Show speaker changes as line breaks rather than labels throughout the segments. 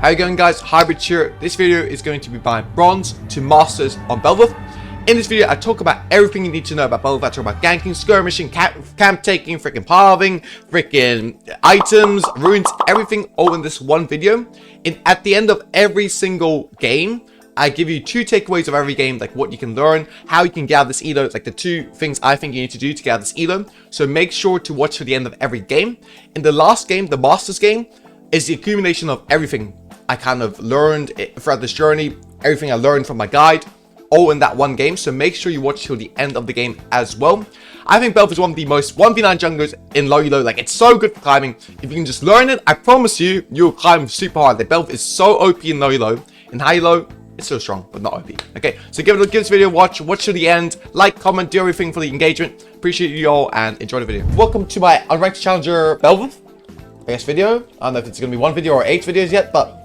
How you going, guys? Hybridge here. This video is going to be by bronze to masters on Bel'Veth. In this video, I talk about everything you need to know about Bel'Veth. I talk about ganking, skirmishing, camp taking, freaking palving, freaking items, runes, everything all in this one video. And at the end of every single game, I give you 2 takeaways of every game, like what you can learn, how you can gather this elo. It's like the 2 things I think you need to do to gather this elo. So make sure to watch to the end of every game. In the last game, the masters game, is the accumulation of everything I kind of learned throughout this journey, everything I learned from my guide, all in that one game. So make sure you watch till the end of the game as well. I think Bel'Veth is one of the most 1v9 junglers in low elo. Like, it's so good for climbing. If you can just learn it, I promise you, you'll climb super hard. Like, Bel'Veth is so OP in low elo. In high elo, it's still strong, but not OP. Okay, so give this video a watch to the end, like, comment, do everything for the engagement. Appreciate you all and enjoy the video. Welcome to my unranked challenger Bel'Veth, I guess, video. I don't know if it's gonna be 1 video or 8 videos yet, but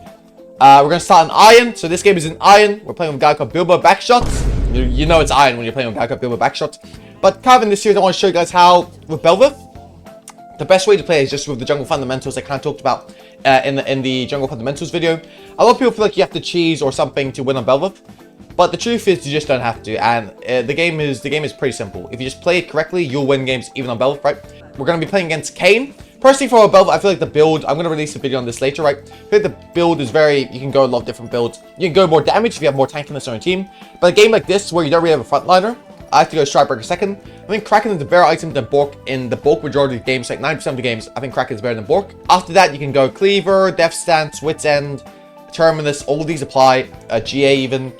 we're gonna start in Iron. So this game is in Iron. We're playing with a guy called Bel'Veth Backshots. You know it's Iron when you're playing with a guy called Bel'Veth Backshots. But kind of in this series, I want to show you guys how with Bel'Veth, the best way to play is just with the jungle fundamentals I kind of talked about in the jungle fundamentals video. A lot of people feel like you have to cheese or something to win on Bel'Veth, but the truth is you just don't have to. And the game is pretty simple. If you just play it correctly, you'll win games even on Bel'Veth, right? We're gonna be playing against Kayn. Personally, for Bel'Veth, I feel like the build, I'm going to release a video on this later, right? I feel like the build is you can go a lot of different builds. You can go more damage if you have more tankiness on your team. But a game like this, where you don't really have a frontliner, I have to go Strikebreaker second. I think Kraken is a better item than Bork in the bulk majority of games. Like 90% of the games, I think Kraken is better than Bork. After that, you can go Cleaver, Death Stance, Wit's End, Terminus, all of these apply. GA even,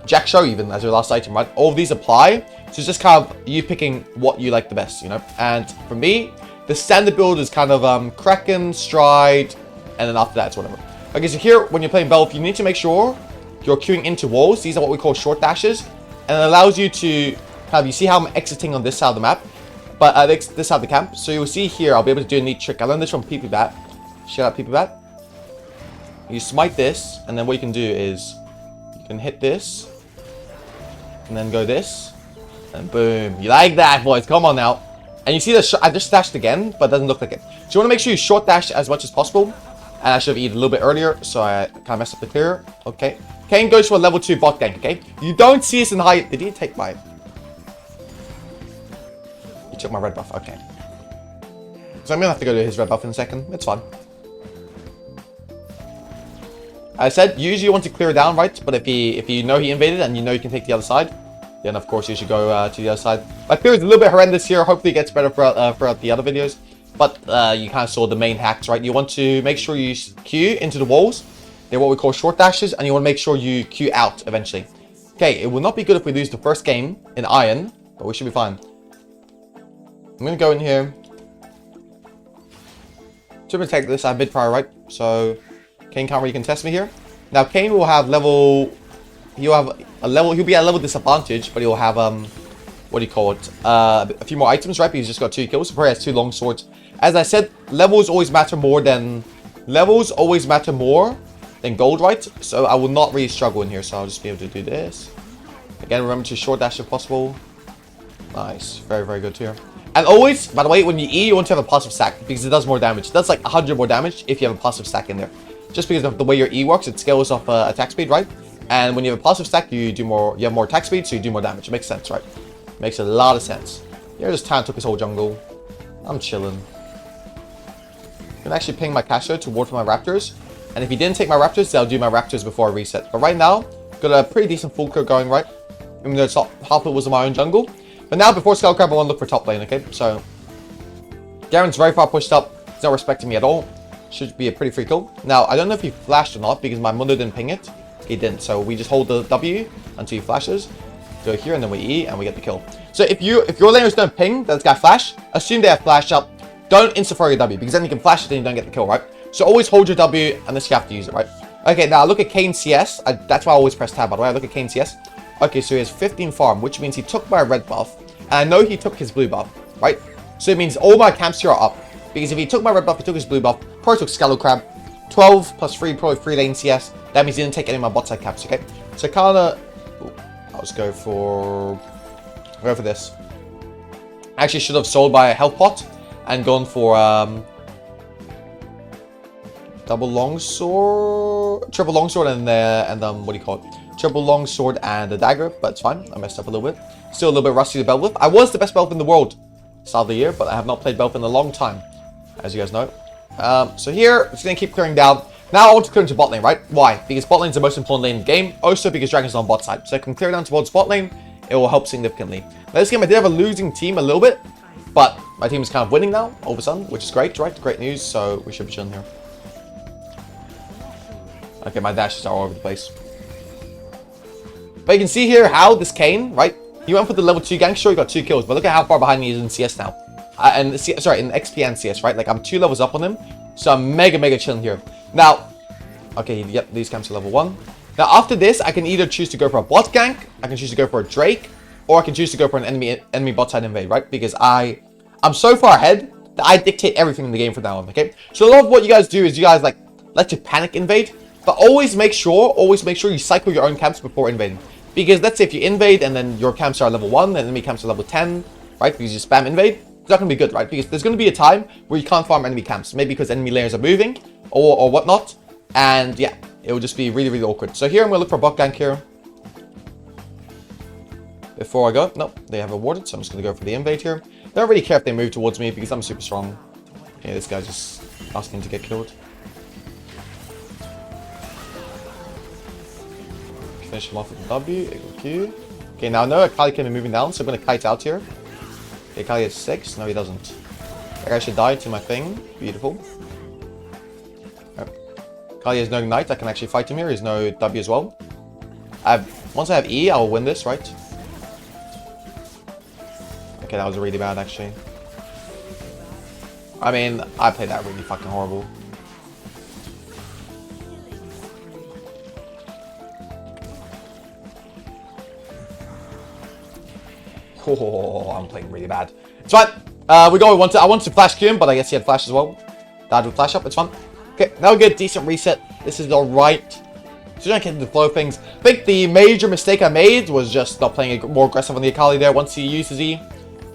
Jack Show even as your last item, right? All of these apply. So it's just kind of you picking what you like the best, you know? And for me, the standard build is kind of Kraken, Stride, and then after that it's whatever. Okay, so here, when you're playing Bel'Veth, you need to make sure you're queuing into walls. These are what we call short dashes. And it allows you to have, you see how I'm exiting on this side of the map, but this side of the camp. So you'll see here, I'll be able to do a neat trick. I learned this from PPBat. Shout out PPBat. You smite this, and then what you can do is, you can hit this, and then go this, and boom. You like that, boys? Come on now. And you see that I just dashed again, but it doesn't look like it. So you want to make sure you short dash as much as possible. And I should have eaten a little bit earlier, so I kind of messed up the clear. Okay. Kayn goes for a level 2 bot gank, okay? You don't see us in high... Did he take my... He took my red buff, okay. So I'm going to have to go to his red buff in a second. It's fine. I said, usually you want to clear down, right? But if you know he invaded and you know you can take the other side, then of course you should go to the other side. My clear is a little bit horrendous here. Hopefully it gets better throughout the other videos. But you kind of saw the main hacks, right? You want to make sure you queue into the walls. They're what we call short dashes. And you want to make sure you queue out eventually. Okay, it will not be good if we lose the first game in Iron. But we should be fine. I'm going to go in here. To protect this, I have mid prior, right? So Kayn can't really contest me here. Now Kayn will have level... He'll be at a level disadvantage, but he'll have what do you call it? A few more items, right? But he's just got 2 kills. So probably has 2 long swords. As I said, levels always matter more than gold, right? So I will not really struggle in here. So I'll just be able to do this. Again, remember to short dash if possible. Nice, very, very good here. And always, by the way, when you E, you want to have a passive stack because it does more damage. It does like 100 more damage if you have a passive stack in there. Just because of the way your E works, it scales off attack speed, right? And when you have a passive stack, you have more attack speed, so you do more damage. It makes sense, right? Makes a lot of sense. Here, just Tan took his whole jungle. I'm chilling. I can actually ping my Casio to ward for my Raptors. And if he didn't take my Raptors, then I'll do my Raptors before I reset. But right now, got a pretty decent full clear going, right? Even though it's not, half of it was in my own jungle. But now, before Skullcrab, I want to look for top lane, okay? So, Garen's very far pushed up. He's not respecting me at all. Should be a pretty free kill. Now, I don't know if he flashed or not, because my Mundo didn't ping it. He didn't, so we just hold the W until he flashes. Go here, and then we E, and we get the kill. So if your laners don't ping that this guy flash, assume they have flash up. Don't insta-throw your W, because then you can flash it and you don't get the kill, right? So always hold your W unless you have to use it, right? Okay, now look at Kayn CS. That's why I always press tab, by the way. I look at Kayn CS. Okay, so he has 15 farm, which means he took my red buff. And I know he took his blue buff, right? So it means all my camps here are up. Because if he took my red buff, he took his blue buff. Probably took Skullcrab. 12 plus 3, probably 3 lane CS. That means he didn't take any of my bot side caps, okay? So kinda... I'll just go for this. I actually should have sold my health pot and gone for double longsword. triple longsword, and what do you call it? Triple longsword and the dagger, but it's fine. I messed up a little bit. Still a little bit rusty to Bel'Veth. I was the best Bel'Veth in the world start of the year, but I have not played Bel'Veth in a long time, as you guys know. So here, it's going to keep clearing down. Now I want to clear into bot lane, right? Why? Because bot lane is the most important lane in the game. Also because Dragon's on bot side. So I can clear down towards bot lane. It will help significantly. Now this game I did have a losing team a little bit. But my team is kind of winning now, all of a sudden. Which is great, right? Great news. So we should be chilling here. Okay, my dashes are all over the place. But you can see here how this Kayn, right? He went for the level 2 gank. Sure, he got 2 kills. But look at how far behind he is in CS now. In XP and CS, right? Like I'm 2 levels up on him. So I'm mega chilling here. Now, okay, yep, these camps are level 1. Now, after this, I can either choose to go for a bot gank, I can choose to go for a Drake, or I can choose to go for an enemy bot side invade, right? Because I'm so far ahead that I dictate everything in the game from now on, okay? So a lot of what you guys do is you guys, like, let your panic invade, but always make sure you cycle your own camps before invading. Because let's say if you invade and then your camps are level 1 and enemy camps are level 10, right? Because you spam invade. It's not going to be good, right? Because there's going to be a time where you can't farm enemy camps. Maybe because enemy layers are moving or whatnot. And yeah, it will just be really awkward. So here I'm going to look for bot gank here. Before I go. Nope, they have awarded. So I'm just going to go for the invade here. I don't really care if they move towards me because I'm super strong. Okay, this guy's just asking to get killed. Finish him off with a W. Q. Okay, now I know Akali can be moving down. So I'm going to kite out here. Okay, Akali has 6. No, he doesn't. That guy should die to my thing. Beautiful. Akali has no ignite. I can actually fight him here. He has no W as well. Once I have E, I'll win this, right? Okay, that was really bad, actually. I mean, I played that really fucking horrible. Oh, I'm playing really bad. It's fine. I wanted to flash Q him, but I guess he had flash as well. Dad would flash up. It's fine. Okay, now we get a decent reset. This is alright. So I get into the flow of things. I think the major mistake I made was just not playing more aggressive on the Akali there once he used his E.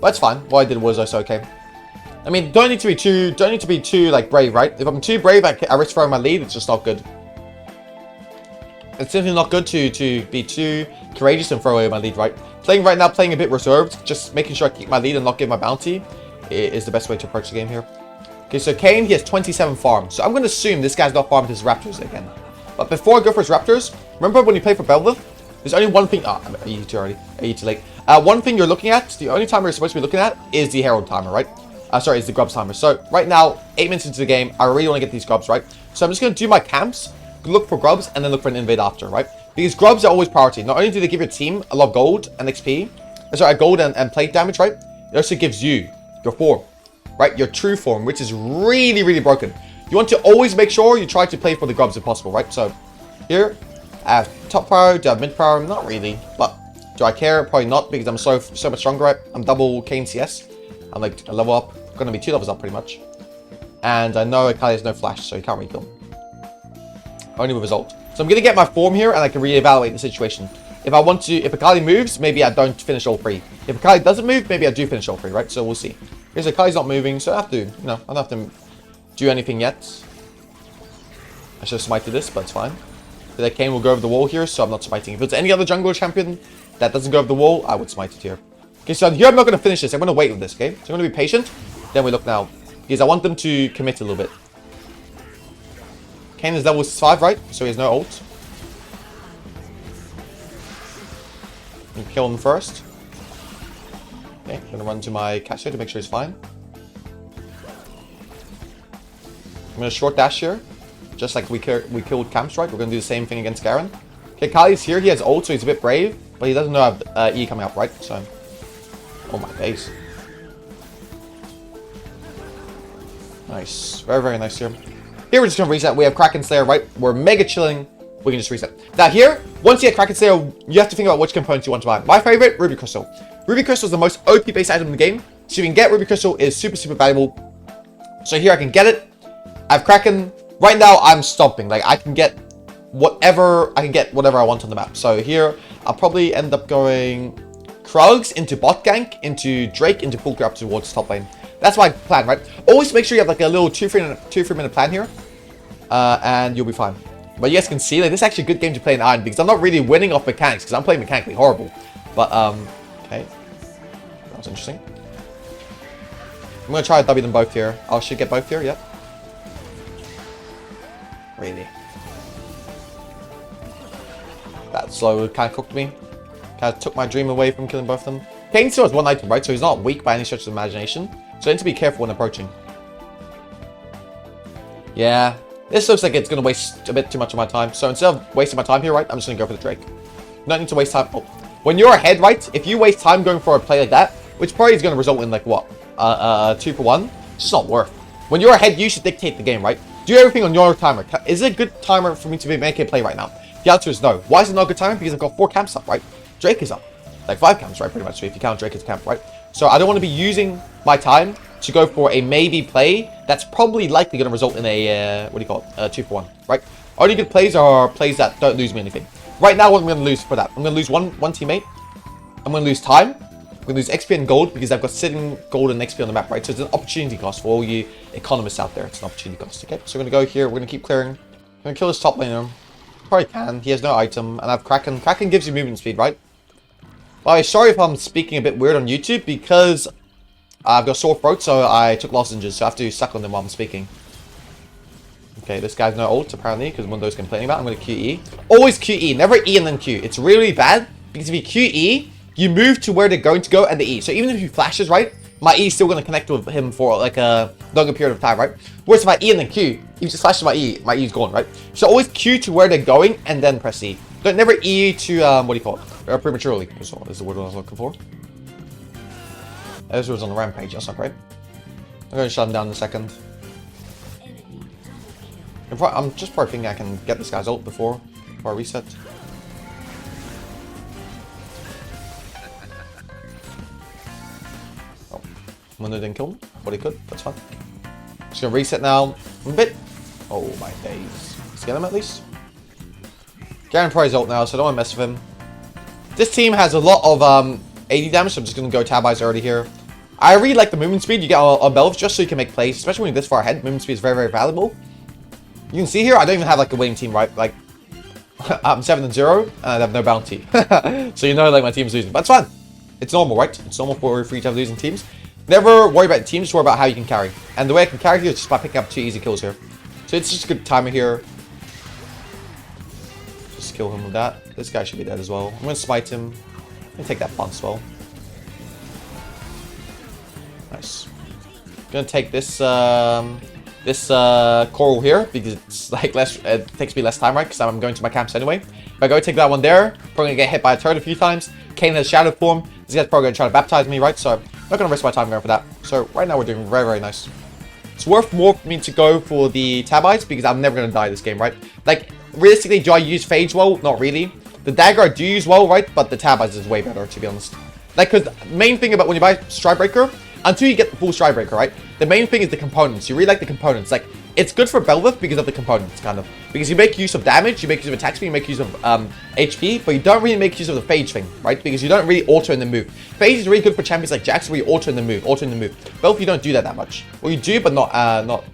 But it's fine. What I did was also okay. I mean, don't need to be too like brave, right? If I'm too brave, I risk throwing my lead. It's just not good. It's simply not good to be too courageous and throw away my lead, right? Playing a bit reserved, just making sure I keep my lead and not give my bounty is the best way to approach the game here. Okay, so Kayn, he has 27 farms. So I'm going to assume this guy's not farmed his Raptors again. But before I go for his Raptors, remember when you play for Bel'Veth, there's only one thing... Oh, I eat too early. I eat too late. One thing you're looking at, the only timer you're supposed to be looking at is the Herald timer, right? Sorry, it's the grubs timer. So right now, 8 minutes into the game, I really want to get these grubs, right? So I'm just going to do my camps, look for grubs, and then look for an invade after, right? Because grubs are always priority. Not only do they give your team a lot of gold and XP, gold and plate damage, right? It also gives you your form, right? Your true form, which is really broken. You want to always make sure you try to play for the grubs if possible, right? So here, I have top power, do I have mid power? Not really, but do I care? Probably not, because I'm so much stronger, right? I'm double Kayn CS. I'm like a level up, gonna be 2 levels up pretty much. And I know Akali has no flash, so he can't really kill. Only with his ult. So I'm gonna get my form here and I can reevaluate the situation. If Akali moves, maybe I don't finish all 3. If Akali doesn't move, maybe I do finish all 3, right? So we'll see. Here's Akali's not moving, so I have to, I don't have to do anything yet. I should have smited this, but it's fine. The Kayn will go over the wall here, so I'm not smiting. If it's any other jungler champion that doesn't go over the wall, I would smite it here. Okay, so here I'm not going to finish this. I'm going to wait with this, okay? So I'm going to be patient. Then we look now. Because I want them to commit a little bit. Kayn is level 5, right? So he has no ult. Kill him first. Okay, I'm going to run to my catcher to make sure he's fine. I'm going to short dash here. Just like we killed camps, right? We're going to do the same thing against Garen. Okay, Kali's here. He has ult, so he's a bit brave. But he doesn't know I have E coming up, right? So... Oh my face. Nice. Very nice here. Here we're just going to reset. We have Kraken Slayer, right? We're mega chilling. We can just reset. Now here, once you get Kraken Slayer, you have to think about which components you want to buy. My favorite, Ruby Crystal. Ruby Crystal is the most OP based item in the game. So if you can get Ruby Crystal, is super valuable. So here I can get it. I have Kraken. Right now I'm stomping. Like I can get whatever I want on the map. So here I'll probably end up going Krugs into bot gank, into Drake, into full up towards top lane. That's my plan, right? Always make sure you have like a little 2-3 minute plan here. And you'll be fine. But you guys can see, like, this is actually a good game to play in Iron because I'm not really winning off mechanics because I'm playing mechanically horrible. But, okay. That was interesting. I'm going to try to W them both here. I should get both here, yep. Really. That slow kind of cooked me. Kind of took my dream away from killing both of them. Kane still has one item, right? So he's not weak by any stretch of the imagination. So I need to be careful when approaching. Yeah. This looks like it's going to waste a bit too much of my time. So instead of wasting my time here, right, I'm just going to go for the Drake. Not need to waste time. Oh. When you're ahead, right, if you waste time going for a play like that, which probably is going to result in, like, what? 2 for 1? It's just not worth. When you're ahead, you should dictate the game, right? Do everything on your timer. Is it a good timer for me to be making a play right now? The answer is no. Why is it not a good timer? Because I've got 4 camps up, right? Drake is up. Like 5 camps, right, pretty much, if you count Drake as camp, right? So I don't want to be using my time to go for a maybe play that's probably likely going to result in a, what do you call it, 2 for 1, right? Only good plays are plays that don't lose me anything. Right now, what I'm going to lose for that? I'm going to lose one teammate. I'm going to lose time. I'm going to lose XP and gold because I've got sitting gold and XP on the map, right? So it's an opportunity cost for all you economists out there. It's an opportunity cost, okay? So we're going to go here. We're going to keep clearing. I'm going to kill this top laner. Probably can. He has no item. And I have Kraken. Kraken gives you movement speed, right? Well, sorry if I'm speaking a bit weird on YouTube because I've got sore throat, so I took lozenges, so I have to suck on them while I'm speaking. Okay, this guy's no ult, apparently, because one of those complaining about. I'm going to QE. Always QE, never E and then Q. It's really bad, because if you QE, you move to where they're going to go and the E. So even if he flashes, right, my E is still going to connect with him for, like, a longer period of time, right? Whereas if I E and then Q, if you just flashes my E is gone, right? So always Q to where they're going, and then press E. Don't never E to, what do you call it? Prematurely, is the word I was looking for. This was on the rampage, that's not great. I'm going to shut him down in a second. I'm just probably thinking I can get this guy's ult before I reset. Oh, Mundo didn't kill him, but he could, that's fine. Just going to reset now. A bit. Oh my days. Let's get him at least. Garen probably his ult now, so I don't want to mess with him. This team has a lot of AD damage, so I'm just going to go tab eyes already here. I really like the movement speed you get on Bel'Veth just so you can make plays, especially when you're this far ahead. Movement speed is very, very valuable. You can see here, I don't even have like a winning team, right? Like, I'm 7-0 and I have no bounty. So you know, like, my team's losing. But it's fine. It's normal, right? It's normal for free to have losing teams. Never worry about teams, just worry about how you can carry. And the way I can carry here is just by picking up 2 easy kills here. So it's just a good timer here. Just kill him with that. This guy should be dead as well. I'm going to smite him. I'm going to take that punt as well. Nice. I'm going to take this coral here because it's like less. It takes me less time, right? Because I'm going to my camps anyway. If I go take that one there, probably gonna get hit by a turret a few times. Kane has shadow form. This guy's probably gonna try to baptize me, right? So I'm not gonna risk my time going for that. So right now we're doing very, very nice. It's worth more for me to go for the tab eyes because I'm never gonna die this game, right? Like, realistically, do I use phage well? Not really. The dagger I do use well, right? But the tab eyes is way better, to be honest. Like, because the main thing about when you buy Stridebreaker, until you get the full Stridebreaker, right? The main thing is the components. You really like the components. Like, it's good for Bel'Veth because of the components, kind of. Because you make use of damage, you make use of attack speed, you make use of HP, but you don't really make use of the phage thing, right? Because you don't really auto in the move. Phage is really good for champions like Jax, where you auto in the move, Bel'Veth, you don't do that much. Well, you do, but not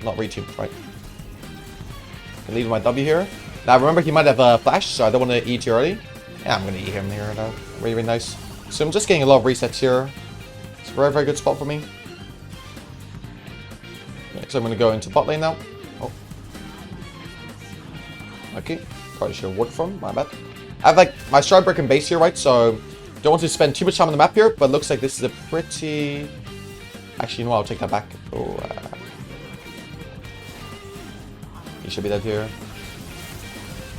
really too much, right? I leave my W here. Now, remember, he might have a flash, so I don't want to E too early. Yeah, I'm going to E him here, though. Really, really nice. So I'm just getting a lot of resets here. It's a very, very good spot for me. Okay, so I'm going to go into bot lane now. Oh. Okay. Probably should have worked from. My bad. I have, like, my Stridebreaker and base here, right? So don't want to spend too much time on the map here, but it looks like this is a pretty... Actually, you know what? I'll take that back. Oh, he should be dead here.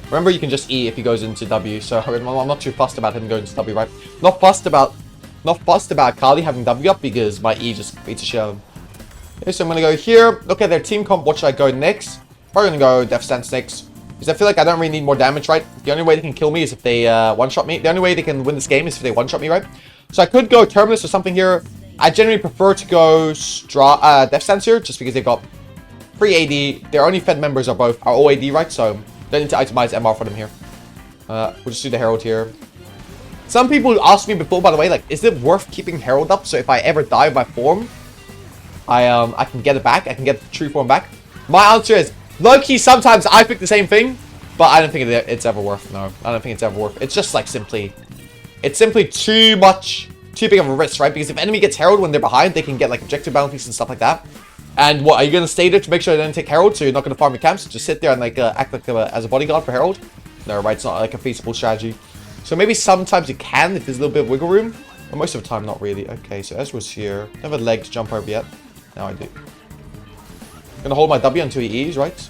Remember, you can just E if he goes into W, so I'm not too fussed about him going to W, right? Not fussed about Kali having W up because my E just beats a shit out of him. Okay, so I'm gonna go here. Look at their team comp. What should I go next? Probably gonna go Death Stance next because I feel like I don't really need more damage, right? The only way they can kill me is if they one-shot me. The only way they can win this game is if they one-shot me, right? So I could go Terminus or something here. I generally prefer to go Death Stance here just because they've got free AD. Their only Fed members are all AD, right? So don't need to itemize MR for them here. We'll just do the Herald here. Some people asked me before, by the way, like, is it worth keeping Herald up so if I ever die by form, I can get it back. I can get the true form back. My answer is, low-key, sometimes I pick the same thing, But I don't think it's ever worth. No, I don't think it's ever worth. It's just like simply, it's simply too big of a risk, right? Because if enemy gets herald when they're behind, they can get like objective bounties and stuff like that. And what, are you going to stay there to make sure they don't take herald? So you're not going to farm your camps? Just sit there and like act like as a bodyguard for herald? No, right? It's not like a feasible strategy. So maybe sometimes you can if there's a little bit of wiggle room. But most of the time, not really. Okay, so Ezra's here. Don't have a leg to jump over yet. Now I do. I'm going to hold my W until he E's, right?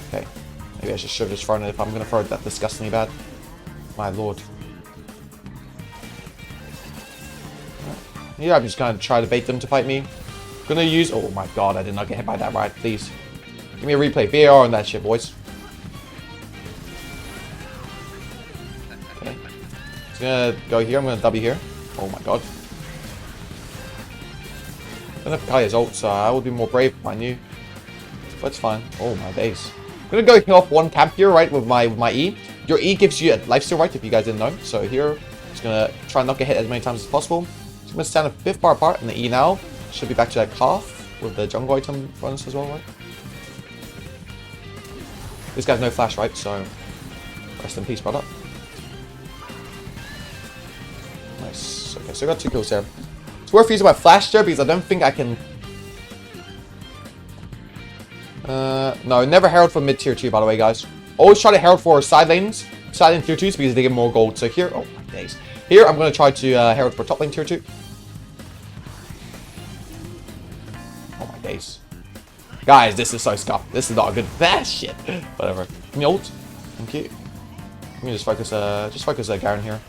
Okay. Maybe I should have just thrown it if I'm going to throw it that disgustingly bad. My lord. Yeah, I'm just going to try to bait them to fight me. I'm going to use... Oh my god, I did not get hit by that right. Please. Give me a replay. VAR on that shit, boys. Okay. Just going to go here. I'm going to W here. Oh my god. I don't have Kaya's ult, so I would be more brave if I knew. But it's fine. Oh my days. I'm going to go heal off one camp here, right, with my E. Your E gives you a lifesteal, right, if you guys didn't know. So here, just going to try and not get hit as many times as possible. I'm going to stand a 5th bar apart, and the E now should be back to that calf with the jungle item bonus as well, right? This guy's no flash, right? So, rest in peace, brother. Nice. Okay, so I got 2 kills there. It's worth using my flash there because I don't think I can... no, never herald for mid tier 2, by the way, guys. Always try to herald for side lane tier 2s because they get more gold. So here, oh my days. Here, I'm going to try to herald for top lane tier 2. Oh my days. Guys, this is so scuffed. This is not a good... Ah, shit. Whatever. Give me ult. Thank you. Let me just focus Garen here.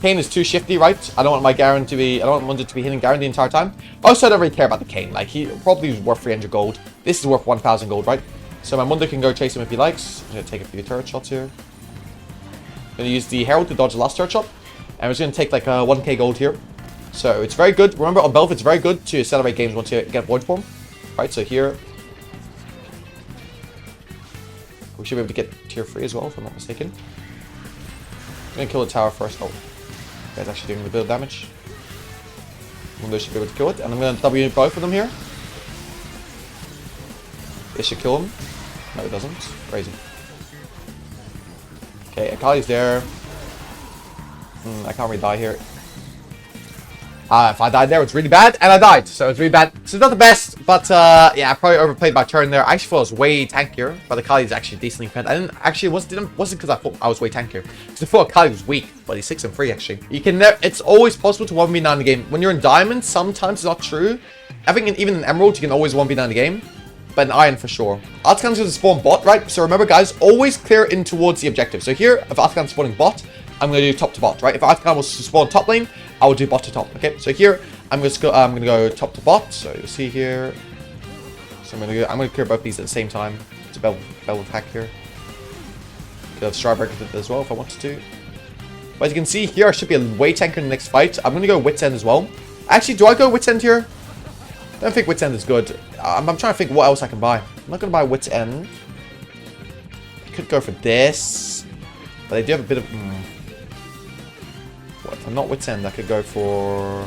Kayn is too shifty, right? I don't want my Garen to be... I don't want Mundo to be hitting Garen the entire time. Also, I don't really care about the Kayn. Like, he probably is worth 300 gold. This is worth 1,000 gold, right? So my Mundo can go chase him if he likes. I'm going to take a few turret shots here. I'm going to use the Herald to dodge the last turret shot. And we're just going to take like a 1k gold here. So it's very good. Remember, on Bel'Veth, it's very good to accelerate games once you get Void Form. Right, so here... we should be able to get tier 3 as well, if I'm not mistaken. I'm going to kill the tower first. Oh. Guy's actually doing a bit of damage. Mundo should be able to kill it. And I'm going to W both of them here. This should kill him. No, it doesn't. Crazy. Okay, Akali's there. I can't really die here. If I died there, it's really bad, and I died, so it's really bad. So it's not the best, but yeah, I probably overplayed my turn there. I actually thought I was way tankier, but Akali is actually decently fed. I didn't actually wasn't because I thought I was way tankier. Because I thought Akali was weak, but he's 6 and 3 actually. You can never. It's always possible to 1v9 the game. When you're in Diamond, sometimes it's not true. I think even in Emerald, you can always 1v9 the game. But in Iron for sure. Artican's going to spawn bot, right? So remember, guys, always clear in towards the objective. So here, if Artican's spawning bot, I'm going to do top to bot, right? If Artican was to spawn top lane, I will do bot to top. Okay, so here I'm going to go top to bot. So you'll see here. So I'm going to clear both these at the same time. It's a Bel'Veth hack here. Could have Starbreaker as well if I wanted to. But as you can see here, I should be a way tanker in the next fight. I'm going to go Wit's End as well. Actually, do I go Wit's End here? I don't think Wit's End is good. I'm trying to think what else I can buy. I'm not going to buy Wit's End. I could go for this. But they do have a bit of... What, if I'm not Wit's End, I could go for...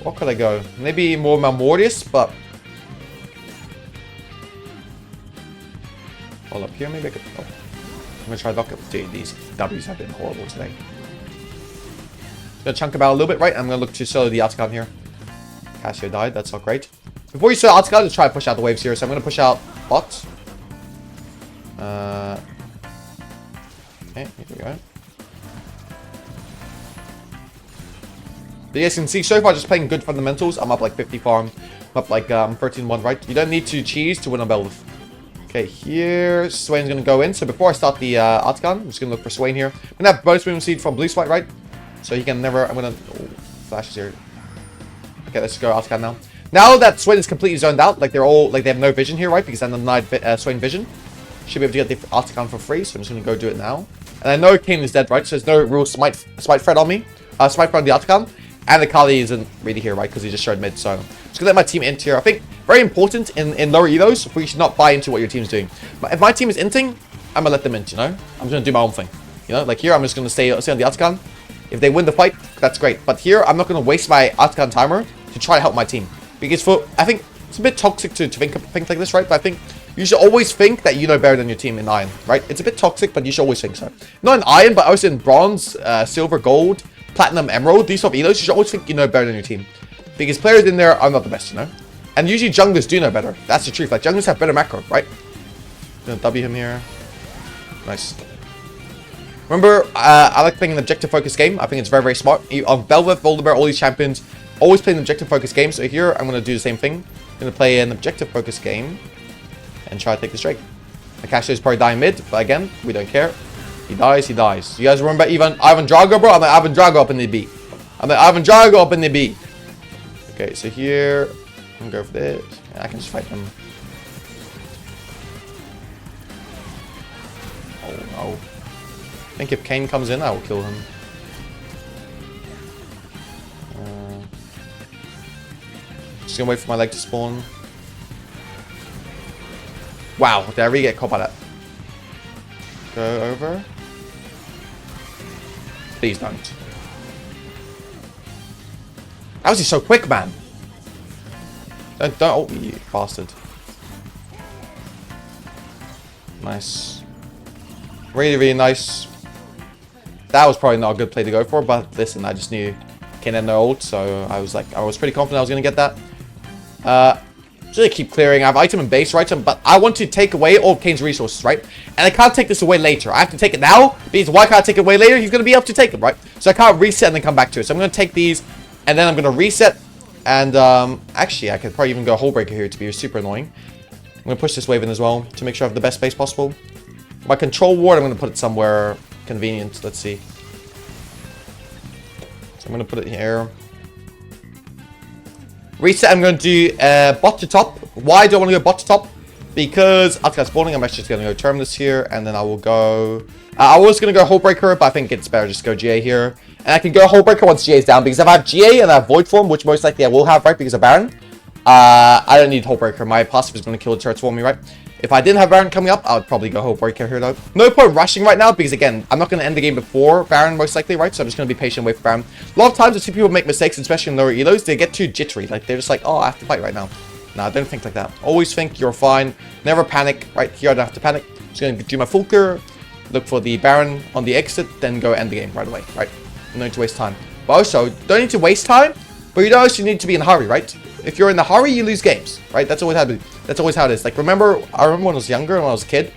what could I go? Maybe more Malmortius, but... Hold up here, maybe I could... Oh. I'm going to try lock up. Dude, these W's have been horrible today. Gonna chunk about a little bit, right? I'm gonna look to solo the Artican here. Cassio died, that's not great. Before you solo Artican, let's try to push out the waves here. So I'm gonna push out bot. Okay, here we go. But you guys can see so far just playing good fundamentals. I'm up like 50 farm. I'm up like 13-1, right? You don't need to cheese to win on Bel'Veth. Okay, here Swain's gonna go in. So before I start the Artican, I'm just gonna look for Swain here. I'm gonna have bonus movement seed from Blue Swipe, right? So he can never... I'm gonna... Oh, flashes here. Okay, let's go Artican now. Now that Swain is completely zoned out, like they're all... Like they have no vision here, right? Because I'm denied Swain vision. Should be able to get the Artican for free, so I'm just gonna go do it now. And I know Kayn is dead, right? So there's no real smite threat on me. Smite threat on the Artican. And Akali isn't really here, right? Because he just showed mid, so... I'm just gonna let my team int here. I think very important in lower elos, we should not buy into what your team's doing. But if my team is inting, I'm gonna let them int, you know? I'm just gonna do my own thing. You know, like here, I'm just gonna stay on the Artican. If they win the fight, that's great. But here, I'm not going to waste my Artican timer to try to help my team. Because I think it's a bit toxic to think like this, right? But I think you should always think that you know better than your team in Iron, right? It's a bit toxic, but you should always think so. Not in Iron, but also in Bronze, Silver, Gold, Platinum, Emerald, these sort of elos, you should always think you know better than your team. Because players in there are not the best, you know? And usually junglers do know better. That's the truth. Like, junglers have better macro, right? Gonna W him here. Nice. Remember, I like playing an objective-focused game. I think it's very, very smart. On Bel'Veth, Volibear, all these champions always play an objective-focused game. So here, I'm going to do the same thing. I'm going to play an objective-focused game and try to take this Drake. Akashi is probably dying mid, but again, we don't care. He dies, he dies. You guys remember Ivan Drago, bro? I'm like Ivan Drago up in the B. I'm like Ivan Drago up in the B. Okay, so here, I'm going to go for this. Yeah, I can just fight them. Oh, no. I think if Kane comes in, I will kill him. Just gonna wait for my leg to spawn. Wow, did I really get caught by that? Go over. Please don't. How is he so quick, man? Don't ult me, you bastard. Nice. Really, really nice. That was probably not a good play to go for, but listen, I just knew Kane had no ult, so I was pretty confident I was gonna get that. Just gonna keep clearing. I have item and base, right? But I want to take away all of Kane's resources, right? And I can't take this away later. I have to take it now, because why can't I take it away later? He's gonna be able to take them, right? So I can't reset and then come back to it. So I'm gonna take these, and then I'm gonna reset. And actually, I could probably even go Hullbreaker here to be super annoying. I'm gonna push this wave in as well to make sure I have the best base possible. My control ward, I'm gonna put it somewhere convenient. Let's see. So I'm gonna put it here. Reset, I'm going to do bot to top. Why do I want to go bot to top? Because after spawning, I'm actually just going to go Terminus here, and then I will go... I was going to go Hullbreaker, but I think it's better just to go GA here. And I can go Hullbreaker once GA is down, because if I have GA and I have Void Form, which most likely I will have, right, because of Baron, I don't need Hullbreaker. My passive is going to kill the turrets for me, right? If I didn't have Baron coming up, I would probably go Hullbreaker here, though. No point rushing right now, because again, I'm not going to end the game before Baron, most likely, right? So I'm just going to be patient and wait for Baron. A lot of times I see people make mistakes, especially in lower elos. They get too jittery. Like, they're just like, oh, I have to fight right now. Nah, don't think like that. Always think you're fine. Never panic, right? Here I don't have to panic. Just going to do my full clear, look for the Baron on the exit, then go end the game right away, right? No need to waste time. But also, don't need to waste time, but you don't also need to be in a hurry, right? If you're in a hurry, you lose games, right? That's always how it is. That's always how it is. Like, I remember when I was younger, when I was a kid,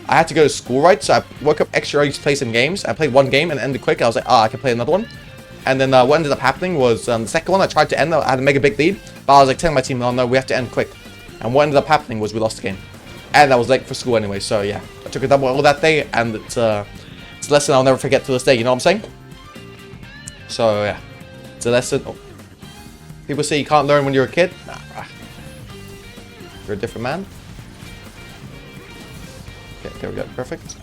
I had to go to school, right? So I woke up extra early to play some games. I played one game and ended quick. I was like, I can play another one. And then what ended up happening was the second one, I tried to end. I had to make a big lead, but I was like telling my team, oh no, we have to end quick. And what ended up happening was we lost the game. And I was late for school anyway, so yeah. I took a double all that day, and it's a lesson I'll never forget to this day, you know what I'm saying? So yeah, it's a lesson. Oh. People say you can't learn when you're a kid. Nah, you're a different man. Okay, there we go. Perfect.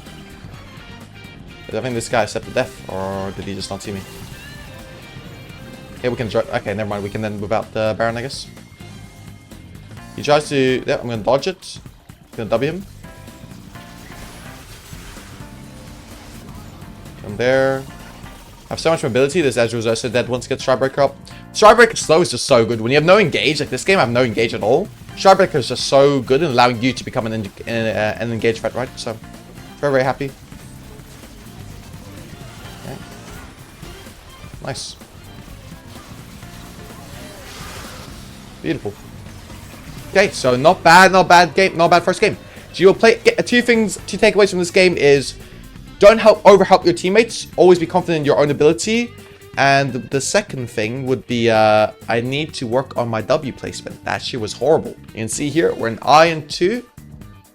I think this guy accepted death, or did he just not see me? Okay, we can... Okay, never mind. We can then move out the Baron, I guess. He tries to... Yeah, I'm going to dodge it. I'm going to W him. Come there. I have so much mobility. This Ezreal is also dead once it gets Stridebreaker up. Stridebreaker slow is just so good. When you have no engage, like this game I have no engage at all. Stridebreaker is just so good in allowing you to become an engaged threat, right? So, very, very happy. Okay. Nice. Beautiful. Okay, so not bad game, not bad first game. So you'll play, two things to take away from this game is don't overhelp your teammates, always be confident in your own ability. And the second thing would be, I need to work on my W placement. That shit was horrible. You can see here, we're in Iron 2.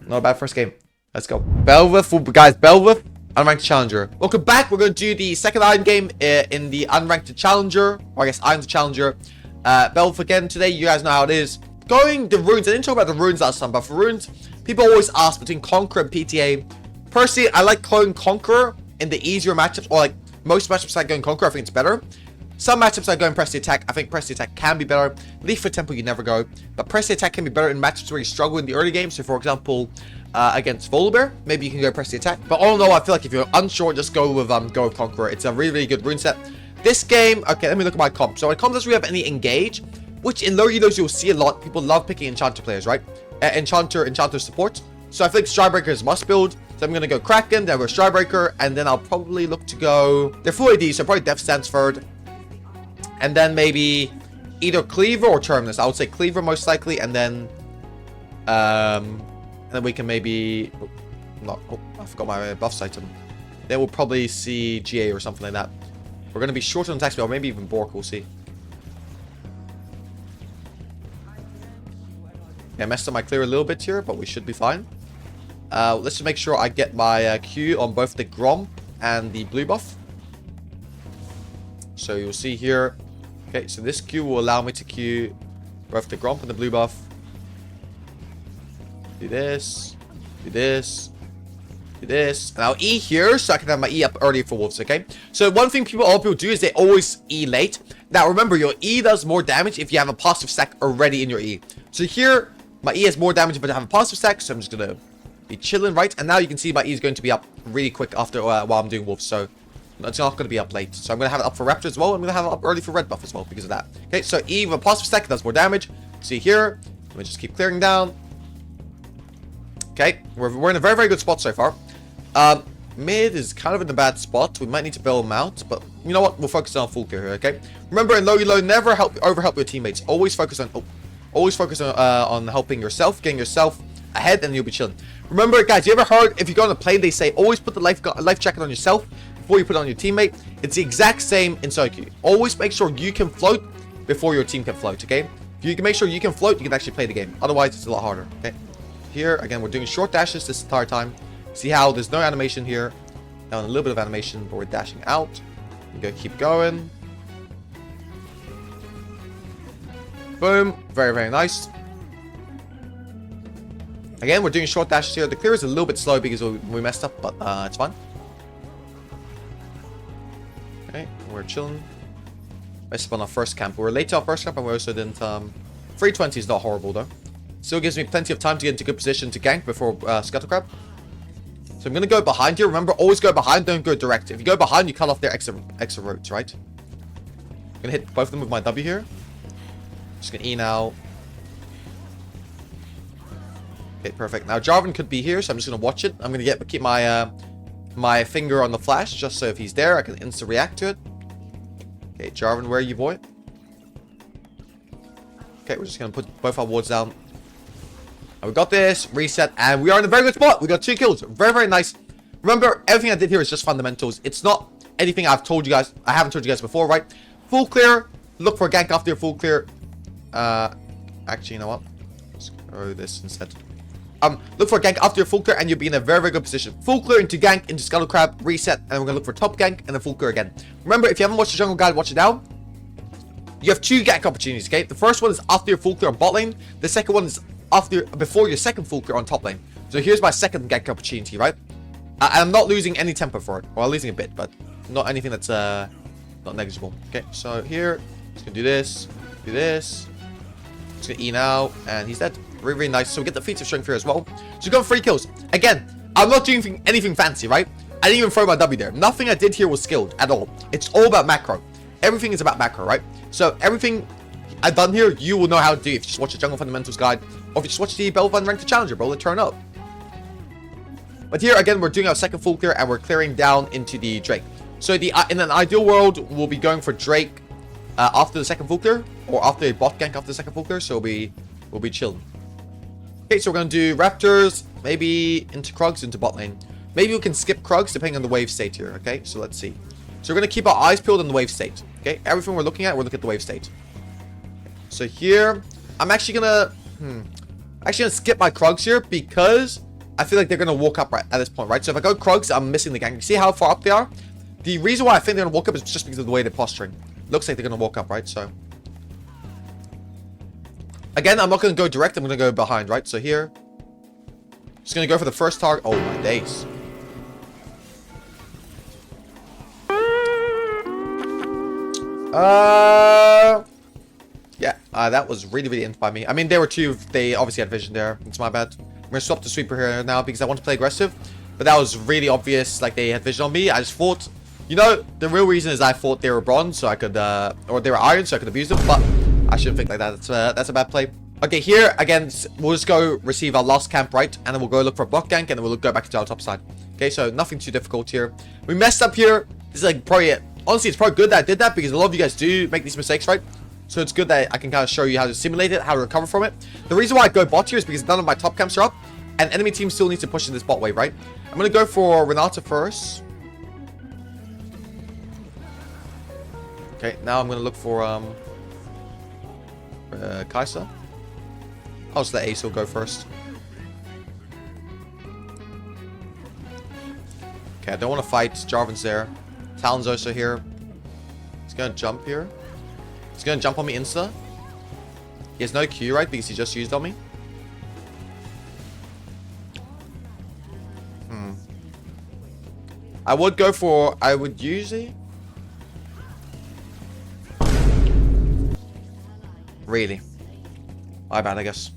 Not a bad first game. Let's go. Bel'Veth, guys, Bel'Veth, Unranked Challenger. Welcome back. We're going to do the second Iron game in the Unranked Challenger. Or I guess Iron's Challenger. Bel'Veth again today. You guys know how it is. Going the runes. I didn't talk about the runes last time, but for runes, people always ask between Conqueror and PTA. Personally, I like going Conqueror in the easier matchups, or like most matchups I go in Conqueror, I think it's better. Some matchups I go in Press the Attack. I think Press the Attack can be better. Leaf for Temple, you never go. But Press the Attack can be better in matchups where you struggle in the early game. So, for example, against Volibear, maybe you can go Press the Attack. But all in all, I feel like if you're unsure, just go with Conqueror. It's a really, really good rune set. This game, okay, let me look at my comp. So my comp doesn't really have any Engage, which in lower elos you'll see a lot. People love picking Enchanter players, right? Enchanter support. So I think Stridebreaker is must build. So I'm going to go Kraken, then we're Stridebreaker, and then I'll probably look to go... They're full AD, so probably Death Stance third. And then maybe either Cleaver or Terminus. I would say Cleaver most likely, and then we can maybe... Oh, I forgot my buffs item. Then we'll probably see GA or something like that. We're going to be short on attack speed, or maybe even Bork, we'll see. Okay, I messed up my clear a little bit here, but we should be fine. Let's just make sure I get my Q on both the Grom and the blue buff. So you'll see here. Okay, so this Q will allow me to Q both the Grom and the blue buff. Do this. Do this. Do this. And I'll E here so I can have my E up early for wolves, okay? So one thing all people do is they always E late. Now remember, your E does more damage if you have a positive stack already in your E. So here, my E has more damage if I have a positive stack, so I'm just going to be chilling, right? And now you can see my E is going to be up really quick after while I'm doing wolves, so it's not going to be up late. So I'm going to have it up for Raptor as well. I'm going to have it up early for red buff as well because of that. Okay, so E with a positive stack does more damage. See here, let me just keep clearing down. Okay, we're in a very, very good spot so far. Mid is kind of in a bad spot. We might need to bail him out, but you know what? We'll focus on full clear here, okay? Remember, in low elo, never overhelp your teammates. Always focus on helping yourself, getting yourself ahead, and you'll be chilling. Remember, guys, you ever heard if you go on a plane, they say always put the life jacket on yourself before you put it on your teammate? It's the exact same in solo queue. Always make sure you can float before your team can float, okay? If you can make sure you can float, you can actually play the game. Otherwise, it's a lot harder, okay? Here, again, we're doing short dashes this entire time. See how there's no animation here. Now a little bit of animation, but we're dashing out. We're going to keep going. Boom. Very, very nice. Again, we're doing short dashes here. The clear is a little bit slow because we messed up, but it's fine. Okay, we're chilling. Messed up on our first camp. We were late to our first camp, and we also didn't... 320 is not horrible, though. Still gives me plenty of time to get into good position to gank before Scuttle Crab. So I'm going to go behind here. Remember, always go behind, don't go direct. If you go behind, you cut off their extra routes, right? I'm going to hit both of them with my W here. Just going to E now. Okay, perfect. Now, Jarvan could be here, so I'm just going to watch it. I'm going to keep my my finger on the flash, just so if he's there, I can insta-react to it. Okay, Jarvan, where are you, boy? Okay, we're just going to put both our wards down. We got this, reset, and we are in a very good spot. We got 2 kills. Very, very nice. Remember, everything I did here is just fundamentals. It's not anything I've told you guys. I haven't told you guys before, right? Full clear. Look for a gank after your full clear. Actually, you know what? Let's throw this instead. Look for a gank after your full clear, and you'll be in a very, very good position. Full clear into gank, into Scuttle Crab, reset, and we're going to look for top gank, and then full clear again. Remember, if you haven't watched the Jungle Guide, watch it now. You have 2 gank opportunities, okay? The first one is after your full clear on bot lane. The second one is before your second full clear on top lane. So here's my second gank opportunity, right? I'm not losing any tempo for it. Well, I'm losing a bit, but not anything that's not negligible. Okay, so here, just gonna do this, just gonna E now, and he's dead. Very, very nice. So we get the feats of strength here as well. So we got 3 kills. Again, I'm not doing anything fancy, right? I didn't even throw my W there. Nothing I did here was skilled at all. It's all about macro. Everything is about macro, right? So everything I've done here, you will know how to do if you just watch the Jungle Fundamentals guide, or if you just watch the Bel'Veth Unranked Challenger, bro, turn up. But here, again, we're doing our second full clear, and we're clearing down into the Drake. So in an ideal world, we'll be going for Drake after the second full clear, or after a bot gank after the second full clear, so we'll be chilling. Okay, so we're going to do Raptors, maybe into Krugs, into bot lane. Maybe we can skip Krugs, depending on the wave state here, okay? So let's see. So we're going to keep our eyes peeled on the wave state, okay? Everything we're looking at the wave state. So here, I'm actually gonna skip my Krugs here because I feel like they're gonna walk up right at this point, right? So if I go Krugs, I'm missing the gank. You see how far up they are? The reason why I think they're gonna walk up is just because of the way they're posturing. Looks like they're gonna walk up, right? So again, I'm not gonna go direct. I'm gonna go behind, right? So here, just gonna go for the first target. Oh my days. Yeah, that was really, really infed by me. I mean, they obviously had vision there. It's my bad. I'm gonna swap the sweeper here now because I want to play aggressive. But that was really obvious, like they had vision on me. I just thought, you know, the real reason is I thought they were bronze, so I could, or they were iron, so I could abuse them. But I shouldn't think like that. That's a bad play. Okay, here, again, we'll just go receive our last camp, right? And then we'll go look for a block gank, and then we'll go back to our top side. Okay, so nothing too difficult here. We messed up here. This is like probably, honestly, it's probably good that I did that because a lot of you guys do make these mistakes, right? So it's good that I can kind of show you how to simulate it, how to recover from it. The reason why I go bot here is because none of my top camps are up, and enemy team still needs to push in this bot wave, right? I'm going to go for Renata first. Okay, now I'm going to look for Kai'Sa. I'll just let Aesol go first. Okay, I don't want to fight. Jarvan's there. Talon's also here. He's going to jump here. He's going to jump on me insta. He has no Q, right? Because he just used on me. I would go for... I would usually... Really? My bad, I guess.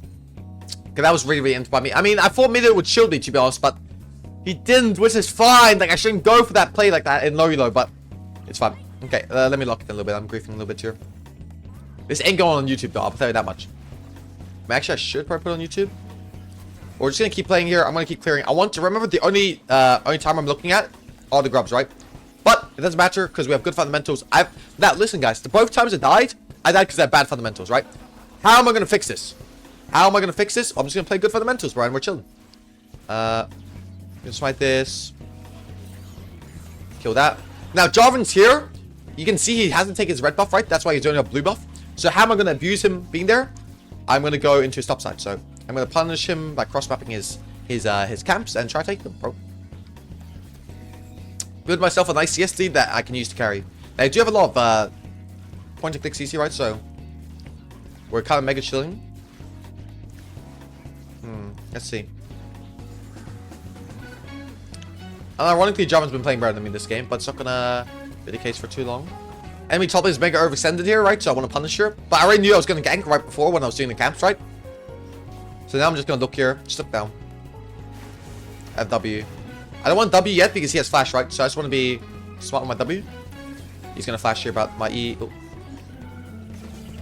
Okay, that was really, really into by me. I mean, I thought Mido would shield me, to be honest, but he didn't, which is fine. Like, I shouldn't go for that play like that in low elo, but it's fine. Okay, let me lock it in a little bit. I'm griefing a little bit here. This ain't going on YouTube, though. I'll tell you that much. Actually, I should probably put it on YouTube. We're just going to keep playing here. I'm going to keep clearing. I want to remember the only time I'm looking at are the grubs, right? But it doesn't matter because we have good fundamentals. Now, listen, guys. The both times I died because I had bad fundamentals, right? How am I going to fix this? How am I going to fix this? I'm just going to play good fundamentals, bro, and we're chilling. Gonna smite this. Kill that. Now, Jarvan's here. You can see he hasn't taken his red buff, right? That's why he's only a blue buff. So how am I going to abuse him being there? I'm going to go into his top side. So I'm going to punish him by cross-mapping his camps and try to take them, bro. Build myself a nice CS lead that I can use to carry. Now, I do have a lot of point-and-click CC, right? So we're kind of mega chilling. Let's see. And ironically, Jarvan's been playing better than me this game, but it's not gonna be the case for too long. Enemy top lane is mega overextended here, right? So I want to punish her. But I already knew I was gonna gank right before when I was doing the camps, right? So now I'm just gonna look here. Just look down. I have W. I don't want W yet because he has flash, right? So I just want to be smart with my W. He's gonna flash here about my E. Oh.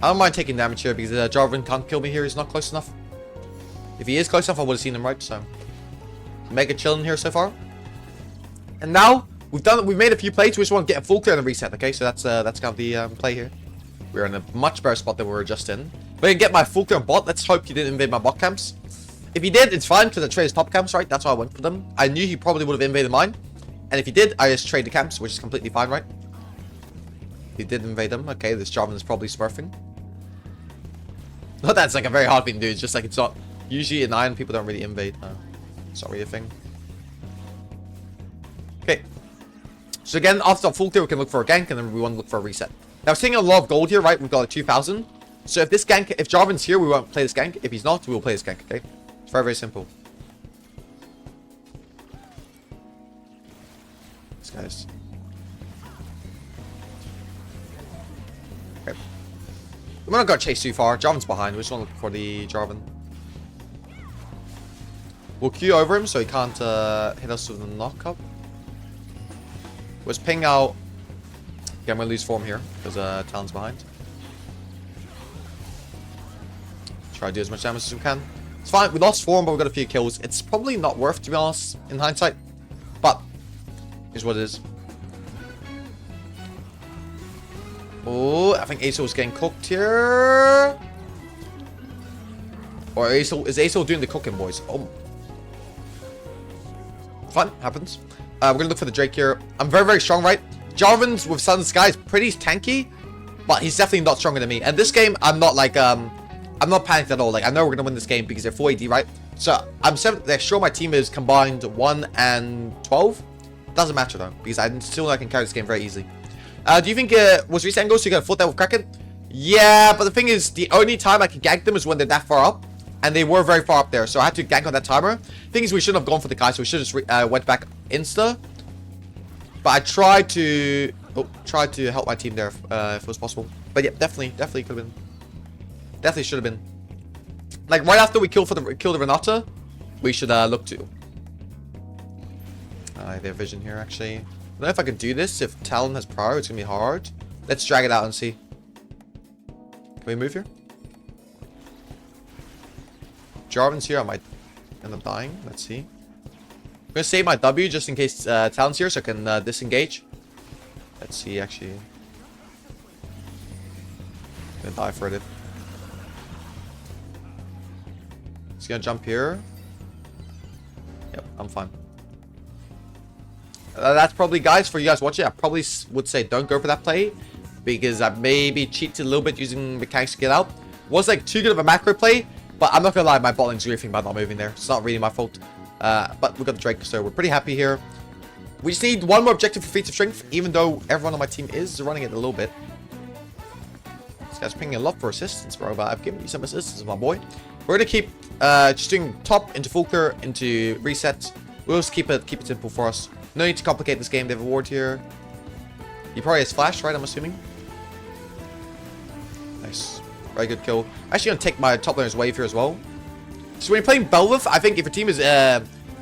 I don't mind taking damage here because Jarvan can't kill me here. He's not close enough. If he is close enough, I would have seen him, right? So mega chilling here so far. And now we've made a few plays. We just want to get a full clear and a reset. Okay, so that's kind of the play here. We're in a much better spot than we were just in. But I can get my full clear on bot. Let's hope he didn't invade my bot camps. If he did, it's fine because I traded his top camps, right? That's why I went for them. I knew he probably would have invaded mine. And if he did, I just trade the camps, which is completely fine, right? He did invade them. Okay, this Jarvan is probably smurfing. Not that's like a very hard thing to do. It's just like it's not. Usually in Iron, people don't really invade. It's not really a thing. Okay. So again, after our full clear, we can look for a gank, and then we want to look for a reset. Now, we're seeing a lot of gold here, right? We've got like 2,000. So if this gank, if Jarvan's here, we won't play this gank. If he's not, we will play this gank, okay? It's very, very simple. These guys. Okay. We're not going to chase too far. Jarvan's behind. We just want to look for the Jarvan. We'll Q over him so he can't hit us with a knock-up. We'll just ping out. Okay, I'm going to lose form here because Talon's behind. Try to do as much damage as we can. It's fine. We lost form, but we got a few kills. It's probably not worth, to be honest, in hindsight. But is what it is. Oh, I think Aesol is getting cooked here. Or is Aesol doing the cooking, boys? Oh. Fun, happens. We're gonna look for the Drake here. I'm very, very strong, right? Jarvan's with Sun Sky is pretty tanky, but he's definitely not stronger than me. And this game, I'm not like, I'm not panicked at all. Like, I know we're gonna win this game because they're full AD, right? So I'm sure my team is combined 1 and 12. Doesn't matter though, because I still can carry this game very easily. Do you think was reset angle so you got a foot there with Kraken? Yeah, but the thing is, the only time I can gank them is when they're that far up. And they were very far up there, so I had to gank on that timer. Thing is, we shouldn't have gone for the guy, so we should have just went back insta. But I tried to help my team there if it was possible. But yeah, definitely could have been. Definitely should have been. Like right after we kill the Renata, we should look to. I have their vision here actually. I don't know if I can do this. If Talon has prior, it's gonna be hard. Let's drag it out and see. Can we move here? Jarvan's here, I might end up dying. Let's see. I'm gonna save my W just in case Talon's here so I can disengage. Let's see, actually. I'm gonna die for it. He's gonna jump here. Yep, I'm fine. That's probably, guys, for you guys watching, I probably would say don't go for that play. Because I maybe cheated a little bit using mechanics to get out. Was like too good of a macro play. But I'm not gonna lie, my bot lane's griefing by not moving there. It's not really my fault. But we got the Drake, so we're pretty happy here. We just need one more objective for feats of strength, even though everyone on my team is running it a little bit. This guy's pinging a lot for assistance, bro, but I've given you some assistance, my boy. We're gonna keep just doing top into full clear into reset. We'll just keep it simple for us. No need to complicate this game. They have a ward here. He probably has flash, right? I'm assuming. Nice. Very good kill. I'm actually gonna take my top laner's wave here as well. So when you're playing Bel'Veth, I think if your team is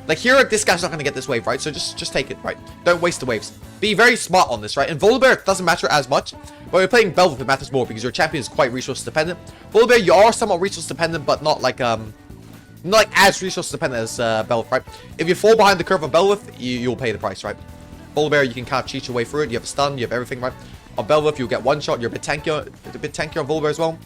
like here, this guy's not gonna get this wave, right? So just take it, right? Don't waste the waves. Be very smart on this, right? In Volibear, it doesn't matter as much. But when you're playing Bel'Veth, it matters more because your champion is quite resource dependent. Volibear, you are somewhat resource dependent, but not like as resource dependent as Bel'Veth, right? If you fall behind the curve of Bel'Veth, you'll pay the price, right? Volibear, you can kind of cheat your way through it. You have a stun, you have everything, right? On Bel'Veth, you'll get one shot. You're a bit tankier on Volibear as well.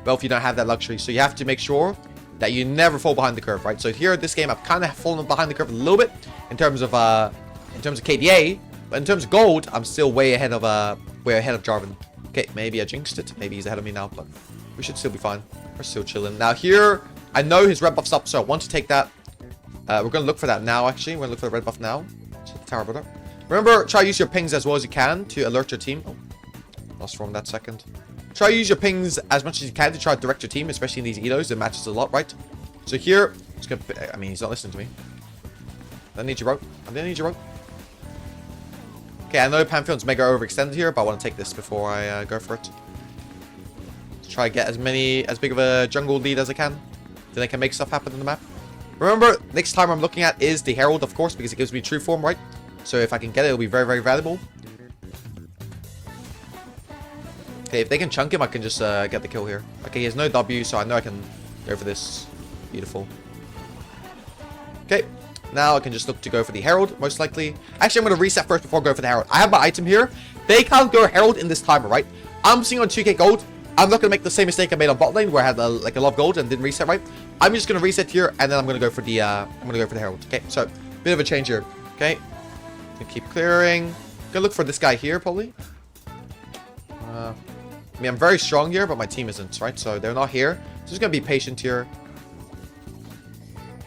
Bel'Veth, you don't have that luxury, so you have to make sure that you never fall behind the curve, right? So here, this game, I've kind of fallen behind the curve a little bit in terms of KDA, but in terms of gold, I'm still way ahead of Jarvan. Okay, maybe I jinxed it. Maybe he's ahead of me now, but we should still be fine. We're still chilling. Now here, I know his red buff's up, so I want to take that. We're gonna look for that now. Actually, we're gonna look for the red buff now. Tower builder. Remember, try to use your pings as well as you can to alert your team. Oh, lost from that second. Try to use your pings as much as you can to try to direct your team, especially in these elos. It matters a lot, right? So here, just gonna, I mean, he's not listening to me. I don't need you, bro. I don't need you, bro. Okay, I know Pantheon's mega overextended here, but I want to take this before I go for it. Try to get as big of a jungle lead as I can. Then I can make stuff happen on the map. Remember, next time I'm looking at is the Herald, of course, because it gives me true form, right? So if I can get it, it'll be very, very valuable. Okay, if they can chunk him, I can just get the kill here. Okay, he has no W, so I know I can go for this. Beautiful. Okay, now I can just look to go for the Herald, most likely. Actually, I'm going to reset first before I go for the Herald. I have my item here. They can't go Herald in this timer, right? I'm sitting on 2k gold. I'm not going to make the same mistake I made on bot lane, where I had like a lot of gold and didn't reset, right? I'm just going to reset here, and then I'm going to go for the Herald. Okay, so bit of a change here. Okay, keep clearing. Gonna look for this guy here, probably. I mean, I'm very strong here, but my team isn't, right? So they're not here. So just gonna be patient here.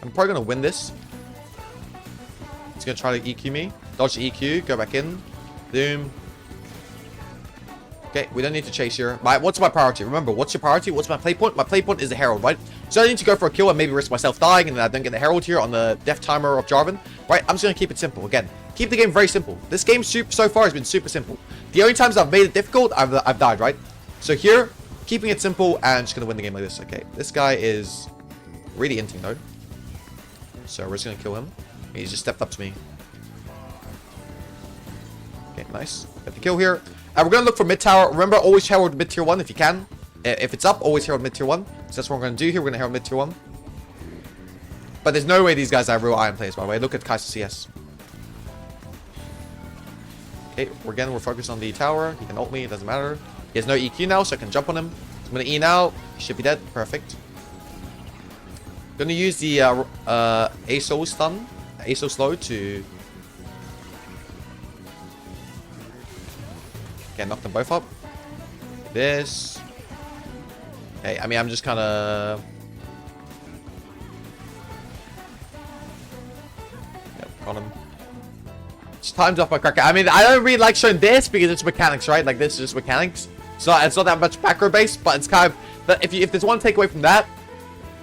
I'm probably gonna win this. He's gonna try to EQ me. Dodge the EQ. Go back in. Boom. Okay, we don't need to chase here. What's my priority? Remember, what's your priority? What's my play point? My play point is the Herald, right? So I need to go for a kill and maybe risk myself dying, and then I don't get the Herald here on the death timer of Jarvan, right? I'm just gonna keep it simple. Again, keep the game very simple. This game so far has been super simple. The only times I've made it difficult, I've died, right? So here, keeping it simple and just gonna win the game like this. Okay, this guy is really inting though. So we're just gonna kill him. He's just stepped up to me. Okay, nice. Get the kill here. We're gonna look for mid tower. Remember, always herald mid tier 1 if you can. If it's up, always herald mid tier 1. So that's what we're gonna do here. We're gonna herald mid tier 1. But there's no way these guys are real iron players, by the way. Look at Kaiser CS. Okay, we're focused on the tower. He can ult me, it doesn't matter. He has no EQ now, so I can jump on him. So I'm gonna E now. He should be dead. Perfect. Gonna use the ASO stun, ASO slow to knock them both up. This. Okay, I mean, I'm just kind of. Yep, got him. It's timed off my cracker. I mean, I don't really like showing this because it's mechanics, right? Like, this is just mechanics. So it's not that much macro based, but it's kind of. But if there's one takeaway from that,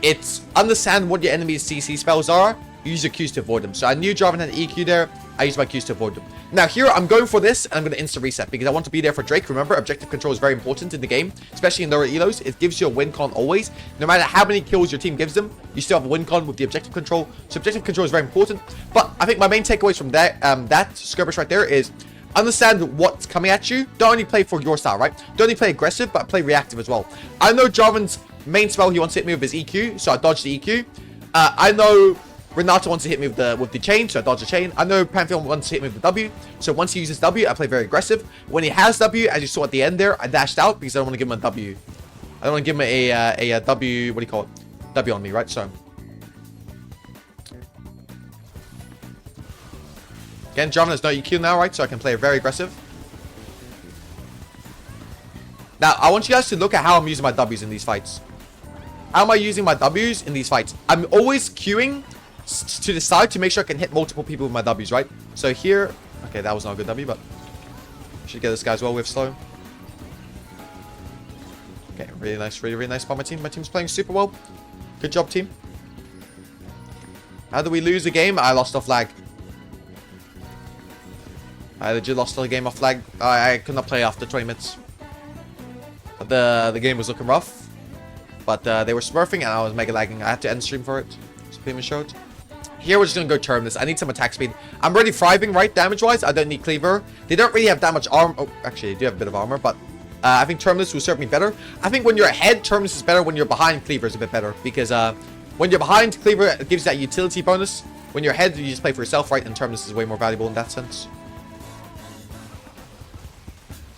it's understand what your enemy's CC spells are. Use your Qs to avoid them. So I knew Jarvan had EQ there. I used my Qs to avoid them. Now here, I'm going for this, and I'm going to insta-reset because I want to be there for Drake. Remember, objective control is very important in the game, especially in lower elos. It gives you a win con always. No matter how many kills your team gives them, you still have a win con with the objective control. So objective control is very important. But I think my main takeaways from that skirmish right there is understand what's coming at you. Don't only play for your style, right? Don't only play aggressive, but play reactive as well. I know Jarvan's main spell he wants to hit me with his EQ, so I dodged the EQ. I know Renato wants to hit me with the chain, so I dodge the chain. I know Pantheon wants to hit me with the W, so once he uses W, I play very aggressive. When he has W, as you saw at the end there, I dashed out because I don't want to give him a W. I don't want to give him a W, what do you call it? W on me, right? So again, Jarvan has no EQ now, right? So I can play very aggressive. Now, I want you guys to look at how I'm using my W's in these fights. How am I using my W's in these fights? I'm always queuing to the side to make sure I can hit multiple people with my W's, right? So here, okay, that was not a good W, but should get this guy as well with slow. Okay, really nice, really nice by my team. My team's playing super well. Good job, team. How did we lose the game? I lost off lag. I legit lost the game off lag. I could not play after 20 minutes. But the game was looking rough. But they were smurfing and I was mega lagging. I had to end stream for it. So Payman showed. Here we're just gonna go term this. I need some attack speed. I'm already thriving, right? Damage-wise, I don't need cleaver. They don't really have that much armor. Oh, actually, they do have a bit of armor, but I think terminus will serve me better. I think when you're ahead, terminus is better. When you're behind, cleaver is a bit better because when you're behind, cleaver it gives that utility bonus. When you're ahead, you just play for yourself, right? And terminus is way more valuable in that sense.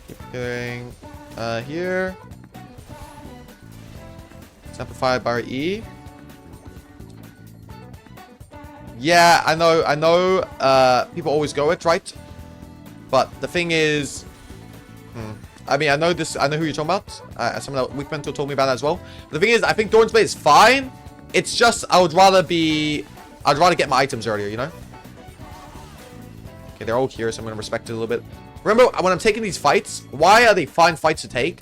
Keep going here. It's amplified by E. Yeah, I know, people always go it, right? But the thing is, I mean, I know who you're talking about. Someone that Weak Mental told me about that as well. But the thing is, I think Doran's Blade is fine. It's just, I'd rather get my items earlier, you know? Okay, they're all here, so I'm gonna respect it a little bit. Remember, when I'm taking these fights, why are they fine fights to take?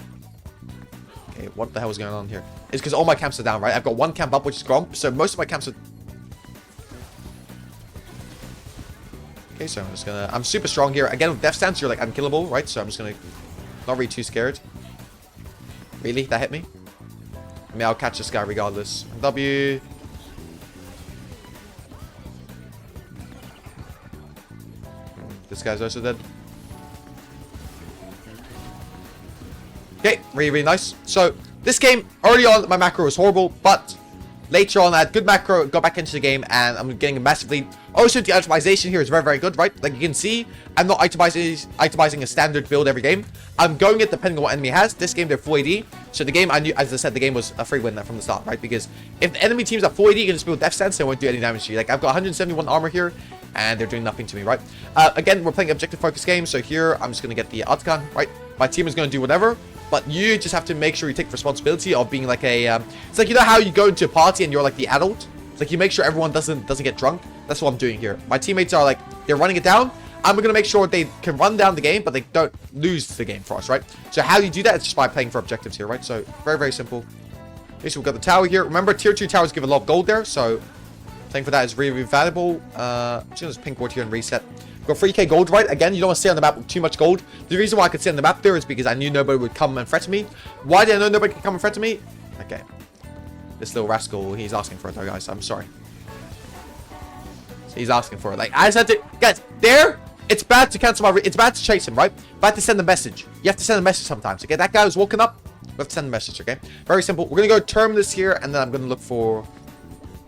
Okay, what the hell is going on here? It's because all my camps are down, right? I've got one camp up, which is Gromp, so most of my camps are... Okay, so I'm super strong here. Again, with Death Stance, you're like unkillable, right? So I'm just gonna not really too scared. Really? That hit me? I mean, I'll catch this guy regardless. W. This guy's also dead. Okay, really nice. So, this game, early on, my macro was horrible, but later on, I had good macro, got back into the game, and I'm getting a massive lead. Also, the itemization here is very good, right? Like you can see, I'm not itemizing a standard build every game. I'm going it depending on what enemy has. This game, they're full AD. So the game, I knew, as I said, the game was a free win from the start, right? Because if the enemy teams are full AD, you can just build Death Stance, they won't do any damage to you. Like, I've got 171 armor here, and they're doing nothing to me, right? Again, we're playing objective-focused game, so here, I'm just going to get the Artican, right? My team is going to do whatever, but you just have to make sure you take responsibility of being like a... it's like, you know how you go into a party and you're like the adult? It's like you make sure everyone doesn't get drunk. That's what I'm doing here. My teammates are like, they're running it down. I'm going to make sure they can run down the game, but they don't lose the game for us, right? So how you do that is just by playing for objectives here, right? So very simple. Okay, so we've got the tower here. Remember, tier 2 towers give a lot of gold there, so playing for that is really valuable. I'm just going to pink board here and reset. We've got 3k gold, right? Again, you don't want to stay on the map with too much gold. The reason why I could stay on the map there is because I knew nobody would come and threaten me. Why did I know nobody could come and threaten me? Okay. This little rascal, he's asking for it though, guys. I'm sorry. So he's asking for it. Like, I just had to... Guys, there... It's bad to cancel my... It's bad to chase him, right? Bad to send a message. You have to send a message sometimes, okay? That guy was walking up. We have to send a message, okay? Very simple. We're going to go term this here, and then I'm going to look for...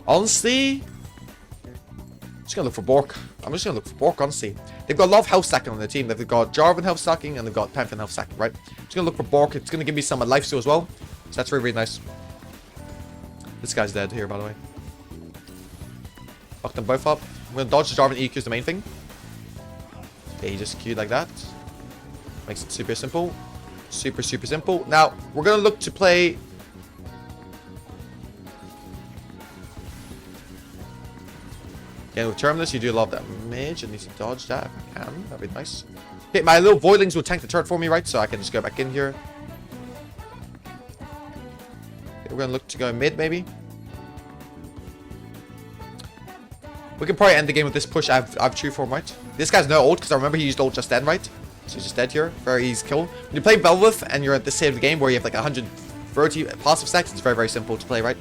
Honestly... I'm just going to look for Bork. I'm just going to look for Bork, honestly. They've got a lot of health stacking on their team. They've got Jarvan health stacking, and they've got Pantheon health stacking, right? I'm just going to look for Bork. It's going to give me some lifesteal as well. So that's really nice. This guy's dead here, by the way. Lock them both up. I'm going to dodge the Jarvan EQ is the main thing. Okay, he just queued like that. Makes it super simple. Super simple. Now, we're going to look to play... Okay, with Terminus, you do a lot of damage. I need to dodge that if I can. That'd be nice. Okay, my little Voidlings will tank the turret for me, right? So I can just go back in here. Okay, we're going to look to go mid, maybe. We can probably end the game with this push. I have true form, right? This guy's no ult, because I remember he used ult just then, right? So he's just dead here. Very easy kill. When you play Bel'Veth and you're at this stage of the game where you have like 130 passive stacks, it's very simple to play, right?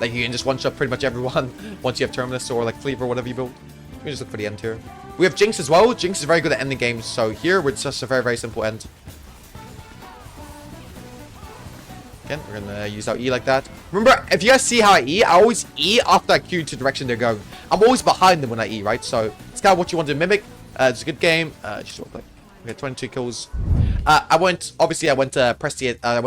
Like you can just one-shot pretty much everyone once you have Terminus or like Cleaver or whatever you build. Let me just look for the end here. We have Jinx as well. Jinx is very good at ending games. So here, it's just a very simple end. Again, we're gonna use our E like that. Remember, if you guys see how I E, I always E after I Q to the direction they're going. I'm always behind them when I E, right? So it's kind of what you want to mimic. It's a good game. Just want to play. We had 22 kills. I went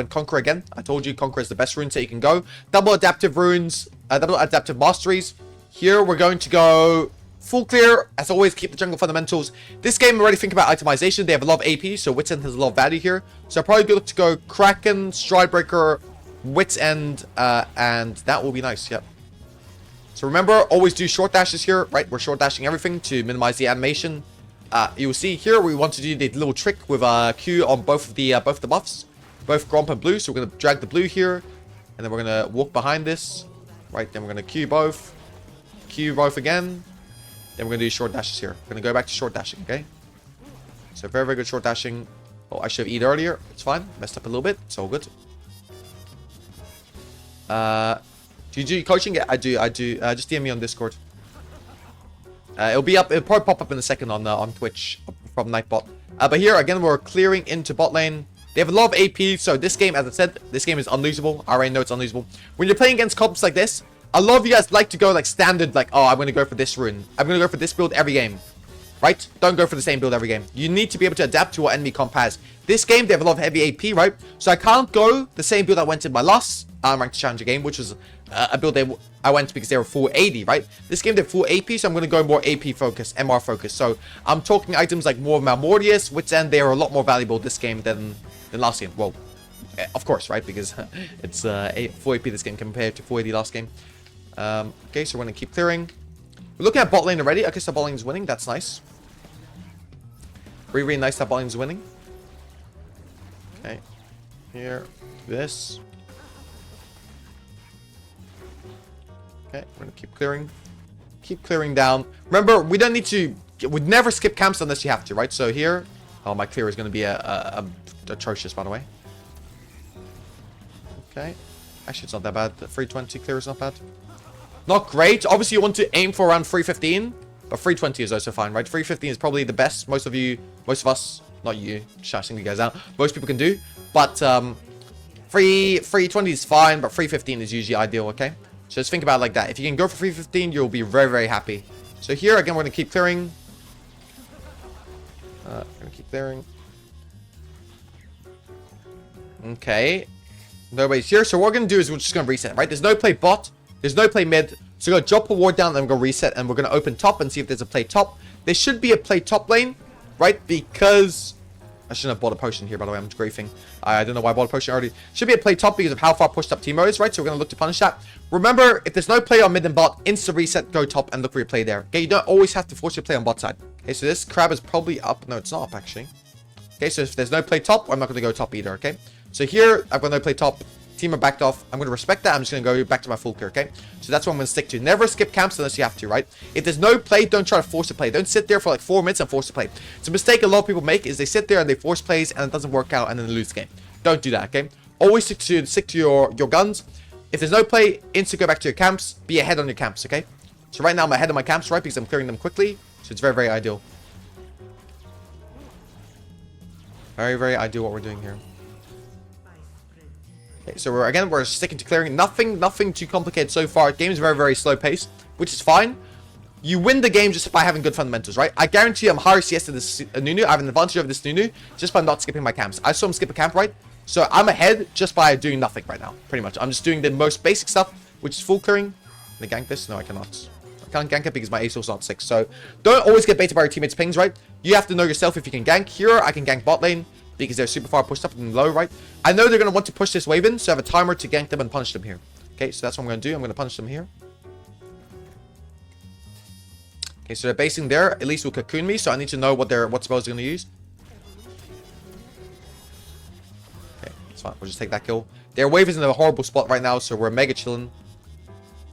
Conqueror again. I told you Conqueror is the best rune so you can go. Double adaptive runes, double adaptive masteries. Here we're going to go full clear. As always, keep the jungle fundamentals. This game, already think about itemization. They have a lot of AP, so Wit's End has a lot of value here. So I'll probably look to go Kraken, Stridebreaker, Wit's End, and that will be nice. Yep. So remember, always do short dashes here, right? We're short dashing everything to minimize the animation. You'll see here we want to do the little trick with Q on both the buffs, both Gromp and Blue. So we're gonna drag the Blue here, and then we're gonna walk behind this, right? Then we're gonna Q both again. Then we're gonna do short dashes here. We're gonna go back to short dashing, okay? So very, very good short dashing. Oh, I should have eaten earlier. It's fine. Messed up a little bit. It's all good. Do you do coaching? Yeah, I do. Just DM me on Discord. It'll be up. It'll probably pop up in a second on Twitch from Nightbot. But here again, we're clearing into bot lane. They have a lot of AP, so this game, as I said, this game is unlosable. I already know it's unlosable. When you're playing against comps like this, a lot of you guys like to go like standard, like, oh, I'm going to go for this rune. I'm going to go for this build every game. Right? Don't go for the same build every game. You need to be able to adapt to what enemy comp has. This game, they have a lot of heavy AP, right? So I can't go the same build I went in my last ranked challenger game, which was a build I went because they were full 80, right? This game, they're full AP, so I'm going to go more AP focus, MR focus. So I'm talking items like more Malmortius, Wit's End. They are a lot more valuable this game than last game. Well, of course, right? Because it's full AP this game compared to full 80 last game. Okay, so we're going to keep clearing. We're looking at bot lane already. Okay, so bot lane is winning. That's nice. Really, really nice that bot lane is winning. Okay. Here. This. Okay, we're going to keep clearing. Keep clearing down. Remember, we don't need to... We'd never skip camps unless you have to, right? So here... Oh, my clear is going to be atrocious, by the way. Okay. Actually, it's not that bad. The 320 clear is not bad. Not great. Obviously, you want to aim for around 315. But 320 is also fine, right? 315 is probably the best most of us, not you, shouting you guys out, most people can do. But 320 is fine, but 315 is usually ideal, okay? So just think about it like that. If you can go for 315, you'll be very, very happy. So here, again, we're going to keep clearing. We're going to keep clearing. Okay. Nobody's here. So what we're going to do is we're just going to reset, right? There's no play bot. There's no play mid. So we're going to drop a ward down and then we're going to reset. And we're going to open top and see if there's a play top. There should be a play top lane, right? Because... I shouldn't have bought a potion here, by the way. I'm just griefing. I don't know why I bought a potion already. Should be a play top because of how far pushed up Teemo is, right? So we're going to look to punish that. Remember, if there's no play on mid and bot, insta reset, go top and look for your play there. Okay, you don't always have to force your play on bot side. Okay, so this crab is probably up. No, it's not up, actually. Okay, so if there's no play top, I'm not going to go top either, okay? So here, I've got no play top. Team are backed off. I'm going to respect that. I'm just going to go back to my full clear, okay? So that's what I'm going to stick to. Never skip camps unless you have to, right? If there's no play, don't try to force a play. Don't sit there for like 4 minutes and force a play. It's a mistake a lot of people make is they sit there and they force plays and it doesn't work out and then they lose the game. Don't do that, okay? Always stick to your guns. If there's no play, instantly go back to your camps. Be ahead on your camps, okay? So right now I'm ahead of my camps, right? Because I'm clearing them quickly. So it's very, very ideal. Very, very ideal what we're doing here. Okay, so we're sticking to clearing. Nothing too complicated so far. The game is very, very slow paced, which is fine. You win the game just by having good fundamentals, right? I guarantee I'm higher CS than this Nunu. I have an advantage over this Nunu just by not skipping my camps. I saw him skip a camp, right? So I'm ahead just by doing nothing right now, pretty much. I'm just doing the most basic stuff, which is full clearing. Can I gank this? No, I cannot. I can't gank it because my ASO's not 6. So don't always get baited by your teammates' pings, right? You have to know yourself if you can gank. Here, I can gank bot lane because they're super far pushed up and low, right? I know they're going to want to push this wave in, so I have a timer to gank them and punish them here. Okay, so that's what I'm going to do. I'm going to punish them here. Okay, so they're basing there. At least will cocoon me, so I need to know what spells they're going to use. Okay, it's fine. We'll just take that kill. Their wave is in a horrible spot right now, so we're mega chilling.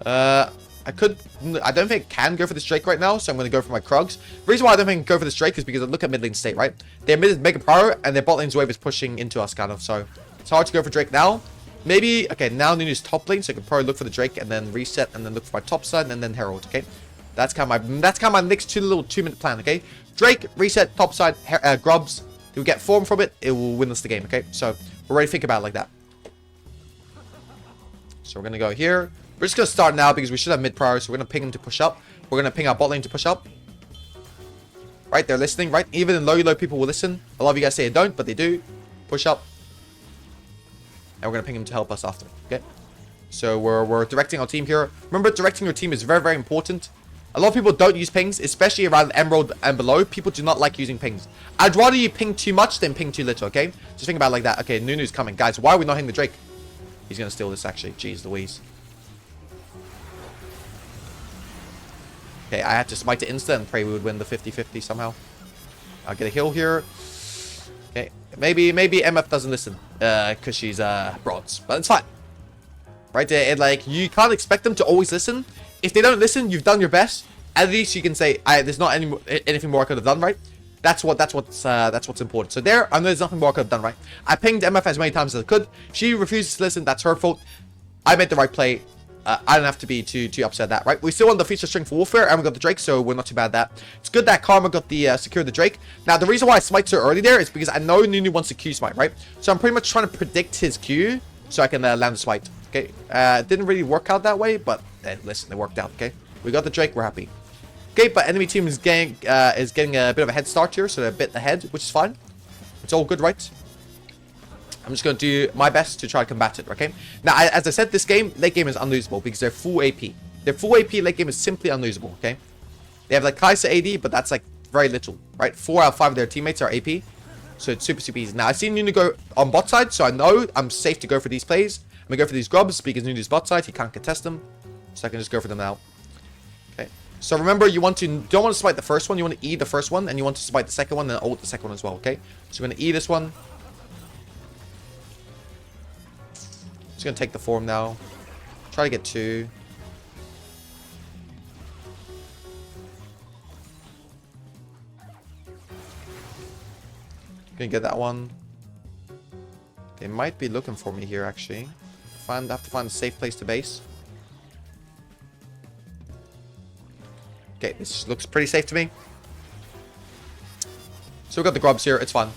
I don't think I can go for this Drake right now, so I'm going to go for my Krugs. The reason why I don't think I can go for this Drake is because I look at mid lane state, right? Their mid is mega power, and their bot lane's wave is pushing into us, kind of. So it's hard to go for Drake now. Maybe, okay, now Nunu's top lane, so I can probably look for the Drake and then reset and then look for my top side and then Herald, okay? That's kind of my next little 2-minute plan, okay? Drake, reset, top side, Grubs. If we get form from it, it will win us the game, okay? So we're ready to think about it like that. So we're going to go here. We're just going to start now because we should have mid prior. So we're going to ping him to push up. We're going to ping our bot lane to push up. Right, they're listening, right? Even in low people will listen. A lot of you guys say they don't, but they do. Push up. And we're going to ping him to help us after, okay? So we're directing our team here. Remember, directing your team is very, very important. A lot of people don't use pings, especially around Emerald and below. People do not like using pings. I'd rather you ping too much than ping too little, okay? Just think about it like that. Okay, Nunu's coming. Guys, why are we not hitting the Drake? He's going to steal this, actually. Jeez Louise. Okay, I had to smite it insta and pray we would win the 50-50 somehow. I'll get a heal here. Okay, maybe MF doesn't listen because she's bronze, but it's fine. Right, like you can't expect them to always listen. If they don't listen, you've done your best. At least you can say, "There's not anything more I could have done." Right? That's what's important. So there, I know there's nothing more I could have done. Right? I pinged MF as many times as I could. She refuses to listen. That's her fault. I made the right play. I don't have to be too upset at that, right? We still want the feature string for warfare, and we got the Drake, so we're not too bad at that. It's good that Karma got the secure the Drake. Now, the reason why I smite so early there is because I know Nunu wants to Q smite, right? So I'm pretty much trying to predict his Q so I can land the smite. Okay, it didn't really work out that way, but listen, it worked out. Okay, we got the Drake, we're happy. Okay, but enemy team is getting a bit of a head start here, so they're a bit ahead, which is fine. It's all good, right? I'm just going to do my best to try to combat it, okay? Now, as I said, this game, late game is unlosable because they're full AP. Their full AP late game is simply unlosable, okay? They have like Kai'Sa AD, but that's like very little, right? 4 out of 5 of their teammates are AP, so it's super easy. Now, I've seen Nunu go on bot side, so I know I'm safe to go for these plays. I'm going to go for these grubs because Nunu's bot side, he can't contest them, so I can just go for them now. Okay, so remember, don't want to smite the first one, you want to E the first one, and you want to smite the second one, and ult the second one as well, okay? So we're going to E this one. Just gonna take the form now. Try to get 2. Gonna get that one. They might be looking for me here, actually. Have to find a safe place to base. Okay, this looks pretty safe to me. So we got the grubs here. It's fine.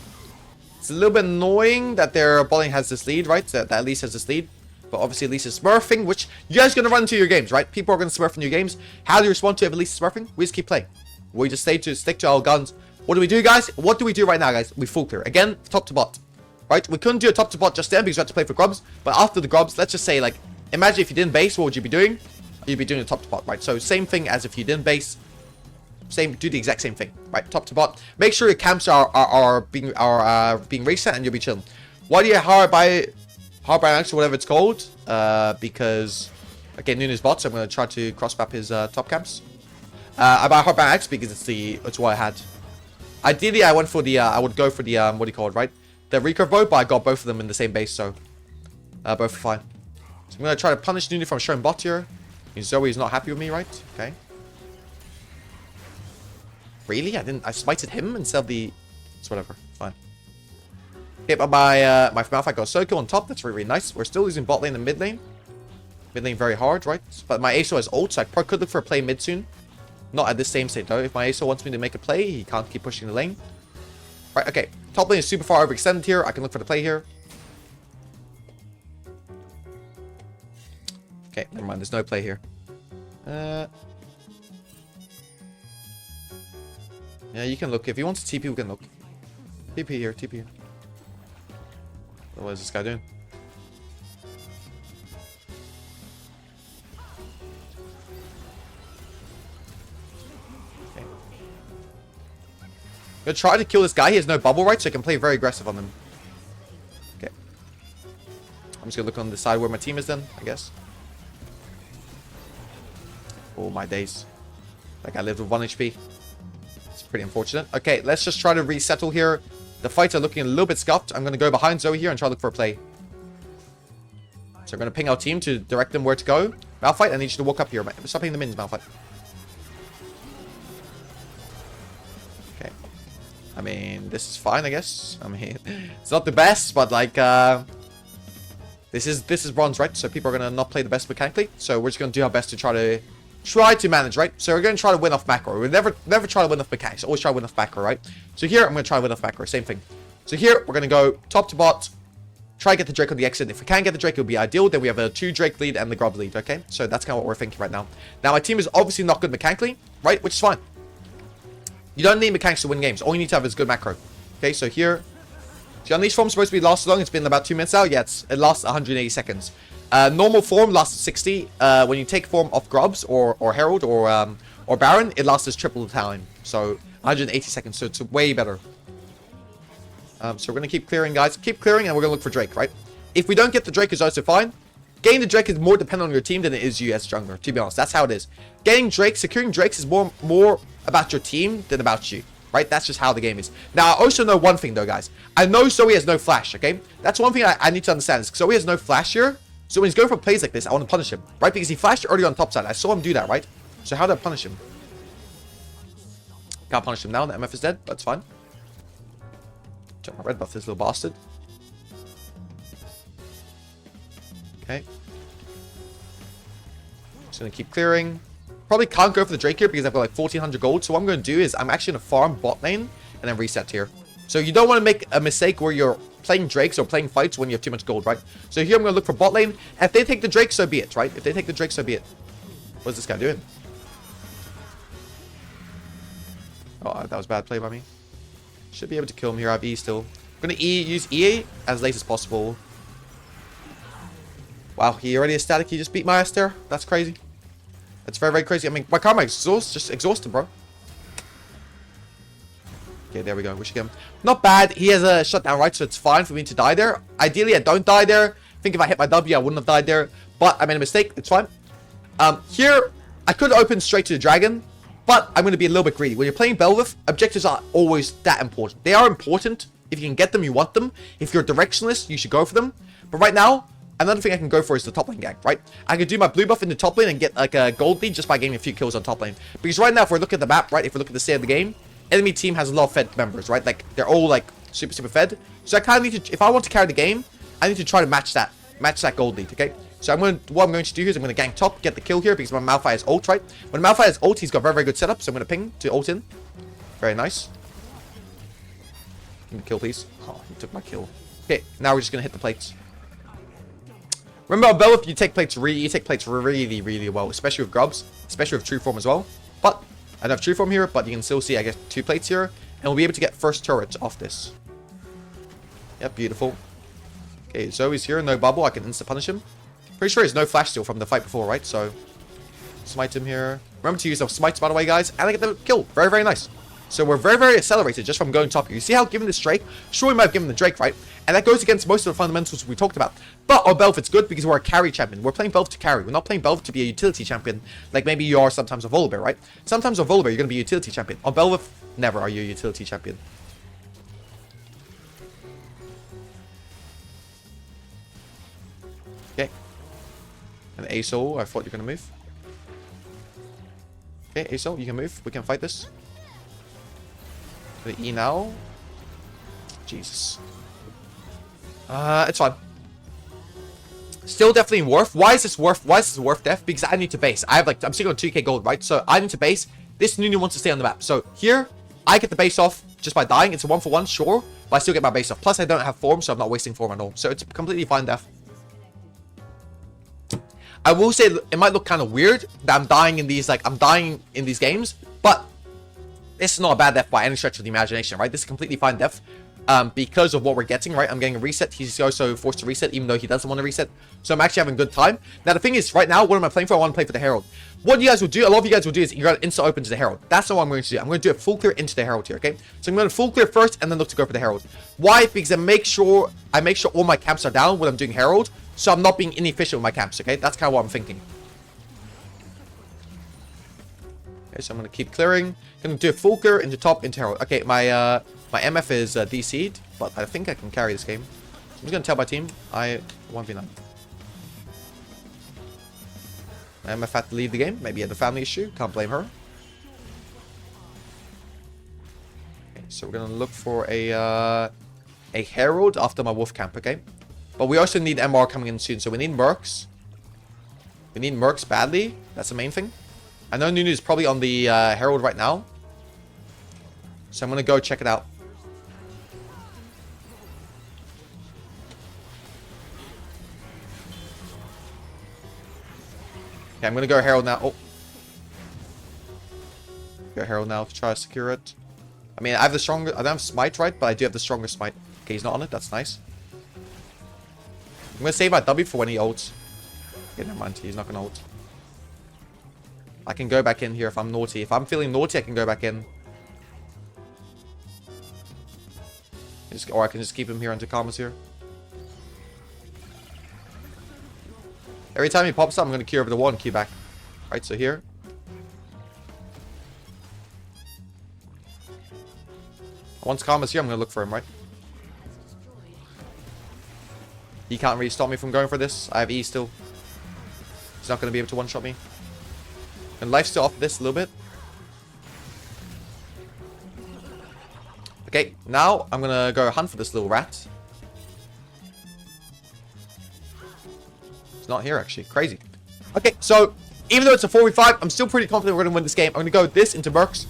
It's a little bit annoying that their bowling has this lead, right? That Elise has this lead. But obviously Elise is smurfing, which you guys are going to run into your games, right? People are going to smurf in your games. How do you respond to if Elise is smurfing? We just keep playing. We just stick to our guns. What do we do, guys? What do we do right now, guys? We full clear. Again, top to bot. Right? We couldn't do a top to bot just then because we had to play for grubs. But after the grubs, let's just say, like, imagine if you didn't base, what would you be doing? You'd be doing the top to bot, right? So same thing as if you didn't base. Do the exact same thing, right? Top to bot. Make sure your camps are being reset and you'll be chilling. Why do you hybridge or whatever it's called? Because again, Nunu's bot, so I'm gonna try to cross map his top camps. I buy hybridge because it's what I had. Ideally, I went for the I would go for the what do you call it, right? The recurve bow, but I got both of them in the same base, so both are fine. So I'm gonna try to punish Nunu from showing bot here. Zoe is not happy with me, right? Okay. Really? I smited him instead of the... It's whatever. Fine. Okay, but my Malphite got circle on top. That's really, really nice. We're still losing bot lane and mid lane. Mid lane very hard, right? But my ASO has ult, so I probably could look for a play mid soon. Not at this same state, though. If my ASO wants me to make a play, he can't keep pushing the lane. Right, okay. Top lane is super far overextended here. I can look for the play here. Okay, never mind. There's no play here. Yeah, you can look. If you want to TP, we can look. TP here, TP here. What is this guy doing? Okay. I'm gonna try to kill this guy. He has no bubble, right? So I can play very aggressive on him. Okay. I'm just gonna look on the side where my team is then, I guess. Oh, my days. Like, I lived with 1 HP. Pretty unfortunate. Okay, let's just try to resettle here. The fights are looking a little bit scuffed. I'm going to go behind Zoe here and try to look for a play. So I'm going to ping our team to direct them where to go. Malphite, I need you to walk up here. Stop hitting the minions, Malphite. Okay. I mean, this is fine, I guess. I mean, it's not the best, but like, this is bronze, right? So people are going to not play the best mechanically. So we're just going to do our best to try to manage, right? So we're going to try to win off macro. We never try to win off mechanics. Always try to win off macro, right? So here, I'm going to try to win off macro. Same thing. So here, we're going to go top to bot. try to get the Drake on the exit. If we can't get the Drake, it'll be ideal. Then we have a 2 Drake lead and the Grub lead, okay? So that's kind of what we're thinking right now. Now, my team is obviously not good mechanically, right? Which is fine. You don't need mechanics to win games. All you need to have is good macro. Okay, so here... So Unleashed form is supposed to be last long. It's been about 2 minutes now. Yeah, it lasts 180 seconds. Normal form lasts 60. When you take form of Grubs or Herald or Baron, it lasts triple the time. So 180 seconds. So it's way better. So we're going to keep clearing, guys. Keep clearing, and we're going to look for Drake, right? If we don't get the Drake, it's also fine. Getting the Drake is more dependent on your team than it is you as jungler, to be honest. That's how it is. Getting Drake, securing Drakes is more about your team than about you, right? That's just how the game is. Now, I also know one thing, though, guys. I know Zoe has no flash, okay? That's one thing I need to understand. Is Zoe has no flash here. So when he's going for plays like this, I want to punish him, right? Because he flashed early on top side. I saw him do that, right? So how do I punish him? Can't punish him now. The MF is dead. That's fine. Check my red buff, this little bastard. Okay. Just gonna keep clearing. Probably can't go for the Drake here because I've got like 1400 gold. So what I'm gonna do is I'm actually gonna farm bot lane and then reset here. So you don't want to make a mistake where you're playing Drakes or playing fights when you have too much gold, right? So here I'm gonna look for bot lane. If they take the Drake, so be it, right? If they take the Drake, so be it. What's this guy doing? Oh, that was bad play by me. Should be able to kill him here. I have E still. I'm going to use EA as late as possible. Wow, he already is static. He just beat my ass there. That's crazy. That's very, very crazy. I mean, my karma is just exhausted, bro. Okay, there we go. We should get him. Not bad. He has a shutdown, right? So it's fine for me to die there. Ideally, I don't die there. I think if I hit my W, I wouldn't have died there. But I made a mistake. It's fine. Here, I could open straight to the dragon. But I'm going to be a little bit greedy. When you're playing Bel'Veth, objectives are always that important. They are important. If you can get them, you want them. If you're directionless, you should go for them. But right now, another thing I can go for is the top lane gank, right? I can do my blue buff in the top lane and get like a gold lead just by getting a few kills on top lane. Because right now, if we look at the map, right? If we look at the state of the game, enemy team has a lot of fed members, right? Like, they're all like super, super fed. So I kind of need to, if I want to carry the game, I need to try to match that gold lead, okay? So what I'm going to do here is I'm going to gank top, get the kill here because my Malphite has ult, right? When Malphite has ult, he's got very, very good setup. So I'm going to ping to ult in. Very nice. Give me the kill, please. Oh, he took my kill. Okay, now we're just going to hit the plates. Remember on Bel'Veth, you take plates really, really well, especially with Grubs, especially with True Form as well. But I don't have True Form here, but you can still see I get 2 plates here, and we'll be able to get first turret off this. Yep, beautiful. Okay, Zoe's here, no bubble. I can insta punish him. Pretty sure he's no flash steal from the fight before, right? So, smite him here. Remember to use those smites, by the way, guys. And I get the kill. Very, very nice. So, we're very, very accelerated just from going top here. You see how given this Drake? Sure, we might have given the Drake, right? And that goes against most of the fundamentals we talked about. But on Bel'Veth, it's good because we're a carry champion. We're playing Bel'Veth to carry. We're not playing Bel'Veth to be a utility champion like maybe you are sometimes on Volibear, right? Sometimes on Volibear, you're going to be a utility champion. On Bel'Veth, never are you a utility champion. Okay. And Asol, I thought you were going to move. Okay, Asol, you can move. We can fight this. The E now. Jesus. It's fine. Still definitely worth. Why is this worth def? Because I need to base. I'm sitting on 2k gold, right? So I need to base. This Nunu wants to stay on the map. So here, I get the base off just by dying. It's a 1-for-1, sure. But I still get my base off. Plus, I don't have form, so I'm not wasting form at all. So it's completely fine def. I will say it might look kind of weird that I'm dying in these games, but this is not a bad def by any stretch of the imagination, right? This is completely fine def because of what we're getting, right? I'm getting a reset. He's also forced to reset, even though he doesn't want to reset. So I'm actually having a good time. Now, the thing is, right now, what am I playing for? I want to play for the Herald. What you guys will do, a lot of you guys will do is you're going to insta open to the Herald. That's not what I'm going to do. I'm going to do a full clear into the Herald here, okay? So I'm going to full clear first and then look to go for the Herald. Why? Because I make sure all my camps are down when I'm doing Herald. So I'm not being inefficient with my camps, okay? That's kind of what I'm thinking. Okay, so I'm going to keep clearing. Going to do a full clear into top, into Herald. Okay, my MF is DC'd, but I think I can carry this game. So I'm just going to tell my team I 1v9. My MF had to leave the game. Maybe he had a family issue. Can't blame her. Okay, so we're going to look for a Herald after my Wolf camp, okay? But we also need MR coming in soon, so we need Mercs. We need Mercs badly. That's the main thing. I know Nunu is probably on the Herald right now. So I'm going to go check it out. Okay, I'm gonna go Herald now. Oh. Go Herald now to try to secure it. I mean, I have the stronger... I don't have Smite, right? But I do have the stronger Smite. Okay, he's not on it. That's nice. I'm gonna save my W for when he ults. Okay, never mind. He's not gonna ult. I can go back in here if I'm naughty. If I'm feeling naughty, I can go back in. Or I can just keep him here until Karma's here. Every time he pops up, I'm gonna Q over the wall and Q back. Right, so here. Once Karma's here, I'm going to look for him, right? He can't really stop me from going for this. I have E still. He's not going to be able to one-shot me. And life's still off this a little bit. Okay, now I'm going to go hunt for this little rat. It's not here, actually. Crazy. Okay, so even though it's a 4v5, I'm still pretty confident we're going to win this game. I'm going to go with this into Mercs.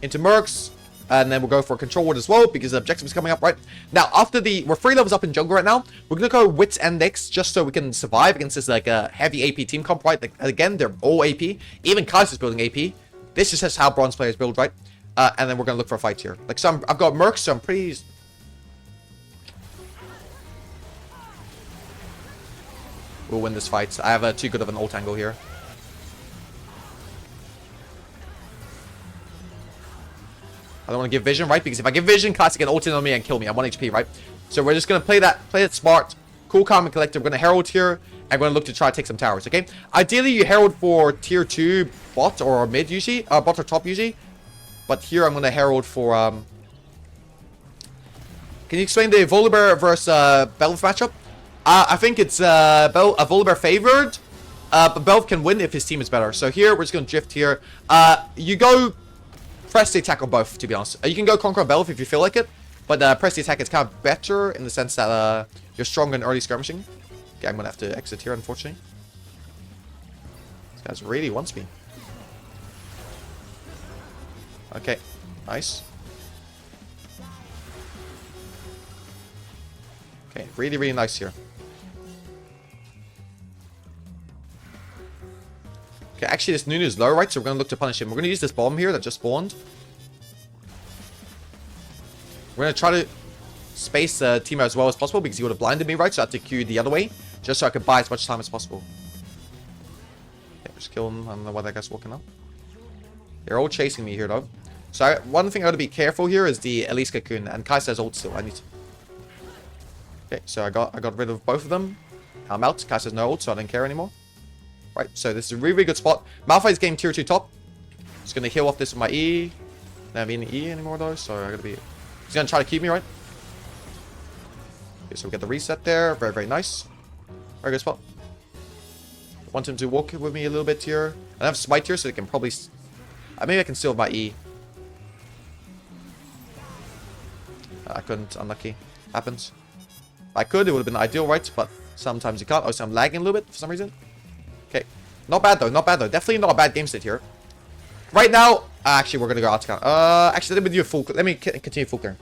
Into Mercs. And then we'll go for a control ward as well, because the objective is coming up, right? Now, after we're 3 levels up in jungle right now. We're going to go Wits and next, just so we can survive against this, like, a heavy AP team comp, right? Like, again, they're all AP. Even Kaiser's building AP. This is just how bronze players build, right? And then we're going to look for a fight here. Like, so I've got Mercs, so I'm pretty... We'll win this fight. I have too good of an ult angle here. I don't want to give vision, right? Because if I give vision, Classic can ult in on me and kill me. I'm 1 HP, right? So we're just going to play it smart. Cool, calm, and collected. We're going to Herald here. And we're going to look to try to take some towers, okay? Ideally, you Herald for tier 2 bot or mid usually. Bot or top usually. But here, I'm going to Herald for... Can you explain the Volibear versus Bel'Veth matchup? I think it's a Volibear favored. But Bel'Veth can win if his team is better. So here, we're just going to drift here. You go... Press the attack on both, to be honest. You can go Conquer on Bel'Veth if you feel like it. But press the attack is kind of better in the sense that you're stronger in early skirmishing. Okay, I'm going to have to exit here, unfortunately. This guy really wants me. Okay, nice. Okay, really, really nice here. Okay, actually this Nunu is low, right? So we're going to look to punish him. We're going to use this bomb here that just spawned. We're going to try to space Timo as well as possible because he would have blinded me, right? So I had to Q the other way just so I could buy as much time as possible. Okay, just kill him. I don't know why that guy's walking up. They're all chasing me here, though. So one thing I got to be careful here is the Elise Cocoon. And Kai says ult still. I need to... Okay, so I got rid of both of them. I'm out. Kai says no ult, so I don't care anymore. Right, so this is a really, really good spot. Malphite's game tier 2 top. Just going to heal off this with my E. Don't have any E anymore, though, so I got to be... He's going to try to keep me, right? Okay, so we get the reset there. Very, very nice. Very good spot. I want him to walk with me a little bit here. I have Smite here, so they can probably... maybe I can steal my E. I couldn't. Unlucky. Happens. If I could, it would have been ideal, right? But sometimes you can't. Oh, so I'm lagging a little bit for some reason. Okay. Not bad, though. Not bad, though. Definitely not a bad game state here. Right now... actually, we're going to go out to count. Actually, let me do a full... Let me continue full clear.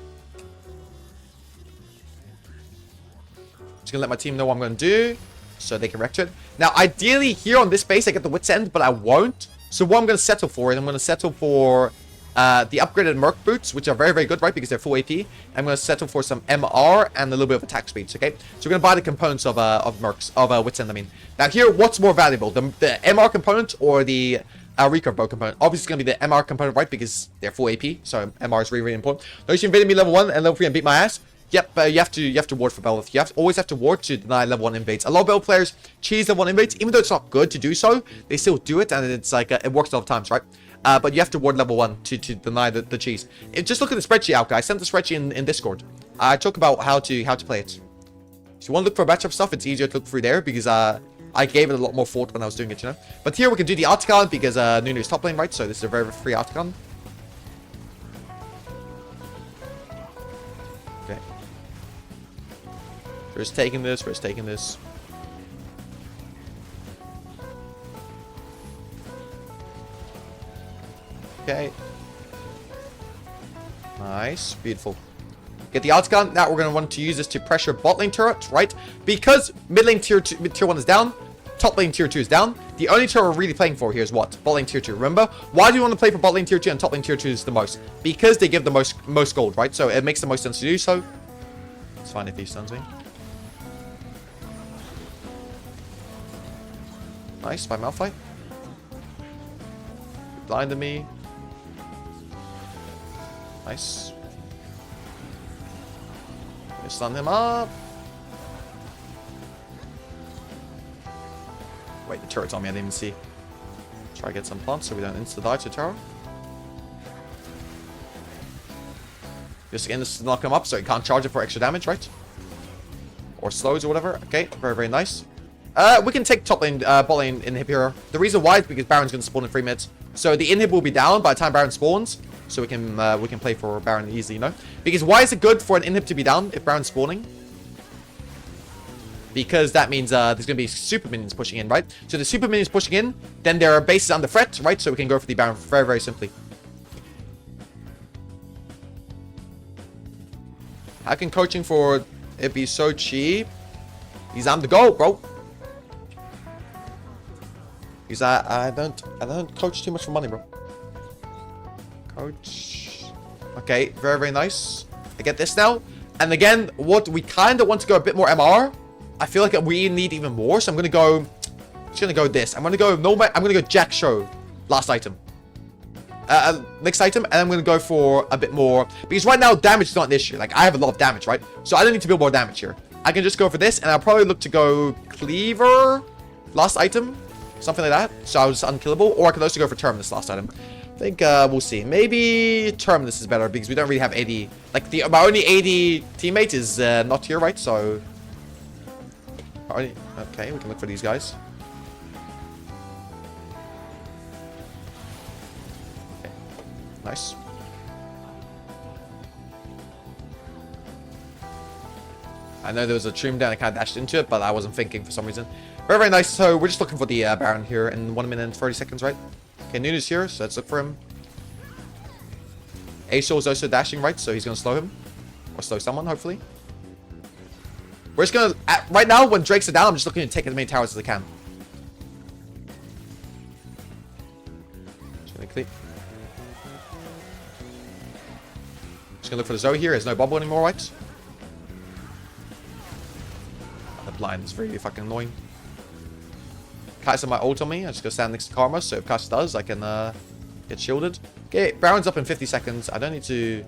Just going to let my team know what I'm going to do. So they can react to it. Now, ideally, here on this base, I get the Wit's End, but I won't. So what I'm going to settle for is I'm going to settle for... the upgraded Merc boots, which are very, very good, right? Because they're full AP. I'm going to settle for some MR and a little bit of attack speeds, okay? So we're going to buy the components of Mercs, of Wits End, I mean. Now here, what's more valuable? The MR component or the recurve bow component? Obviously, it's going to be the MR component, right? Because they're full AP, so MR is really, really important. Notice you invaded me level 1 and level 3 and beat my ass. Yep, you have to ward for Bel'Veth. You always have to ward to deny level 1 invades. A lot of Bel'Veth players cheese level 1 invades, even though it's not good to do so. They still do it, and it's like it works a lot of times, right? But you have to ward level 1 to deny the cheese. Just look at the spreadsheet out, guys. I sent the spreadsheet in Discord. I talk about how to play it. If you want to look for matchup stuff, it's easier to look through there because I gave it a lot more thought when I was doing it, you know. But here we can do the Articon because Nunu is top lane, right? So this is a very free Articon. Okay. We're just taking this. We're just taking this. Okay. Nice. Beautiful. Get the Articon. Now we're going to want to use this to pressure bot lane turret, right? Because mid lane tier 1 is down. Top lane tier 2 is down. The only tier we're really playing for here is what? Bot lane tier 2. Remember? Why do you want to play for bot lane tier 2 and top lane tier 2 is the most? Because they give the most gold, right? So it makes the most sense to do so. It's fine if he stuns me. Nice, by Malphite. Blinded me. Nice. Stun him up. Wait, the turret's on me, I didn't even see. Try to get some plants so we don't insta-die to tower. Just again, this is knock him up so he can't charge it for extra damage, right? Or slows or whatever. Okay, very, very nice. We can take top lane, bot lane inhib here. The reason why is because Baron's going to spawn in 3 minutes. So the inhib will be down by the time Baron spawns. So we can play for Baron easily, you know? Because why is it good for an inhib to be down if Baron's spawning? Because that means there's going to be super minions pushing in, right? So the super minions pushing in, then their base is under threat, right? So we can go for the Baron very, very simply. How can coaching for it be so cheap? He's on the go, bro. Because I don't coach too much for money, bro. Coach. Okay, very, very nice. I get this now. And again, what we kind of want to go a bit more MR. I feel like we need even more, so I'm gonna go. Just gonna go this. I'm gonna go Jack Show. Last item. Next item, and I'm gonna go for a bit more because right now damage is not an issue. Like I have a lot of damage, right? So I don't need to build more damage here. I can just go for this, and I'll probably look to go Cleaver. Last item, something like that. So I was unkillable, or I could also go for Terminus last item. I think we'll see. Maybe Terminus is better because we don't really have AD. Like my only AD teammate is not here, right? So. Okay, we can look for these guys. Okay, nice. I know there was a trim down, I kind of dashed into it, but I wasn't thinking for some reason. Very, very nice. So we're just looking for the Baron here in 1 minute and 30 seconds, right? Okay, Nunu's here, so let's look for him. Aesol is also dashing, right? So he's going to slow him. Or slow someone, hopefully. We're just gonna, right now, when Drakes are down, I'm just looking to take as many towers as I can. Just gonna click. Just gonna look for the Zoe here. There's no bubble anymore, right? The blind is very fucking annoying. Kai'Sa might ult on me. I'm just gonna stand next to Karma, so if Kai'Sa does, I can get shielded. Okay, Baron's up in 50 seconds. I don't need to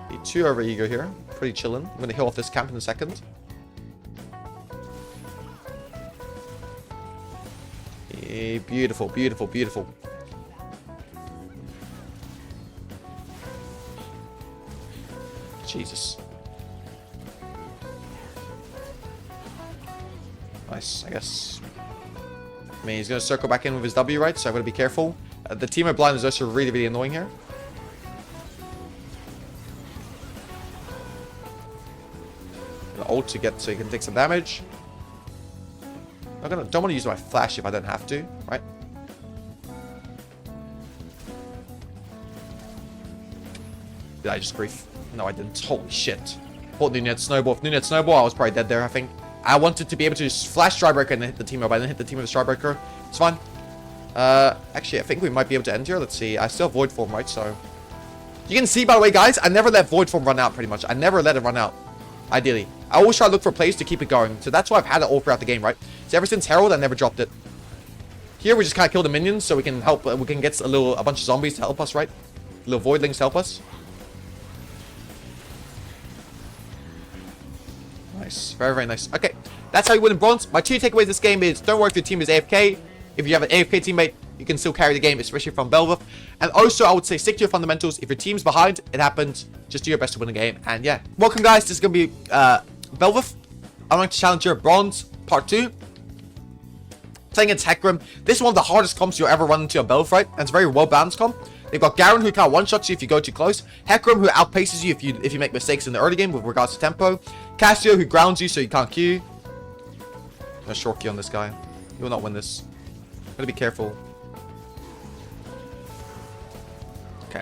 be too over eager here. Pretty chillin'. I'm gonna heal off this camp in a second. Yeah, beautiful, beautiful, beautiful. Jesus. Nice, I guess. I mean, he's gonna circle back in with his W, right? So I'm gonna be careful. The team of blind is also really, really annoying here. Ult to get so he can take some damage. I don't want to use my flash if I don't have to, right? Did I just grief? No, I didn't. Holy shit. Thought Nunu had snowball. If Nunu had snowball, I was probably dead there, I think. I wanted to be able to just flash Stridebreaker and hit the team up. I didn't hit the team with the Stridebreaker. It's fine. Actually, I think we might be able to end here. Let's see. I still have Void Form, right? So you can see, by the way, guys, I never let Void Form run out, pretty much. I never let it run out. Ideally. I always try to look for plays to keep it going. So that's why I've had it all throughout the game, right? So ever since Herald, I never dropped it. Here, we just kind of kill the minions so we can help. We can get a bunch of zombies to help us, right? Little voidlings to help us. Nice. Very, very nice. Okay. That's how you win in bronze. My 2 takeaways this game is, don't worry if your team is AFK. If you have an AFK teammate, you can still carry the game, especially from Bel'Veth. And also, I would say stick to your fundamentals. If your team's behind, it happens. Just do your best to win the game. And yeah. Welcome, guys. This is going to be Bel'Veth. I'm going to Challenger Bronze Part 2. Playing against Hecarim. This is one of the hardest comps you'll ever run into on Bel'Veth, right? And it's a very well-balanced comp. They've got Garen, who kind of one-shots you if you go too close. Hecarim, who outpaces you if you make mistakes in the early game with regards to tempo. Cassio, who grounds you so you can't Q. I'm going to short Q on this guy. He will not win this. I'm going to be careful. Okay.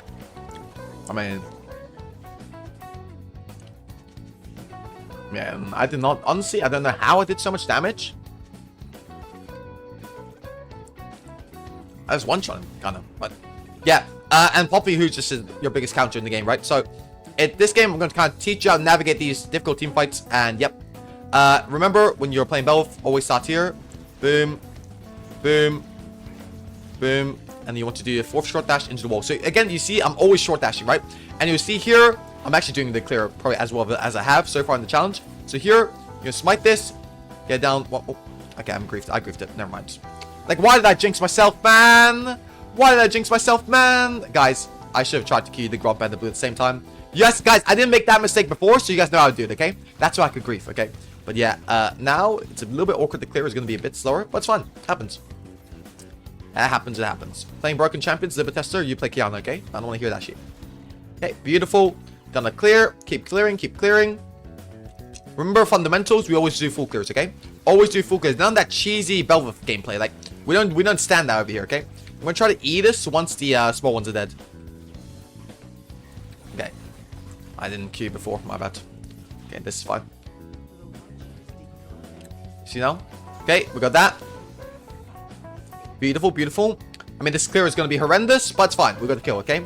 I mean... Man, I did not... Honestly, I don't know how I did so much damage. I was one-shot him, kind of. But yeah, and Poppy, who's just your biggest counter in the game, right? So in this game, I'm going to kind of teach you how to navigate these difficult team fights. And yep, remember when you're playing Bel'Veth, always start here. Boom, boom, boom. And you want to do a 4th short dash into the wall. So again, you see I'm always short dashing, right? And you'll see here, I'm actually doing the clear probably as well as I have so far in the challenge. So here, you're going to smite this, get down. Oh, okay, I'm griefed. I griefed it. Never mind. Like, why did I jinx myself, man? Why did I jinx myself, man? Guys, I should have tried to Q the Grub and the Blue at the same time. Yes, guys, I didn't make that mistake before, so you guys know how to do it, okay? That's why I could grief, okay? But yeah, now it's a little bit awkward. The clear is going to be a bit slower, but it's fun. It happens. It happens, it happens. Playing Broken Champions, Liver Tester, you play Kiana, okay? I don't want to hear that shit. Okay, beautiful. Gonna clear. Keep clearing, keep clearing. Remember fundamentals, we always do full clears, okay? Always do full clears. None of that cheesy Bel'Veth gameplay. Like, we don't stand that over here, okay? I'm gonna try to E this once the small ones are dead. Okay. I didn't Q before, my bad. Okay, this is fine. See now? Okay, we got that. Beautiful, beautiful. I mean, this clear is going to be horrendous, but it's fine. We got to kill, okay?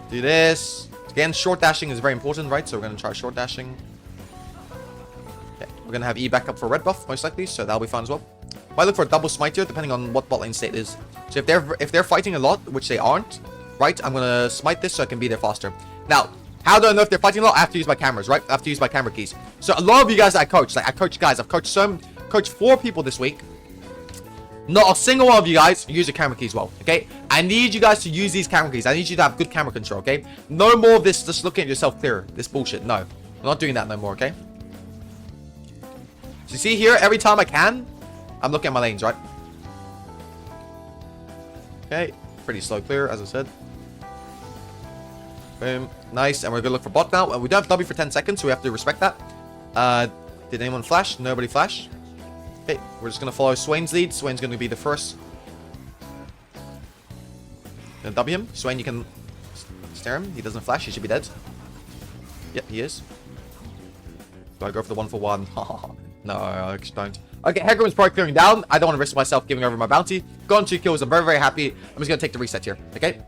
Do this. Again, short dashing is very important, right? So we're going to try short dashing. Okay, we're going to have E back up for red buff, most likely, so that'll be fun as well. Might look for a double smite here, depending on what bot lane state is. So if they're fighting a lot, which they aren't, right? I'm going to smite this so I can be there faster. Now, how do I know if they're fighting a lot? I have to use my cameras, right? I have to use my camera keys. So a lot of you guys that I coach, like I coach guys, I've coached 4 people this week. Not a single one of you guys use your camera keys well, okay? I need you guys to use these camera keys. I need you to have good camera control, okay? No more of this just looking at yourself clear. This bullshit. No. I'm not doing that no more, okay? So you see here, every time I can, I'm looking at my lanes, right? Okay. Pretty slow clear, as I said. Boom. Nice. And we're going to look for bot now. We don't have W for 10 seconds, so we have to respect that. Did anyone flash? Nobody flash. Okay, we're just going to follow Swain's lead. Swain's going to be the first. Gonna W him. Swain, you can stare him. He doesn't flash. He should be dead. Yep, he is. Do I go for the 1-for-1? No, I just don't. Okay, Hegroman's probably clearing down. I don't want to risk myself giving over my bounty. Gone 2 kills. I'm very, very happy. I'm just going to take the reset here. Okay?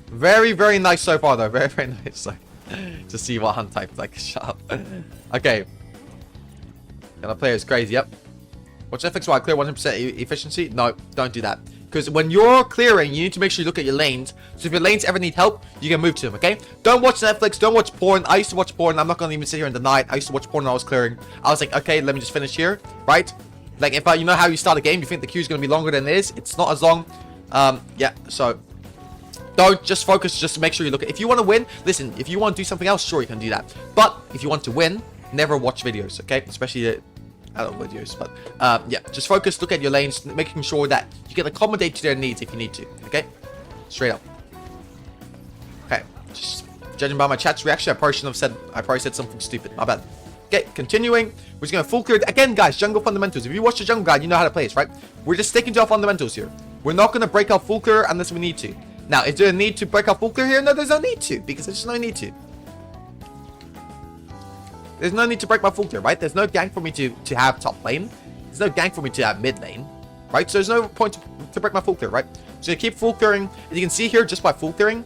Very, very nice so far, though. Very, very nice. Like, to see what Hunt typed. Like, shut up. Okay. And the player is crazy. Yep. Watch FX while I clear 100% efficiency. No, don't do that. Because when you're clearing, you need to make sure you look at your lanes. So if your lanes ever need help, you can move to them, okay? Don't watch Netflix. Don't watch porn. I used to watch porn. I'm not going to even sit here and deny it. I used to watch porn when I was clearing. I was like, okay, let me just finish here, right? Like, if you know how you start a game, you think the queue is going to be longer than it is. It's not as long. Yeah, so don't just focus. Just make sure you look at. If you want to win, listen. If you want to do something else, sure, you can do that. But if you want to win, never watch videos, okay? Especially adult videos. But yeah, just focus. Look at your lanes, making sure that you can accommodate to their needs if you need to. Okay, straight up. Okay, just judging by my chat's reaction, I probably said something stupid. My bad. Okay, continuing. We're just gonna full clear again, guys. Jungle fundamentals. If you watch the jungle guide, you know how to play this, right? We're just sticking to our fundamentals here. We're not gonna break out full clear unless we need to. Now, is there a need to break out full clear here? No, there's no need to, because there's no need to. There's no need to break my full clear, right? There's no gank for me to have top lane. There's no gank for me to have mid lane, right? So there's no point to break my full clear, right? So you keep full clearing. As you can see here, just by full clearing.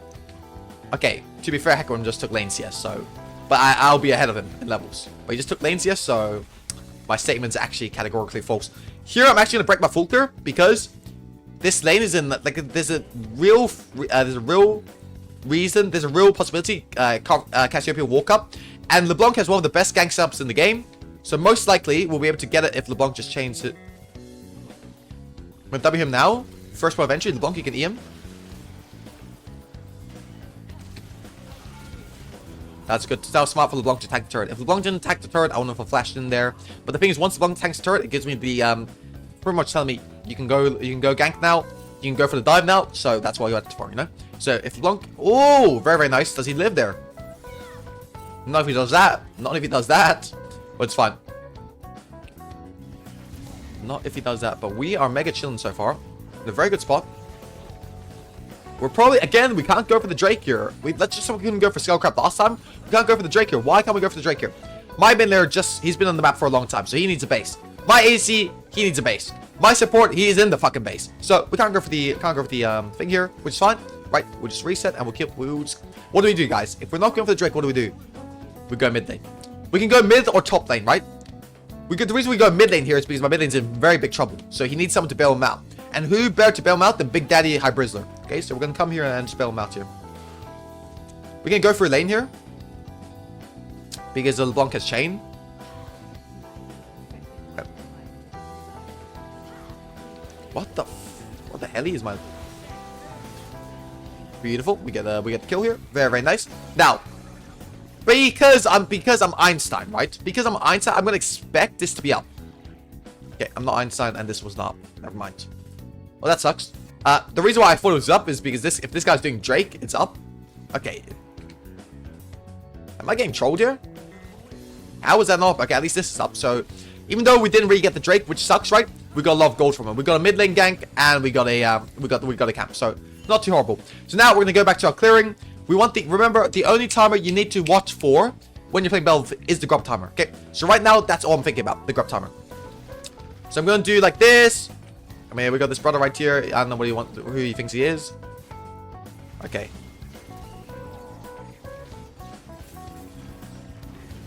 Okay, to be fair, Hecarim just took lane CS, so... But I'll be ahead of him in levels. But he just took lane CS, so... My statement's actually categorically false. Here, I'm actually going to break my full clear, because... This lane is in, like, there's a real reason, there's a real possibility Cassiopeia will walk up. And LeBlanc has one of the best gank setups in the game. So most likely, we'll be able to get it if LeBlanc just chains it. I'm going to W him now. First point of entry, LeBlanc, you can E him. That's good. That was smart for LeBlanc to attack the turret. If LeBlanc didn't attack the turret, I wouldn't have flashed in there. But the thing is, once LeBlanc attacks the turret, it gives me the, pretty much telling me, you can go gank now. You can go for the dive now. So that's why you had it for, you know? So if LeBlanc... Oh, very, very nice. Does he live there? Not if he does that. Not if he does that. But it's fine. Not if he does that. But we are mega chilling so far. In a very good spot. We're probably... Again, we can't go for the Drake here. Let's just say we couldn't go for Skullcrab last time. We can't go for the Drake here. Why can't we go for the Drake here? My mid laner he's been on the map for a long time. So he needs a base. My AC, he needs a base. My support, he is in the fucking base. So we can't go for the thing here, which is fine. Right, we'll just reset and what do we do, guys? If we're not going for the Drake, what do we do? We go mid lane. We can go mid or top lane, right? The reason we go mid lane here is because my mid lane's in very big trouble. So he needs someone to bail him out. And who better to bail him out than Big Daddy Hybrizzler? Okay, so we're gonna come here and just bail him out here. We can go for a lane here because the LeBlanc has chain. Okay. What the hell is my... Beautiful. We get the kill here. Very, very nice. Now, because I'm Einstein, right? Because I'm Einstein, I'm gonna expect this to be up. Okay, I'm not Einstein, and this was not. Never mind. Well, that sucks. The reason why I thought it was up is because if this guy's doing Drake, it's up. Okay. Am I getting trolled here? How is that not up? Okay, at least this is up. So, even though we didn't really get the Drake, which sucks, right? We got a lot of gold from him. We got a mid lane gank, and we got a camp. So, not too horrible. So now we're gonna go back to our clearing. We want remember, the only timer you need to watch for when you're playing Bel'Veth is the grub timer. Okay, so right now that's all I'm thinking about, the grub timer. So I'm gonna do like this. I mean, we got this brother right here. I don't know who he thinks he is. Okay.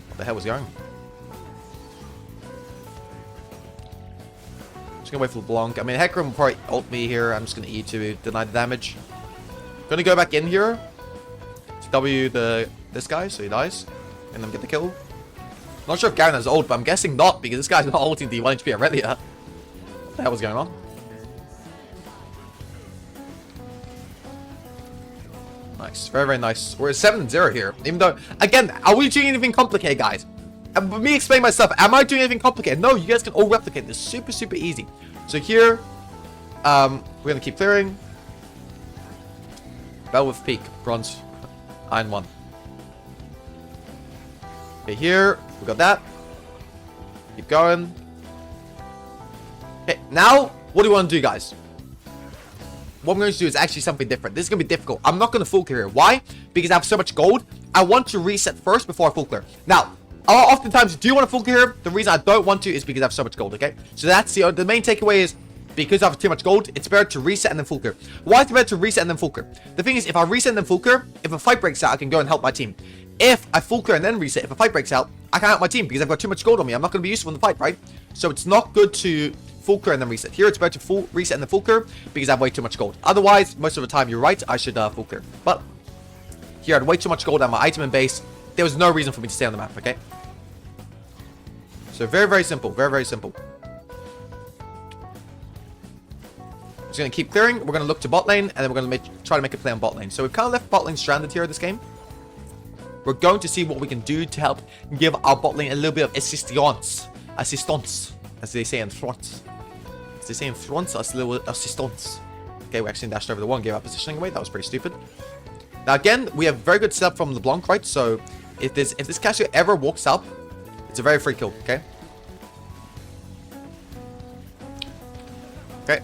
What the hell was he going? Just gonna wait for LeBlanc. I mean, Hecarim will probably ult me here. I'm just gonna E to deny the damage. Gonna go back in here to W this guy so he dies and then get the kill. Not sure if Garen has ult, but I'm guessing not because this guy's not ulting the 1 HP Aurelia. What the hell was going on? Nice. Very, very nice. We're at 7-0 here. Even though, again, are we doing anything complicated, guys? And me explain myself. Am I doing anything complicated? No, you guys can all replicate this. Super, super easy. So here, we're going to keep clearing. Bel'Veth peak. Bronze. Iron 1. Okay, here. We got that. Keep going. Okay, now, what do we want to do, guys? What I'm going to do is actually something different. This is going to be difficult. I'm not going to full clear here. Why? Because I have so much gold. I want to reset first before I full clear. Now, oftentimes, do you want to full clear? The reason I don't want to is because I have so much gold, okay? So that's the main takeaway is because I have too much gold, it's better to reset and then full clear. Why is it better to reset and then full clear? The thing is, if I reset and then full clear, if a fight breaks out, I can go and help my team. If I full clear and then reset, if a fight breaks out, I can't help my team because I've got too much gold on me. I'm not going to be useful in the fight, right? So it's not good to full clear and then reset. Here it's better to full reset and then full clear because I have way too much gold. Otherwise, most of the time you're right, I should full clear. But here I had way too much gold on my item and base. There was no reason for me to stay on the map, okay? So very, very simple. Very, very simple. Just going to keep clearing. We're going to look to bot lane and then we're going to try to make a play on bot lane. So we've kind of left bot lane stranded here this game. We're going to see what we can do to help give our bot lane a little bit of assistance. Assistance, as they say in France. As they say in France, a little assistance. Okay, we actually dashed over the one, gave our positioning away. That was pretty stupid. Now again, we have very good setup from LeBlanc, right? So if this cashier ever walks up, it's a very free kill, okay? Okay.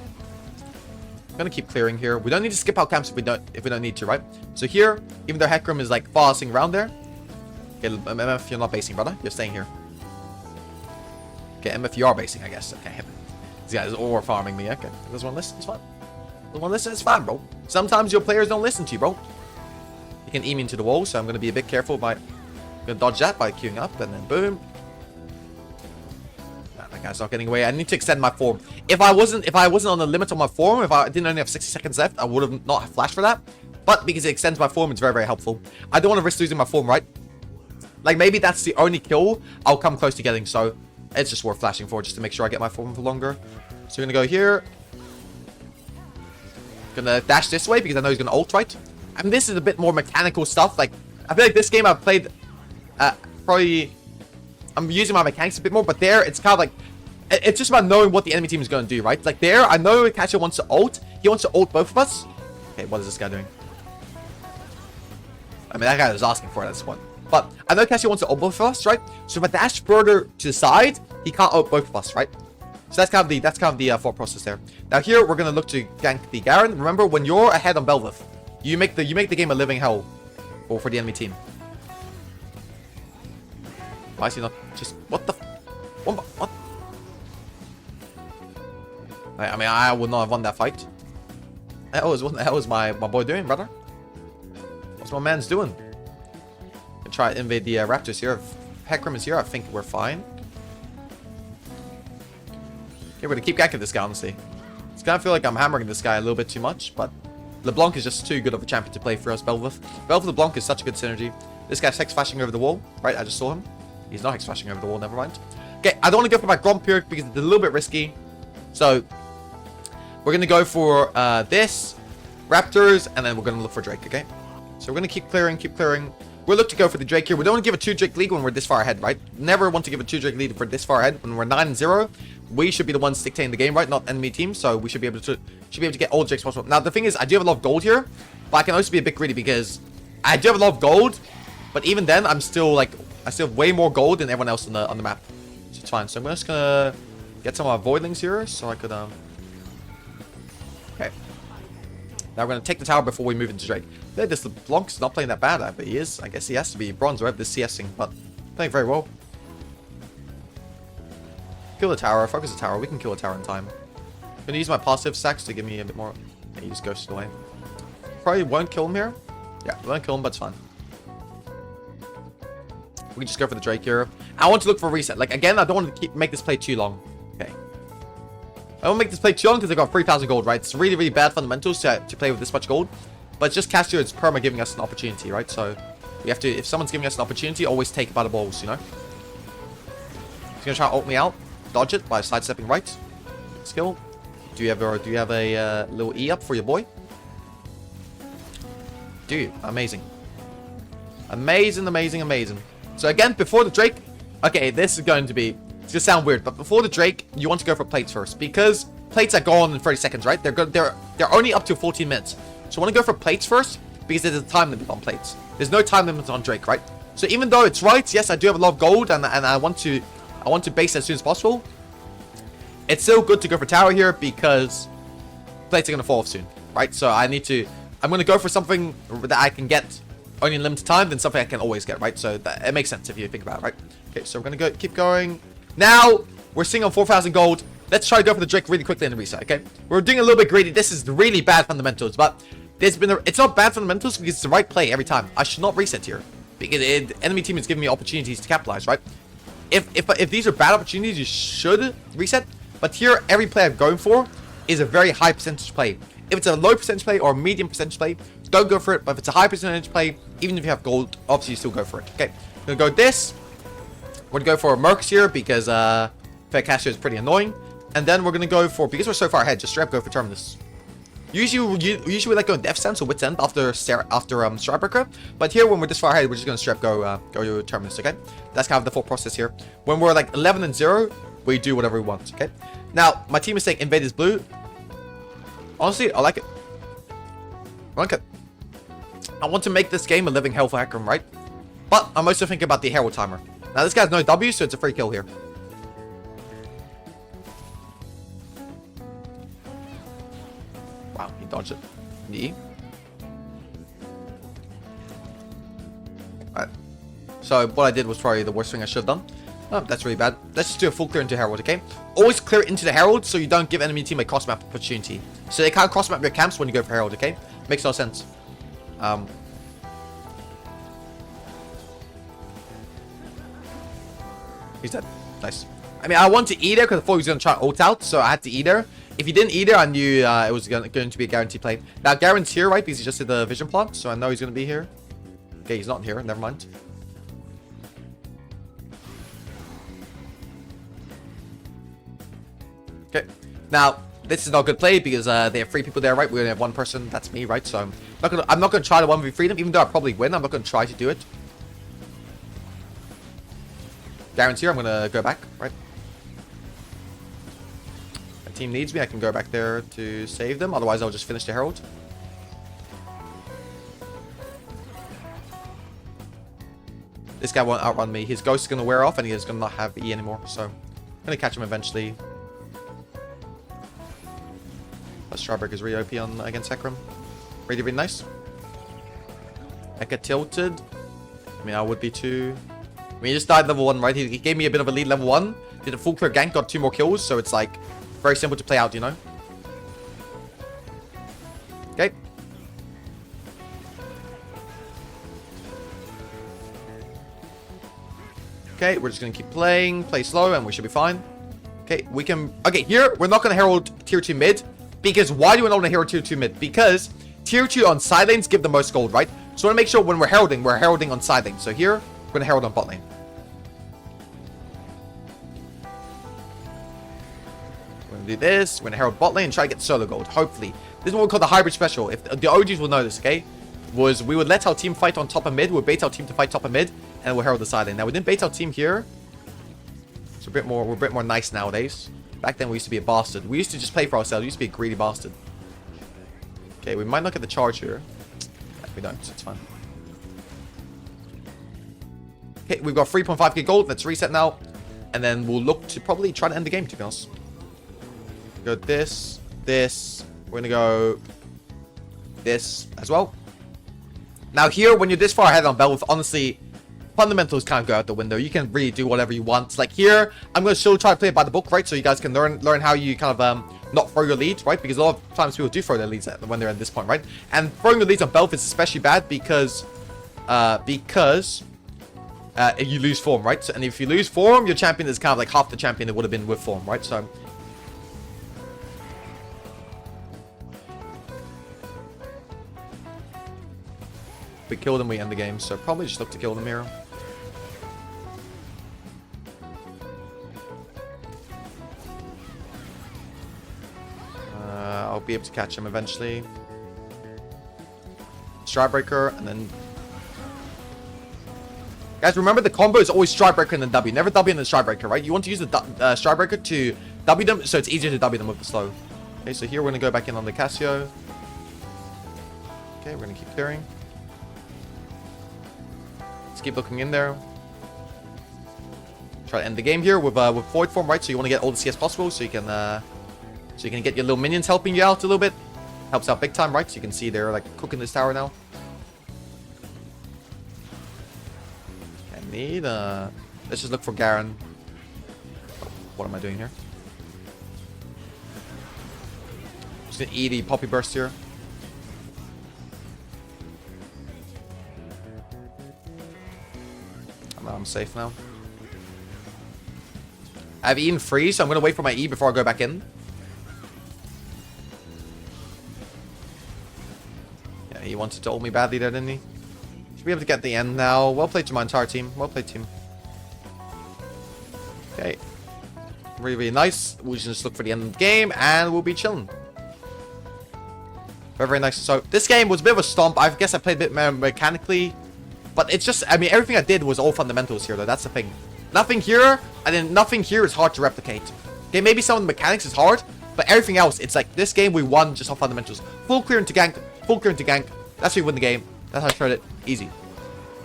I'm gonna keep clearing here. We don't need to skip out camps if we don't need to, right? So here, even though Hecarim is like passing around there. Okay, MF, you're not basing, brother. You're staying here. Okay, MF, you are basing, I guess. Okay, these guys are farming me. Okay, doesn't want to listen. It's fine. Doesn't want to listen. It's fine, bro. Sometimes your players don't listen to you, bro. You can E me into the wall, so I'm gonna be a bit careful by. I'm gonna dodge that by queuing up, and then boom. That guy's not getting away. I need to extend my form. If I wasn't on the limit on my form, if I didn't only have 60 seconds left, I would have not flashed for that. But because it extends my form, it's very, very helpful. I don't want to risk losing my form, right? Like maybe that's the only kill I'll come close to getting, so it's just worth flashing for just to make sure I get my form for longer. So we're gonna go here. Gonna dash this way because I know he's gonna ult, right? And this is a bit more mechanical stuff. Like I feel like this game I've played probably. I'm using my mechanics a bit more, but there it's kind of like it's just about knowing what the enemy team is going to do, right? Like there, I know Cassia wants to ult. He wants to ult both of us. Okay, what is this guy doing? I mean, that guy was asking for it at this one. But I know Cassia wants to ult both of us, right? So if I dash further to the side, he can't ult both of us, right? So that's kind of the thought process there. Now here we're gonna look to gank the Garen. Remember, when you're ahead on Bel'Veth, you make the game a living hell, for the enemy team. Why is he not just what? I mean, I would not have won that fight. What the hell was my boy doing, brother? What's my man's doing? And try to invade the Raptors here. If Hecarim is here, I think we're fine. Okay, we're gonna keep ganking this guy, honestly. It's gonna feel like I'm hammering this guy a little bit too much, but LeBlanc is just too good of a champion to play for us, Bel'Veth. Bel'Veth LeBlanc is such a good synergy. This guy's hex flashing over the wall, right? I just saw him. He's not hex flashing over the wall, never mind. Okay, I don't want to go for my Gromp here because it's a little bit risky. So, we're gonna go for this, Raptors, and then we're gonna look for Drake, okay? So we're gonna keep clearing, We'll look to go for the Drake here. We don't want to give a 2 Drake lead when we're this far ahead, right? Never want to give a 2 Drake lead if we're this far ahead. When we're 9-0, we should be the ones dictating the game, right? Not enemy team. So we should be able to get all Drakes possible. Now the thing is, I do have a lot of gold here, but I can also be a bit greedy because I do have a lot of gold. But even then, I still have way more gold than everyone else on the map. So it's fine. So I'm just gonna get some of our Voidlings here, so I could Okay. Now we're gonna take the tower before we move into Drake. Yeah, this LeBlanc's not playing that bad, but he is. I guess he has to be bronze, right? This CSing, but playing very well. Kill the tower, focus the tower. We can kill the tower in time. I'm gonna use my passive stacks to give me a bit more. Yeah, he just ghosted away. Probably won't kill him here. Yeah, we won't kill him, but it's fine. We can just go for the Drake here. I want to look for a reset. Like again, I don't want to make this play too long. Okay. I don't make this play too long because I got 3,000 gold, right? It's really, really bad fundamentals to play with this much gold. But it's just Castio's perma giving us an opportunity, right? So we have to, if someone's giving us an opportunity, always take it by the balls, you know? He's gonna try to ult me out, dodge it by sidestepping right. Skill. Do you have a little E up for your boy? Do you? Amazing. Amazing. So again, before the Drake, okay, this is going to be, it's gonna sound weird, but before the Drake, you want to go for plates first because plates are gone in 30 seconds, right? They're only up to 14 minutes. So I want to go for plates first because there's a time limit on plates. There's no time limit on Drake, right? So even though it's right, yes, I do have a lot of gold and I want to base as soon as possible. It's still good to go for tower here because plates are gonna fall off soon, right? So I'm gonna go for something that I can get only in limited time than something I can always get, right? So it makes sense if you think about it, right? Okay, so we're gonna keep going. Now we're sitting on 4,000 gold. Let's try to go for the Drake really quickly in the reset, okay? We're doing a little bit greedy. This is really bad fundamentals, but it's not bad fundamentals because it's the right play every time. I should not reset here because enemy team is giving me opportunities to capitalize, right? If these are bad opportunities, you should reset. But here, every play I'm going for is a very high percentage play. If it's a low percentage play or a medium percentage play, don't go for it. But if it's a high percentage play, even if you have gold, obviously you still go for it. Okay, I'm gonna go this. We're gonna go for Mercs here because Fair Casio is pretty annoying. And then we're gonna go for, because we're so far ahead, just straight up go for Terminus. Usually we like going Death Sense or Wit's End after Starbreaker. But here, when we're this far ahead, we're just gonna straight up go to Terminus. Okay, that's kind of the full process here. When we're like 11-0, we do whatever we want. Okay. Now my team is saying invade is blue. Honestly, I like it. I like it. I want to make this game a living hell for Hecarim, right? But I'm also thinking about the Herald timer. Now this guy's no W, so it's a free kill here. Wow, he dodged it. E. Alright. So what I did was probably the worst thing I should have done. Oh, that's really bad. Let's just do a full clear into Herald, okay? Always clear it into the Herald so you don't give enemy team a cross map opportunity. So they can't cross map your camps when you go for Herald, okay? Makes no sense. He's dead. Nice. I mean, I want to E there because I thought he was going to try ult out, so I had to E there. If he didn't E there, I knew it was going to be a guaranteed play. Now, Garen's here, right? Because he just did the vision plant, so I know he's going to be here. Okay, he's not here. Never mind. Okay. Now, this is not a good play because they have 3 people there, right? We only have 1 person. That's me, right? So I'm not gonna try to 1v3 them, even though I probably win. I'm not gonna try to do it. Garen's here. I'm gonna go back, right? My team needs me. I can go back there to save them. Otherwise, I'll just finish the Herald. This guy won't outrun me. His ghost is gonna wear off, and he is gonna not have E anymore. So I'm gonna catch him eventually. Starbreaker is really OP on against Hecarim. Really, really nice. Eka tilted. I mean, I would be too. I mean, he just died level 1, right? He gave me a bit of a lead level 1. Did a full clear gank, got 2 more kills. So it's like very simple to play out, you know? Okay. Okay, we're just gonna keep playing, play slow, and we should be fine. Okay, we can... Okay, here, we're not gonna herald tier 2 mid. Because why do we not want to herald tier 2 mid? Because tier 2 on side lanes give the most gold, right? So I want to make sure when we're heralding on side lane. So here, we're gonna herald on bot lane. We're gonna do this. We're gonna herald bot lane and try to get solo gold, hopefully. This is what we call the hybrid special. If the OGs will know this, okay? Was we would let our team fight on top of mid. We'd bait our team to fight top of mid. And we'll herald the side lane. Now, we didn't bait our team here. So we're a bit more nice nowadays. Back then, we used to be a bastard. We used to just play for ourselves. We used to be a greedy bastard. Okay, we might not get the charge here. We don't, so it's fine. Okay, we've got 3.5k gold. Let's reset now. And then we'll look to probably try to end the game, to be honest. Go this. We're going to go this as well. Now here, when you're this far ahead on Bel'Veth, honestly, fundamentals kind of go out the window. You can really do whatever you want. Like here, I'm going to still try to play it by the book, right? So you guys can learn how you kind of not throw your lead, right? Because a lot of times people do throw their leads when they're at this point, right? And throwing the leads on Bel'Veth is especially bad because if you lose form, right? So, and if you lose form, your champion is kind of like half the champion it would have been with form, right? So if we kill them, we end the game. So probably just look to kill them here. I'll be able to catch him eventually. Stridebreaker, and then... Guys, remember the combo is always Stridebreaker and then W. Never W and then Stridebreaker, right? You want to use the Stridebreaker to W them, so it's easier to W them with the slow. Okay, so here we're going to go back in on the Cassio. Okay, we're going to keep clearing. Let's keep looking in there. Try to end the game here with Void Form, right? So you want to get all the CS possible, so you can get your little minions helping you out a little bit. Helps out big time, right? So you can see they're like cooking this tower now. I need let's just look for Garen. What am I doing here? Just gonna eat the Poppy Burst here. I'm safe now. I've eaten free, so I'm gonna wait for my E before I go back in. Yeah, he wanted to ult me badly there, didn't he? Should be able to get the end now. Well played to my entire team. Well played, team. Okay. Really, really nice. We'll just look for the end of the game, and we'll be chilling. Very, very nice. So, this game was a bit of a stomp. I guess I played a bit more mechanically. But it's just, I mean, everything I did was all fundamentals here, though. That's the thing. Nothing here, and then nothing here is hard to replicate. Okay, maybe some of the mechanics is hard, but everything else, it's like, this game we won just off fundamentals. Full clear into gank, full clear into gank. That's how you win the game. That's how I showed it. Easy. 2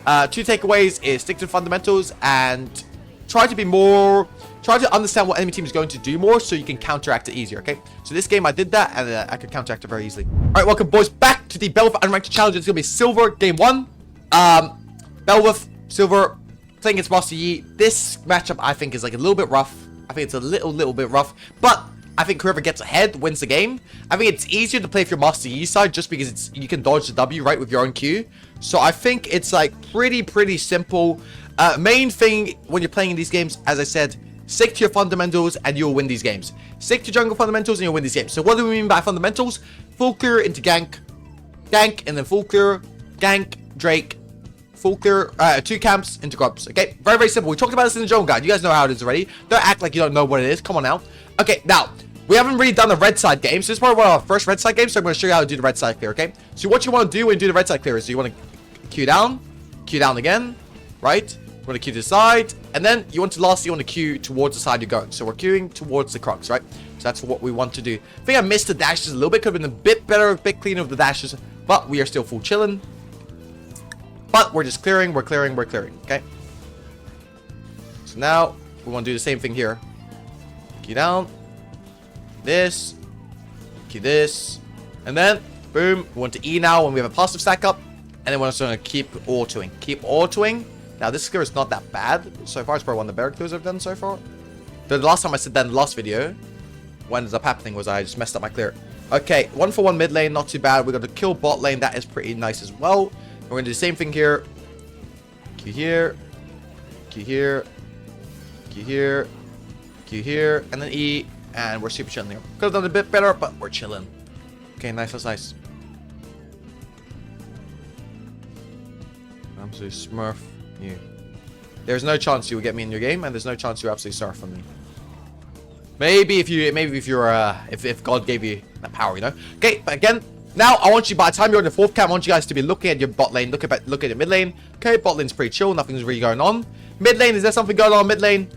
takeaways is stick to fundamentals and try to understand what enemy team is going to do more so you can counteract it easier, okay? So this game I did that, and I could counteract it very easily. Alright, welcome boys back to the Bel'Veth Unranked Challenge. It's going to be Silver Game 1. Bel'Veth, Silver, playing against Master Yi. This matchup, I think, is like a little bit rough. I think it's a little bit rough. But I think whoever gets ahead wins the game. I think it's easier to play if you're Master Yi side just because you can dodge the W, right, with your own Q. So I think it's like pretty simple. Main thing when you're playing in these games, as I said, stick to your fundamentals and you'll win these games. Stick to jungle fundamentals and you'll win these games. So what do we mean by fundamentals? Full clear into gank, and then full clear, gank, Drake, full clear, 2 camps into grubs. Okay, very, very simple. We talked about this in the jungle guide. You guys know how it is already. Don't act like you don't know what it is. Come on now. Okay, now, we haven't really done the red side game. So this is probably one of our first red side games. So I'm going to show you how to do the red side clear, okay? So what you want to do when you do the red side clear is you want to Q down again, right? You want to Q to the side, and then you want to lastly want to Q towards the side you're going. So we're queuing towards the crux, right? So that's what we want to do. I think I missed the dashes a little bit. Could have been a bit better, a bit cleaner of the dashes, but we are still full chilling. But we're just clearing, we're clearing, okay? So now, we want to do the same thing here. Key down. This. Key this. And then, boom, we want to E now when we have a passive stack up. And then we're also going to keep autoing. Keep autoing. Now, this clear is not that bad. So far, it's probably one of the better clears I've done so far. The last time I said that in the last video, what ended up happening was I just messed up my clear. Okay, 1-for-1 mid lane, not too bad. We're going to kill bot lane. That is pretty nice as well. We're going to do the same thing here. Q here. Q here. Q here. Q here. And then E. And we're super chilling here. Could have done a bit better, but we're chilling. Okay, nice. That's nice. Absolute smurf. You. There's no chance you will get me in your game, and there's no chance you absolutely surf on me. Maybe if God gave you that power, you know. Okay, but again, now I want you, by the time you're in the 4th camp, I want you guys to be looking at your bot lane, look at your mid lane. Okay, bot lane's pretty chill, nothing's really going on. Mid lane, is there something going on mid lane?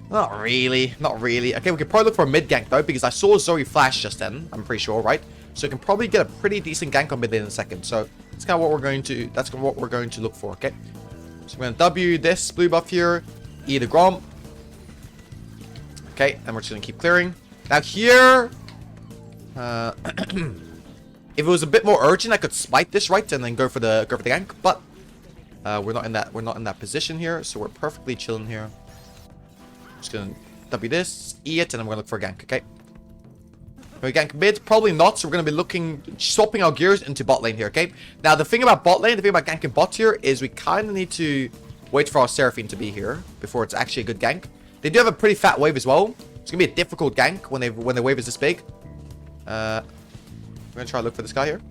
Not really, not really. Okay, we can probably look for a mid gank though, because I saw Zoe flash just then. I'm pretty sure, right? So we can probably get a pretty decent gank on mid lane in a second. So that's kind of what we're going to. That's what we're going to look for. Okay. So we're going to W this blue buff here, E the Grom. Okay, and we're just going to keep clearing. Now here, if it was a bit more urgent, I could smite this right and then go for the gank. But we're not in that position here, so we're perfectly chilling here. Just going to W this, E it, and I'm going to look for a gank. Okay. Can we gank mid? Probably not. So we're going to be swapping our gears into bot lane here. Okay. Now the thing about bot lane, the thing about ganking bot here is we kind of need to wait for our Seraphine to be here before it's actually a good gank. They do have a pretty fat wave as well. It's gonna be a difficult gank when the wave is this big. We're gonna try to look for this guy here.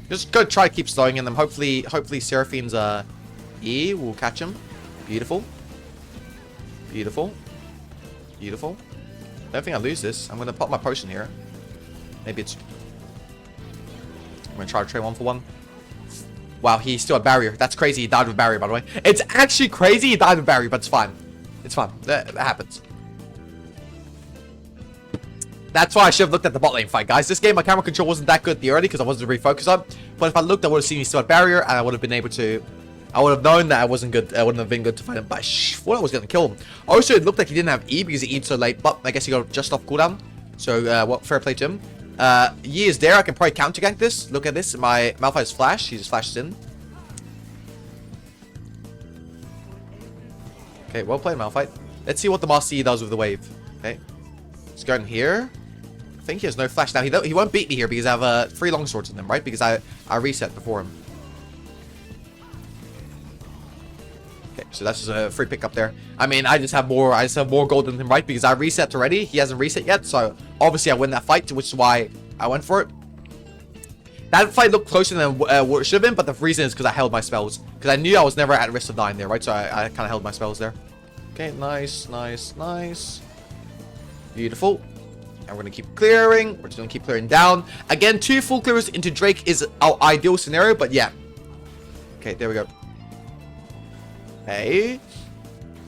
Just go try to keep slowing in them. Hopefully Seraphine's E will catch him. Beautiful. Beautiful. Beautiful. I don't think I lose this. I'm gonna pop my potion here. Maybe it's. I'm gonna try to trade 1-for-1. Wow, he still had barrier. That's crazy. He died with barrier, by the way. It's actually crazy. He died with barrier, but it's fine. It's fine. That happens. That's why I should have looked at the bot lane fight, guys. This game, my camera control wasn't that good the early because I wasn't really focused on. But if I looked, I would have seen he still had barrier, and I would have been able to. I would have known that I wasn't good. I wouldn't have been good to fight him. But I thought I was going to kill him. Also, it looked like he didn't have E because he E'd so late. But I guess he got just off cooldown. So, fair play to him. Yi is there. I can probably counter gank this. Look at this. My Malphite's flash. He just flashes in. Okay, well played, Malphite. Let's see what the Master Yi does with the wave. Okay. Let's go in here. I think he has no flash. Now, he won't beat me here because I have 3 longswords in him, right? Because I reset before him. Okay, so that's just a free pick up there. I mean, I just have more gold than him, right? Because I reset already. He hasn't reset yet, so obviously I win that fight, which is why I went for it. That fight looked closer than what it should have been, but the reason is because I held my spells. Because I knew I was never at risk of dying there, right? So I kind of held my spells there. Okay, nice, nice, nice. Beautiful. And we're going to keep clearing. We're just going to keep clearing down. Again, 2 full clears into Drake is our ideal scenario, but yeah. Okay, there we go. Hey.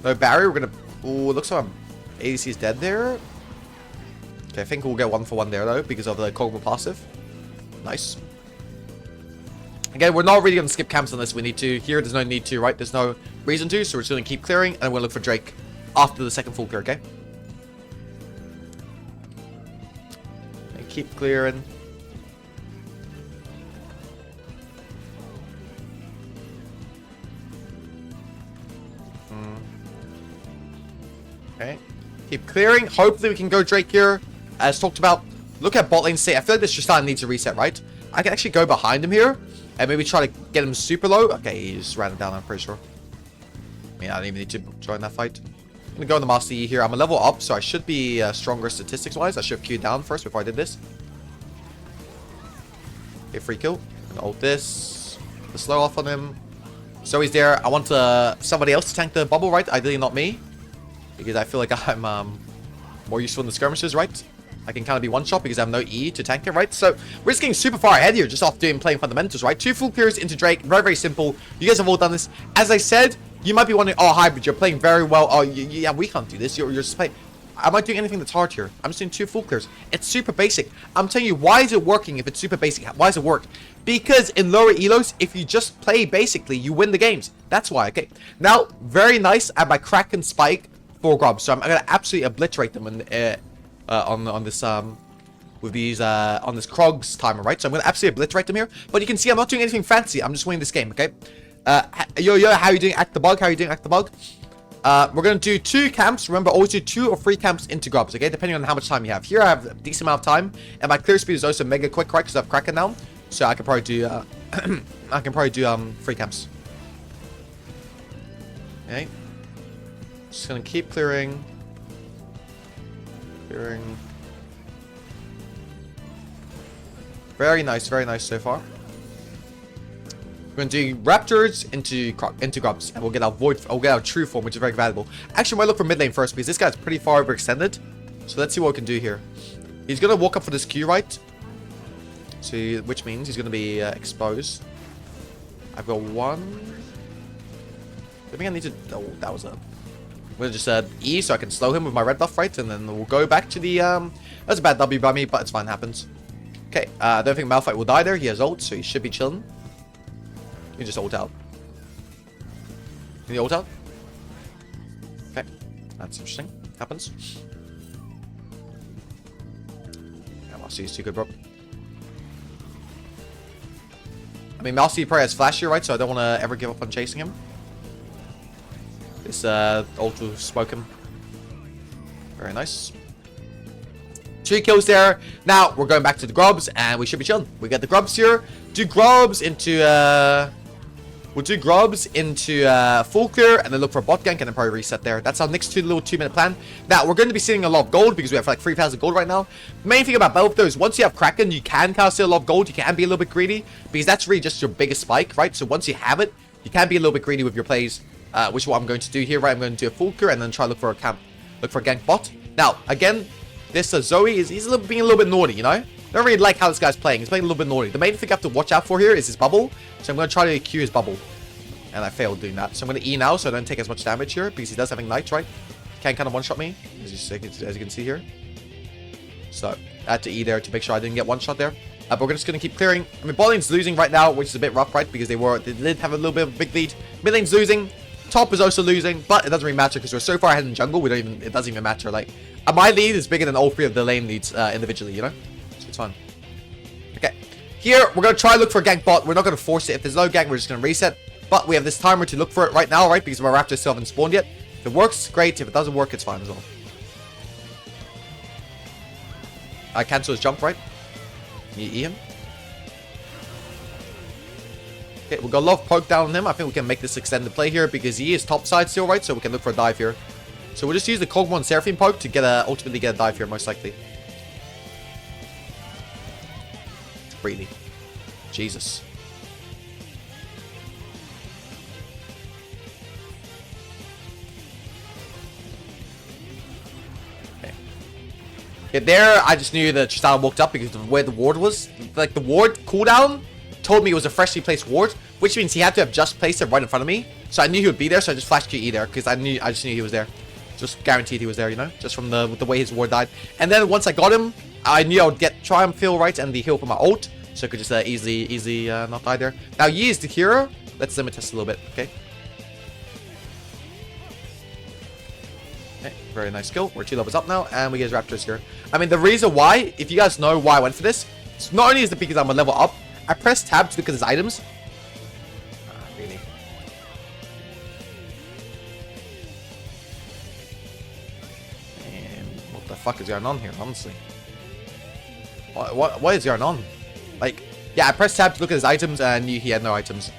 No barrier. We're going to... Ooh, it looks like my ADC is dead there. Okay, I think we'll get 1-for-1 there, though, because of the Kog'Maw passive. Nice. Again, we're not really going to skip camps unless we need to. Here, there's no need to, right? There's no reason to, so we're just going to keep clearing, and we're going to look for Drake after the second full clear, okay? And keep clearing. Okay. Keep clearing. Hopefully we can go Drake here. As talked about, look at bot lane state. I feel like this Tristana needs a reset, right? I can actually go behind him here. And maybe try to get him super low. Okay, he just ran him down, I'm pretty sure. I mean, I don't even need to join that fight. I'm going to go on the Master Yi here. I'm a level up, so I should be stronger statistics-wise. I should have queued down first before I did this. Okay, free kill. I'm going to ult this. The slow off on him. So he's there. I want somebody else to tank the bubble, right? Ideally not me. Because I feel like I'm more useful in the skirmishes, right? I can kind of be one-shot because I have no E to tank it, right? So we're just getting super far ahead here just off playing fundamentals, right? 2 full clears into Drake. Very, very simple. You guys have all done this. As I said, you might be wondering, oh, hybrid, you're playing very well. Oh, yeah, we can't do this. You're just playing. Am I doing anything that's hard here? I'm just doing 2 full clears. It's super basic. I'm telling you, why is it working if it's super basic? Why does it work? Because in lower elos, if you just play basically, you win the games. That's why, okay? Now, very nice at my crack and spike for grub. So I'm going to absolutely obliterate them on this with these on this Krog's timer, right? So I'm gonna absolutely obliterate them here. But you can see I'm not doing anything fancy. I'm just winning this game, okay? Yo, how you doing? Act the bug. How you doing? Act the bug. We're going to do 2 camps. Remember, always do 2 or 3 camps into grubs, okay? Depending on how much time you have. Here, I have a decent amount of time. And my clear speed is also mega quick, right? Because I have Kraken now. So I can probably do, 3 camps. Okay. Just going to keep clearing. Very nice so far. We're going to do raptors into grubs, and we'll get our true form, which is very valuable. Actually, I might look for mid lane first because this guy's pretty far overextended. So let's see what we can do here. He's going to walk up for this Q, right? So, which means he's going to be exposed. I've got 1. I think I need to. Oh, that was a. I'm going to just E so I can slow him with my red buff, right? And then we'll go back to the. That's a bad W by me, but it's fine. Happens. Okay. I don't think Malphite will die there. He has ult, so he should be chilling. You just ult out. Can you ult out? Okay. That's interesting. Happens. Yeah, Mousy is too good, bro. I mean, Mousy probably has flash here, right? So I don't want to ever give up on chasing him. This ult will smoke him. Very nice. 2 kills there. Now we're going back to the grubs, and we should be chilling. We get the grubs here. Do grubs into we'll do grubs into full clear, and then look for a bot gank, and then probably reset there. That's our next little 2-minute plan. Now we're going to be seeing a lot of gold because we have like 3,000 gold right now. The main thing about Bel'Veth though is once you have Kraken, you can kind of steal a lot of gold. You can be a little bit greedy because that's really just your biggest spike, right? So once you have it, you can be a little bit greedy with your plays, which is what I'm going to do here, right? I'm going to do a full clear and then try to look for a gank bot. Now again, this Zoe he's being a little bit naughty, you know. I don't really like how this guy's playing. He's playing a little bit naughty. The main thing I have to watch out for here is his bubble. So I'm going to try to Q his bubble. And I failed doing that. So I'm going to E now so I don't take as much damage here. Because he does have Ignite, right? Can kind of one-shot me. As you can see here. So I had to E there to make sure I didn't get one-shot there. But we're just going to keep clearing. I mean, bot lane's losing right now, which is a bit rough, right? Because they did have a little bit of a big lead. Mid lane's losing. Top is also losing. But it doesn't really matter because we're so far ahead in jungle. It doesn't even matter. Like, my lead is bigger than all 3 of the lane leads individually, you know? So it's fine. Okay. Here, we're going to try to look for a gank bot. We're not going to force it. If there's no gank, we're just going to reset. But we have this timer to look for it right now, right? Because my raptors still haven't spawned yet. If it works, great. If it doesn't work, it's fine as well. I cancel his jump, right? Can you E him? Okay, we've got a lot of poke down on him. I think we can make this extended play here because he is top side still, right? So we can look for a dive here. So we'll just use the Kog'Maw Seraphine poke to ultimately get a dive here, most likely. Really. Jesus. Yeah, there, I just knew that Tristana walked up because of where the ward was. Like, the ward cooldown told me it was a freshly placed ward, which means he had to have just placed it right in front of me. So I knew he would be there, so I just flashed QE there because I just knew he was there. Just guaranteed he was there, you know, just from the way his ward died. And then once I got him, I knew I would get Triumph Fill, right, and the heal from my ult, so I could just easily not die there. Now, Yi is the hero. Let's limit test a little bit, okay? Okay, very nice skill. We're 2 levels up now, and we get Raptors here. I mean, the reason why, if you guys know why I went for this, not only is it because I'm a level up, I pressed tab to look at his items. Really? And what the fuck is going on here, honestly? What is going on? Like, yeah, I pressed tab to look at his items, and he had no items.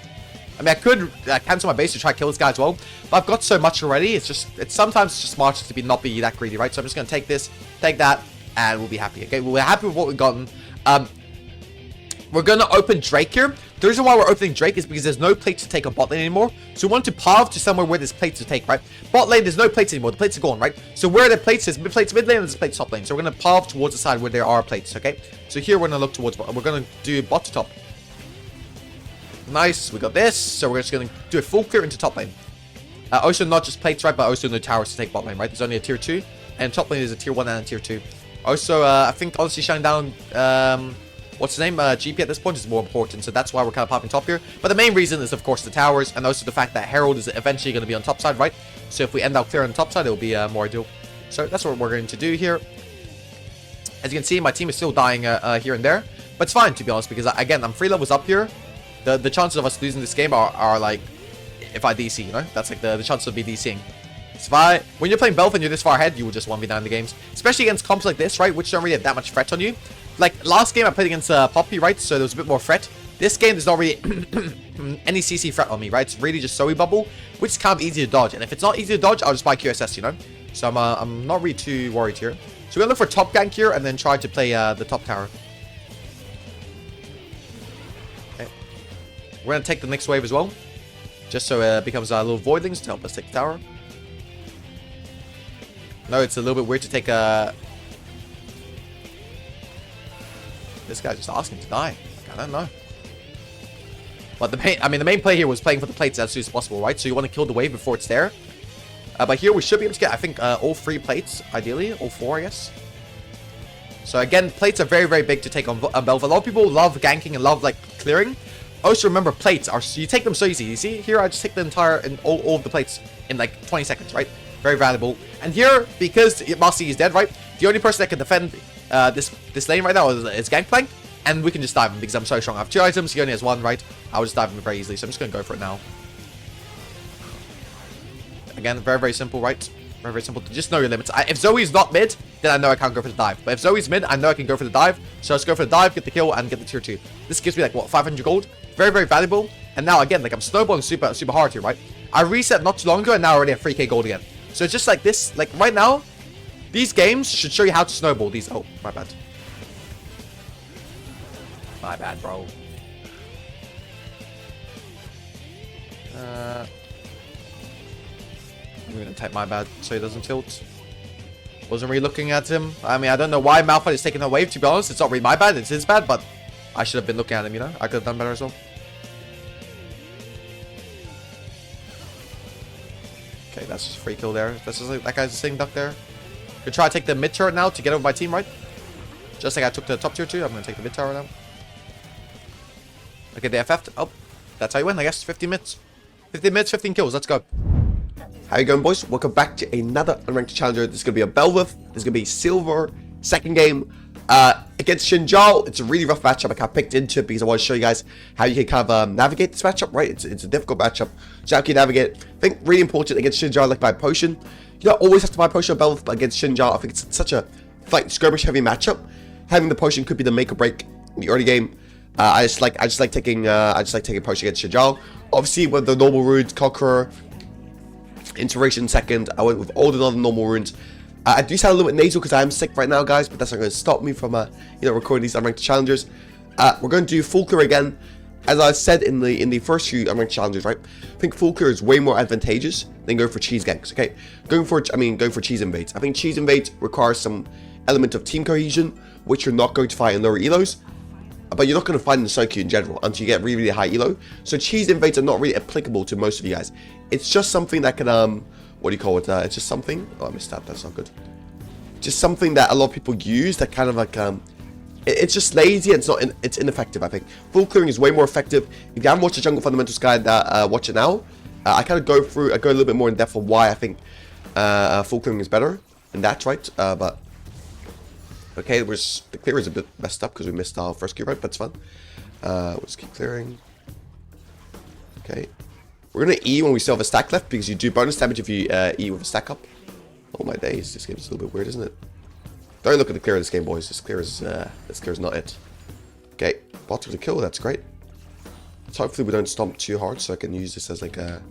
I mean, I could cancel my base to try to kill this guy as well, but I've got so much already. Sometimes it's just smart to not be that greedy, right? So I'm just gonna take this, take that, and we'll be happy. Okay, we're happy with what we've gotten. We're gonna open Drake here. The reason why we're opening Drake is because there's no plates to take on bot lane anymore. So we want to path to somewhere where there's plates to take, right? Bot lane, there's no plates anymore. The plates are gone, right? So where are the plates? There's plates mid lane and there's plates top lane. So we're gonna path towards the side where there are plates, okay? So here we're gonna look towards bot. We're gonna do bot to top. Nice, we got this. So we're just gonna do a full clear into top lane. Also not just plates, right? But also no towers to take bot lane, right? There's only a tier 2. And top lane is a tier 1 and a tier 2. Also, I think honestly shutting down what's his name? GP at this point is more important, so that's why we're kind of popping top here. But the main reason is, of course, the towers, and also the fact that Herald is eventually going to be on top side, right? So if we end up clear on the top side, it will be more ideal. So that's what we're going to do here. As you can see, my team is still dying here and there, but it's fine, to be honest, because, again, I'm 3 levels up here. The chances of us losing this game are like, if I DC, you know? That's like the chances of me DCing. So when you're playing Bel'Veth and you're this far ahead, you will just 1v9 the games. Especially against comps like this, right? Which don't really have that much threat on you. Like, last game I played against Poppy, right? So there was a bit more threat. This game, there's not really any CC threat on me, right? It's really just Zoe Bubble, which is kind of easy to dodge. And if it's not easy to dodge, I'll just buy QSS, you know? So I'm not really too worried here. So we're going to look for top gank here and then try to play the top tower. Okay. We're going to take the next wave as well. Just so it becomes little voidlings to help us take the tower. No, it's a little bit weird to take This guy's just asking to die. Like, I don't know. But the main play here was playing for the plates as soon as possible, right? So you want to kill the wave before it's there. But here we should be able to get, I think, all 3 plates, ideally. All 4, I guess. So again, plates are very, very big to take on Bel'Veth. A lot of people love ganking and love, like, clearing. Also remember, plates are, you take them so easy. You see, here I just take the entire, and all of the plates in like 20 seconds, right? Very valuable. And here, because Marcy is dead, right? The only person that can defend this lane right now is Gangplank. And we can just dive him because I'm so strong. I have 2 items, he only has 1, right? I'll just dive him very easily, so I'm just going to go for it now. Again, very, very simple, right? Very, very simple. Just know your limits. If Zoe's not mid, then I know I can't go for the dive. But if Zoe's mid, I know I can go for the dive. So let's go for the dive, get the kill, and get the tier 2. This gives me like, what, 500 gold? Very, very valuable. And now, again, like I'm snowballing super hard here, right? I reset not too long ago, and now I already have 3k gold again. So it's just like this. Like, right now, these games should show you how to snowball these. Oh, my bad. My bad, bro. I'm gonna type my bad so he doesn't tilt. Wasn't really looking at him. I mean, I don't know why Malphite is taking a wave, to be honest. It's not really my bad, it's his bad, but I should have been looking at him, you know? I could have done better as well. Okay, that's just a free kill there. That's just like, that guy's a sitting duck there. Gonna try to take the mid turret now to get over my team, right? Just like I took the top tier 2, I'm gonna take the mid tower now. Okay, they FF'd. Oh, that's how you win, I guess. 15 minutes. 15 minutes, 15 kills. Let's go. How you going, boys? Welcome back to another unranked challenger. This is going to be a Bel'Veth. This is going to be silver. Second game against Xin Zhao. It's a really rough matchup. I kind of picked into it because I want to show you guys how you can kind of navigate this matchup, right? It's a difficult matchup. So how can you navigate? I think really important against Xin Zhao, like buy potion. You don't always have to buy potion on Bel'Veth, but against Xin Zhao, I think it's such a fight skirmish heavy matchup. Having the potion could be the make or break in the early game. I just like taking potion against Xin Zhao. Obviously, with the normal runes, Conqueror, Inspiration second, I went with all the other normal runes. I do sound a little bit nasal because I am sick right now, guys, but that's not going to stop me from recording these unranked challengers. We're going to do full clear again. As I said in the first few unranked challengers, right? I think full clear is way more advantageous than going for cheese ganks. Okay, going for cheese invades. I think cheese invades requires some element of team cohesion, which you're not going to find in lower elos. But you're not going to find in the solo queue in general until you get really, really high elo. So cheese invades are not really applicable to most of you guys. It's just something that can, what do you call it? It's just something. Oh, I missed that. That's not good. Just something that a lot of people use that kind of like, it's just lazy and it's ineffective, I think. Full clearing is way more effective. If you haven't watched the Jungle Fundamentals guide, watch it now. I kind of go a little bit more in depth on why I think full clearing is better. And that's right. But okay, the clear is a bit messed up because we missed our first queue, right? But it's fun. We'll just keep clearing. Okay. We're going to E when we still have a stack left because you do bonus damage if you E with a stack up. Oh my days, this game's a little bit weird, isn't it? Don't look at the clear of this game, boys. This clear is not it. Okay, bot with a kill, that's great. So hopefully we don't stomp too hard, so I can use this as like an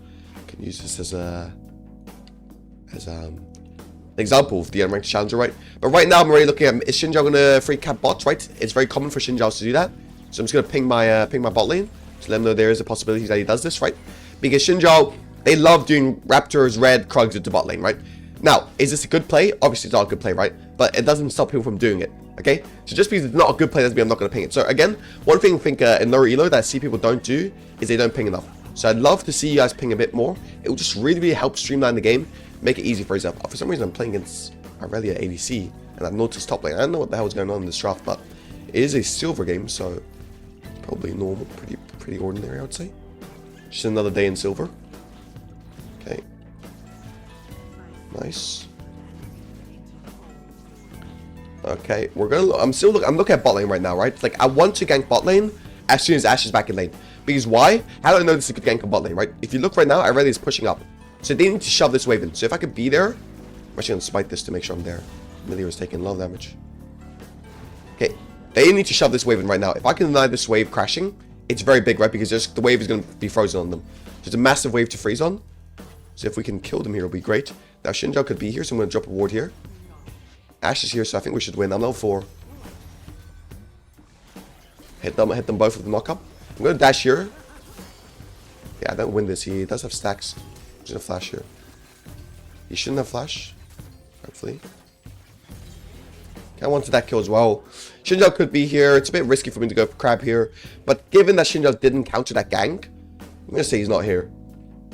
example of the unranked challenger, right? But right now I'm already looking at, is Xin Zhao gonna free cap bot, right? It's very common for Xin Zhao to do that. So I'm just gonna ping my bot lane to let them know there is a possibility that he does this, right? Because Xin Zhao, they love doing Raptors, Red, Krugs into bot lane, right? Now, is this a good play? Obviously it's not a good play, right? But it doesn't stop people from doing it, okay? So just because it's not a good play doesn't mean I'm not gonna ping it. So again, one thing I think in lower elo that I see people don't do is they don't ping enough. So I'd love to see you guys ping a bit more. It will just really, really help streamline the game, make it easy for yourself. For some reason, I'm playing against Aurelia ADC, and I've noticed top lane. I don't know what the hell is going on in this draft, but it is a silver game, so probably normal, pretty ordinary, I would say. Just another day in silver. Okay. Nice. Okay, I'm looking at bot lane right now, right? Like, I want to gank bot lane as soon as Ashe is back in lane. Because why? How do I know this is a good gank on bot lane, right? If you look right now, Aurelia is pushing up. So they need to shove this wave in. So if I could be there, I'm actually going to smite this to make sure I'm there. Meteor is taking a lot of damage. Okay, they need to shove this wave in right now. If I can deny this wave crashing, it's very big, right? Because the wave is going to be frozen on them. So it's a massive wave to freeze on. So if we can kill them here, it'll be great. Now Xinjiao could be here, so I'm going to drop a ward here. Ashe is here, so I think we should win. I'm level 4. Hit them both with the knockup. I'm going to dash here. Yeah, I don't win this. He does have stacks. He's going to flash here. He shouldn't have flash. Hopefully. I wanted that kill as well. Xinjiao could be here. It's a bit risky for me to go for crab here. But given that Xinjiao didn't counter that gank, I'm going to say he's not here.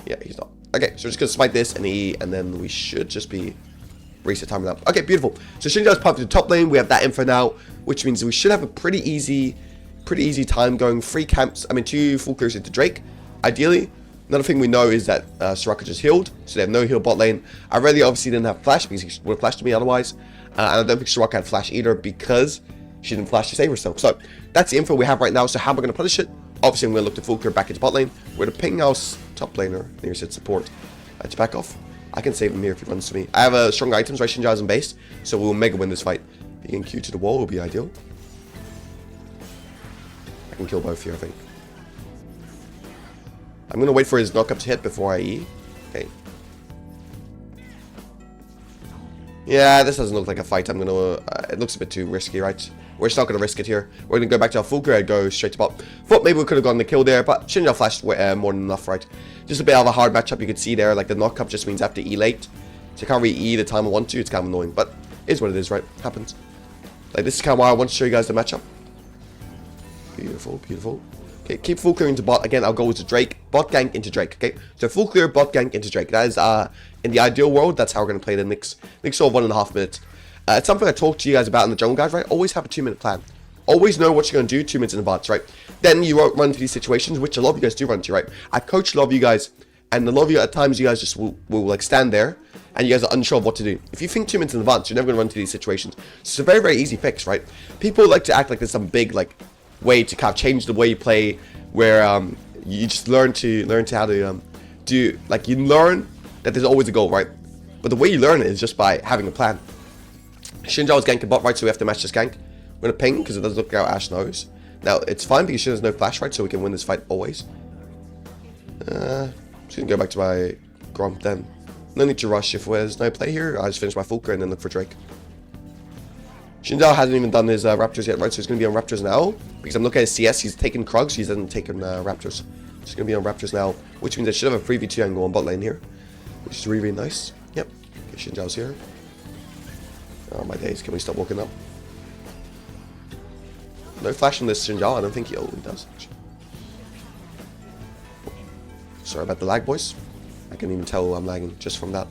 Yeah, he's not. Okay, so we're just going to smite this and E, and then we should just be reset timing up. Okay, beautiful. So Xinjiao's popped to the top lane. We have that info now, which means we should have a pretty easy time going 3 camps. I mean, 2 full clears into Drake, ideally. Another thing we know is that Soraka just healed, so they have no heal bot lane. I really obviously didn't have flash because he would have flashed to me otherwise. And I don't think Soraka had flash either because she didn't flash to save herself. So that's the info we have right now. So how am I going to punish it? Obviously, I'm going to look to full clear back into bot lane. We're going to ping our top laner, near said support, to back off. I can save him here if he runs to me. I have strong items, right? Xinjiao's in base, so we'll mega win this fight. Being Q to the wall will be ideal. I can kill both here, I think. I'm going to wait for his knockup to hit before I E. Okay. Yeah, this doesn't look like a fight. I'm going to... it looks a bit too risky, right? We're just not going to risk it here. We're going to go back to our full clear and go straight to bot. Thought maybe we could have gotten the kill there, but Xinjiao flashed more than enough, right? Just a bit of a hard matchup. You could see there, like the knockup just means I have to E late. So I can't really E the time I want to. It's kind of annoying, but it is what it is, right? Happens. Like, this is kind of why I want to show you guys the matchup. Beautiful, beautiful. Okay, keep full clear into bot. Again, our goal is to Drake. Bot gank into Drake, okay? So full clear, bot gank into Drake. That is, in the ideal world, that's how we're going to play the next sort of 1.5 minutes. It's something I talked to you guys about in the jungle guys, right? Always have a 2-minute plan. Always know what you're going to do 2 minutes in advance, right? Then you won't run into these situations, which a lot of you guys do run into, right? I coach a lot of you guys, and a lot of you at times, you guys just will like stand there, and you guys are unsure of what to do. If you think 2 minutes in advance, you're never going to run into these situations. So it's a very, very easy fix, right? People like to act like there's some big, like, way to kind of change the way you play, where you just learn to how to do, like, you learn that there's always a goal, right? But the way you learn it is just by having a plan. Xinjiao's ganking bot, right? So we have to match this gank. We're going to ping because it doesn't look like how Ashe knows. Now, it's fine because Xinjiao's no flash, right? So we can win this fight always. Just going to go back to my Gromp then. No need to rush if there's no play here. I just finish my full clear and then look for Drake. Xinjiao hasn't even done his Raptors yet, right? So he's going to be on Raptors now. Because I'm looking at his CS, he's taken Krugs, he hasn't taken Raptors. So he's going to be on Raptors now, which means I should have a 3v2 angle on bot lane here. Which is really, really nice. Yep. Okay, Xinjiao's here. Oh my days, can we stop walking up? No flash on this Xinjiao, I don't think he does. Sorry about the lag, boys. I can even tell I'm lagging just from that.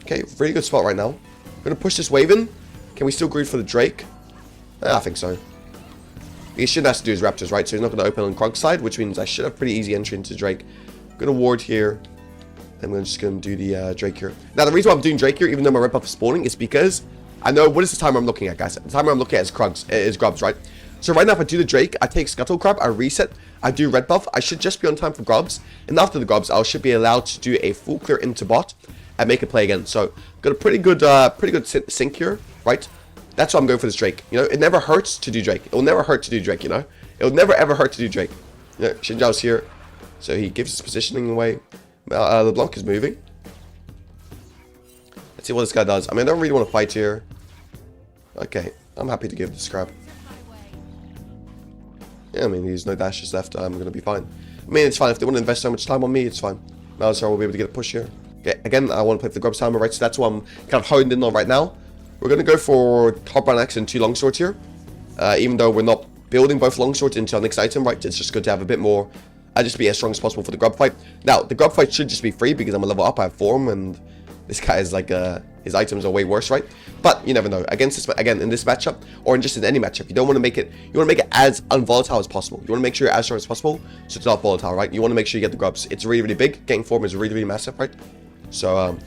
Okay, really good spot right now. I'm going to push this wave in. Can we still greed for the Drake? I think so. He should have to do his Raptors, right? So he's not going to open on Krug's side, which means I should have pretty easy entry into Drake. I'm going to ward here. And we're just going to do the Drake here. Now, the reason why I'm doing Drake here, even though my rep buff is spawning, is because I know what is the timer I'm looking at, guys. The timer I'm looking at is Grubs, right? So right now, if I do the Drake, I take Scuttle Crab, I reset, I do red buff. I should just be on time for Grubs. And after the Grubs, I should be allowed to do a full clear into bot and make a play again. So got a pretty good sync here, right? That's why I'm going for this Drake. You know, it never hurts to do Drake. It will never hurt to do Drake, you know? It will never ever hurt to do Drake. You know, Xinjiao's here. So he gives his positioning away. LeBlanc is moving. Let's see what this guy does. I mean, I don't really want to fight here. Okay, I'm happy to give this crab. Yeah, I mean, there's no dashes left. I'm going to be fine. I mean, it's fine. If they want to invest so much time on me, it's fine. Malazar will be able to get a push here. Okay, again, I want to play for the Grubs timer, right? So that's what I'm kind of honed in on right now. We're going to go for top brown axe and 2 longswords here. Even though we're not building both longswords into our next item, right? It's just good to have a bit more... just be as strong as possible for the Grub fight. Now, the Grub fight should just be free because I'm a level up, I have form, and this guy is like, his items are way worse, right? But you never know. Against this, again, in this matchup, or in just in any matchup, you don't want to make it, you want to make it as unvolatile as possible. You want to make sure you're as strong as possible, so it's not volatile, right? You want to make sure you get the Grubs. It's really, really big. Getting form is really, really massive, right? So,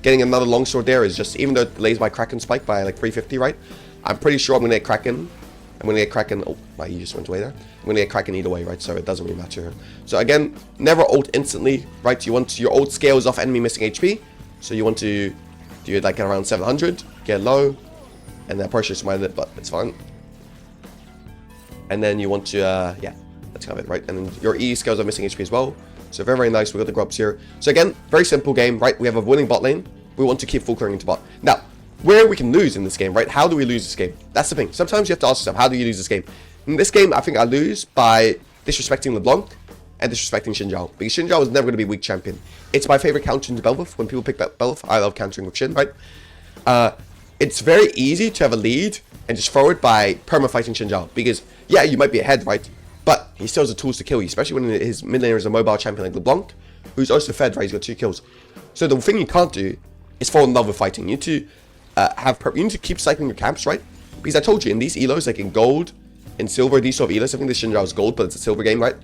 getting another longsword there is just, even though it delays my Kraken spike by like 350, right? I'm pretty sure I'm going to get Kraken I'm gonna get Kraken. Oh, he just went away there. I'm gonna get Kraken either way, right? So it doesn't really matter here. So again, never ult instantly, right? You want your ult scales off enemy missing HP. So you want to do it like around 700, get low, and then pressure smite it, but it's fine. And then you want to, yeah, that's kind of it, right? And then your E scales off missing HP as well. So very, very nice. We got the grubs here. So again, very simple game, right? We have a winning bot lane. We want to keep full clearing into bot. Now, where we can lose in this game, right? How do we lose this game? That's the thing. Sometimes you have to ask yourself, how do you lose this game? In this game, I think I lose by disrespecting LeBlanc and disrespecting Xin Zhao. Because Xin Zhao is never going to be weak champion. It's my favorite counter into Bel'Veth. When people pick Bel'Veth, I love countering with Xin, right? It's very easy to have a lead and just forward by perma-fighting Xin Zhao. Because, yeah, you might be ahead, right? But he still has the tools to kill you, especially when his mid laner is a mobile champion like LeBlanc, who's also fed, right? He's got 2 kills. So the thing you can't do is fall in love with fighting. You need to you need to keep cycling your camps, right? Because I told you, in these elos, like in gold, in silver, these sort of elos, I think this Xin Zhao is gold, but it's a silver game, right?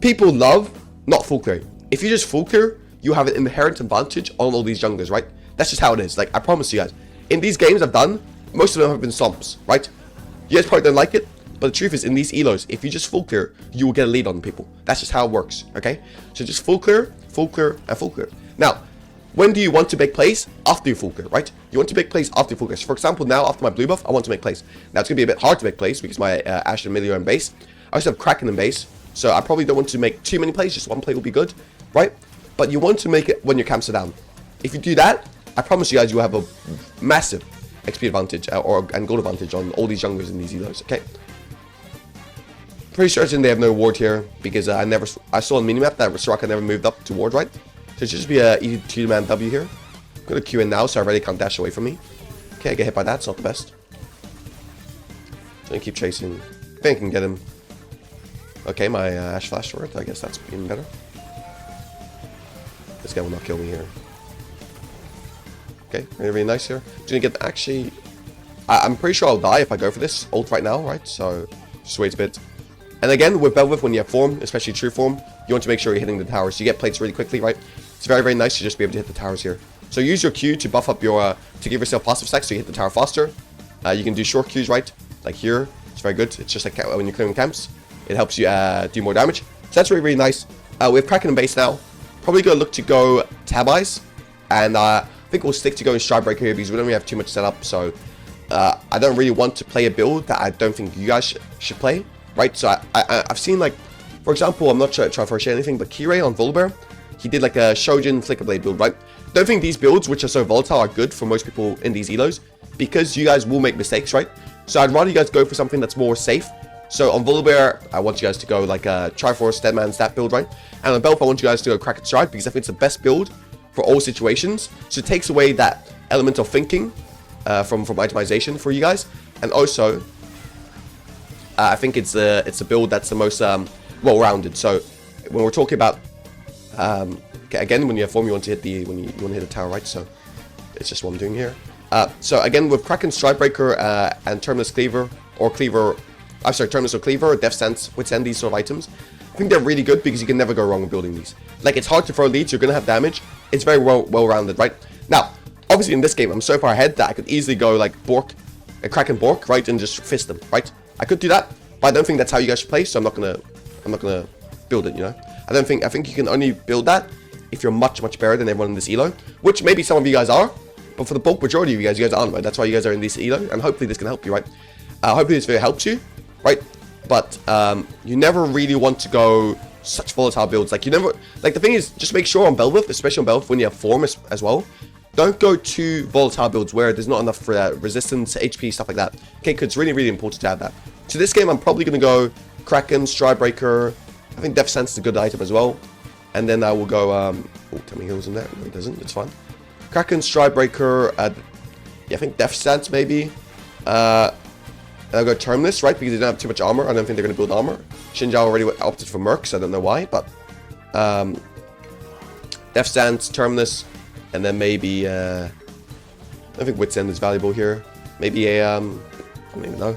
People love not full clear. If you just full clear, you have an inherent advantage on all these junglers, right? That's just how it is. Like, I promise you guys, in these games I've done, most of them have been stomps, right? You guys probably don't like it, but the truth is, in these elos, if you just full clear, you will get a lead on people. That's just how it works, okay? So just full clear, and full clear. Now, when do you want to make plays? After you full clear, right? You want to make plays after you full clear. So for example, now after my blue buff, I want to make plays. Now it's going to be a bit hard to make plays because my Ashe and Amelia are in base. I also have Kraken in base, so I probably don't want to make too many plays. Just one play will be good, right? But you want to make it when your camps are down. If you do that, I promise you guys, you have a massive XP advantage and gold advantage on all these junglers in these elos, okay? Pretty certain they have no ward here because I saw on minimap that Soraka never moved up to ward, right? So it should just be a easy 2-man W here. I'm going to Q in now, so I already can't dash away from me. Okay, I get hit by that, it's not the best. So I keep chasing. I think I can get him. Okay, my Ashe flash worked. I guess that's even better. This guy will not kill me here. Okay, really, really nice here. Gonna get actually. I'm pretty sure I'll die if I go for this ult right now, right? So just wait a bit. And again, with Bel'Veth, when you have form, especially true form, you want to make sure you're hitting the towers. So you get plates really quickly, right? It's very, very nice to just be able to hit the towers here. So use your Q to buff up your, to give yourself passive stacks so you hit the tower faster. You can do short Qs, right? Like here. It's very good. It's just like when you're clearing camps, it helps you do more damage. So that's really, really nice. We have Kraken in base now. Probably going to look to go Tab Eyes. And I think we'll stick to going Stridebreaker here because we don't really have too much set up. So I don't really want to play a build that I don't think you guys should play, right? So I've seen, like, for example, I'm not trying to share anything, but Kirei on Volibear, he did like a Shojin Flickerblade build, right? Don't think these builds, which are so volatile, are good for most people in these elos because you guys will make mistakes, right? So I'd rather you guys go for something that's more safe. So on Volibear, I want you guys to go like a Triforce, Deadman, Stat build, right? And on Bel'Veth, I want you guys to go Kraken Stride because I think it's the best build for all situations. So it takes away that element of thinking from itemization for you guys. And also, I think it's a build that's the most well-rounded. So when we're talking about again, when you have form, you want to hit the want to hit the tower, right? So it's just what I'm doing here. So again, with Kraken, Stridebreaker, and Terminus Cleaver or Cleaver, I'm sorry, Terminus or Cleaver, Death Sense, Withstand, these sort of items, I think they're really good because you can never go wrong with building these. Like, it's hard to throw leads, you're gonna have damage. It's very well-rounded, right? Now, obviously in this game, I'm so far ahead that I could easily go like Bork, a Kraken Bork, right, and just fist them, right? I could do that, but I don't think that's how you guys should play, so I'm not gonna build it, you know? I think you can only build that if you're much better than everyone in this elo, which maybe some of you guys are, but for the bulk majority of you guys aren't, right? That's why you guys are in this elo, and hopefully this can help you, right? Hopefully this video helps you, right? But you never really want to go such volatile builds. Like, you never, like, the thing is, just make sure on Bel'Veth, especially on Bel'Veth when you have form as well, don't go to volatile builds where there's not enough resistance, HP, stuff like that. Okay, because it's really, really important to have that. So this game, I'm probably going to go Kraken, Stridebreaker. I think Death Sense is a good item as well. And then I will go, oh, tell me heals in there. No, it doesn't. It's fine. Kraken, Stridebreaker. Yeah, I think Death Sense maybe. I'll go Terminus, right? Because they don't have too much armor. I don't think they're going to build armor. Xin Zhao already opted for Merc, so I don't know why. But Death Sense, Terminus, and then maybe I think Wit's End is valuable here. Maybe a I don't even know.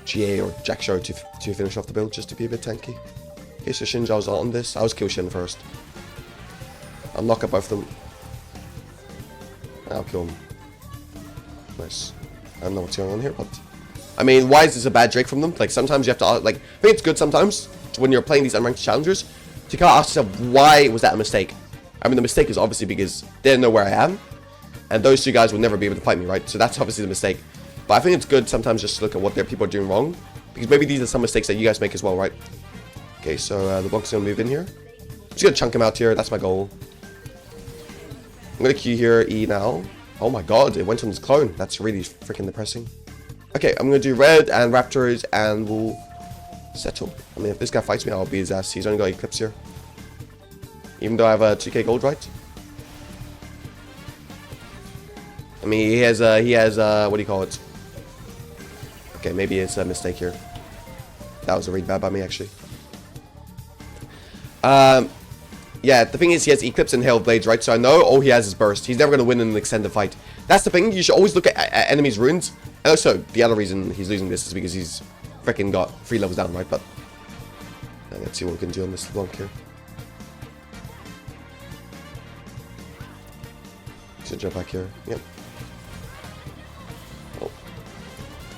GA or Jack Show to finish off the build, just to be a bit tanky. Okay, so Xin Zhao's on this. I'll kill Xin first. I'll knock up both of them. I'll kill him. Nice. I don't know what's going on here, but I mean, why is this a bad Drake from them? Like, sometimes you have to, like, I think it's good sometimes when you're playing these unranked challengers to kind of ask yourself, why was that a mistake? I mean, the mistake is obviously because they didn't know where I am, and those two guys would never be able to fight me, right? So that's obviously the mistake. But I think it's good sometimes just to look at what their people are doing wrong, because maybe these are some mistakes that you guys make as well, right? Okay, so the block's gonna move in here. I'm just gonna chunk him out here. That's my goal. I'm gonna Q here, E now. Oh my god, it went on his clone. That's really freaking depressing. Okay, I'm gonna do red and raptors, and we'll settle. I mean, if this guy fights me, I'll be his ass. He's only got Eclipse here. Even though I have a 2k gold, right? I mean, he has what do you call it? Okay, maybe it's a mistake here. That was a read bad by me, actually. Yeah, the thing is, he has Eclipse and Hail Blades, right? So I know all he has is Burst. He's never going to win in an extended fight. That's the thing. You should always look at enemies' runes. And also, the other reason he's losing this is because he's freaking got 3 levels down, right? But let's see what we can do on this LeBlanc here. Should jump back here. Yep. Oh,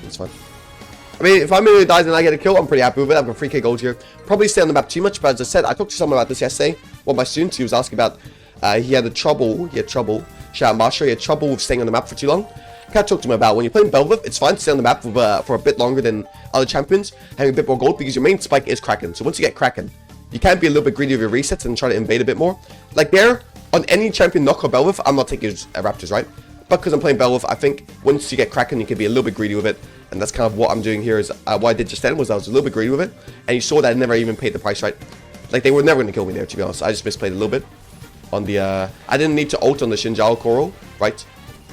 it's fine. I mean, if I'm really dies and I get a kill, I'm pretty happy with it. I've got 3k gold here. Probably stay on the map too much, but as I said, I talked to someone about this yesterday. One of my students, he was asking about, he had trouble. Shout out Marsha, he had trouble with staying on the map for too long. Can't talk to him about when you're playing Bel'Veth, it's fine to stay on the map for a bit longer than other champions, having a bit more gold, because your main spike is Kraken. So once you get Kraken, you can be a little bit greedy of your resets and try to invade a bit more. Like there, on any champion knock or Bel'Veth, I'm not taking Raptors, right? But because I'm playing Bel'Veth, I think once you get Kraken, you can be a little bit greedy with it. And that's kind of what I'm doing here. Is what I did just then was I was a little bit greedy with it. And you saw that I never even paid the price, right? Like, they were never going to kill me there, to be honest. I just misplayed a little bit. On the, I didn't need to ult on the Xinjiao Coral, right?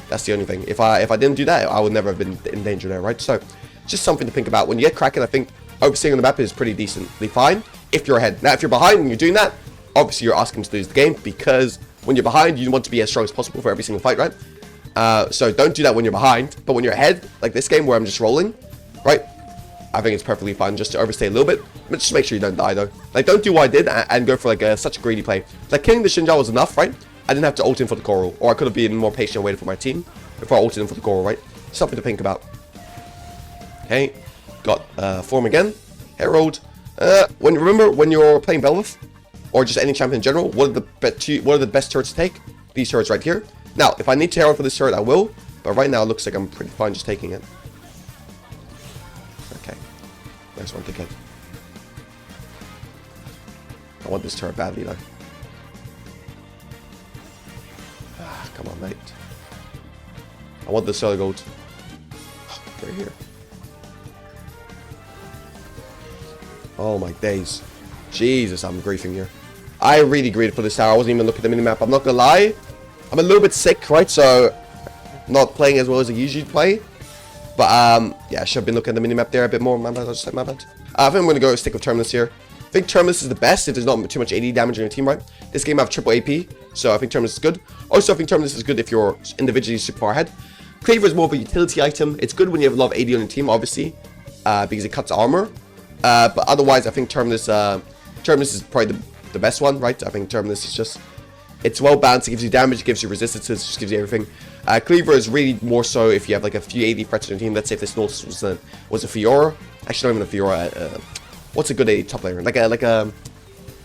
That's the only thing. If I didn't do that, I would never have been in danger there, right? So, just something to think about. When you get Kraken, I think overseeing on the map is pretty decently fine if you're ahead. Now, if you're behind and you're doing that, obviously you're asking to lose the game, because when you're behind, you want to be as strong as possible for every single fight, right? So don't do that when you're behind. But when you're ahead, like this game where I'm just rolling, right? I think it's perfectly fine just to overstay a little bit. But just make sure you don't die, though. Like, don't do what I did and go for, like, such a greedy play. Like, killing the Xinjiao was enough, right? I didn't have to ult in for the Coral. Or I could have been more patient and waited for my team before I ulted in for the Coral, right? Something to think about. Okay. Got form again. Herald. Remember when you're playing Bel'Veth, or just any champion in general, what are the best turrets to take? These turrets right here. Now, if I need to Herald for this turret, I will. But right now, it looks like I'm pretty fine just taking it. Okay. Nice one, dickhead. I want this turret badly, though. Ah, come on, mate. I want the solar gold. Right here. Oh, my days. Jesus, I'm griefing here. I really greeted for this tower. I wasn't even looking at the minimap. I'm not gonna lie. I'm a little bit sick, right? So, not playing as well as I usually play. But, yeah, I should have been looking at the minimap there a bit more. My bad, I just said my bad. I think I'm going to go stick with Terminus here. I think Terminus is the best if there's not too much AD damage on your team, right? This game I have triple AP, so I think Terminus is good. Also, I think Terminus is good if you're individually super far ahead. Cleaver is more of a utility item. It's good when you have a lot of AD on your team, obviously, because it cuts armor. But otherwise, I think Terminus is probably the best one, right? I think Terminus is just... It's well balanced, it gives you damage, it gives you resistances, it just gives you everything. Cleaver is really more so if you have like a few AD threats on your team. Let's say if this Norse was a Fiora. Actually, not even a Fiora. What's a good AD top laner? Like an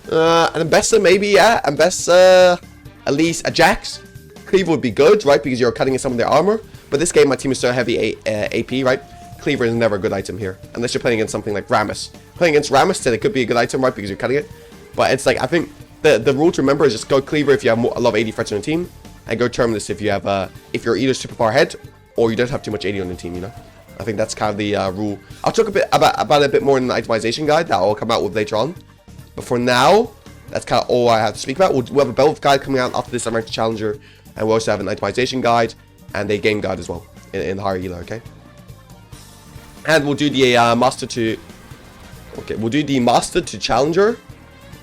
Ambessa, maybe, yeah. Ambessa, at least a Jax. Cleaver would be good, right? Because you're cutting in some of their armor. But this game, my team is so heavy AP, right? Cleaver is never a good item here. Unless you're playing against something like Rammus. Playing against Rammus, then it could be a good item, right? Because you're cutting it. But it's like, I think... The rule to remember is just go Cleaver if you have a lot of AD threats on your team, and go Terminus if you have if you're either super far ahead or you don't have too much AD on your team. You know, I think that's kind of the rule. I'll talk a bit about it a bit more in the itemization guide that I'll come out with later on. But for now, that's kind of all I have to speak about. We'll have a Bel'Veth guide coming out after this Unranked Challenger, and we'll also have an itemization guide and a game guide as well in the higher elo. Okay, and we'll do the master to challenger.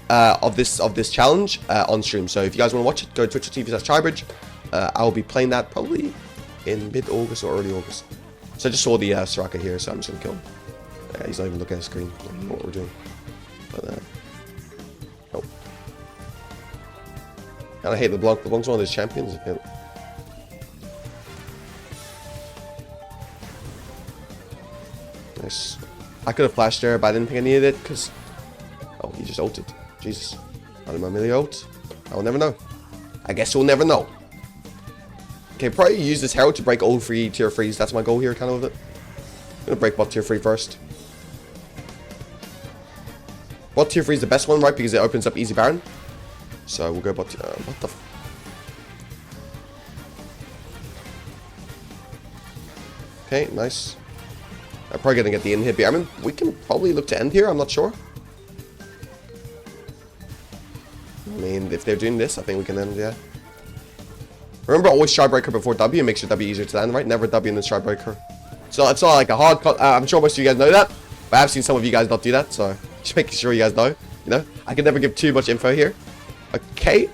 Of this challenge on stream. So if you guys want to watch it, go to twitch.tv/hybradge. I'll be playing that probably in mid-August or early August. So I just saw the Soraka here, so I'm just gonna kill him. He's not even looking at the screen. I don't know what we're doing. But oh, and I hate LeBlanc. LeBlanc's one of those champions. Nice. I could have flashed there, but I didn't think I needed it because... Oh, he just ulted. Jesus. How did my melee ult? I will never know. I guess we'll never know. Okay, probably use this Herald to break all 3 tier 3s. That's my goal here, kind of with it. I'm going to break bot tier 3 first. Bot tier 3 is the best one, right? Because it opens up easy Baron. So we'll go bot tier... what the... Okay, nice. I'm probably going to get the inhib here. I mean, we can probably look to end here. I'm not sure. I mean, if they're doing this, I think we can end, yeah. Remember, always Stridebreaker before W. It makes your W easier to land, right? Never W in the Stridebreaker. So it's not like a hard cut. I'm sure most of you guys know that. But I've seen some of you guys not do that. So just making sure you guys know. You know, I can never give too much info here. Okay.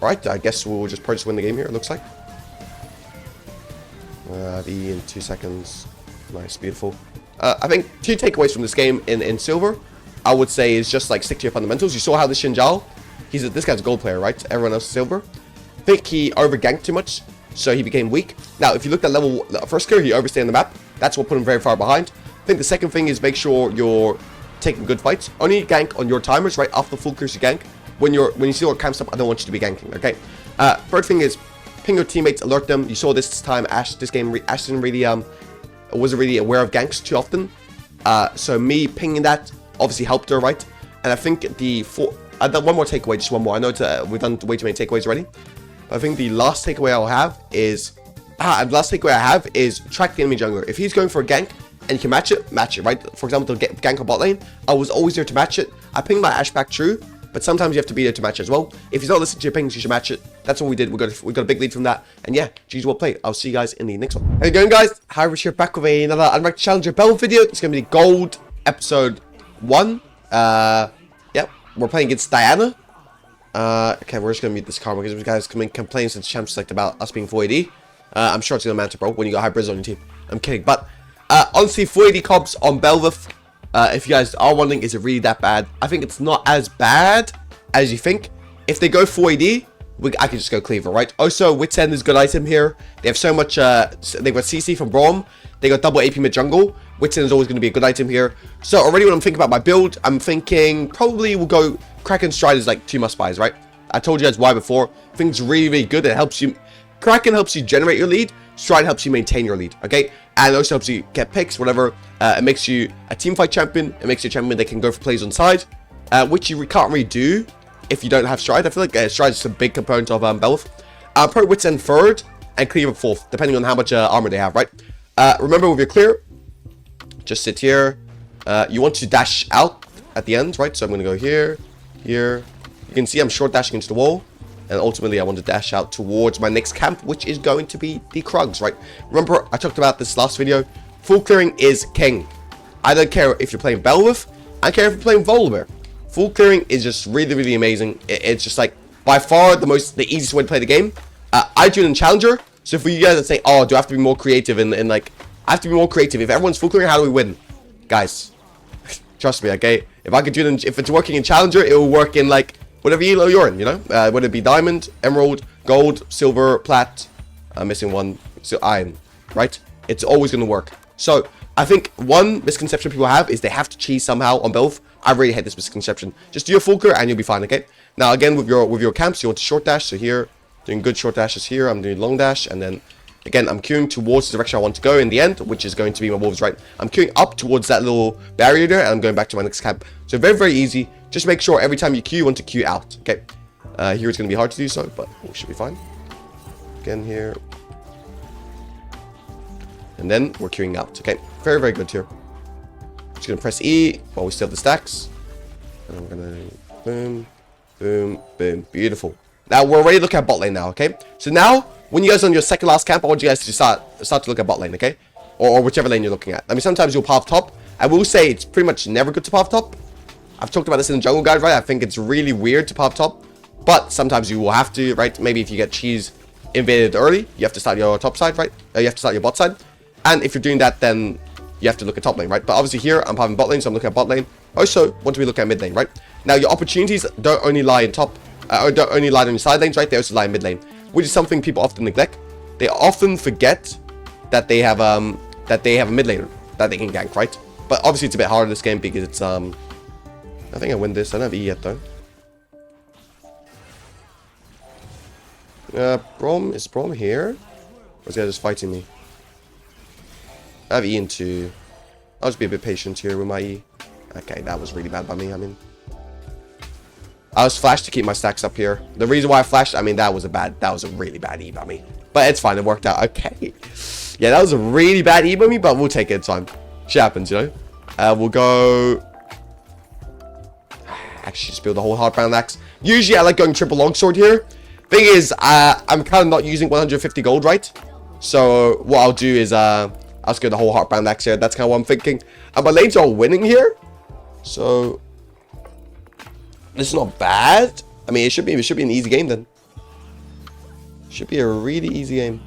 Right, I guess we'll just probably just win the game here, it looks like. V in 2 seconds. Nice, beautiful. I think 2 takeaways from this game in silver, I would say, is just like stick to your fundamentals. You saw how the Shinjal, this guy's a gold player, right? Everyone else is silver. I think he over-ganked too much, so he became weak. Now, if you looked at level first clear, he overstayed on the map. That's what put him very far behind. I think the second thing is make sure you're taking good fights. Only gank on your timers, right? After full clears, you gank. When you see your camp stop, I don't want you to be ganking, okay? Third thing is ping your teammates, alert them. You saw this time, Ash didn't really wasn't really aware of ganks too often. So me pinging that obviously helped her, right? And I think one more takeaway, just one more. I know we've done way too many takeaways already. But I think the last takeaway I'll have is track the enemy jungler. If he's going for a gank and you can match it, right? For example, to gank a bot lane, I was always there to match it. I pinged my Ash back true, but sometimes you have to be there to match it as well. If he's not listening to your pings, you should match it. That's what we did. We got a big lead from that. And yeah, GG, well played. I'll see you guys in the next one. How you going, guys? hybradge here, back with another Unranked Challenger Bel'Veth video. It's going to be Gold Episode 1. Yep, we're playing against Diana. Okay, we're just going to mute this karma because you guys complain since champ select about us being 4AD. I'm sure it's going to matter, bro, when you got hybrids on your team. I'm kidding. But honestly, 4AD comps on Bel'Veth. If you guys are wondering, is it really that bad? I think it's not as bad as you think. If they go 4AD, I can just go Cleaver, right? Also, Wit's End is a good item here. They have so much, they've got CC from Braum. They got double AP mid jungle. Wit's End is always going to be a good item here. So already when I'm thinking about my build, I'm thinking probably we'll go Kraken Stride is like 2 must-buys, right? I told you guys why before. I think it's really, really good. It helps you. Kraken helps you generate your lead. Stride helps you maintain your lead, okay? And also helps you get picks, whatever. It makes you a teamfight champion. It makes you a champion that can go for plays on side, which you can't really do if you don't have Stride. I feel like Stride is a big component of Bel'Veth. Probably Wit's End 3rd and Cleaver 4th, depending on how much armor they have, right? Remember, with your clear, just sit here. You want to dash out at the end, right? So I'm going to go here, here. You can see I'm short dashing into the wall. And ultimately, I want to dash out towards my next camp, which is going to be the Krugs, right? Remember, I talked about this last video. Full clearing is king. I don't care if you're playing Bel'Veth. I don't care if you're playing Volibear. Full clearing is just really, really amazing. It's just like, by far, the easiest way to play the game. I do it in Challenger. So for you guys that say, oh, do I have to be more creative in like... I have to be more creative. If everyone's full clearing, how do we win? Guys, trust me, okay? If I could do it, if it's working in Challenger, it will work in like... whatever elo you're in, you know? Whether it be diamond, emerald, gold, silver, plat, I'm missing one, so iron, right? It's always going to work. So, I think one misconception people have is they have to cheese somehow on Bel'Veth. I really hate this misconception. Just do your full clear and you'll be fine, okay? Now, again, with your camps, you want to short dash. So here, doing good short dashes here. I'm doing long dash. And then, again, I'm queuing towards the direction I want to go in the end, which is going to be my wolves, right? I'm queuing up towards that little barrier there, and I'm going back to my next camp. So, very, very easy. Just make sure every time you queue, you want to queue out, okay? Here it's going to be hard to do so, but we should be fine. Again here. And then we're queuing out, okay? Very, very good here. Just going to press E while we still have the stacks. And I'm going to boom, boom, boom. Beautiful. Now, we're ready to look at bot lane now, okay? So now, when you guys are on your second last camp, I want you guys to start to look at bot lane, okay? Or whichever lane you're looking at. I mean, sometimes you'll path top. I will say it's pretty much never good to path top. I've talked about this in the jungle guide, right? I think it's really weird to path top. But sometimes you will have to, right? Maybe if you get cheese invaded early, you have to start your top side, right? You have to start your bot side. And if you're doing that, then you have to look at top lane, right? But obviously here, I'm having bot lane, so I'm looking at bot lane. Also, want to be looking at mid lane, right? Now, your opportunities don't only lie in top, or don't only lie on your side lanes, right? They also lie in mid lane, which is something people often neglect. They often forget that they have,
that they have a mid laner that they can gank, right? But obviously it's a bit harder this game because it's I think I win this. I don't have E yet though. Is Brom here? Or is this guy just fighting me? I have E into. I'll just be a bit patient here with my E. Okay, that was really bad by me. I mean, I was flashed to keep my stacks up here. The reason why I flashed, I mean, that was a really bad E by me. But it's fine, it worked out. Okay. Yeah, that was a really bad E by me, but we'll take it. It's fine. Shit happens, you know. We'll go. Actually, just build the whole hardbound axe. Usually, I like going triple longsword here. Thing is, I'm kind of not using 150 gold, right? So what I'll do is I'll just go the whole hardbound axe here. That's kind of what I'm thinking. And my lanes are winning here, so this is not bad. I mean, it should be an easy game then. Should be a really easy game.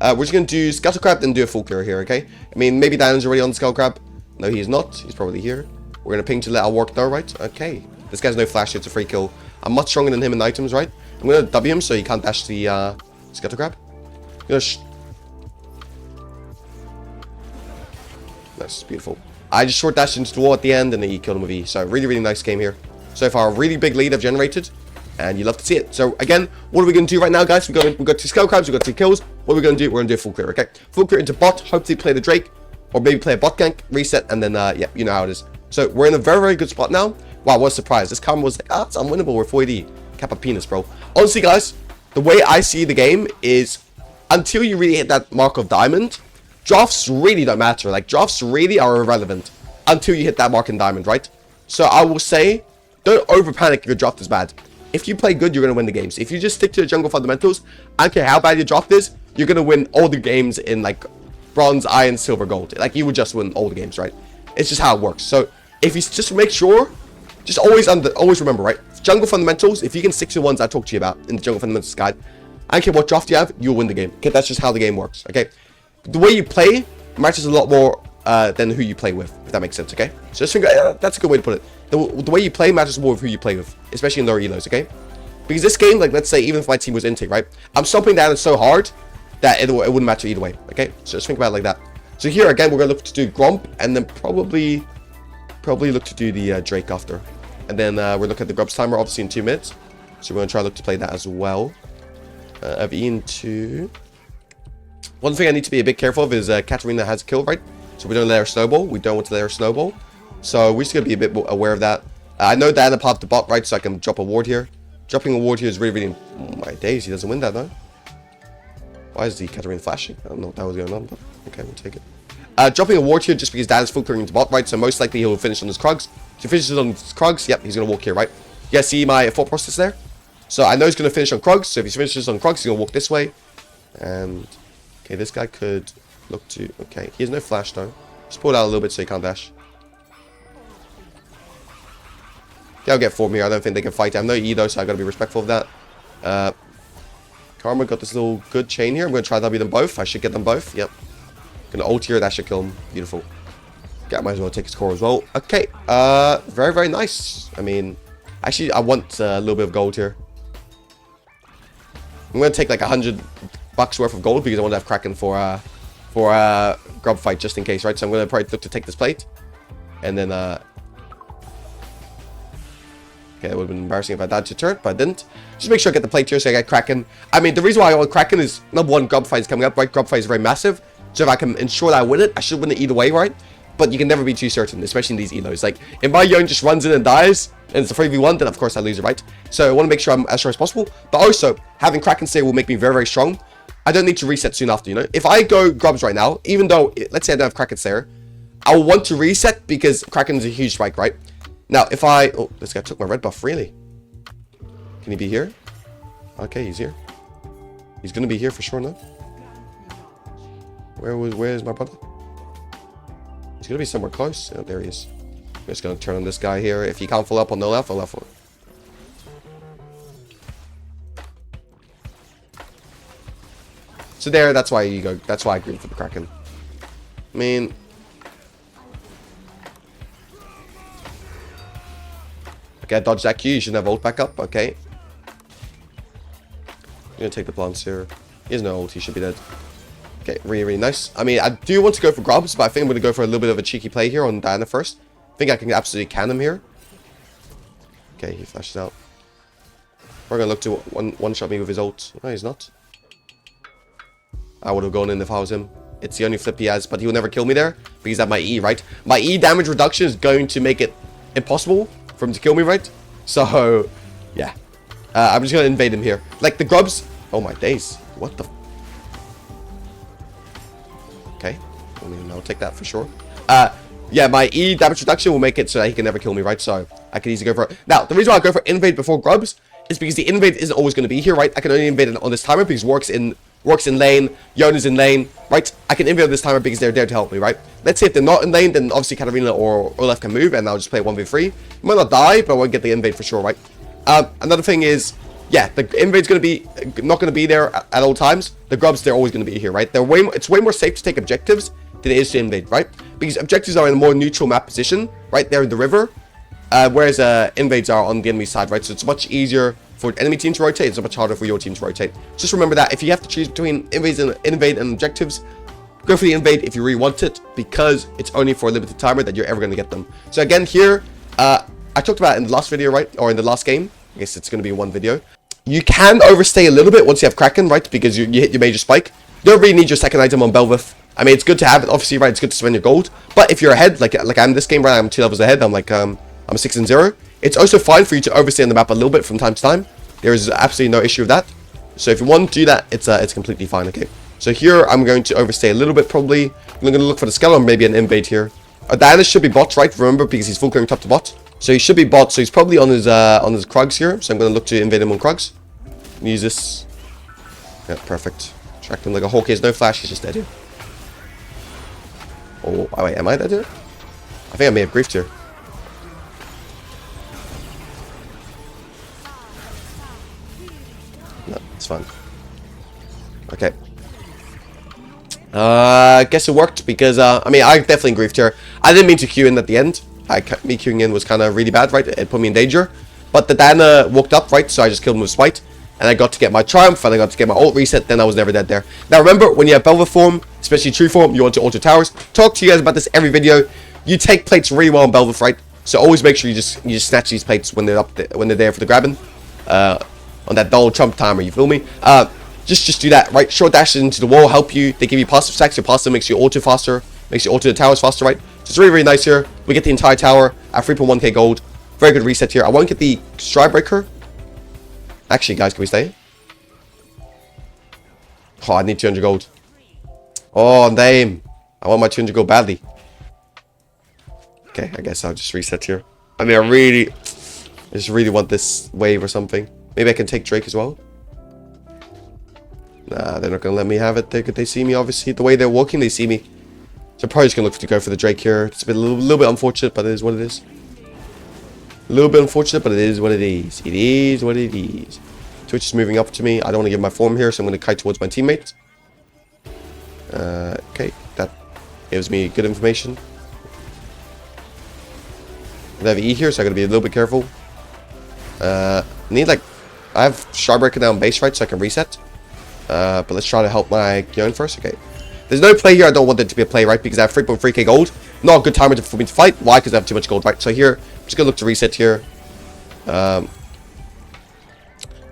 We're just gonna do Scuttle Crab, then do a full clear here, okay? I mean, maybe Dan's already on the Scuttle Crab. No, he's not. He's probably here. We're gonna ping to let our work know, right? Okay. This guy's no flash. It's a free kill. I'm much stronger than him in items, right? I'm gonna W him so he can't dash the Scuttle Crab. Nice, beautiful. I just short dashed into the wall at the end, and then he killed him with E. So really, really nice game here. So far, a really big lead I've generated, and you love to see it. So again, what are we going to do right now, guys? We've got 2 Skull Crabs, we've got 2 kills. What are we going to do? We're going to do a full clear, okay? Full clear into bot, hopefully play the Drake, or maybe play a bot gank, reset, and then, yeah, you know how it is. So we're in a very, very good spot now. Wow, what a surprise. This karma was like, it's unwinnable. We're 4AD. Kappa penis, bro. Honestly, guys, the way I see the game is until you really hit that mark of diamond, drafts really don't matter. Like, drafts really are irrelevant until you hit that mark in diamond, right? So I will say, don't over panic if your draft is bad. If you play good, you're going to win the games. If you just stick to the jungle fundamentals, I don't care how bad your draft is, you're going to win all the games in like bronze, iron, silver, gold. Like, you would just win all the games, right? It's just how it works. So if you just make sure, just always remember, right? Jungle fundamentals, if you can stick to the ones I talked to you about in the jungle fundamentals guide, I don't care what draft you have, you'll win the game. Okay, that's just how the game works, okay? The way you play matters a lot more than who you play with, if that makes sense, okay? So just think, that's a good way to put it. The way you play matters more with who you play with, especially in lower elos, okay? Because this game, like, let's say, even if my team was intake, right? I'm stomping down it so hard that it wouldn't matter either way, okay? So just think about it like that. So here, again, we're going to look to do Gromp, and then probably look to do the Drake after. And then we're looking at the Grubs timer, obviously, in 2 minutes. So we're going to try to look to play that as well. I've into... One thing I need to be a bit careful of is Katarina has a kill, right? So we don't let her snowball. We don't want to let her snowball. So we're just going to be a bit aware of that. I know Diana popped the bot, right? So I can drop a ward here. Dropping a ward here is really, really... Oh my days, he doesn't win that, though. Why is the Katarina flashing? I don't know what that was going on, but okay, we'll take it. Dropping a ward here just because Diana's full clearing into bot, right? So most likely he'll finish on his Krugs. If he finishes on his Krugs, yep, he's going to walk here, right? You guys see my thought process there? So I know he's going to finish on Krugs. So if he finishes on Krugs, he's going to walk this way. And... Okay, this guy could look to... Okay, he has no flash, though. Just pull it out a little bit so he can't dash. Okay, I'll get form here. I don't think they can fight. I have no E, though, so I got to be respectful of that. Karma got this little good chain here. I'm going to try to W them both. I should get them both. Yep. Going to ult here. That should kill him. Beautiful. Okay, I might as well take his core as well. Okay. Very, very nice. I mean, actually, I want a little bit of gold here. I'm going to take like $100 worth of gold because I want to have Kraken for a grub fight just in case, right? So I'm going to probably look to take this plate. And then, okay, it would have been embarrassing if I died to turret, but I didn't. Just make sure I get the plate here so I get Kraken. I mean, the reason why I want Kraken is, number one, grub fight is coming up, right? Grub fight is very massive. So if I can ensure that I win it, I should win it either way, right? But you can never be too certain, especially in these elos. Like, if my Yone just runs in and dies, and it's a 3v1, then of course I lose it, right? So I want to make sure I'm as sure as possible. But also, having Kraken stay will make me very, very strong. I don't need to reset soon after, you know? If I go grubs right now, even though, let's say I don't have Kraken Slayer, I will want to reset because Kraken is a huge spike, right? Now, if I... Oh, this guy took my red buff, really? Can he be here? Okay, he's here. He's going to be here for sure, no? Where is my brother? He's going to be somewhere close. Oh, there he is. I'm just going to turn on this guy here. If he can't full up on the left, I'll left one. So there, that's why you go. That's why I agree for the Kraken. I mean... Okay, I dodged that Q. You shouldn't have ult back up. Okay. I'm going to take the plants here. He has no ult. He should be dead. Okay, really, really nice. I mean, I do want to go for grubs, but I think I'm going to go for a little bit of a cheeky play here on Diana first. I think I can absolutely can him here. Okay, he flashes out. We're going to look to one-shot me with his ult. No, he's not. I would have gone in if I was him. It's the only flip he has, but he will never kill me there because I have my E, right? My E damage reduction is going to make it impossible for him to kill me, right? So, yeah. I'm just going to invade him here. Like, the grubs... Oh, my days. What the... Okay. I mean, I'll take that for sure. Yeah, my E damage reduction will make it so that he can never kill me, right? So, I can easily go for it. Now, the reason why I go for invade before grubs is because the invade isn't always going to be here, right? I can only invade on this timer because works in lane, Yona's in lane, right? I can invade on this timer because they're there to help me, right? Let's say if they're not in lane, then obviously Katarina or Olaf can move, and I'll just play 1v3. I might not die, but I won't get the invade for sure, right? Another thing is, yeah, the invade's not going to be there at all times. The grubs, they're always going to be here, right? It's way more safe to take objectives than it is to invade, right? Because objectives are in a more neutral map position, right? They're in the river, whereas invades are on the enemy side, right? So it's much easier for enemy team to rotate. It's much harder for your team to rotate. Just remember that if you have to choose between invade and objectives, go for the invade if you really want it, because it's only for a limited timer that you're ever going to get them. So again, here, I talked about it in the last video, right? Or in the last game. I guess it's going to be one video. You can overstay a little bit once you have Kraken, right? Because you hit your major spike. You don't really need your second item on Bel'Veth. I mean, it's good to have it, obviously, right? It's good to spend your gold. But if you're ahead, like I'm this game, right? I'm 2 levels ahead. I'm 6-0. It's also fine for you to overstay on the map a little bit from time to time. There is absolutely no issue with that. So if you want to do that, it's completely fine, okay? So here, I'm going to overstay a little bit, probably. I'm going to look for the skeleton, maybe an invade here. Diana should be bot, right? Remember, because he's full clearing top to bot. So he should be bot, so he's probably on his Krugs here. So I'm going to look to invade him on Krugs. Use this. Yeah, perfect. Track him like a hawk. He has no flash, he's just dead here. Oh, wait, am I dead here? I think I may have griefed here. No, it's fine. Okay. I guess it worked because, I mean, I definitely griefed here. I didn't mean to queue in at the end. Me queuing in was kind of really bad, right? It put me in danger. But the Diana walked up, right? So I just killed him with Spite. And I got to get my Triumph, and I got to get my ult reset, then I was never dead there. Now remember, when you have Bel'Veth form, especially True form, you want to auto towers. Talk to you guys about this every video. You take plates really well on Bel'Veth, right? So always make sure you just snatch these plates when they're when they're there for the grabbing. On that Donald Trump timer, you feel me? Just do that, right? Short dashes into the wall help you. They give you passive stacks. Your passive makes you auto faster, makes you auto the towers faster, right? So it's really, really nice here. We get the entire tower at 3.1k gold. Very good reset here. I won't get the Stride Breaker. Actually, guys, can we stay? Oh, I need 200 gold. Oh, damn. I want my 200 gold badly. Okay, I guess I'll just reset here. I mean, I just really want this wave or something. Maybe I can take Drake as well. Nah, they're not going to let me have it. They see me, obviously. The way they're walking, they see me. So I'm probably just going to look to go for the Drake here. It's a little bit unfortunate, but it is what it is. A little bit unfortunate, but it is what it is. It is what it is. Twitch is moving up to me. I don't want to give my form here, so I'm going to kite towards my teammate. Okay, that gives me good information. I have E here, so I got to be a little bit careful. I have Shardbreaker down base, right, so I can reset. But let's try to help my Yon first. Okay. There's no play here. I don't want there to be a play, right, because I have 3.3k gold. Not a good time for me to fight. Why? Because I have too much gold, right? So here, I'm just going to look to reset here.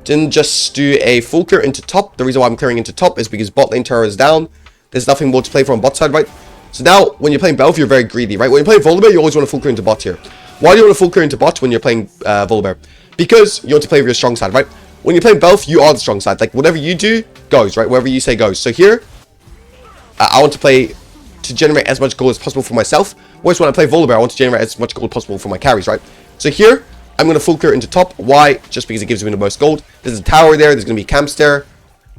Didn't just do a full clear into top. The reason why I'm clearing into top is because bot lane turret is down. There's nothing more to play for on bot side, right? So now, when you're playing Bel'Veth, you're very greedy, right? When you're playing Volibear, you always want to full clear into bot here. Why do you want to full clear into bot when you're playing Volibear? Because you want to play with your strong side, right? When you're playing Bel'Veth, you are the strong side. Like, whatever you do, goes, right? Whatever you say goes. So here, I want to play to generate as much gold as possible for myself. Whereas when I play Volibear, I want to generate as much gold as possible for my carries, right? So here, I'm going to full clear into top. Why? Just because it gives me the most gold. There's a tower there. There's going to be camps there.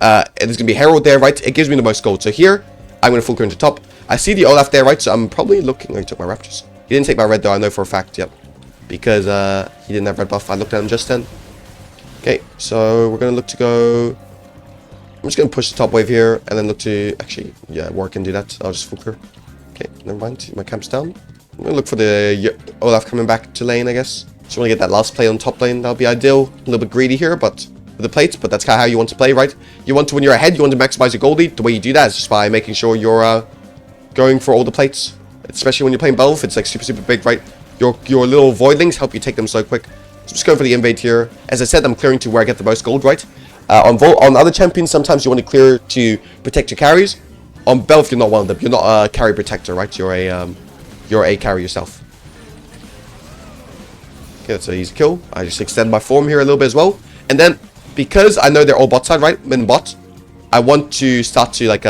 And there's going to be Herald there, right? It gives me the most gold. So here, I'm going to full clear into top. I see the Olaf there, right? So I'm probably looking... Oh, he took my Raptors. He didn't take my red, though. I know for a fact, yep. Because he didn't have red buff. I looked at him just then. Okay, so we're going to look to go... I'm just going to push the top wave here. And then look to... Actually, yeah, work and do that. I'll just full clear. Okay, never mind. My camp's down. I'm going to look for the Olaf coming back to lane, I guess. Just want to get that last play on top lane. That'll be ideal. A little bit greedy here, but the plates, but that's kind of how you want to play, right? You want to, when you're ahead, you want to maximize your gold lead. The way you do that is just by making sure you're going for all the plates. Especially when you're playing Bel'Veth, it's like super big, right? Your little voidlings help you take them so quick. So I'm just going for the invade here. As I said, I'm clearing to where I get the most gold, right? On other champions, sometimes you want to clear to protect your carries. On Bel'Veth, you're not one of them. You're not a carry protector, right? You're a carry yourself. Okay, that's an easy kill. I just extend my form here a little bit as well. And then, because I know they're all bot side, right? Min bot, I want to start to like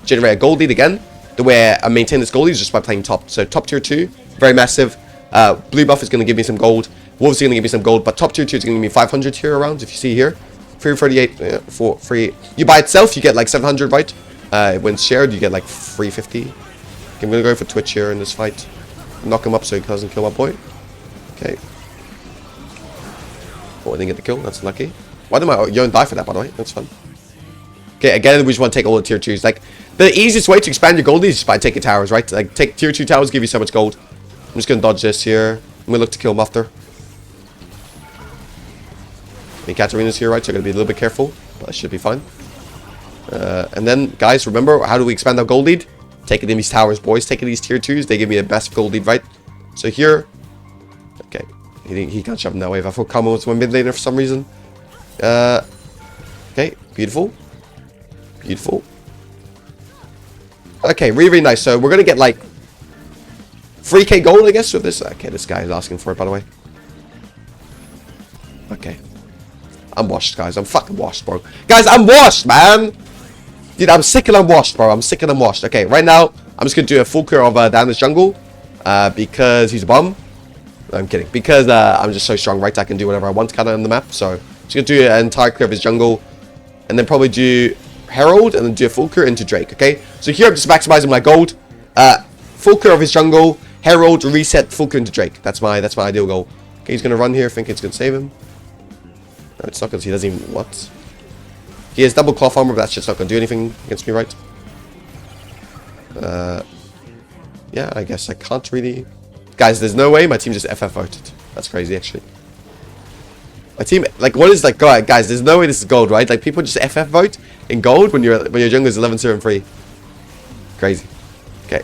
generate a gold lead again. The way I maintain this gold lead is just by playing top. So top tier 2, very massive. Blue buff is going to give me some gold. Wolves are going to give me some gold. But top tier 2 is going to give me 500 here around, if you see here. 338, for free. You buy itself, you get like 700, right? When shared, you get like 350. Okay, I'm going to go for Twitch here in this fight. Knock him up so he doesn't kill my boy. Okay. Oh, I didn't get the kill. That's lucky. Why did my Yon die for that, by the way? That's fun. Okay, again, we just want to take all the tier 2s. Like, the easiest way to expand your gold is just by taking towers, right? Like, take tier 2 towers, give you so much gold. I'm just going to dodge this here. I'm going to look to kill him after. Katarina's here, right? So I'm going to be a little bit careful. But I should be fine. And then, guys, remember, how do we expand our gold lead? Taking in these towers, boys. Taking these tier 2s. They give me the best gold lead, right? So here... Okay. He can't shove in that wave. I thought Karma was my mid laner for some reason. Okay, beautiful. Beautiful. Okay, really nice. So we're going to get like 3k gold, I guess, with this. Okay, this guy is asking for it, by the way. Okay. I'm washed, guys. I'm fucking washed, bro. Guys, I'm washed, man. Dude, I'm sick and I'm washed, bro. I'm sick and I'm washed. Okay, right now, I'm just going to do a full clear of down this jungle. Because he's a bum. I'm kidding. Because I'm just so strong, right? I can do whatever I want kind of on the map. So, I'm just going to do an entire clear of his jungle. And then probably do Herald. And then do a full clear into Drake, okay? So here I'm just maximizing my gold. Full clear of his jungle. Herald, reset, full clear into Drake. That's my ideal goal. Okay, he's going to run here. Think it's going to save him. No, it's not because he doesn't even... What? He has double cloth armor, but that's just not going to do anything against me, right? Yeah, I guess I can't really... Guys, there's no way my team just FF voted. That's crazy, actually. My team, like, what is like, guys? There's no way this is gold, right? Like, people just FF vote in gold when your jungle is 11-0-3. Crazy. Okay.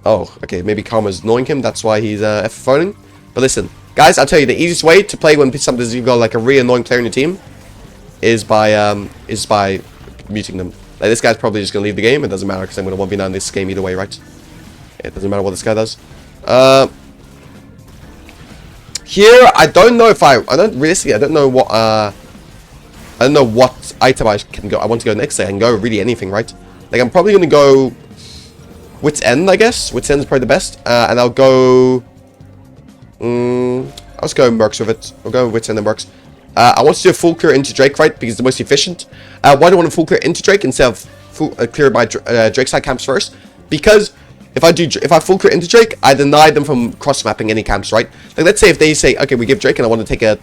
Oh, okay. Maybe Karma's annoying him. That's why he's FF voting. But listen, guys, I'll tell you the easiest way to play when sometimes you've got like a really annoying player in your team is by muting them. Like, this guy's probably just gonna leave the game. It doesn't matter because I'm gonna 1v9 this game either way, right? It doesn't matter what this guy does. Here, I don't know if I don't know what item I can go. I want to go next. I can go really anything, right? Like, I'm probably gonna go Wit's End, I guess. Wit's End is probably the best. And I'll go. I'll just go Mercs with it. I'll go Wit's End and Mercs. I want to do a full clear into Drake, right? Because it's the most efficient. Why do I want to full clear into Drake instead of full clear my Drake side camps first? Because if I full clear into Drake, I deny them from cross mapping any camps, right? Like, let's say if they say, okay, we give Drake and I want to take a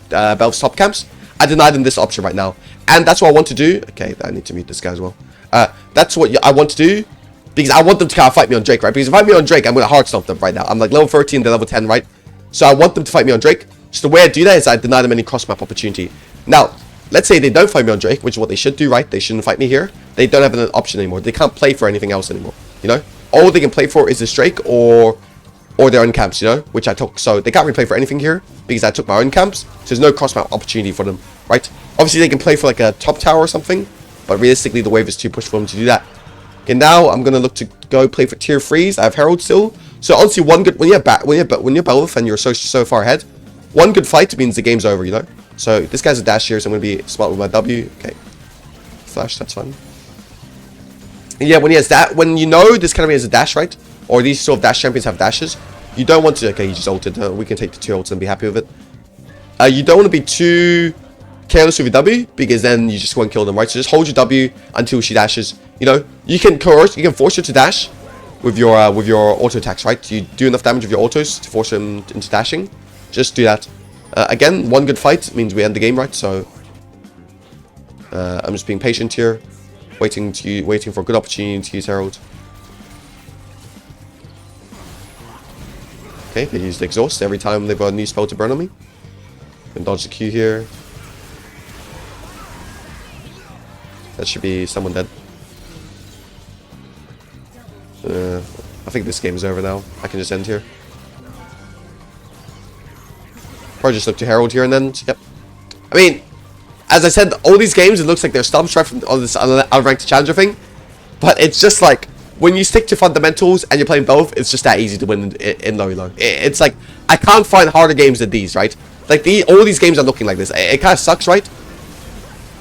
Bel'Veth's top camps, I deny them this option right now, and that's what I want to do. Okay, I need to mute this guy as well. That's what I want to do because I want them to kind of fight me on Drake, right? Because if I fight me on Drake, I'm gonna hard stomp them right now. I'm like level 13, they're level 10, right? So I want them to fight me on Drake. So the way I do that is I deny them any cross map opportunity. Now, let's say they don't fight me on Drake, which is what they should do, right? They shouldn't fight me here. They don't have an option anymore. They can't play for anything else anymore, you know? All they can play for is this Drake or their own camps, you know? Which I took. So they can't really play for anything here because I took my own camps. So there's no cross-map opportunity for them, right? Obviously, they can play for like a top tower or something. But realistically, the wave is too pushed for them to do that. Okay, now I'm going to look to go play for tier 3s. I have Herald still. So honestly, one good... When you're Bel'Veth and you're so far ahead, one good fight means the game's over, you know? So this guy's a dash here, so I'm going to be smart with my W. Okay. Flash, that's fine. Yeah, when he has that, when you know this kind of has a dash, right? Or these sort of dash champions have dashes, you don't want to. Okay, he just ulted. We can take the 2 ults and be happy with it. You don't want to be too careless with your W because then you just won't kill them, right? So just hold your W until she dashes. You know, you can force her to dash with your auto attacks, right? You do enough damage with your autos to force them into dashing. Just do that. Again, one good fight means we end the game, right? So I'm just being patient here. Waiting for a good opportunity to use Herald. Okay, they used Exhaust every time they've got a new spell to burn on me. Can dodge the Q here. That should be someone dead. I think this game is over now. I can just end here. Probably just look to Herald here and then. Yep. I mean, as I said, all these games, it looks like they're stubs right from all this unranked challenger thing. But it's just like, when you stick to fundamentals and you're playing both, it's just that easy to win in low elo. It's like, I can't find harder games than these, right? Like, all these games are looking like this. It kind of sucks, right?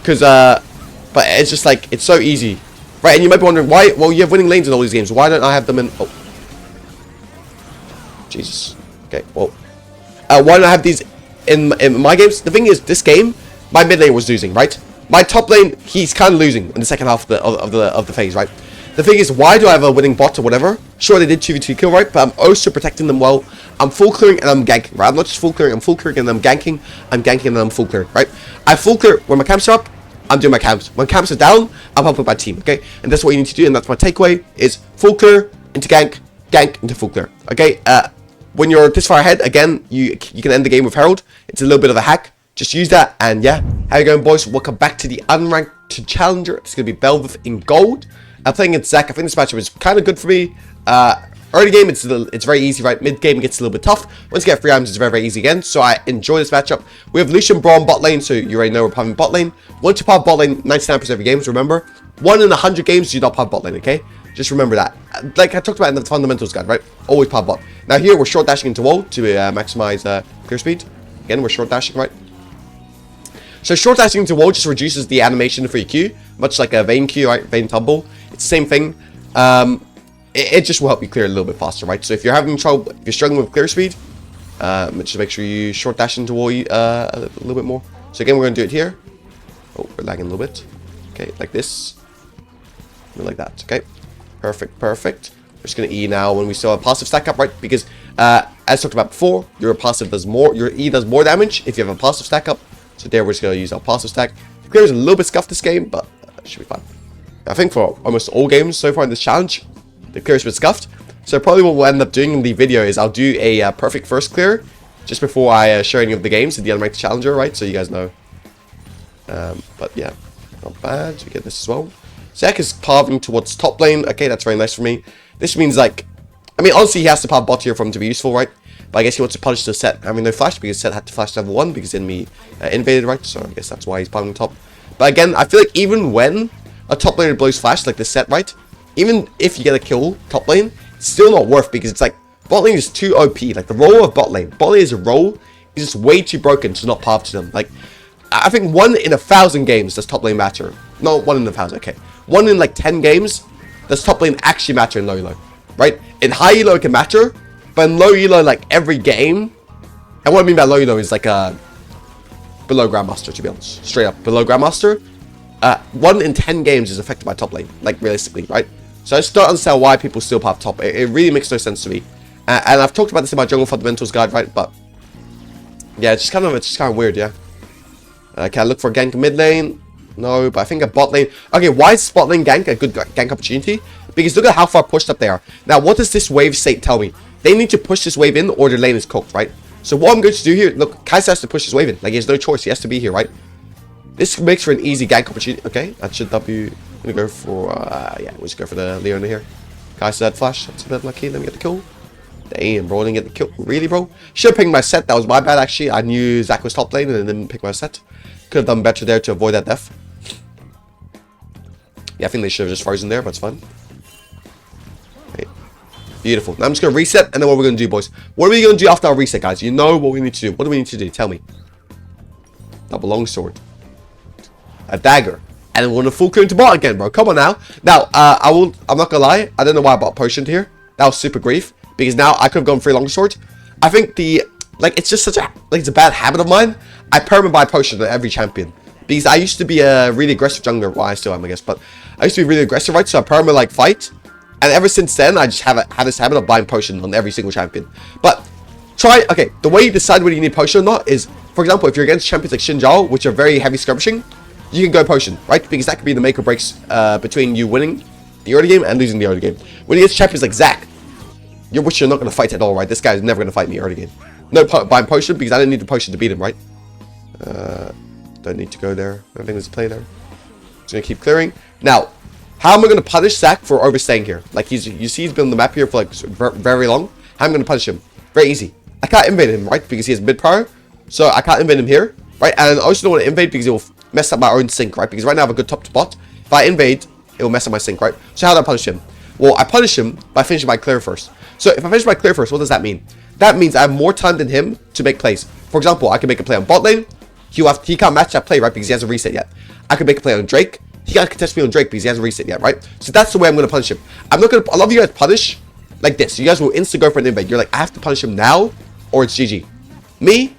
Because, but it's just like, it's so easy. Right, and you might be wondering, why? Well, you have winning lanes in all these games. Why don't I have them in... Oh. Jesus. Okay, well. Why don't I have these in my games? The thing is, this game, my mid lane was losing, right? My top lane, he's kind of losing in the second half of the phase, right? The thing is, why do I have a winning bot or whatever? Sure, they did 2v2 kill, right? But I'm also protecting them well. I'm full clearing and I'm ganking, right? I'm not just full clearing, I'm full clearing and I'm ganking and then I'm full clearing, right? I full clear when my camps are up. I'm doing my camps. When camps are down, I'm helping my team, okay? And that's what you need to do, and that's my takeaway, is full clear into gank, gank into full clear, okay? When you're this far ahead, again, you can end the game with Herald. It's a little bit of a hack. Just use that, and yeah. How you going, boys? Welcome back to the unranked challenger. It's going to be Bel'Veth in gold. I'm playing against Zach. I think this matchup is kind of good for me. Early game, it's very easy, right? Mid game, it gets a little bit tough. Once you get 3 items, it's very, very easy again. So I enjoy this matchup. We have Lucian Braum bot lane, so you already know we're pumping bot lane. Once you pop bot lane, 99% of your games, remember, 1 in 100 games, you do not pop bot lane, okay? Just remember that. Like I talked about in the fundamentals guide, right? Always pop bot. Now here, we're short dashing into wall to maximize clear speed. Again, we're short dashing, right? So short dashing into wall just reduces the animation for your Q, much like a Vayne Q, right? Vayne tumble. It's the same thing. It just will help you clear a little bit faster, right? So if you're having trouble, if you're struggling with clear speed, just make sure you short dash into wall a little bit more. So again, we're going to do it here. Oh, we're lagging a little bit. Okay, like this. Like that, okay? Perfect, perfect. We're just going to E now when we still have passive stack up, right? Because, as talked about before, your passive does more, your E does more damage if you have a passive stack up. So there we're just going to use our passive stack. Clear is a little bit scuffed this game, but it should be fine. I think for almost all games so far in this challenge, the clear has been scuffed. So probably what we'll end up doing in the video is I'll do a perfect first clear just before I show any of the games in the unranked challenger, right? So you guys know. But yeah, not bad. We get this as well. Zach is pathing towards top lane. Okay, that's very nice for me. This means like, I mean, honestly, he has to path bot here for him to be useful, right? But I guess he wants to punish the set. I mean, no flash because set had to flash level 1 because enemy invaded, right? So I guess that's why he's pathing top. But again, I feel like even when a top laner blows flash like this set, right? Even if you get a kill top lane, it's still not worth because it's like bot lane is too OP. Like the role of bot lane as a role is just way too broken to not path to them. Like I think 1 in 1,000 games does top lane matter. No, 1 in 1,000. Okay, 1 in like 10 games does top lane actually matter in low elo, right? In high elo it can matter, but in low elo like every game. And what I mean by low elo is like below Grandmaster, to be honest, straight up below Grandmaster. 1 in 10 games is affected by top lane, like realistically, right? So I just don't understand why people still path top. It really makes no sense to me. And I've talked about this in my jungle fundamentals guide, right? But yeah, it's just kind of weird, yeah. Can I look for a gank mid lane? No, but I think a bot lane. Okay, why is bot lane gank a good gank opportunity? Because look at how far pushed up they are. Now, what does this wave state tell me? They need to push this wave in, or their lane is cooked, right? So what I'm going to do here, look, Kai'Sa has to push this wave in. Like he has no choice. He has to be here, right? This makes for an easy gank opportunity. Okay, that should W. I'm gonna go for yeah, we'll just go for the Leona here. Kai'Sa that flash. That's a bit lucky. Let me get the kill. Damn, bro, didn't get the kill. Really, bro? Should have picked my set. That was my bad, actually. I knew Zach was top lane and didn't pick my set. Could have done better there to avoid that death. Yeah, I think they should have just frozen there, but it's fine. Okay. Beautiful. Now I'm just gonna reset, and then what we're gonna do, boys? What are we gonna do after our reset, guys? You know what we need to do. What do we need to do? Tell me. Double longsword. A dagger. And then we're gonna full clear into bot again, bro. Come on now. Now, I'm not gonna lie. I don't know why I bought potioned here. That was super grief. Because now I could have gone for a longsword. I think it's just such a, it's a bad habit of mine. I perma buy potion on every champion. Because I used to be a really aggressive jungler. Well, I still am, I guess. But I used to be really aggressive, right? So I perma like fight. And ever since then, I just had this habit of buying potion on every single champion. But okay, the way you decide whether you need potion or not is, for example, if you're against champions like Xin Zhao, which are very heavy skirmishing, you can go potion, right? Because that could be the make or breaks between you winning the early game and losing the early game. When you get champions like Zach, which you're not going to fight at all, right? This guy is never going to fight in the early game. No buying potion because I didn't need the potion to beat him, right? Don't need to go there. I don't think there's a play there. Just gonna keep clearing. Now, how am I gonna punish Zach for overstaying here? Like you see he's been on the map here for like very long. How am I gonna punish him? Very easy. I can't invade him, right? Because he has mid power. So I can't invade him here, right? And I also don't want to invade because it will mess up my own sync, right? Because right now I have a good top to bot. If I invade, it will mess up my sync, right? So how do I punish him? Well, I punish him by finishing my clear first. So if I finish my clear first, what does that mean? That means I have more time than him to make plays. For example, I can make a play on bot lane. He can't match that play, right? Because he hasn't reset yet. I can make a play on Drake. He can't contest me on Drake because he hasn't reset yet, right? So that's the way I'm going to punish him. I'm not going to... A lot of you guys punish like this. You guys will insta go for an invade. You're like, I have to punish him now or it's GG. Me,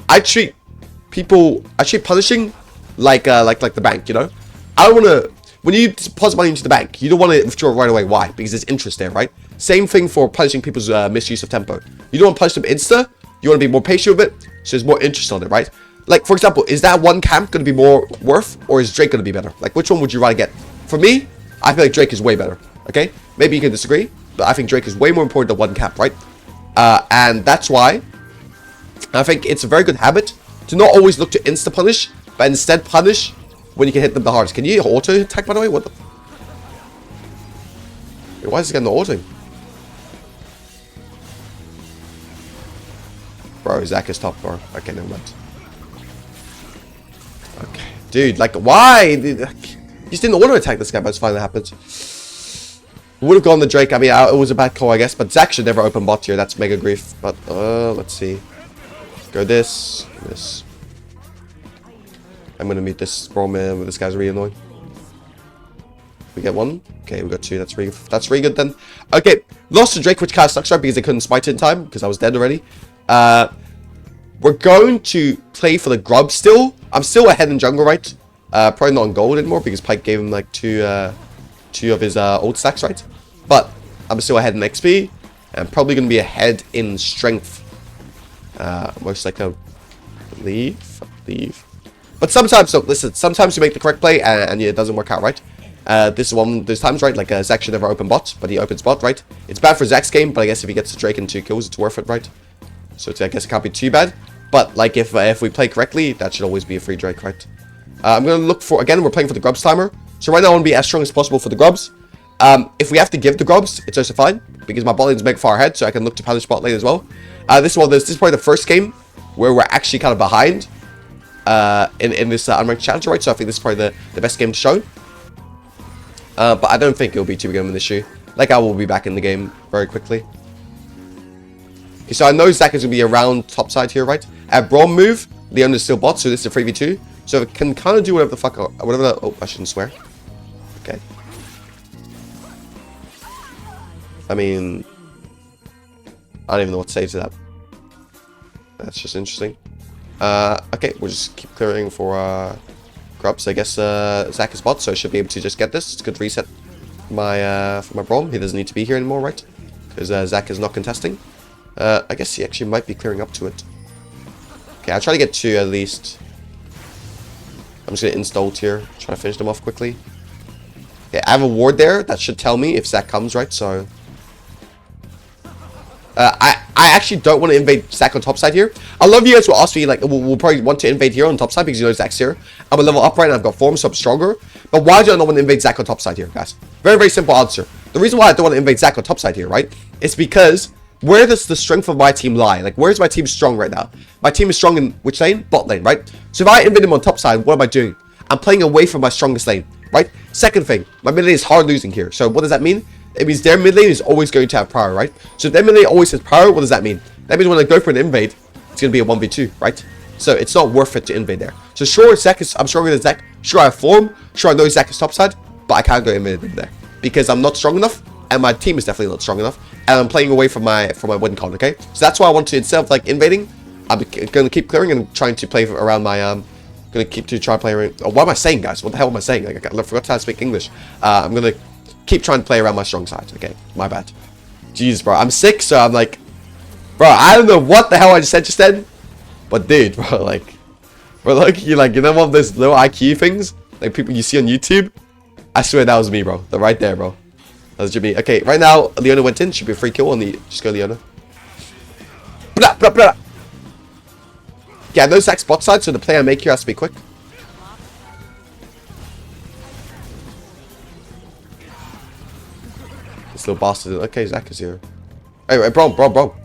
I treat punishing like the bank, you know? I don't want to... When you deposit money into the bank, you don't want to withdraw it right away. Why? Because there's interest there, right? Same thing for punishing people's misuse of tempo. You don't want to punish them insta. You want to be more patient with it, so there's more interest on it, right? Like, for example, is that one camp going to be more worth, or is Drake going to be better? Like, which one would you rather get? For me, I feel like Drake is way better, okay? Maybe you can disagree, but I think Drake is way more important than one camp, right? And that's why I think it's a very good habit to not always look to insta-punish, but instead punish when you can hit them the hardest. Can you auto-attack, by the way? What the... Why is he getting the auto? Bro, Zach is top, bro. Okay, never mind. Okay. Dude, like, why? You just didn't auto-attack this guy, but it's fine, that happens. Would have gone the Drake. I mean, it was a bad call, I guess, but Zach should never open bot here. That's mega grief. But, let's see. Go this. I'm gonna meet this bro man with this guy's really annoying. We get one. Okay, we got two. That's really good then. Okay, lost to Drake, which kind of sucks, right? Because they couldn't smite it in time because I was dead already. We're going to play for the grub still. I'm still ahead in jungle, right? Probably not on gold anymore because Pike gave him like two of his old stacks, right? But I'm still ahead in XP and probably going to be ahead in strength. Most likely, I believe. But sometimes, so listen, sometimes you make the correct play and it doesn't work out, right? This is one of those times, right? Like Zach should never open bot, but he opens bot, right? It's bad for Zach's game, but I guess if he gets the Drake and 2 kills, it's worth it, right? So I guess it can't be too bad. But like if we play correctly, that should always be a free Drake, right? I'm gonna look for, again, we're playing for the grubs timer. So right now I want to be as strong as possible for the grubs. If we have to give the grubs, it's also fine because my bot lane's mega far ahead, so I can look to punish bot lane as well. This is probably the first game where we're actually kind of behind in this unranked challenge, right? So I think this is probably the best game to show. But I don't think it'll be too big of an issue. Like I will be back in the game very quickly. Okay, so I know Zach is gonna be around top side here, right? At Braum move, Leona's still bot, so this is a 3v2. So it can kind of do whatever the fuck, oh, I shouldn't swear. Okay. I mean, I don't even know what to say to that. That's just interesting. Okay, we'll just keep clearing for grubs. I guess Zach is bot, so I should be able to just get this. It's good reset my for my Braum. He doesn't need to be here anymore, right? Because Zach is not contesting. I guess he actually might be clearing up to it. Okay, I'll try to get 2 at least. I'm just gonna install here, try to finish them off quickly. Okay, I have a ward there that should tell me if Zach comes, right? So I actually don't want to invade Zach on top side here. A lot of you guys will ask me, like, we'll probably want to invade here on top side because you know Zach's here. I'm a level up right now, I've got form, so I'm stronger. But why do I not want to invade Zach on top side here, guys? Very, very simple answer. The reason why I don't want to invade Zach on top side here, right, is because where does the strength of my team lie? Like, where's my team strong right now? My team is strong in which lane? Bot lane, right? So if I invade him on top side, what am I doing? I'm playing away from my strongest lane, right? Second thing, my mid lane is hard losing here. So what does that mean? It means their mid lane is always going to have power, right? So if their mid lane always has power, what does that mean? That means when I go for an invade, it's going to be a 1v2, right? So it's not worth it to invade there. So sure, I'm stronger than Zach. Sure, I have form. Sure, I know Zach is top side, but I can't go invade him there because I'm not strong enough, and my team is definitely not strong enough, and I'm playing away from my win con. Okay, so that's why I want to, instead of like invading, I'm going to keep clearing and trying to play around my going to try and play around. Oh, what am I saying, guys? What the hell am I saying? Like, I forgot how to speak English. I'm going to keep trying to play around my strong side. Okay, my bad. Jeez, bro, I'm sick, so I'm like, bro, I don't know what the hell I just said just then, but dude, bro, like, you know one of those little IQ things like people you see on YouTube? I swear that was me, bro. They're right there, bro. That was me. Okay, right now Leona went in. Should be a free kill on the. Just go Leona. Blah, blah, blah. Yeah, no Zach's bot side, so the play I make here has to be quick. This little bastard. Okay, Zach is here. Hey, bro.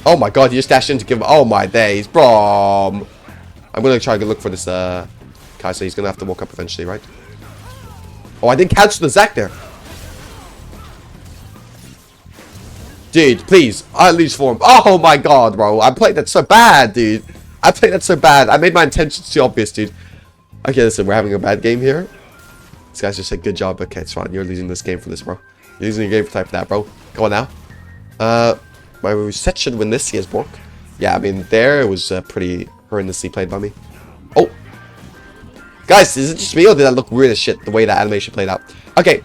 Oh my god, he just dashed in to give him. Oh my days, bro. I'm gonna try to look for this guy, so he's gonna have to walk up eventually, right? Oh, I didn't cancel the Zach there. Dude, please, unleash form. Oh my god, bro. I played that so bad, dude. I played that so bad. I made my intentions too obvious, dude. Okay, listen, we're having a bad game here. This guy's just said, good job. Okay, it's fine. You're losing this game for this, bro. You're losing your game for type of that, bro. Go on now. My reset should win this. He has Bork. Yeah, I mean, there it was pretty horrendously played by me. Oh. Guys, is it just me or did that look weird as shit, the way that animation played out? Okay.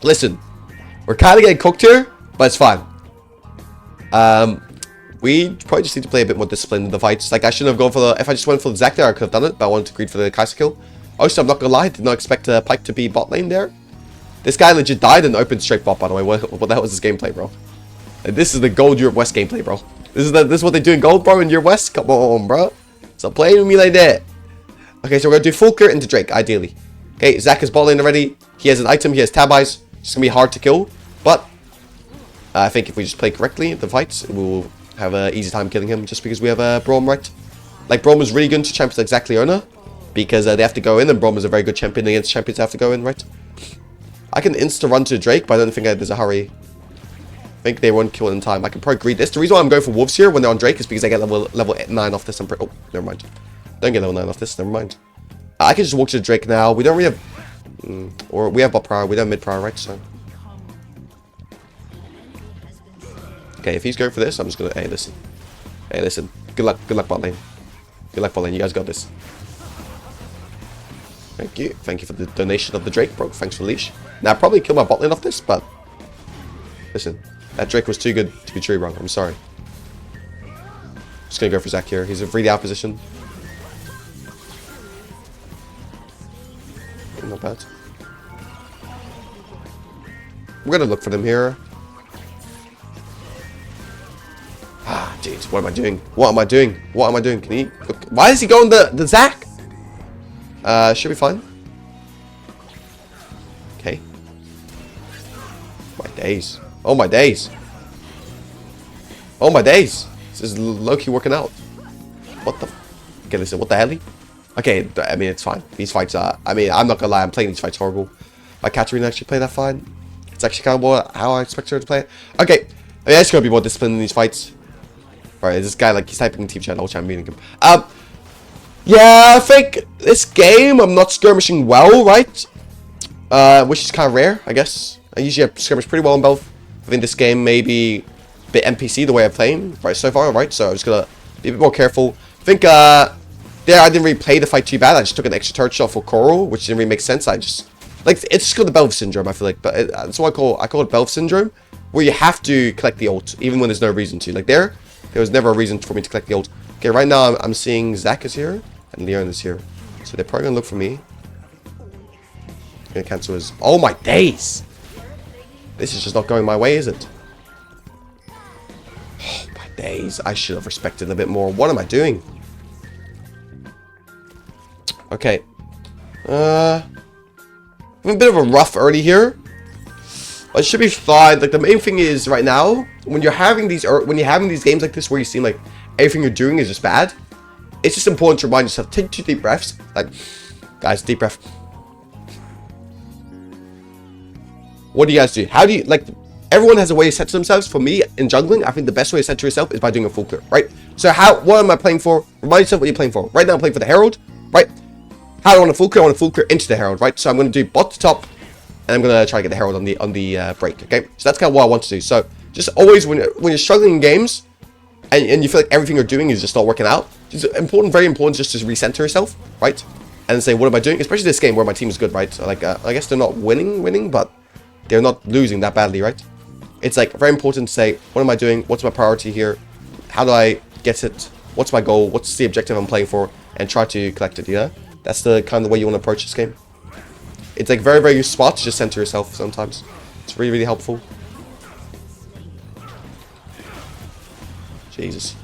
Listen. We're kind of getting cooked here, but it's fine. We probably just need to play a bit more disciplined in the fights. Like, I shouldn't have gone for the... If I just went for the Zac there, I could have done it, but I wanted to greed for the Kai'Sa kill. Also, I'm not gonna lie, I did not expect Pyke to be bot lane there. This guy legit died and opened straight bot, by the way. What the hell is this gameplay, bro? And this is the Gold Europe West gameplay, bro. This is what they do in Gold, bro, in Europe West? Come on, bro. Stop playing with me like that. Okay, so we're gonna do full clear into Drake, ideally. Okay, Zac is bot lane already. He has an item, he has tab eyes. It's gonna be hard to kill, but I think if we just play correctly the fights, we will have an easy time killing him just because we have Braum, right? Like, Braum is really good to champions like Zac Leona because they have to go in, and Braum is a very good champion against champions that have to go in, right? I can insta-run to Drake, but I don't think there's a hurry. I think they won't kill in time. I can probably greed this. The reason why I'm going for Wolves here when they're on Drake is because I get level 9 off this. Oh, never mind. Don't get level 9 off this, never mind. I can just walk to Drake now. We don't really have... or we have bot power, we don't have mid power, right? So... Okay, if he's going for this, I'm just gonna... Hey, listen. Hey, listen. Good luck bot lane. Good luck bot lane, you guys got this. Thank you. Thank you for the donation of the Drake, bro. Thanks for the leash. Now, I probably killed my bot lane off this, but... Listen. That Drake was too good to be true, bro. I'm sorry. Just gonna go for Zac here. He's really out of position. Not bad. We're gonna look for them here. Ah, jeez. What am I doing? What am I doing? What am I doing? Can he... Look? Why is he going the Zac? Should be fine. Okay. My days. Oh my days. Oh my days. This is low-key working out. What the... Okay, listen. What the hell? Okay, I mean, it's fine. These fights are... I mean, I'm not gonna lie. I'm playing these fights horrible. My Katarina actually play that fine. It's actually kind of how I expect her to play it. Okay. I mean, it's gonna be more disciplined in these fights. Right, this guy, like, he's typing in team chat, I'm meeting him. Yeah, I think this game, I'm not skirmishing well, right? Which is kind of rare, I guess. I usually have skirmished pretty well in Bel'Veth. I think this game may be a bit NPC the way I'm playing, right, so far, right? So I'm just gonna be a bit more careful. I think, there, I didn't really play the fight too bad. I just took an extra turret shot for Coral, which didn't really make sense. I just, like, it's just called the Bel'Veth syndrome, I feel like. But that's what I call it Bel'Veth syndrome, where you have to collect the ult, even when there's no reason to. Like, there was never a reason for me to collect the ult. Okay, right now I'm seeing Zac is here and Leon is here, so they're probably gonna look for me. I'm gonna cancel his... Oh my days! This is just not going my way, is it? Oh my days! I should have respected a bit more. What am I doing? Okay. I'm a bit of a rough early here. But it should be fine. Like, the main thing is right now, when you're having these games like this where you seem like everything you're doing is just bad, it's just important to remind yourself, take 2 deep breaths. Like, guys, deep breath. What do you guys do? How do you, like, everyone has a way to set to themselves. For me, in jungling, I think the best way to set to yourself is by doing a full clear, right? So what am I playing for? Remind yourself what you're playing for. Right now I'm playing for the Herald, right? How do I want a full clear? I want a full clear into the Herald, right? So I'm going to do bot to top, and I'm going to try to get the Herald on the break, okay? So that's kind of what I want to do. So just always, when you're struggling in games, and you feel like everything you're doing is just not working out, it's important, very important, just to recenter yourself, right? And say, what am I doing? Especially this game where my team is good, right? So, like, I guess they're not winning, but they're not losing that badly, right? It's, like, very important to say, what am I doing? What's my priority here? How do I get it? What's my goal? What's the objective I'm playing for? And try to collect it, yeah? That's the kind of way you want to approach this game. It's, like, very, very smart to just center yourself sometimes. It's really, really helpful. Jesus.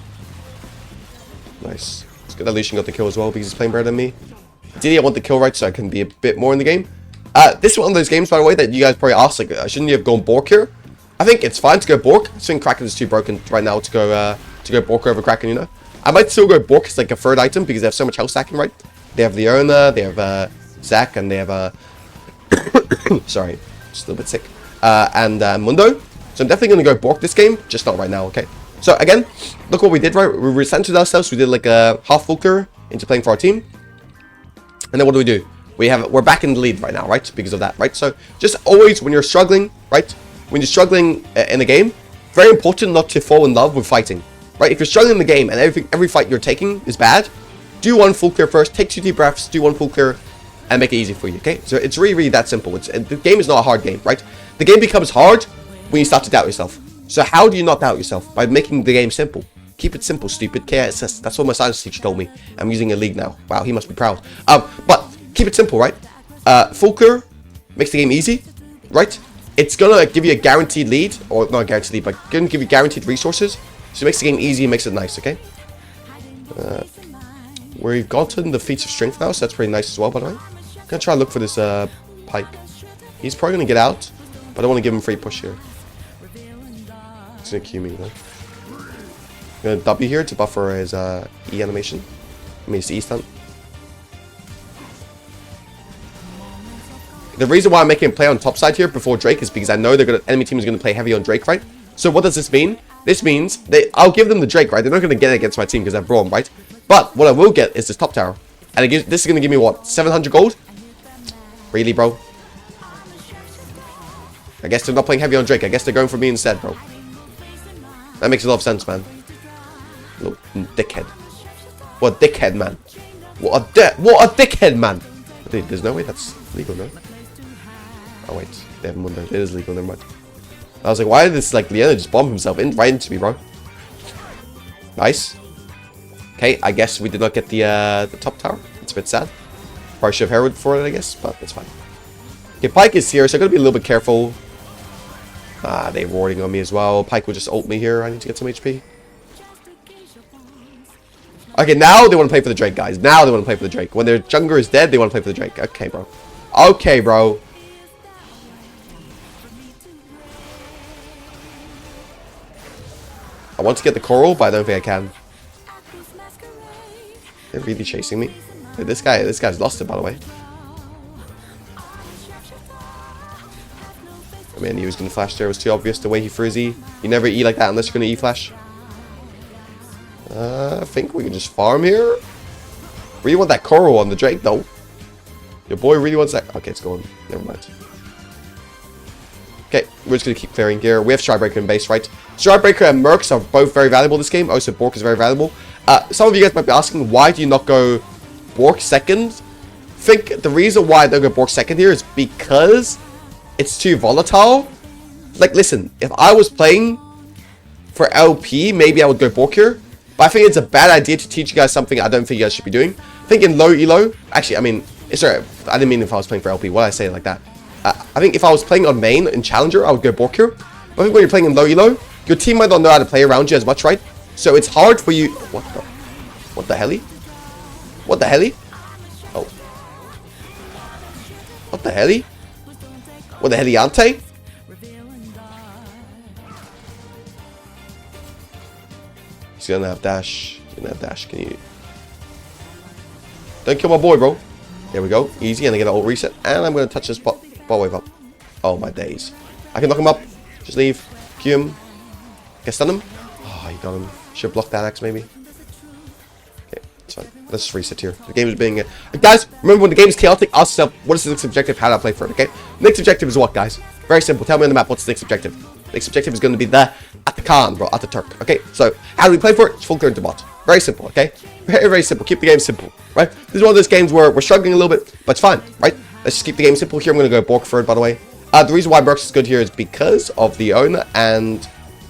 Nice. It's good that Lucian got the kill as well because he's playing better than me. Ideally, I want the kill right so I can be a bit more in the game. This is one of those games, by the way, that you guys probably asked, like, shouldn't you have gone Bork here? I think it's fine to go Bork. I think Kraken is too broken right now to go Bork over Kraken, you know? I might still go Bork as like a third item because they have so much health stacking, right? They have Leona, they have Zac, and they have sorry, just a little bit sick. And Mundo. So I'm definitely going to go Bork this game, just not right now, okay? So again, look what we did, right? We recentered ourselves. We did like a half full clear into playing for our team. And then what do? We're back in the lead right now, right? Because of that, right? So just always when you're struggling, right? When you're struggling in the game, very important not to fall in love with fighting, right? If you're struggling in the game and every fight you're taking is bad, do one full clear first, take 2 deep breaths, do one full clear, and make it easy for you, okay? So it's really, really that simple. The game is not a hard game, right? The game becomes hard when you start to doubt yourself. So how do you not doubt yourself? By making the game simple. Keep it simple, stupid. KSS. That's what my science teacher told me. I'm using a league now. Wow, he must be proud. But keep it simple, right? Full clear makes the game easy, right? It's gonna give you a guaranteed lead, or not a guaranteed lead, but gonna give you guaranteed resources. So it makes the game easy and makes it nice, okay? We've gotten the feats of strength now, so that's pretty nice as well, by the way. I'm gonna try to look for this Pike. He's probably gonna get out, but I don't want to give him free push here. He's gonna Q me, though. I'm gonna W here to buffer his E animation. I mean, his E stun. The reason why I'm making him play on top side here before Drake is because I know enemy team is gonna play heavy on Drake, right? So what does this mean? This means I'll give them the Drake, right? They're not gonna get it against my team because I have Braum, right? But what I will get is this top tower, and this is gonna give me what, 700 gold? Really, bro? I guess they're not playing heavy on Drake. I guess they're going for me instead, bro. That makes a lot of sense, man. Little dickhead. What a dickhead, man. What a dickhead, man. There's no way that's legal, no? Oh, wait. They have Mundo. It is legal, never mind. I was like, why did this, like, Leona just bomb himself right into me, bro? Nice. Okay, I guess we did not get the top tower. It's a bit sad. Probably should have heralded for it, I guess, but that's fine. Okay, Pike is here, so I gotta be a little bit careful. They're warding on me as well. Pike will just ult me here. I need to get some HP. Okay, now they want to play for the Drake, guys. Now they want to play for the Drake. When their jungler is dead, they want to play for the Drake. Okay, bro. Okay, bro. I want to get the coral, but I don't think I can. They're really chasing me. Wait, this guy's lost it, by the way. I mean, he was going to flash there. It was too obvious the way he threw his E. You never E like that unless you're going to E flash. I think we can just farm here. Really want that coral on the Drake, though. Your boy really wants that. Okay, it's gone. Never mind. Okay, we're just going to keep clearing here. We have Stridebreaker in base, right? Stridebreaker and Mercs are both very valuable this game. Also, Bork is very valuable. Some of you guys might be asking, why do you not go Bork second? I think the reason why I don't go Bork second here is because it's too volatile. Like, listen, if I was playing for LP, maybe I would go Bork here. But I think it's a bad idea to teach you guys something I don't think you guys should be doing. I think in low elo, actually, I mean, sorry, I didn't mean if I was playing for LP. Why did I say it like that? I think if I was playing on main in Challenger, I would go Bork here. But I think when you're playing in low elo, your team might not know how to play around you as much, right? So it's hard for you. What the helly? What the helly? Oh. What the helly? What the heliante? He's gonna have dash. He's gonna have dash. Can you? Don't kill my boy, bro. There we go. Easy. And I get an ult reset. And I'm gonna touch this bot wave up. Oh my days. I can knock him up. Just leave. Q him. Can I stun him? Oh, you got him. Should block that axe maybe. Okay, it's fine. Let's just reset here. The game is being... guys, remember when the game is chaotic, ask yourself, what is the next objective? How do I play for it, okay? Next objective is what, guys? Very simple. Tell me on the map what's the next objective. Next objective is going to be the Atakan, bro. Ataturk. Okay, so how do we play for it? It's full clear into bot. Very simple, okay? Very, very simple. Keep the game simple, right? This is one of those games where we're struggling a little bit, but it's fine, right? Let's just keep the game simple here. I'm going to go Bork for it, by the way. The reason why Mercs is good here is because of the owner and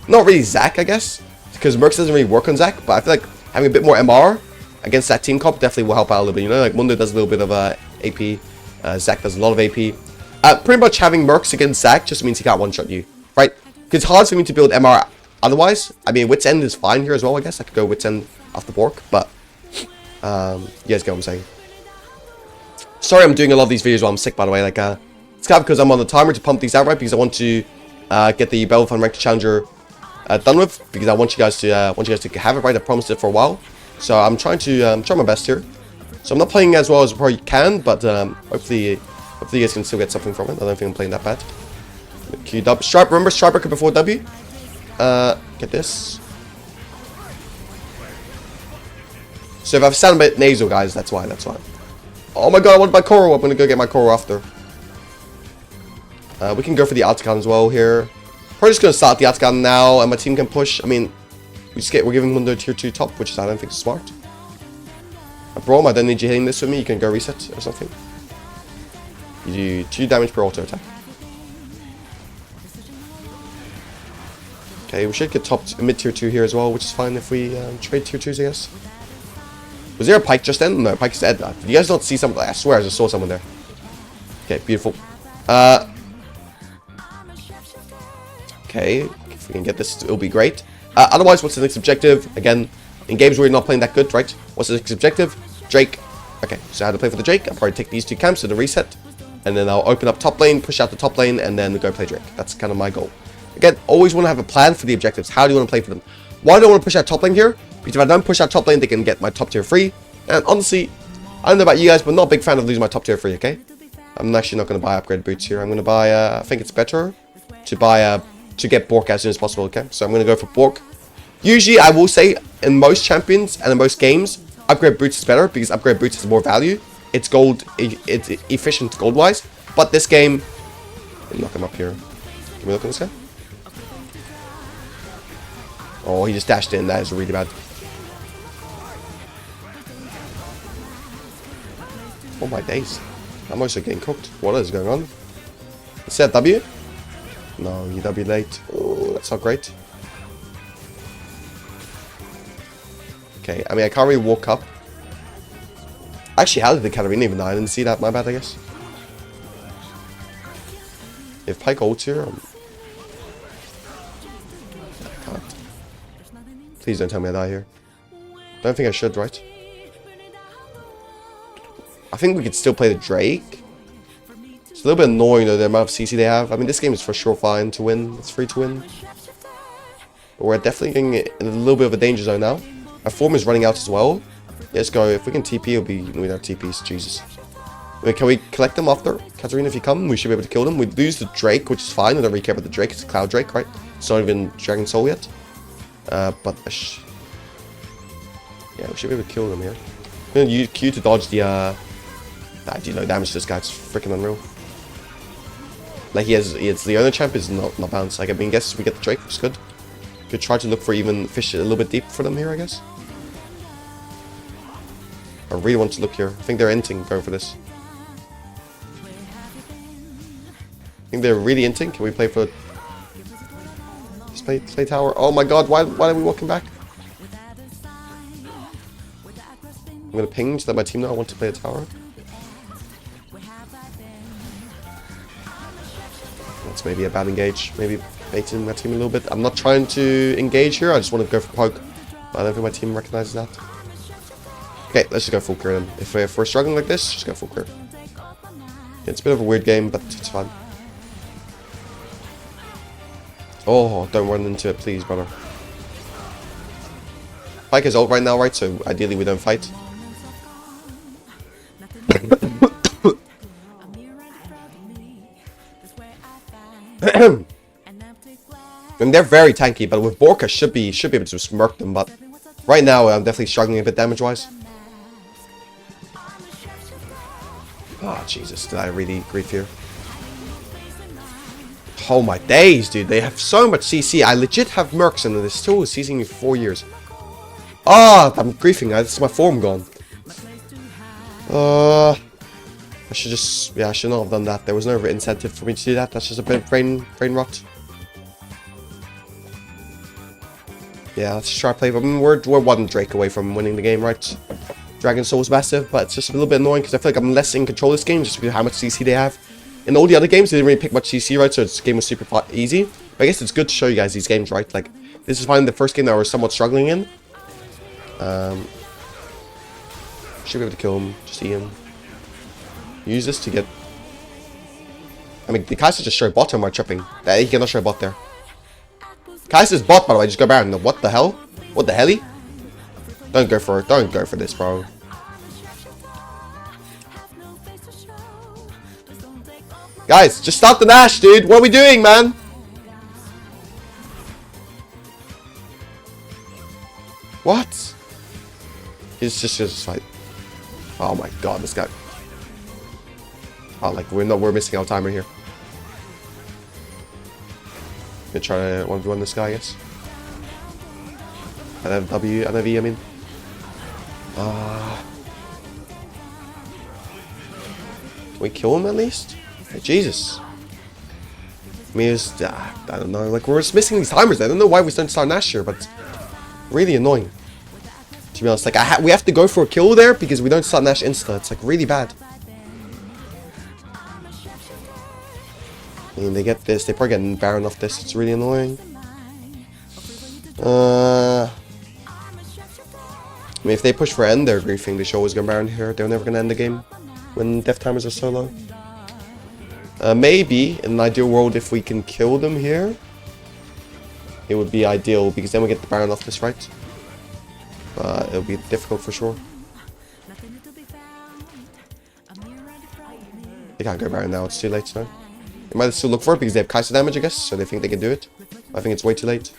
not really Zac, I guess. Because Mercs doesn't really work on Zac, but I feel like having a bit more MR against that team comp definitely will help out a little bit. You know, like Mundo does a little bit of AP. Zac does a lot of AP. Pretty much having Mercs against Zac just means he can't one-shot you, right? Because it's hard for me to build MR otherwise. I mean, Wit's End is fine here as well, I guess. I could go Wit's End off the Bork, but You guys get what I'm saying. Sorry, I'm doing a lot of these videos while I'm sick, by the way. Like, it's kind of because I'm on the timer to pump these out, right? Because I want to get the Bel'Veth Unranked Challenger done with, because I want you guys to have it, right? I promised it for a while, so I'm trying my best here. So I'm not playing as well as I probably can, but hopefully you guys can still get something from it. I don't think I'm playing that bad. Q W Stripe. Remember Stripe Breaker before W. Get this. So if I sound a bit nasal, guys, that's why. Oh my god, I want my Koro. I'm gonna go get my Koro after. We can go for the Artican as well here. Probably just gonna start the Artican now, and my team can push. I mean, we're giving them the tier 2 top, which is I don't think is smart. Brom, I don't need you hitting this with me. You can go reset or something. You do 2 damage per auto attack. Okay, we should get top mid tier 2 here as well, which is fine if we trade tier 2s, I guess. Was there a Pyke just then? No, Pyke is dead. Did you guys not see something? I swear I just saw someone there. Okay, beautiful. Okay, if we can get this, it'll be great. Otherwise, what's the next objective? Again, in games where you're not playing that good, right? What's the next objective? Drake. Okay, so how to play for the Drake? I'll probably take these 2 camps to the reset. And then I'll open up top lane, push out the top lane, and then go play Drake. That's kind of my goal. Again, always want to have a plan for the objectives. How do you want to play for them? Why do I want to push out top lane here? Because if I don't push out top lane, they can get my top tier free. And honestly, I don't know about you guys, but I'm not a big fan of losing my top tier free, okay? I'm actually not going to buy upgrade boots here. I'm going to buy, I think it's better to buy, to get Bork as soon as possible, okay? So I'm going to go for Bork. Usually, I will say, in most champions and in most games, upgrade boots is better because upgrade boots has more value. It's gold, it's efficient gold-wise. But this game, knock him up here. Can we look at this guy? Oh, he just dashed in. That is really bad. Oh my days. I'm also getting cooked. What is going on? Is that W? No, you W late. Oh, that's not great. Okay, I mean, I can't really walk up. Actually, how did the Katarina even die? I didn't see that. My bad, I guess. If Pyke ults here, I can't. Please don't tell me I die here. Don't think I should, right? I think we could still play the Drake. It's a little bit annoying though, the amount of CC they have. I mean, this game is for sure fine to win. It's free to win. But we're definitely getting in a little bit of a danger zone now. Our form is running out as well. Let's go. If we can TP, it'll be... We don't have TPs. Jesus. Wait, can we collect them after? Katarina, if you come, we should be able to kill them. We lose the Drake, which is fine. I don't really care about the Drake. It's a Cloud Drake, right? It's not even Dragon Soul yet. But... yeah, we should be able to kill them here. I'm going to use Q to dodge the... I do no damage to this guy. It's freaking unreal. Like, he has the owner champ is not balanced. Like, I mean, guess we get the Drake, which is good. Could try to look for even fish a little bit deep for them here, I guess. I really want to look here. I think they're inting going for this. I think they're really inting. Can we play for... Just play tower. Oh my god, why are we walking back? I'm going to ping to let my team know I want to play a tower. That's maybe a bad engage. Maybe baiting my team a little bit. I'm not trying to engage here. I just want to go for poke. But I don't think my team recognizes that. Okay, let's just go full clear then. If we're struggling like this, just go full clear. Yeah, it's a bit of a weird game, but it's fun. Oh, don't run into it, please, brother. Pyke is ult right now, right? So ideally we don't fight. And they're very tanky, but with Borka should be able to smirk them, but right now I'm definitely struggling a bit damage wise. Oh Jesus, did I really grief here? Oh my days, dude, they have so much CC. I legit have mercs and they're still CCing me for 4 years. Ah, I'm griefing. This is my form gone. I should just... Yeah, I should not have done that. There was no incentive for me to do that. That's just a bit of brain rot. Yeah, let's try to play. I mean, we're one Drake away from winning the game, right? Dragon Soul's massive, but it's just a little bit annoying because I feel like I'm less in control of this game just because of how much CC they have. In all the other games, they didn't really pick much CC, right? So this game was super easy. But I guess it's good to show you guys these games, right? Like, this is finally the first game that we're somewhat struggling in. Should be able to kill him. Just Ian. Use this to get... I mean, the Kai'Sa just show bot him while tripping. He cannot show bot there. Kai'Sa's bot, by the way. Just go Baron. What the hell? What the helly? Don't go for it. Don't go for this, bro. Guys, just stop the Nash, dude. What are we doing, man? What? He's just fight. Oh my god, this guy. Oh, like we're missing our timer here. Gonna try to 1v1 this guy, I guess. And then W and then V, I mean. Can we kill him at least? Hey, Jesus. I mean, it's, I don't know. Like, we're just missing these timers. I don't know why we don't start Nash here, but it's really annoying. To be honest, like, we have to go for a kill there because we don't start Nash insta. It's like really bad. I mean, they get this. They probably get Baron off this. It's really annoying. I mean, if they push for end, they're griefing. They should always go Baron here. They're never gonna end the game when death timers are so low. Maybe in an ideal world, if we can kill them here, it would be ideal because then we get the Baron off this, right? It'll be difficult for sure. They can't go Baron now. It's too late now. They might still look for it because they have Kai'Sa damage, I guess, so they think they can do it. I think it's way too late.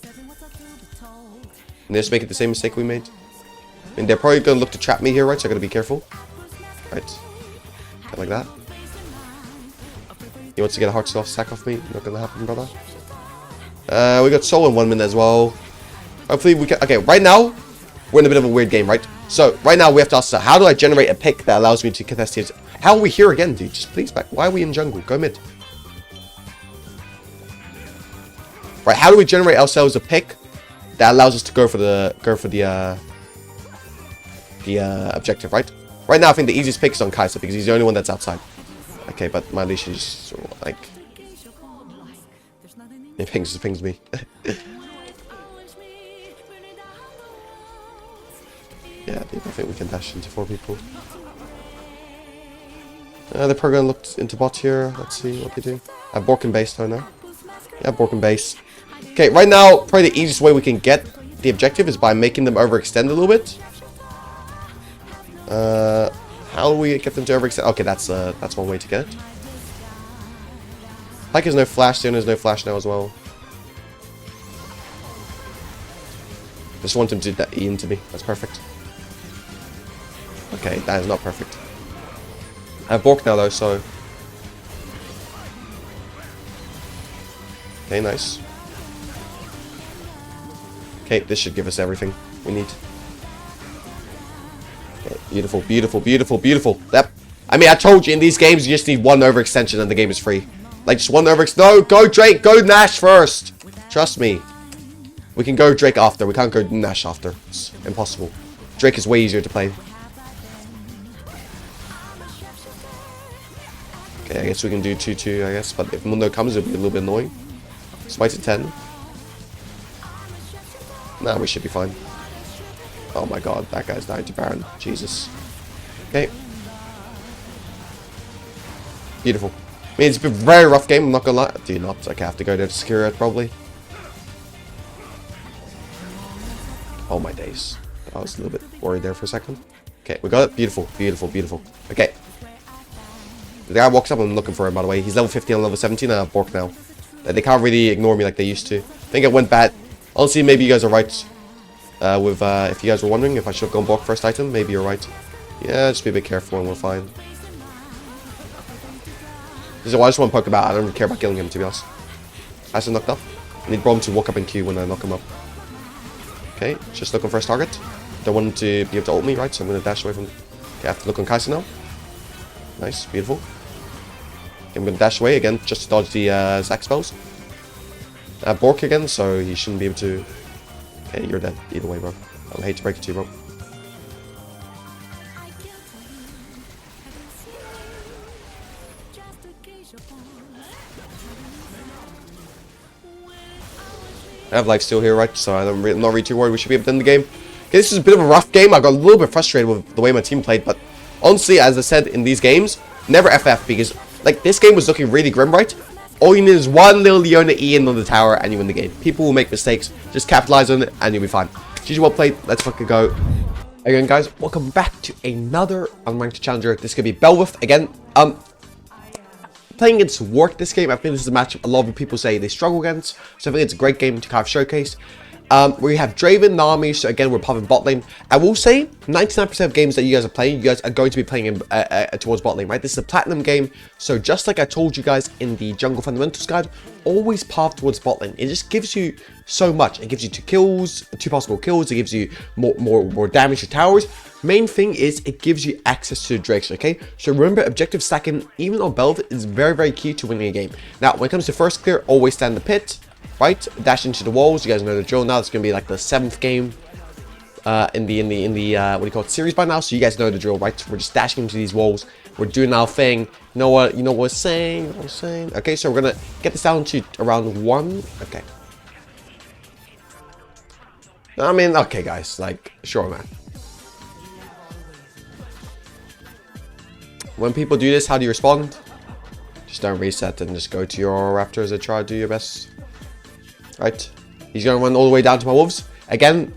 And they just make it the same mistake we made. I mean, they're probably going to look to trap me here, right? So I got to be careful. Right. Kind of like that. He wants to get a hard off sack off me. Not going to happen, brother. We got Soul in 1 minute as well. Hopefully we can... Okay, right now, we're in a bit of a weird game, right? So, right now we have to ask, how do I generate a pick that allows me to contest his... How are we here again, dude? Just please back. Why are we in jungle? Go mid. Right, how do we generate ourselves a pick that allows us to go for the objective, right? Right now, I think the easiest pick is on Kai'Sa because he's the only one that's outside. Okay, but my leash is like... He pings me. Yeah, I think we can dash into 4 people. They're probably going to look into bot here. Let's see what they do. I have Bork and base though now. Yeah, Bork and base. Okay, right now, probably the easiest way we can get the objective is by making them overextend a little bit. How do we get them to overextend? Okay, that's one way to get it. Like there's no flash, there's no flash now as well. Just want him to do that E into me. That's perfect. Okay, that is not perfect. I have Bork now though, so... Okay, nice. Okay, this should give us everything we need. Okay, beautiful, beautiful, beautiful, beautiful. Yep. I mean, I told you in these games you just need 1 overextension and the game is free. Like, just 1 overextension. No, go Drake, go Nash first. Trust me. We can go Drake after. We can't go Nash after. It's impossible. Drake is way easier to play. Okay, I guess we can do 2-2, I guess. But if Mundo comes, it'll be a little bit annoying. Smite at 10. Nah, we should be fine. Oh my god, that guy's dying to Baron. Jesus. Okay. Beautiful. I mean, it's been a very rough game, I'm not gonna lie. Do not. Okay, I have to go there to secure it, probably. Oh my days. I was a little bit worried there for a second. Okay, we got it. Beautiful, beautiful, beautiful. Okay. The guy walks up, I'm looking for him, by the way. He's level 15 and level 17, and I have Bork now. They can't really ignore me like they used to. I think it went bad. Honestly, maybe you guys are right. If you guys were wondering if I should have gone Bork first item, maybe you're right. Yeah, just be a bit careful and we're fine. This is why I just want to poke him out. I don't really care about killing him, to be honest. As knocked up. I need Brom to walk up in Q when I knock him up. Okay, just looking for his target. Don't want him to be able to ult me, right? So I'm going to dash away from... Okay, I have to look on Kai'Sa now. Nice, beautiful. Okay, I'm going to dash away again, just to dodge the Zac spells. I have Bork again, so he shouldn't be able to... Okay, you're dead. Either way, bro. I hate to break it to you, bro. I have life steal here, right? So I'm not really too worried. We should be able to end the game. This is a bit of a rough game. I got a little bit frustrated with the way my team played, but honestly, as I said in these games, never FF, because like this game was looking really grim, right? All you need is one little Leona E in on the tower and you win the game. People will make mistakes, just capitalize on it and you'll be fine. GG, well played. Let's fucking go. Again, guys, welcome back to another unranked challenger. This could be Bel'Veth again. Playing against Wart this game, I think this is a match a lot of people say they struggle against, so I think it's a great game to kind of showcase. We have Draven, Nami, so again we're popping bot lane. I will say 99% of games that you guys are playing, you guys are going to be playing in, towards bot lane, right? This is a platinum game, so just like I told you guys in the jungle fundamentals guide, always path towards bot lane. It just gives you so much. It gives you 2 kills, 2 possible kills. It gives you more damage to towers. Main thing is it gives you access to the drakes, okay? So remember, objective stacking, even on Bel'Veth, is very, very key to winning a game. Now, when it comes to first clear, always stand in the pit, right? Dash into the walls. You guys know the drill now. It's gonna be like the 7th game in the what do you call it, series by now. So you guys know the drill, right? We're just dashing into these walls. We're doing our thing. You know what we're saying? Okay, so we're gonna get this down to around 1. Okay. I mean, okay, guys. Like, sure, man. When people do this, how do you respond? Just don't reset and just go to your raptors and try to do your best. Right? He's going to run all the way down to my wolves. Again,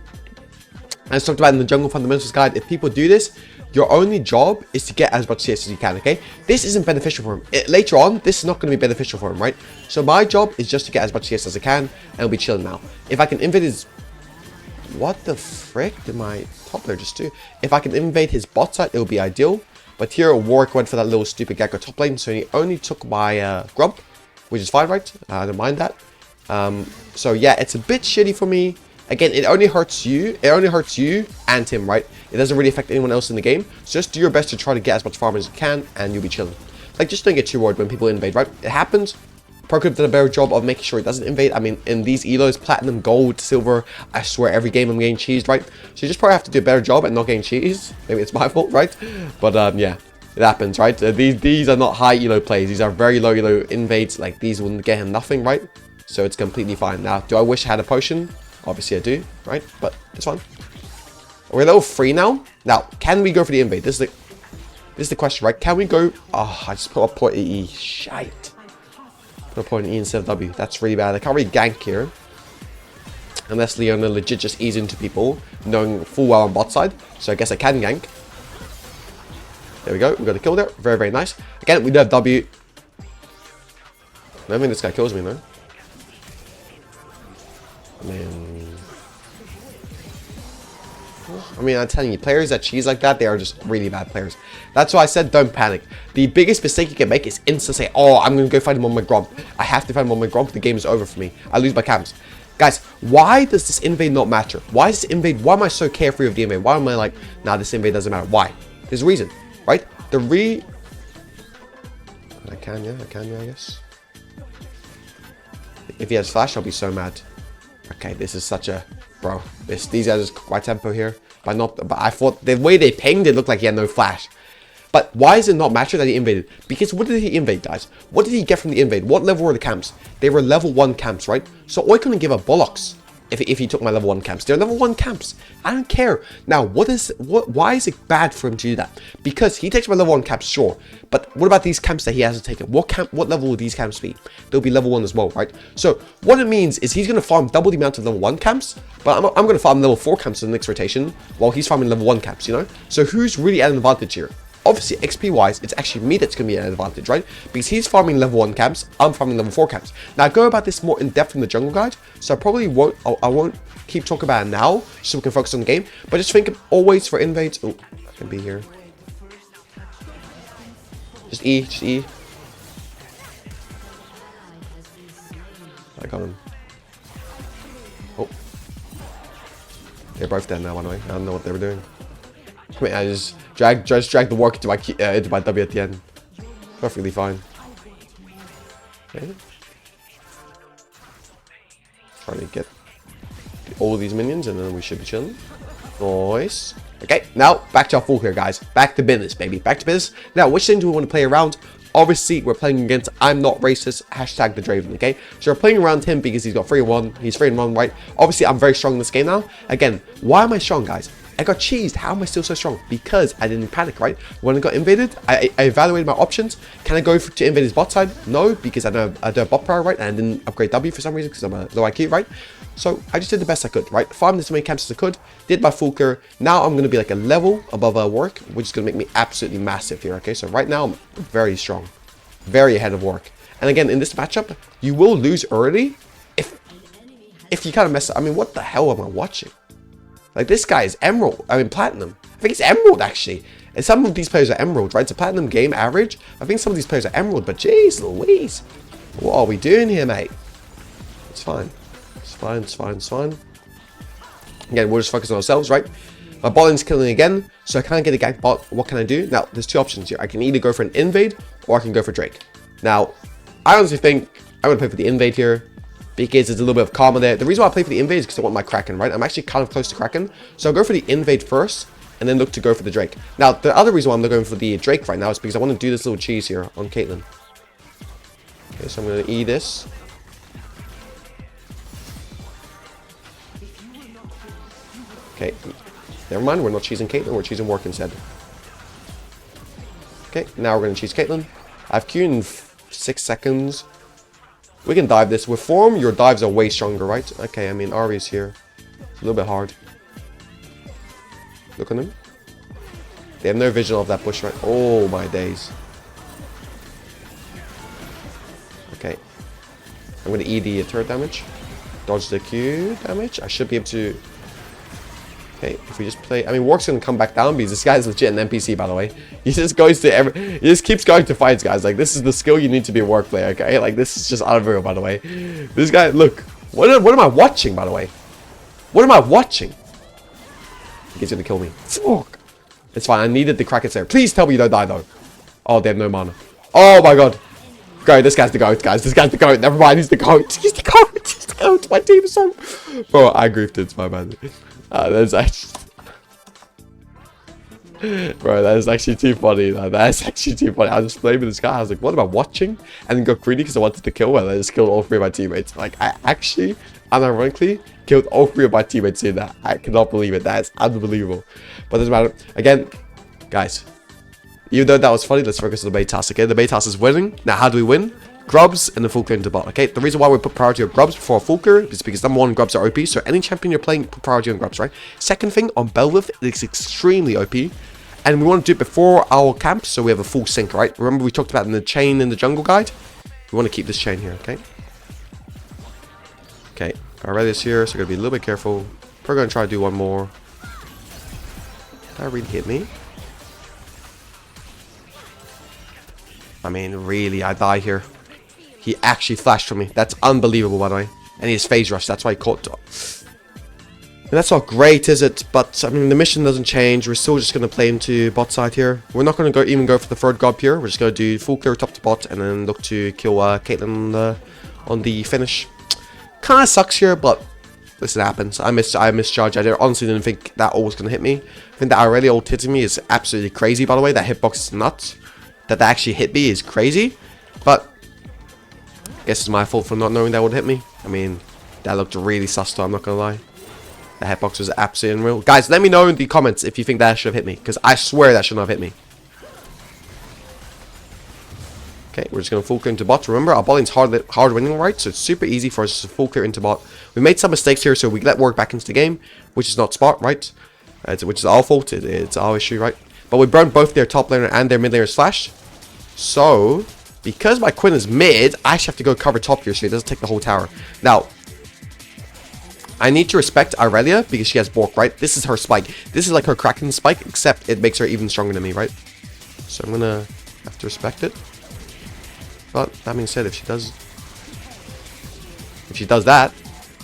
as talked about in the jungle fundamentals guide, if people do this, your only job is to get as much CS as you can, okay? This isn't beneficial for him. Later on, this is not going to be beneficial for him, right? So my job is just to get as much CS as I can, and I'll be chilling now. If I can invade his... What the frick did my top player just do? If I can invade his bot side, it will be ideal. But here, Warwick went for that little stupid Gecko top lane, so he only took my grub, which is fine, right? I don't mind that. So yeah, it's a bit shitty for me. Again, it only hurts you. It only hurts you and him, right? It doesn't really affect anyone else in the game. So just do your best to try to get as much farm as you can, and you'll be chilling. Like, just don't get too worried when people invade, right? It happens. Pro could have done a better job of making sure it doesn't invade. I mean, in these elos, platinum, gold, silver, I swear every game I'm getting cheesed, right? So you just probably have to do a better job at not getting cheesed. Maybe it's my fault, right? But yeah, it happens, right? These are not high elo plays. These are very low elo invades. Like, these wouldn't get him nothing, right? So it's completely fine. Now, do I wish I had a potion? Obviously I do, right? But it's fine. We're level 3 now. Now, can we go for the invade? This is the question, right? Can we go? Oh, I just put a point E. Shite. Put a point E instead of W. That's really bad. I can't really gank here. Unless Leona legit just ease into people, knowing full well on bot side. So I guess I can gank. There we go. We got a kill there. Very, very nice. Again, we do have W. I don't think this guy kills me, though. I mean, I'm telling you, players that cheese like that, they are just really bad players. That's why I said don't panic. The biggest mistake you can make is instantly say, oh, I'm going to go find him on my gromp. I have to find him on my gromp. The game is over for me. I lose my camps. Guys, why does this invade not matter? Why is this invade? Why am I so carefree of the invade? Why am I like, nah, this invade doesn't matter? Why? There's a reason, right? I can, yeah, I guess. If he has flash, I'll be so mad. Okay, this is such a... Bro, these guys are quite tempo here. But I thought the way they pinged, it looked like he had no flash. But why does it not matter that he invaded? Because what did he invade, guys? What did he get from the invade? What level were the camps? They were level 1 camps, right? So I couldn't give a bollocks if he took my level 1 camps. They're level 1 camps. I don't care. Now, why is it bad for him to do that? Because he takes my level 1 camps, sure. But what about these camps that he hasn't taken? What level will these camps be? They'll be level 1 as well, right? So what it means is he's going to farm double the amount of level 1 camps, but I'm going to farm level 4 camps in the next rotation while he's farming level 1 camps, you know? So who's really at an advantage here? Obviously, XP wise, it's actually me that's going to be at an advantage, right? Because he's farming level 1 camps, I'm farming level 4 camps. Now, I go about this more in depth in the jungle guide, so I probably won't, I won't keep talking about it now, so we can focus on the game. But just think of always for invades. Oh, I can be here. Just E. I got him. Oh. They're both dead now, by the way. I don't know what they were doing. I mean, I just dragged the walk into my W at the end. Perfectly fine. Okay. Trying to get all these minions and then we should be chilling. Nice. Okay, now back to our full clear, guys. Back to business, baby. Back to business. Now, which thing do we want to play around? obviously we're playing against I'm not racist, hashtag the Draven, okay? So we're playing around him because he's got 3-1, he's 3-1, right? Obviously I'm very strong in this game now. Again, why am I strong, guys? I got cheesed. How am I still so strong? Because I didn't panic, right? When I got invaded, I evaluated my options. Can I go to invade his bot side? No, because I do have bot power, right? And I didn't upgrade W for some reason because I'm a low IQ, right? So I just did the best I could, right? Farmed as many camps as I could. Did my full clear. Now I'm going to be like a level above work, which is going to make me absolutely massive here, okay? So right now I'm very strong. Very ahead of work. And again, in this matchup, you will lose early if you kind of mess up. I mean, what the hell am I watching? Like, this guy is emerald. I mean, platinum. I think it's emerald, actually. And some of these players are emerald, right? It's a platinum game average. I think some of these players are emerald, but jeez Louise. What are we doing here, mate? It's fine. It's fine, it's fine, it's fine. Again, we'll just focus on ourselves, right? My bot lane's killing again, so I can't get a gank bot. What can I do? Now, there's two options here. I can either go for an invade, or I can go for Drake. Now, I honestly think I'm going to play for the invade here, because there's a little bit of karma there. The reason why I play for the invade is because I want my Kraken, right? I'm actually kind of close to Kraken. So I'll go for the invade first, and then look to go for the Drake. Now, the other reason why I'm not going for the Drake right now is because I want to do this little cheese here on Caitlyn. Okay, so I'm going to E this. Okay, never mind. We're not cheesing Caitlyn. We're cheesing Work instead. Okay, now we're going to cheese Caitlyn. I have Q in 6 seconds. We can dive this. With form, your dives are way stronger, right? Okay, I mean, Ari's here. It's a little bit hard. Look at them. They have no vision of that bush, right? Oh, my days. Okay. I'm going to E the turret damage. Dodge the Q damage. I should be able to... Okay, if we just play... I mean, Work's going to come back down because this guy's legit an NPC, by the way. He just goes to he just keeps going to fights, guys. Like, this is the skill you need to be a Work player, okay? Like, this is just unreal, by the way. This guy, look. What am I watching, by the way? What am I watching? He's going to kill me. Fuck. It's fine. I needed the Kraken there. Please tell me you don't die, though. Oh, they have no mana. Oh, my God. Go, this guy's the GOAT, guys. This guy's the GOAT. Never mind, he's the GOAT. He's the GOAT. He's the GOAT. My team is so... Bro, I griefed it. It's my bad. That's actually... Bro, that is actually too funny. That is actually too funny. I was just playing with this guy. I was like, what am I watching? And then got greedy because I wanted to kill him. And I just killed all 3 of my teammates. Like, I actually, unironically, killed all 3 of my teammates in that. I cannot believe it. That is unbelievable. But it doesn't matter. Again, guys, even though that was funny, let's focus on the bait task, okay? The bait task is winning. Now, how do we win? Grubs and the full clear into bot, okay? The reason why we put priority on Grubs before full clear is because number 1, Grubs are OP, so any champion you're playing, put priority on Grubs, right? Second thing, on Bel'Veth, it's extremely OP, and we want to do it before our camp, so we have a full sync, right? Remember we talked about in the chain in the jungle guide? We want to keep this chain here, okay? Okay, Aurelius here, so we're going to be a little bit careful. We're going to try to do one more. That really hit me. I mean, really, I die here. He actually flashed from me. That's unbelievable, by the way. And he has phase rush. That's why he caught. And that's not great, is it? But, I mean, the mission doesn't change. We're still just going to play into bot side here. We're not going to even go for the third gob here. We're just going to do full clear top to bot and then look to kill Caitlyn on the finish. Kind of sucks here, but listen, it happens. I mischarged. I honestly didn't think that ult was going to hit me. I think that already ult hitting me is absolutely crazy, by the way. That hitbox is nuts. That actually hit me is crazy. But... I guess it's my fault for not knowing that would hit me. I mean, that looked really sus though, I'm not gonna lie. The hitbox was absolutely unreal. Guys, let me know in the comments if you think that should have hit me, because I swear that should not have hit me. Okay, we're just gonna full clear into bot. Remember, our bot lane's hard winning, right? So it's super easy for us to full clear into bot. We made some mistakes here, so we let Work back into the game, which is not smart, right? Which is our fault. It's our issue, right? But we burned both their top laner and their mid laner's flash. So... because my Quinn is mid, I actually have to go cover top here so he doesn't take the whole tower. Now, I need to respect Aurelia because she has Bork, right? This is her spike. This is like her Kraken spike, except it makes her even stronger than me, right? So I'm gonna have to respect it. But that being said, if she does that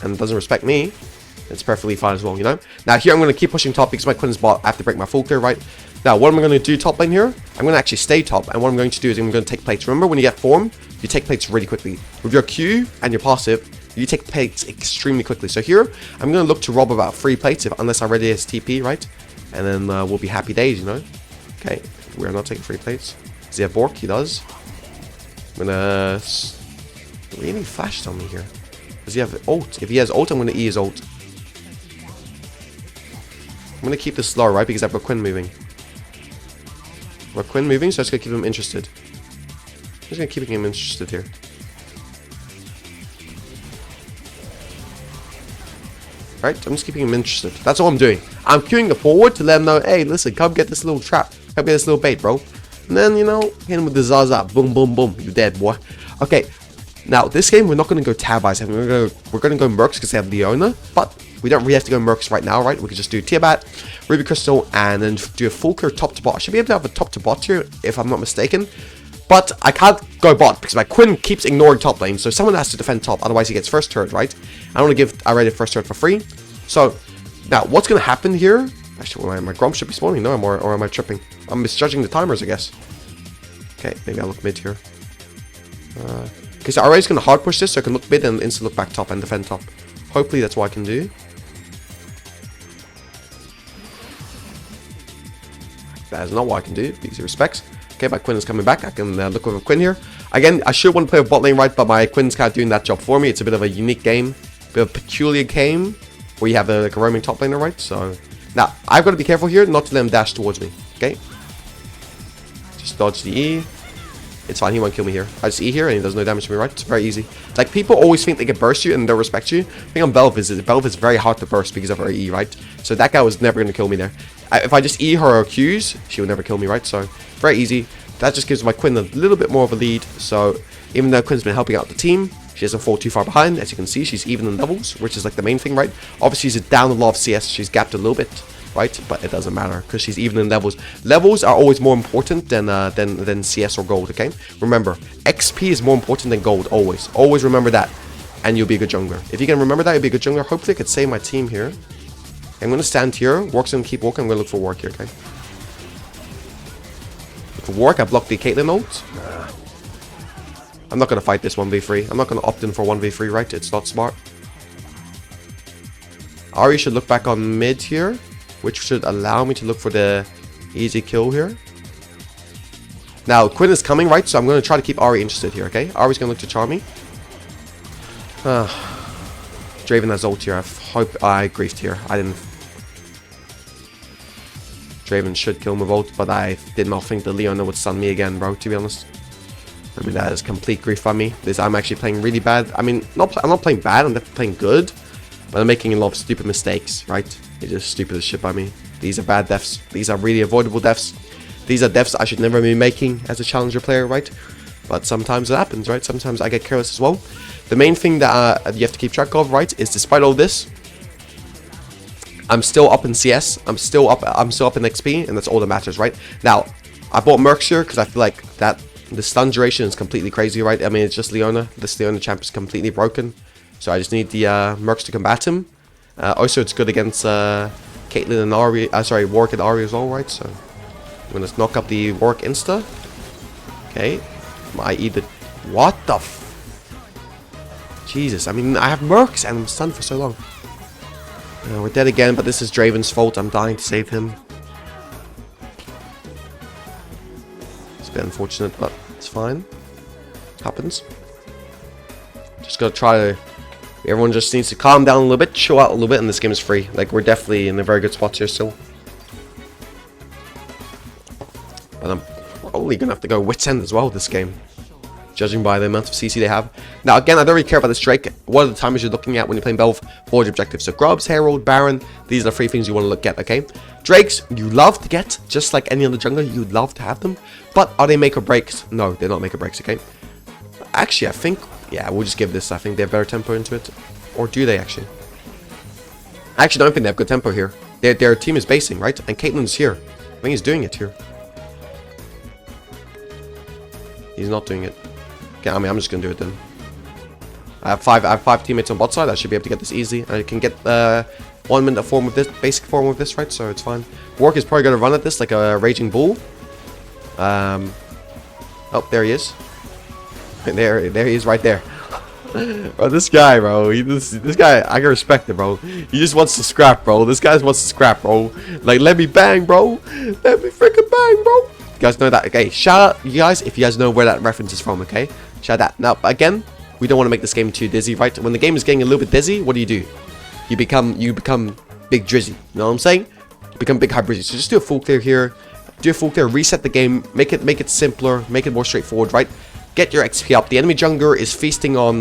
and doesn't respect me, it's perfectly fine as well, you know? Now here I'm gonna keep pushing top because my Quinn is bot. I have to break my full clear, right? Now, what am I going to do top lane here? I'm going to actually stay top, and what I'm going to do is I'm going to take plates. Remember, when you get form, you take plates really quickly. With your Q and your passive, you take plates extremely quickly. So here, I'm going to look to rob about 3 plates, unless I already has TP, right? And then we'll be happy days, you know? Okay, we're not taking 3 plates. Does he have Bork? He does. I'm gonna really flashed on me here. Does he have ult? If he has ult, I'm gonna E his ult. I'm gonna keep this slow, right? Because I've got Quinn moving. I've got Quinn moving, so I'm just gonna keep him interested. I'm just gonna keep him interested here. Right? I'm just keeping him interested. That's all I'm doing. I'm queuing the forward to let him know, hey, listen, come get this little trap. Come get this little bait, bro. And then, you know, hit him with the Zaza. Boom, boom, boom. You're dead, boy. Okay. Now, this game, we're not going to go tab by 7. We're going to go Mercs because they have Leona. But we don't really have to go Mercs right now, right? We can just do Tiamat, Ruby Crystal, and then do a full clear top to bot. I should be able to have a top to bot here, if I'm not mistaken. But I can't go bot because my Quinn keeps ignoring top lane. So someone has to defend top. Otherwise, he gets first turret, right? I don't want to give already first turret for free. So, now, what's going to happen here? Actually, my Grump should be spawning. No, or am I tripping? I'm misjudging the timers, I guess. Okay, maybe I'll look mid here. Okay, so Array's going to hard push this, so I can look mid and instantly look back top and defend top. Hopefully that's what I can do. That is not what I can do, because he respects. Okay, my Quinn is coming back. I can look over Quinn here. Again, I should want to play a bot lane right, but my Quinn's kind of doing that job for me. It's a bit of a unique game. A bit of a peculiar game, where you have like a roaming top laner, right? So, now, I've got to be careful here not to let him dash towards me. Okay? Just dodge the E. It's fine, he won't kill me here. I just E here and he does no damage to me, right? It's very easy. Like, people always think they can burst you and they'll respect you. I think on Bel'Veth is very hard to burst because of her E, right? So that guy was never going to kill me there. If I just E her Qs, she will never kill me, right? So, very easy. That just gives my Quinn a little bit more of a lead. So, even though Quinn's been helping out the team, she doesn't fall too far behind. As you can see, she's even in levels, which is like the main thing, right? Obviously, she's down a lot of CS. She's gapped a little bit, right? But it doesn't matter because she's even in levels. Levels are always more important than CS or gold, okay? Remember, XP is more important than gold, always. Always remember that, and you'll be a good jungler. If you can remember that, you'll be a good jungler. Hopefully, I could save my team here. I'm going to stand here. Wark's going to keep walking. I'm going to look for Wark here, okay? For Wark, I blocked the Caitlyn ult. I'm not going to fight this 1v3. I'm not going to opt in for 1v3, right? It's not smart. Ahri should look back on mid here, which should allow me to look for the easy kill here. Now, Quinn is coming, right? So I'm going to try to keep Ahri interested here, okay? Ahri's going to look to charm me. Draven has ult here. I hope I griefed here. I didn't. Draven should kill me with ult, but I did not think the Leona would stun me again, bro, to be honest. I mean, that is complete grief by me. I'm actually playing really bad. I mean, I'm not playing bad. I'm definitely playing good. But I'm making a lot of stupid mistakes, right? It's just stupid as shit by me. These are bad deaths. These are really avoidable deaths. These are deaths I should never be making as a challenger player, right? But sometimes it happens, right? Sometimes I get careless as well. The main thing that you have to keep track of, right, is despite all this, I'm still up in CS. I'm still up in XP, and that's all that matters, right? Now, I bought Mercs here because I feel like that the stun duration is completely crazy, right? I mean, it's just Leona. This Leona champ is completely broken. So I just need the Mercs to combat him. Also, it's good against Caitlyn and Ahri. Sorry, Wark and Ahri as well, right? So I'm gonna knock up the Wark insta. Okay. I eat it. What the Jesus, I mean, I have Mercs and I'm stunned for so long. We're dead again, but this is Draven's fault. I'm dying to save him. It's a bit unfortunate, but it's fine. Happens. Just gotta try to... Everyone just needs to calm down a little bit, chill out a little bit, and this game is free. Like, we're definitely in a very good spot here still. But I'm probably gonna have to go Wit's End as well this game, judging by the amount of CC they have. Now, again, I don't really care about this Drake. What are the timers you're looking at when you're playing Bel'Veth? Forge objectives. So, Grubs, Herald, Baron, these are the 3 things you want to look at, okay? Drakes, you love to get, just like any other jungler, you'd love to have them. But are they make or breaks? No, they're not make or breaks, okay? Actually, I think, yeah, we'll just give this. I think they have better tempo into it. Or do they, actually? I actually don't think they have good tempo here. Their team is basing, right? And Caitlyn's here. I think he's doing it here. He's not doing it. Okay, I mean, I'm just gonna do it then. I have five teammates on bot side. I should be able to get this easy. I can get 1 minute form of this, basic form of this, right? So it's fine. Wark is probably gonna run at this like a raging bull. Oh, there he is. There he is, right there. Bro, this guy, bro. This guy, I can respect it, bro. He just wants to scrap, bro. This guy wants to scrap, bro. Like, let me bang, bro. Let me freaking bang, bro. guys know that? Okay, shout out you guys if you guys know where that reference is from, okay? Shout out. Now, again, we don't want to make this game too dizzy, right? When the game is getting a little bit dizzy, what do? You become big drizzy. You know what I'm saying? You become big hybridge. So just do a full clear here. Do a full clear, reset the game, make it simpler, make it more straightforward, right? Get your XP up. The enemy jungler is feasting on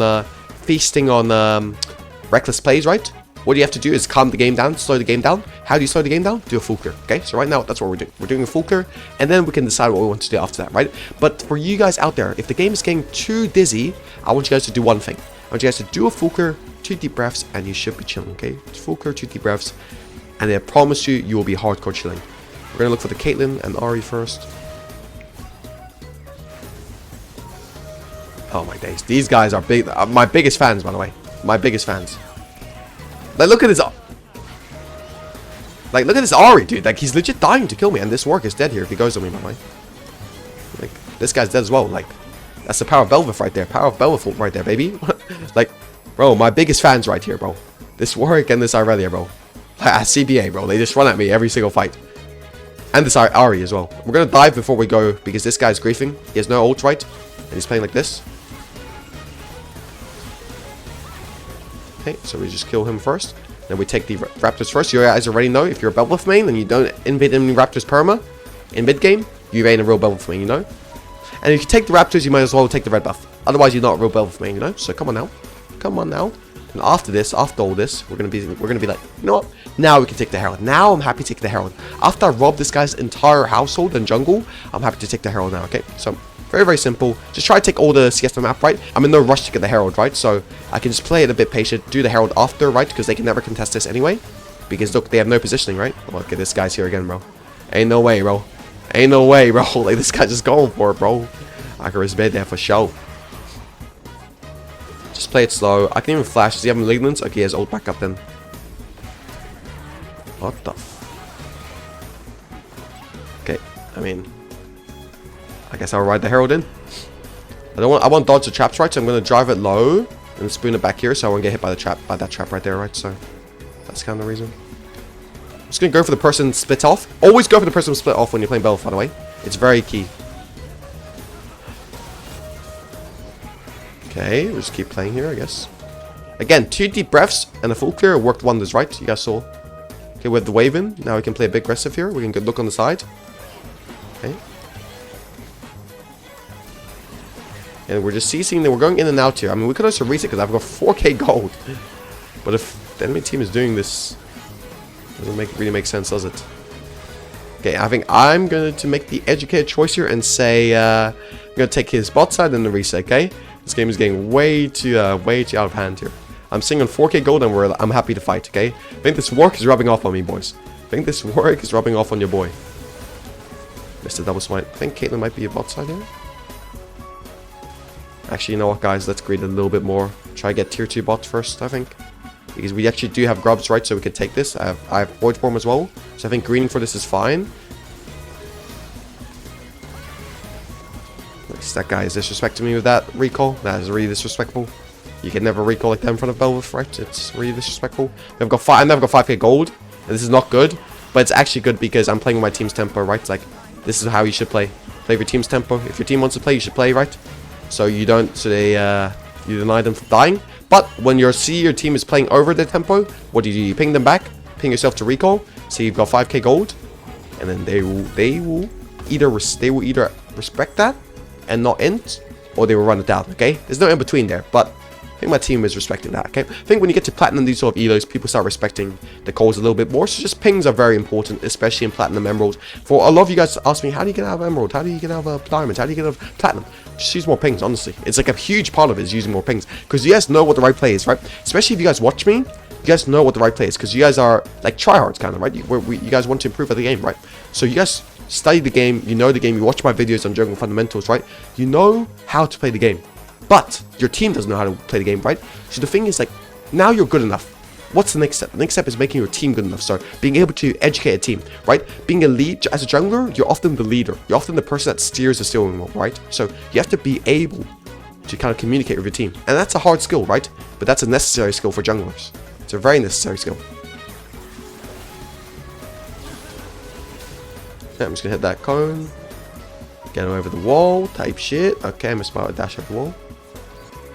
reckless plays, right? What you have to do is calm the game down, slow the game down. How do you slow the game down? Do a full clear, okay? So right now, that's what we're doing. We're doing a full clear, and then we can decide what we want to do after that, right? But for you guys out there, if the game is getting too dizzy, I want you guys to do one thing. I want you guys to do a full clear, 2 deep breaths, and you should be chilling, okay? Full clear, 2 deep breaths, and I promise you, you will be hardcore chilling. We're gonna look for the Caitlyn and Ahri first. Oh my days, these guys are big. My biggest fans, by the way. My biggest fans. Like, look at this. Like, look at this Ahri, dude. Like, he's legit dying to kill me, and this Warwick is dead here if he goes on me, by the way. Like, this guy's dead as well. Like, that's the power of Bel'Veth right there. Power of Bel'Veth right there, baby. Like, bro, my biggest fans right here, bro. This Warwick and this Irelia, bro. Like, CBA, bro. They just run at me every single fight. And this Ahri as well. We're gonna dive before we go because this guy's griefing. He has no ult, right? And he's playing like this. Okay, so we just kill him first. Then we take the Raptors first. You guys already know if you're a Bel'Veth main and you don't invade any Raptors perma in mid game, you ain't a real Bel'Veth main, you know? And if you take the Raptors, you might as well take the red buff. Otherwise, you're not a real Bel'Veth main, you know? So come on now. Come on now. And after this, after all this, we're gonna be like, you know what? Now we can take the Herald. Now I'm happy to take the Herald. After I rob this guy's entire household and jungle, I'm happy to take the Herald now, okay? So, very, very simple. Just try to take all the CS map, right? I'm in no rush to get the Herald, right? So, I can just play it a bit patient, do the Herald after, right? Because they can never contest this anyway. Because, look, they have no positioning, right? Oh, okay, this guy's here again, bro. Ain't no way, bro. Ain't no way, bro. Like, this guy's just going for it, bro. I can respect that for sure. Just play it slow. I can even flash. Does he have malignance? Okay, he has ult back up then. What the Okay, I mean, I guess I'll ride the Herald in. I want dodge the traps, right? So I'm gonna drive it low and spoon it back here so I won't get hit by that trap right there, right? So that's kind of the reason. I'm just gonna go for the person split off. Always go for the person split off when you're playing Bel'Veth, by the way. It's very key. Okay, we'll just keep playing here, I guess. Again, 2 deep breaths and a full clear worked wonders, right? You guys saw. Okay, with the wave in, now we can play a bit aggressive here. We can look on the side. Okay. And we're just CCing, we're going in and out here. I mean, we could also reset because I've got 4k gold. But if the enemy team is doing this, it doesn't really make sense, does it? Okay, I think I'm going to make the educated choice here and say, I'm going to take his bot side and the reset, okay? This game is getting way too out of hand here. I'm seeing on 4k gold and I'm happy to fight, okay? I think this Warwick is rubbing off on me, boys. I think this Warwick is rubbing off on your boy. Missed a double smite. I think Caitlyn might be a bot side here. Actually, you know what, guys? Let's greed a little bit more. Try to get tier 2 bots first, I think. Because we actually do have grubs, right? So we can take this. I have void form as well. So I think greening for this is fine. That guy is disrespecting me with that recall. That is really disrespectful. You can never recall like that in front of Bel'Veth, right? It's really disrespectful. I've got I never got 5k gold, and this is not good. But it's actually good because I'm playing with my team's tempo, right? It's like, this is how you should play. Play with your team's tempo. If your team wants to play, you should play, right? So you don't, you deny them from dying. But when you see your team is playing over their tempo, what do? You ping them back, ping yourself to recall. So you've got 5k gold, and then they will either respect that and not int, or they will run it down, okay? There's no in between there, but I think my team is respecting that, okay? I think when you get to platinum, these sort of elos, people start respecting the calls a little bit more, so just pings are very important, especially in platinum emerald. For a lot of you guys ask me, how do you get out of emerald? How do you get out of diamond? How do you get out of platinum? Just use more pings, honestly. It's like a huge part of it is using more pings, because you guys know what the right play is, right? Especially if you guys watch me, you guys know what the right play is, because you guys are like tryhards, kind of, right? You guys want to improve at the game, right? So you guys study the game, you know the game, you watch my videos on jungle fundamentals, right? You know how to play the game, but your team doesn't know how to play the game, right? So the thing is, like, now you're good enough. What's the next step? The next step is making your team good enough. So being able to educate a team, right? Being a lead as a jungler, you're often the leader. You're often the person that steers the steering wheel, right? So you have to be able to kind of communicate with your team, and that's a hard skill, right? But that's a necessary skill for junglers. It's a very necessary skill. I'm just gonna hit that cone. Get him over the wall type shit. Okay, I'm about to dash over the wall.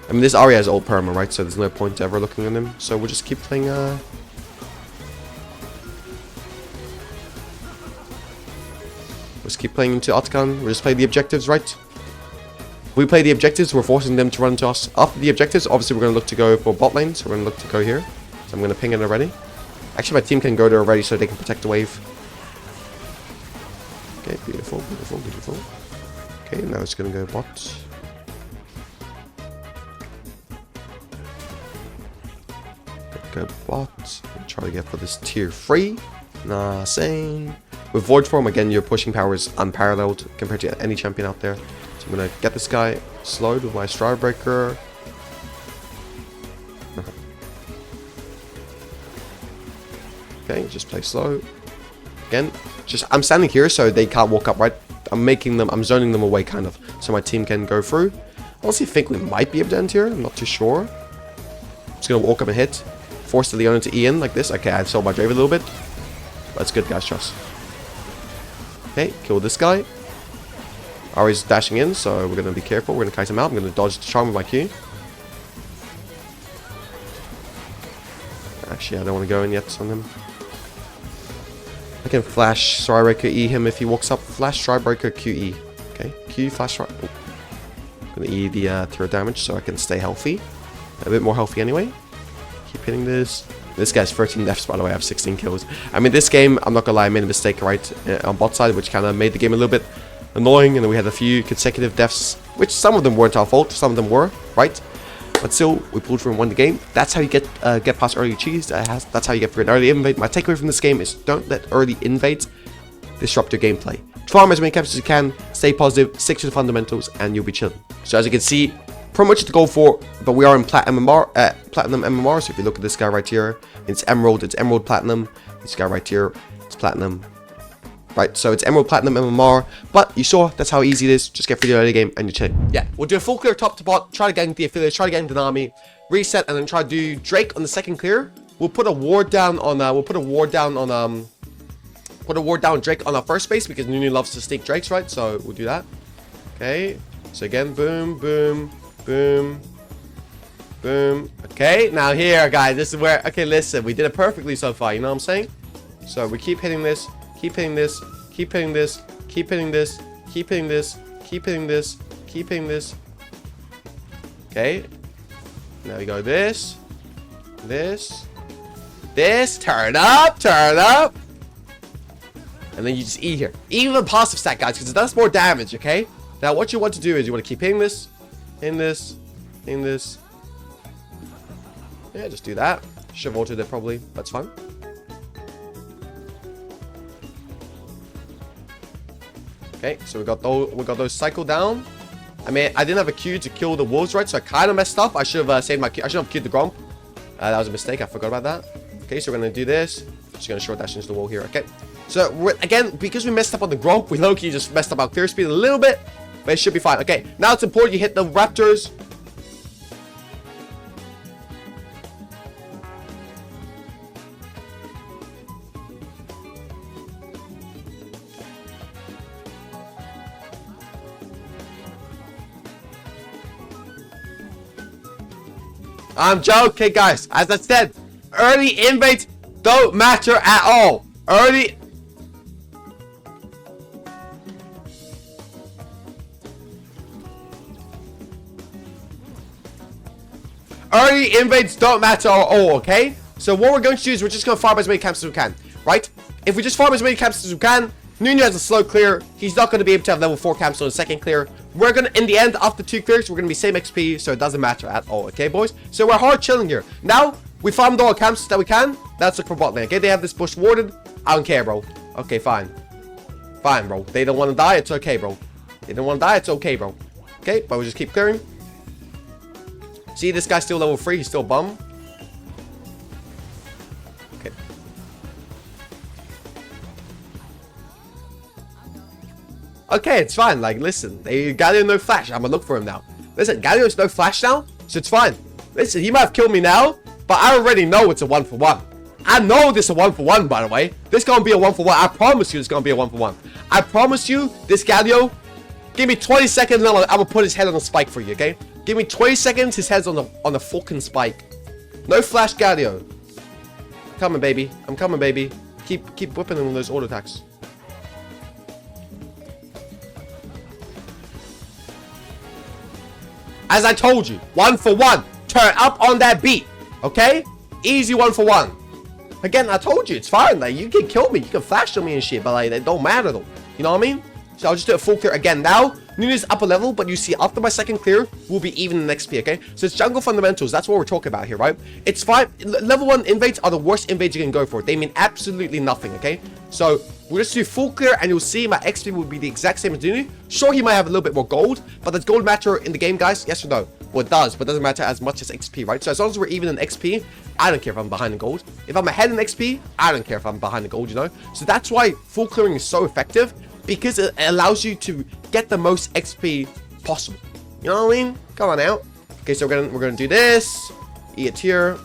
I mean, this Arya has ult perma, right? So there's no point ever looking at him. So we'll just keep playing, Let's keep playing into Otacon. We'll just play the objectives, right? If we play the objectives, we're forcing them to run to us. After the objectives, obviously we're going to look to go for bot lane. So we're going to look to go here. So I'm going to ping it already. Actually, my team can go there already so they can protect the wave. Okay, beautiful, beautiful, beautiful. Okay, now it's going to go bot. Go bot. Try to get for this tier 3. Nah, same. With Void Form, again, your pushing power is unparalleled compared to any champion out there. So I'm going to get this guy slowed with my Stride Breaker. Okay, just play slow. Again, I'm standing here so they can't walk up, right? I'm zoning them away, kind of, so my team can go through. I honestly think we might be able to end here. I'm not too sure. I'm just going to walk up and hit. Force the Leona to E in like this. Okay, I sold my Drave a little bit. That's good, guys, trust. Okay, kill this guy. Ari's dashing in, so we're going to be careful. We're going to kite him out. I'm going to dodge the charm with my Q. Actually, I don't want to go in yet on him. I can flash Stride E him if he walks up. Flash Stride QE. Okay, Q, flash Stride. Oh. I'm going to E the turret damage so I can stay healthy. A bit more healthy anyway. Keep hitting this. This guy's 13 deaths, by the way. I have 16 kills. I mean, this game, I'm not gonna lie, I made a mistake right on bot side, which kind of made the game a little bit annoying. And then we had a few consecutive deaths, which some of them weren't our fault, some of them were, right? But still, we pulled through and won the game. That's how you get past early cheese. That's how you get through an early invade. My takeaway from this game is don't let early invades disrupt your gameplay. Farm as many camps as you can, stay positive, stick to the fundamentals, and you'll be chilling. So as you can see, pretty much to go for, but we are in platinum MMR. So if you look at this guy right here, it's emerald platinum. This guy right here, it's platinum. Right, so it's emerald platinum MMR. But you saw that's how easy it is. Just get through the early game and you're chilling. Yeah, we'll do a full clear top to bot. Try to get into the affiliates. Try to get into the army. Reset and then try to do Drake on the second clear. We'll put a ward down on. Put a ward down Drake on our first base because Nunu loves to stake Drakes, right? So we'll do that. Okay. So again, boom, boom. Boom. Boom. Okay, now here, guys, this is where... Okay, listen, we did it perfectly so far, you know what I'm saying? So we keep hitting this, keep hitting this, keep hitting this, keep hitting this, keep hitting this, keep hitting this, keep hitting this. Okay. Now we go this, turn up, and then you just E here. Even the passive stack, guys, because it does more damage, okay? Now, what you want to do is you want to keep hitting this, in this. Yeah, just do that. Should have altered it probably. That's fine. Okay, so we got those cycled down. I mean, I didn't have a Q to kill the wolves, right? So I kind of messed up. I should have saved my Q. I should have queued the Gromp. That was a mistake. I forgot about that. Okay, so we're gonna do this. Just gonna short dash into the wall here. Okay. So again, because we messed up on the Gromp, we low-key just messed up our clear speed a little bit. But it should be fine. Okay, now it's important you hit the raptors. I'm joking, guys. As I said, early invades don't matter at all. Early invades don't matter at all, okay? So what we're going to do is we're just going to farm as many camps as we can, right? If we just farm as many camps as we can, Nunu has a slow clear. He's not going to be able to have level 4 camps on the second clear. We're going to, in the end, after 2 clears, we're going to be same XP, so it doesn't matter at all, okay, boys? So we're hard chilling here. Now, we farmed all camps that we can. Let's look for bot lane, okay? They have this bush warded. I don't care, bro. Okay, fine. Fine, bro. They don't want to die. It's okay, bro. They don't want to die. It's okay, bro. Okay, but we just keep clearing. See, this guy's still level 3. He's still bum. Okay. Okay, it's fine. Like, listen. Galio no flash. I'm gonna look for him now. Listen, Galio's no flash now, so it's fine. Listen, he might have killed me now, but I already know it's a 1-for-1. I know this is a 1-for-1, by the way. This is gonna be a 1-for-1. I promise you it's gonna be a 1-for-1. I promise you, this Galio Give me 20 seconds and I'm gonna put his head on the spike for you, okay? Give me 20 seconds, his head's on the fucking spike. No flash Galio. Coming, baby. I'm coming, baby. Keep whipping him with those auto attacks. As I told you, 1 for 1. Turn up on that beat, okay? Easy 1 for 1. Again, I told you, it's fine. Like, you can kill me, you can flash on me and shit, but like, it don't matter though. You know what I mean? So I'll just do a full clear again. Now, Nunu's up a level, but you see, after my second clear, we'll be even in XP, okay? So it's jungle fundamentals. That's what we're talking about here, right? It's fine. Level 1 invades are the worst invades you can go for. They mean absolutely nothing, okay? So we'll just do full clear, and you'll see my XP will be the exact same as Nunu. Sure, he might have a little bit more gold, but does gold matter in the game, guys? Yes or no? Well, it does, but it doesn't matter as much as XP, right? So as long as we're even in XP, I don't care if I'm behind in gold. If I'm ahead in XP, I don't care if I'm behind in gold, you know? So that's why full clearing is so effective, because it allows you to get the most XP possible. You know what I mean? Come on out. Okay, so we're gonna do this. Eat it here.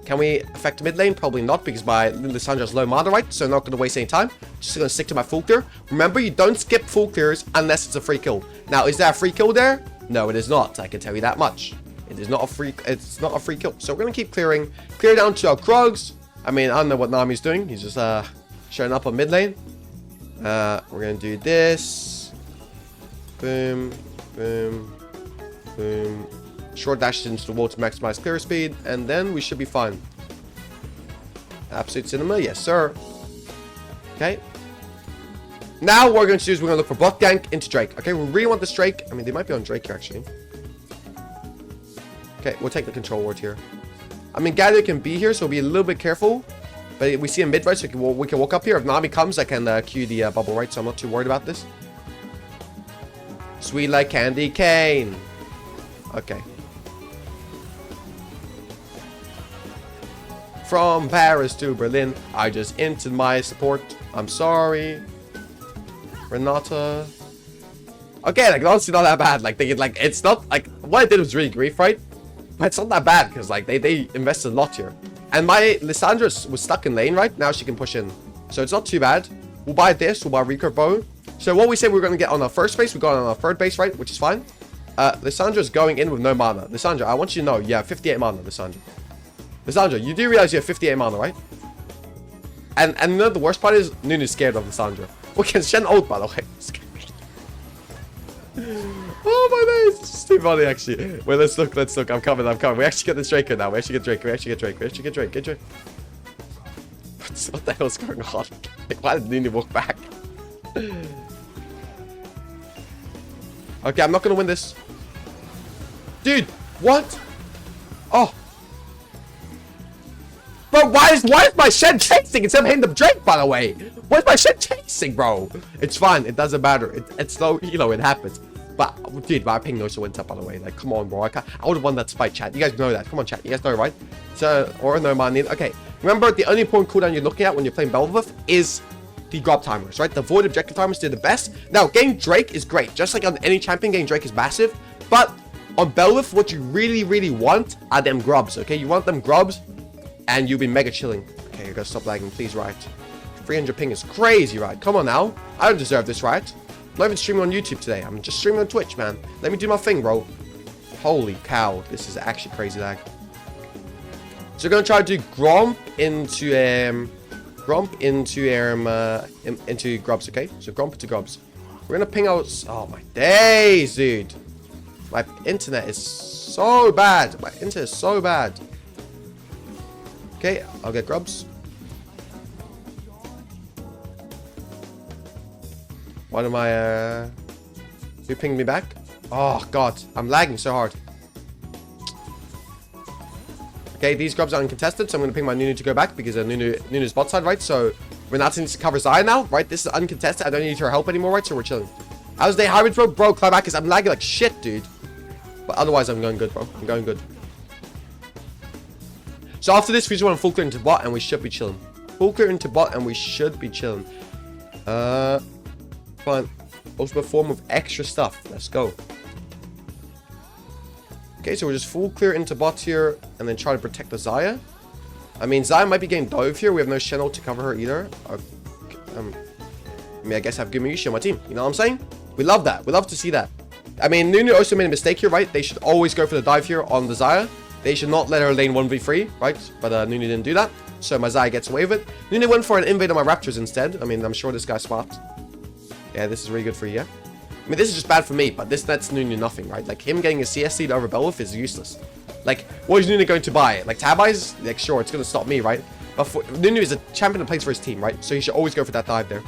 Can we affect mid lane? Probably not, because my Lissandra's low mana, right? So I'm not gonna waste any time. Just gonna stick to my full clear. Remember, you don't skip full clears unless it's a free kill. Now, is there a free kill there? No, it is not. I can tell you that much. It is not a free. It's not a free kill. So we're gonna keep clearing. Clear down to our Krugs. I mean, I don't know what Nami's doing. He's just showing up on mid lane. We're gonna do this. Boom, boom, boom. Short dashes into the wall to maximize clear speed, and then we should be fine. Absolute cinema, yes sir. Okay. Now what we're going to do is we're going to look for bot gank into Drake. Okay, we really want this Drake. I mean, they might be on Drake here actually. Okay, we'll take the control ward here. I mean, Galio can be here, so we'll be a little bit careful. But we see him mid, right? So we can walk up here. If Nami comes, I can cue the bubble, right? So I'm not too worried about this. Sweet like candy cane. Okay. From Paris to Berlin, I just entered my support. I'm sorry, Renata. Okay, like honestly, not that bad. Like it's not like what I did was really grief, right? But it's not that bad because like they invested a lot here. And my Lissandra was stuck in lane, right? Now she can push in. So it's not too bad. We'll buy this. We'll buy recurve bow. So what we said we were going to get on our first base, we got on our third base, right? Which is fine. Lissandra's going in with no mana. Lissandra, I want you to know, you have 58 mana, Lissandra. Lissandra, you do realize you have 58 mana, right? And you know the worst part is, Nunu's scared of Lissandra. We can Shen ult, by the way. Oh my days, it's too funny actually. Wait, let's look, I'm coming. We actually get this Draco now. We actually get Drake. Get Drake. What the hell is going on? Like, why did Nunu walk back? Okay, I'm not gonna win this. Dude, what? Oh. Bro, why is my Shen chasing instead of hitting the Drake, by the way? Why is my Shen chasing, bro? It's fine, it doesn't matter. It's slow, you know, it happens. But, dude, my ping also went up, by the way. Like, come on, bro. I would have won that fight, chat. You guys know that. Come on, chat. You guys know, right? So, or no money. Okay. Remember, the only important cooldown you're looking at when you're playing Bel'Veth is the grab timers, right? The void objective timers do the best. Now, getting Drake is great. Just like on any champion, getting Drake is massive. But on Bel'Veth, what you really, really want are them grubs, okay? You want them grubs, and you'll be mega chilling. Okay, you gotta stop lagging, please, right? 300 ping is crazy, right? Come on now. I don't deserve this, right? I'm not even streaming on YouTube today. I'm just streaming on Twitch, man. Let me do my thing, bro. Holy cow. This is actually crazy lag. So we're going to try to do Gromp into grubs, okay? So Gromp into grubs. We're going to ping out... Oh, my days, dude. My internet is so bad. Okay, I'll get grubs. What am I, You pinged me back? Oh, God. I'm lagging so hard. Okay, these grubs are uncontested, so I'm going to ping my Nunu to go back because Nunu's bot side, right? So Renata needs to cover Zaya now, right? This is uncontested. I don't need her help anymore, right? So we're chilling. How's the hybrid, bro? Bro, climb back because I'm lagging like shit, dude. But otherwise, I'm going good, bro. I'm going good. So after this, we just want to full clear into bot and we should be chilling. Full clear into bot and we should be chilling. Fine. Also a form of extra stuff. Let's go. Okay, so we're just full clear into bot here and then try to protect the Zaya. I mean, Zaya might be getting dove here. We have no Shen ult to cover her either. I mean, I guess I have Gumayushi on my team. You know what I'm saying? We love that. We love to see that. I mean, Nunu also made a mistake here, right? They should always go for the dive here on the Xayah. They should not let her lane 1v3, right? But Nunu didn't do that. So my Xayah gets away with it. Nunu went for an invade on my Raptors instead. I mean, I'm sure this guy's smart. Yeah, this is really good for you, yeah? I mean, this is just bad for me, but this nets Nunu nothing, right? Like, him getting a CS lead over Bel'Veth is useless. Like, what is Nunu going to buy? Like, tab eyes? Like, sure, it's going to stop me, right? But Nunu is a champion that plays for his team, right? So he should always go for that dive there.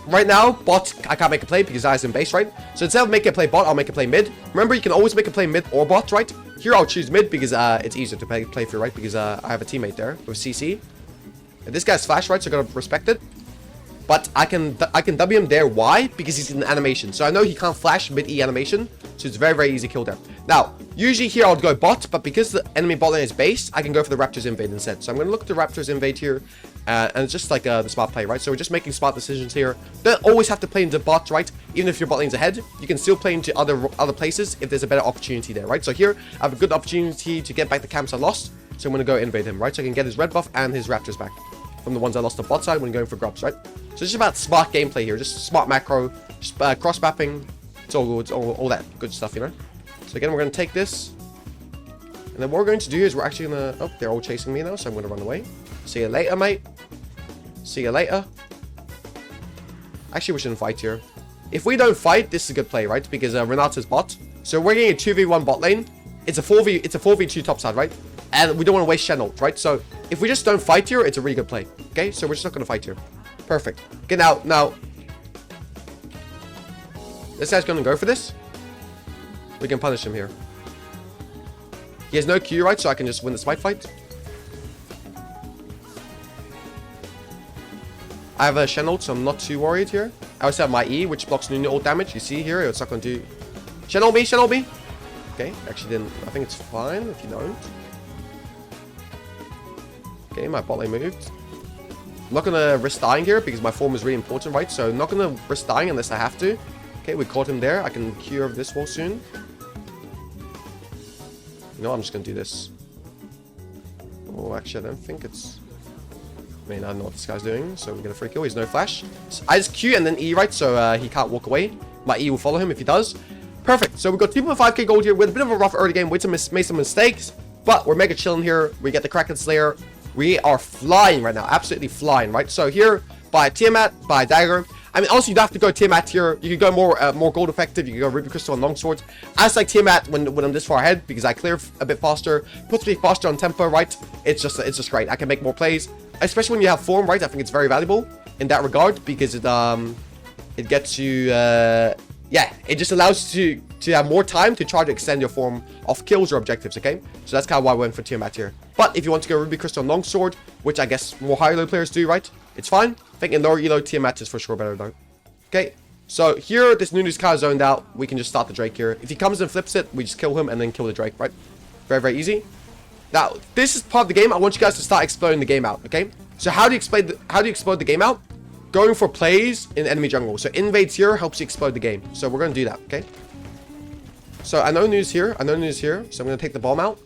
Right now, bot, I can't make a play because Xayah's in base, right? So instead of making a play bot, I'll make a play mid. Remember, you can always make a play mid or bot, right? Here, I'll choose mid because it's easier to play through, right? Because I have a teammate there with CC. And this guy's flash, right? So I gotta respect it. But I can W him there. Why? Because he's in animation. So I know he can't flash mid-E animation. So it's very, very easy kill there. Now, usually here I would go bot. But because the enemy bot lane is base, I can go for the Raptors invade instead. So I'm going to look at the Raptors invade here. And it's just like the smart play, right? So we're just making smart decisions here. Don't always have to play into bot, right? Even if your bot lane's ahead, you can still play into other places if there's a better opportunity there, right? So here, I have a good opportunity to get back the camps I lost. So I'm going to go invade him, right? So I can get his red buff and his Raptors back from the ones I lost on bot side when going for grubs, right? So it's just about smart gameplay here, just smart macro, just cross mapping. It's all good, it's all that good stuff, you know. So again, we're going to take this, and then what we're going to do is we're actually going to. Oh, they're all chasing me now, so I'm going to run away. See you later, mate. See you later. Actually, we shouldn't fight here. If we don't fight, this is a good play, right? Because Renata's bot. So we're getting a 2v1 bot lane. It's a 4v2 top side, right? And we don't want to waste Shen ult, right? So if we just don't fight here, it's a really good play. Okay, so we're just not going to fight here. Perfect. Okay, now. This guy's going to go for this. We can punish him here. He has no Q, right? So I can just win the smite fight. I have a Shen ult, so I'm not too worried here. I also have my E, which blocks Nunu ult damage. You see here, it's not going to do... Shen ult me, Shen ult me. Okay, actually then I think it's fine if you don't. Okay, my bot lane moved. I'm not going to risk dying here because my form is really important, right? So I'm not going to risk dying unless I have to. Okay, we caught him there. I can Q over this wall soon. You know, I'm just going to do this. Oh, actually, I don't think it's... I mean, I don't know what this guy's doing, so we're going to free kill. He's no flash. So I just Q and then E, right? So he can't walk away. My E will follow him if he does. Perfect. So we've got 2.5k gold here with a bit of a rough early game. Made some mistakes, but we're mega chilling here. We get the Kraken Slayer. We are flying right now. Absolutely flying, right? So here, by Tiamat, by Dagger. I mean, also, you'd have to go Tiamat here. You can go more gold effective. You can go Ruby Crystal and Longswords. I just like Tiamat when I'm this far ahead because I clear a bit faster. Puts me faster on tempo, right? It's just great. I can make more plays. Especially when you have form, right? I think it's very valuable in that regard because it gets you, yeah, it just allows you to have more time to try to extend your form of kills or objectives, okay? So that's kind of why I went for Tiamat here. But if you want to go Ruby Crystal and Longsword, which I guess more high elo players do, right? It's fine. I think in lower elo, Tiamat is for sure better though. Okay, so here, this Nunu's kind of zoned out. We can just start the Drake here. If he comes and flips it, we just kill him and then kill the Drake, right? Very, very easy. Now, this is part of the game. I want you guys to start exploring the game out, okay? So how do you explode the game out? Going for plays in enemy jungle. So invades here helps you explode the game. So we're going to do that, okay? So I know Nunu's here. So I'm going to take the bomb out.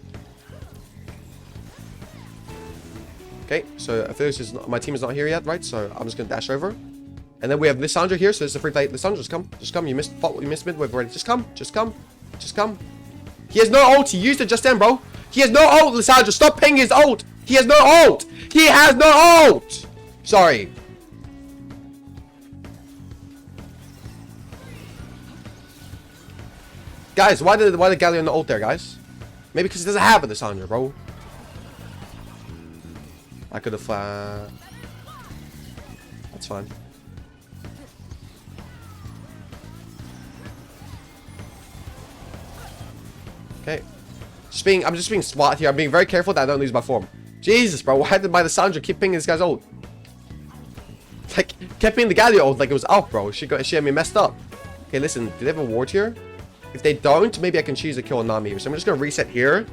Okay, so I feel my team is not here yet, right? So I'm just going to dash over. And then we have Lissandra here. So this is a free play. Lissandra, just come. Just come. You missed mid wave already. Just come. Just come. Just come. He has no ult. He used it just then, bro. He has no ult, Lissandra. Stop pinging his ult. He has no ult. He has no ult. Sorry. Guys, why did Galleon not ult there, guys? Maybe because he doesn't have a Lissandra, bro. I could have... That's fine. Okay. I'm just being smart here. I'm being very careful that I don't lose my form. Jesus, bro. Why did my Lissandra keep pinging this guy's ult? Like, kept pinging the Galleon ult like it was out, bro. She had me messed up. Okay, listen. Do they have a ward here? If they don't, maybe I can choose to kill a Nami here. So I'm just going to reset here.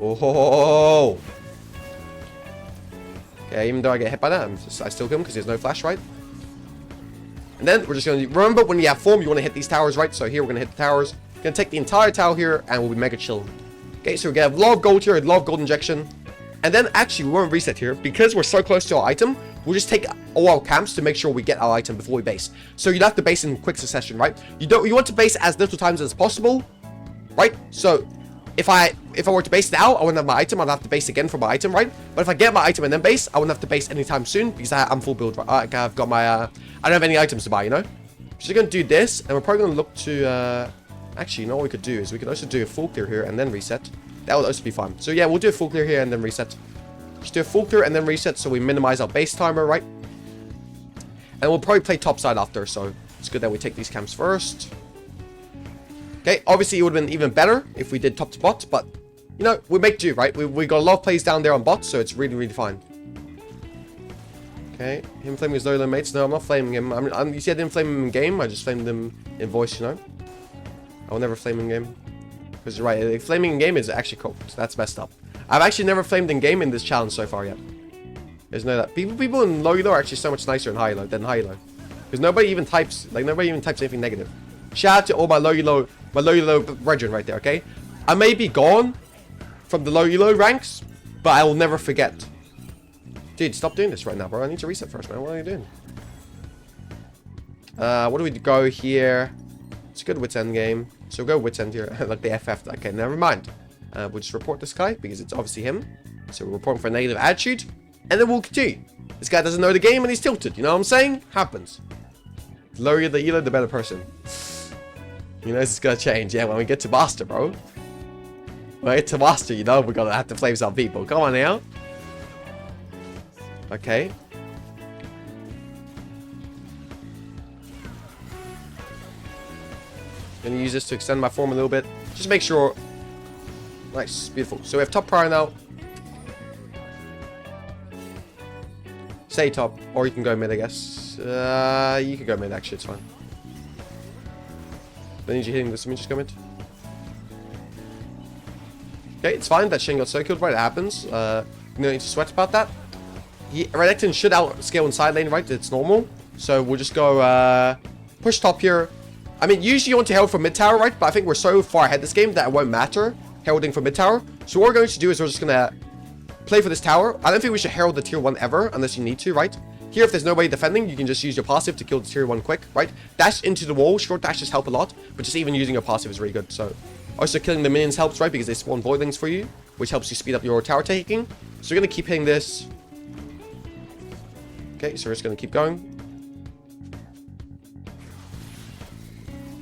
Oh. Okay, even though I get hit by that, I still kill him because he has no flash, right? And then we're just going to... Remember, when you have form, you want to hit these towers, right? So here, we're going to hit the towers. Going to take the entire tower here, and we'll be mega chill. Okay, so we're going to have a lot of gold here, a lot of gold injection. And then actually we won't reset here because we're so close to our item. We'll just take all our camps to make sure we get our item before we base. So you'd have to base in quick succession, right? You want to base as little times as possible, right? So if I were to base now, I wouldn't have my item. I'd have to base again for my item, right? But if I get my item and then base, I wouldn't have to base anytime soon because I'm full build. Right? I've got my I don't have any items to buy, you know. So we're gonna do this, and we're probably gonna look to actually, you know what we could do is we could also do a full clear here and then reset. That would also be fine. So yeah, we'll do a full clear here and then reset. Just do a full clear and then reset so we minimize our base timer, right? And we'll probably play top side after, so it's good that we take these camps first. Okay, obviously it would have been even better if we did top to bot, but you know, we make do, right? We got a lot of plays down there on bot, so it's really, really fine. Okay, him flaming his low mates. No, I'm not flaming him. You see I didn't flame him in game, I just flamed him in voice, you know? I will never flame in game. Because you're right, flaming in game is actually cool. So that's messed up. I've actually never flamed in game in this challenge so far yet. There's no that. People in low elo are actually so much nicer than high elo. Because nobody even types anything negative. Shout out to all my low elo brethren right there, okay? I may be gone from the low elo ranks, but I will never forget. Dude, stop doing this right now, bro. I need to reset first, man. What are you doing? What do we go here? It's a good wits end game. So we'll go wits end here. Like the FF. Okay, never mind. We'll just report this guy because it's obviously him. So we'll report him for a negative attitude. And then we'll continue. This guy doesn't know the game and he's tilted. You know what I'm saying? Happens. The lower the elo, the better person. You know, this is gonna change. Yeah, when we get to master, bro. When we get to master, you know, we're gonna have to flame some people. Come on now. Okay. Gonna use this to extend my form a little bit. Just make sure. Nice, beautiful. So we have top prior now. Stay top, or you can go mid, I guess. You can go mid, actually, it's fine. Don't need you hitting this, let me just go mid. Okay, it's fine that Shin got so killed, right? It happens. No need to sweat about that. Renekton should outscale in side lane, right? It's normal. So we'll just go push top here. I mean, usually you want to herald from mid tower, right? But I think we're so far ahead this game that it won't matter heralding from mid tower. So what we're going to do is we're just going to play for this tower. I don't think we should herald the tier 1 ever unless you need to, right? Here, if there's nobody defending, you can just use your passive to kill the tier 1 quick, right? Dash into the wall. Short dashes help a lot, but just even using your passive is really good. So also killing the minions helps, right? Because they spawn voidlings for you, which helps you speed up your tower taking. So we're going to keep hitting this. Okay, so we're just going to keep going.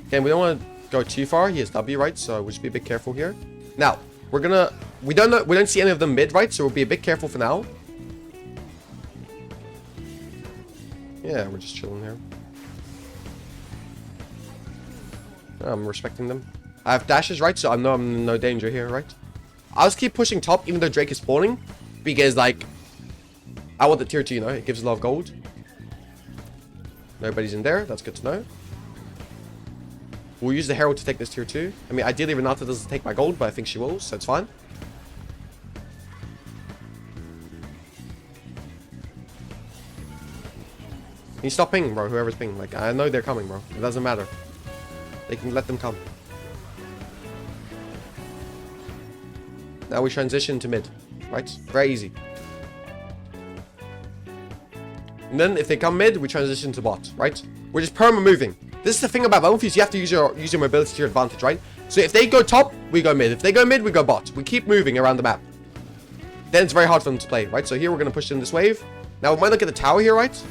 Again, we don't want to go too far. He has W, right? So we'll just be a bit careful here. Now, we're gonna... We don't see any of them mid, right? So we'll be a bit careful for now. Yeah, we're just chilling here. I'm respecting them. I have dashes, right? So I know I'm in no danger here, right? I'll just keep pushing top, even though Drake is spawning. Because, like... I want the tier 2, you know? It gives a lot of gold. Nobody's in there. That's good to know. We'll use the Herald to take this tier 2. I mean, ideally Renata doesn't take my gold, but I think she will, so it's fine. Can you stop pinging, bro? Whoever's pinging. Like, I know they're coming, bro. It doesn't matter. They can let them come. Now we transition to mid. Right? Very easy. And then if they come mid, we transition to bot, right? We're just perma moving. This is the thing about Bel'Veth, you have to use your mobility to your advantage, right? So if they go top, we go mid. If they go mid, we go bot. We keep moving around the map. Then it's very hard for them to play, right? So here we're going to push in this wave. Now we might look at the tower here, right?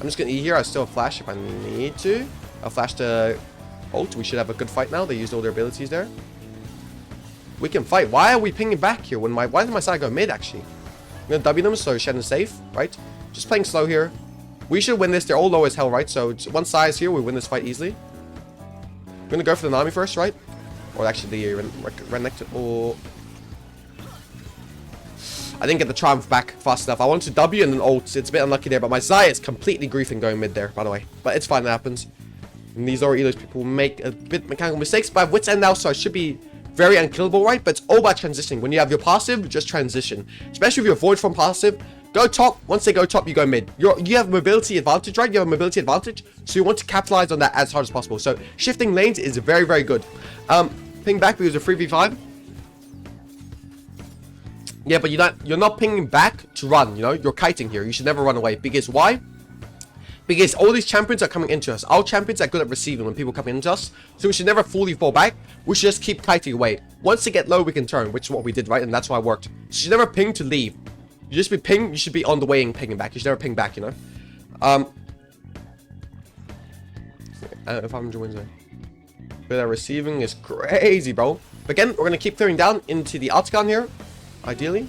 I'm just going to E here. I still have flash if I need to. I'll flash to ult. We should have a good fight now. They used all their abilities there. We can fight. Why are we pinging back here? Why did my side go mid, actually? I'm going to W them so Shen is safe, right? Just playing slow here. We should win this. They're all low as hell, right? So one side is here. We win this fight easily. I'm going to go for the Nami first, right? Or actually the Renekton. Oh. I didn't get the Triumph back fast enough. I wanted to W and then ult. It's a bit unlucky there. But my Zaya is completely griefing going mid there, by the way. But it's fine. It happens. And these lower elos people make a bit mechanical mistakes. But I have Wits End now, so I should be very unkillable, right? But it's all about transitioning. When you have your passive, just transition. Especially if you avoid from passive, Go top. Once they go top, you go mid. You have mobility advantage, right? You have a mobility advantage, so you want to capitalize on that as hard as possible. So shifting lanes is very, very good. Ping back because of 3v5. Yeah, but you're not pinging back to run, you know? You're kiting here. You should never run away. Because why? Because all these champions are coming into us. Our champions are good at receiving when people come into us. So we should never fully fall back. We should just keep kiting away. Once they get low, we can turn, which is what we did, right? And that's why it worked. You should never ping to leave. You just be ping. You should be on the way and pinging back. You should never ping back, you know? If I'm joining there. But our receiving is crazy, bro. But again, we're going to keep clearing down into the Octagon here. Ideally.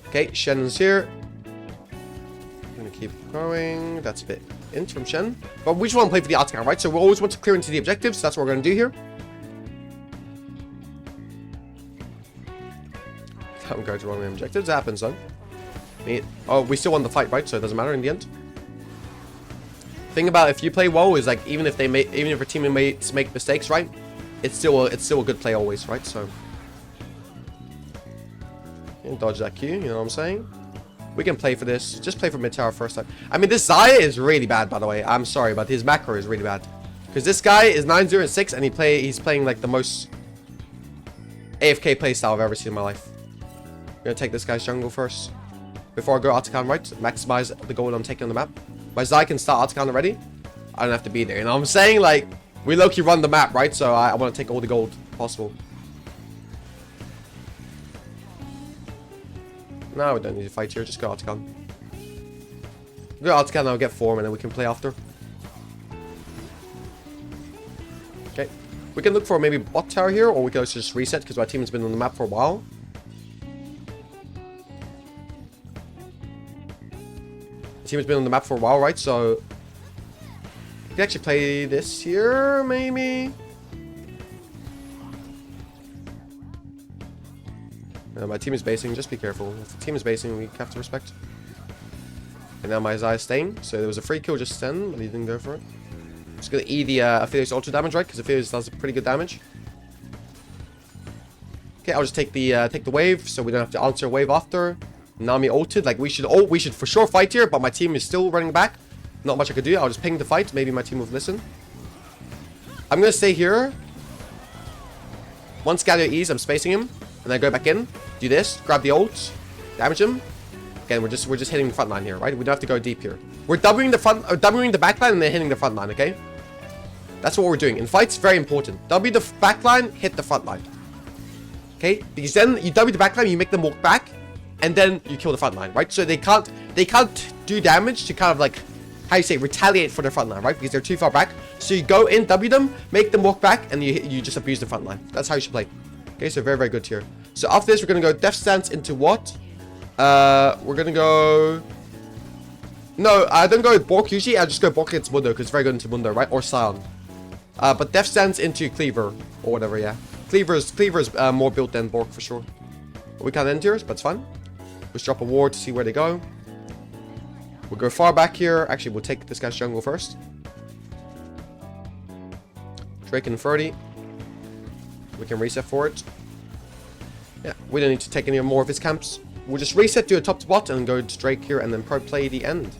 Okay, Shen's here. We're going to keep going. That's a bit int from Shen. But we just want to play for the Octagon, right? So we always want to clear into the objectives. So that's what we're going to do here. I'm going to wrong objectives. It happens, though. Oh, we still won the fight, right? So it doesn't matter in the end. Thing about if you play well is like even if your teammates make mistakes, right? It's still a good play always, right? So you can dodge that Q, you know what I'm saying? We can play for this. Just play for mid tower first time. I mean, this Xayah is really bad, by the way. I'm sorry, but his macro is really bad. Because this guy is 9-0-6 and he's playing like the most AFK playstyle I've ever seen in my life. I'm gonna take this guy's jungle first. Before I go Octagon, right? Maximize the gold I'm taking on the map. My Xayah can start Octagon already. I don't have to be there. You know what I'm saying? Like, we low-key run the map, right? So I want to take all the gold possible. No, we don't need to fight here. Just go Octagon. Go Octagon, I'll get form and then we can play after. Okay. We can look for maybe bot tower here, or we can also just reset because my team has been on the map for a while. Team has been on the map for a while, right? So we can actually play this here, maybe. My team is basing. Just be careful. If the team is basing, we have to respect. And now my Xayah is staying. So there was a free kill just then, but he didn't go for it. Just gonna E the Aphelios ultra damage, right? Because Aphelios does pretty good damage. Okay, I'll just take the wave, so we don't have to answer a wave after. Nami ulted, like we should for sure fight here, but my team is still running back. Not much I could do. I'll just ping the fight. Maybe my team will listen. I'm gonna stay here. Once Galio E's, I'm spacing him, and then go back in. Do this. Grab the ult. Damage him. Again, we're just hitting the front line here, right? We don't have to go deep here. We're doubling the back line and then hitting the front line. Okay, that's what we're doing. In fights, very important. W the back line, hit the front line. Okay, because then you W the back line, you make them walk back. And then you kill the front line, right? So they can't do damage to kind of like, how you say, retaliate for their front line, right? Because they're too far back. So you go in, W them, make them walk back, and you just abuse the front line. That's how you should play. Okay, so very, very good here. So after this, we're gonna go Death Stance into what? We're gonna go. No, I don't go with Bork usually. I just go Bork against Mundo because it's very good into Mundo, right? Or Sion. But Death Stance into Cleaver or whatever, yeah. Cleaver is more built than Bork for sure. But we can't end here, but it's fine. Let's drop a ward to see where they go. We'll go far back here. Actually, we'll take this guy's jungle first. Drake and 30. We can reset for it. Yeah, we don't need to take any more of his camps. We'll just reset, do a top to bot, and go to Drake here, and then pro play the end.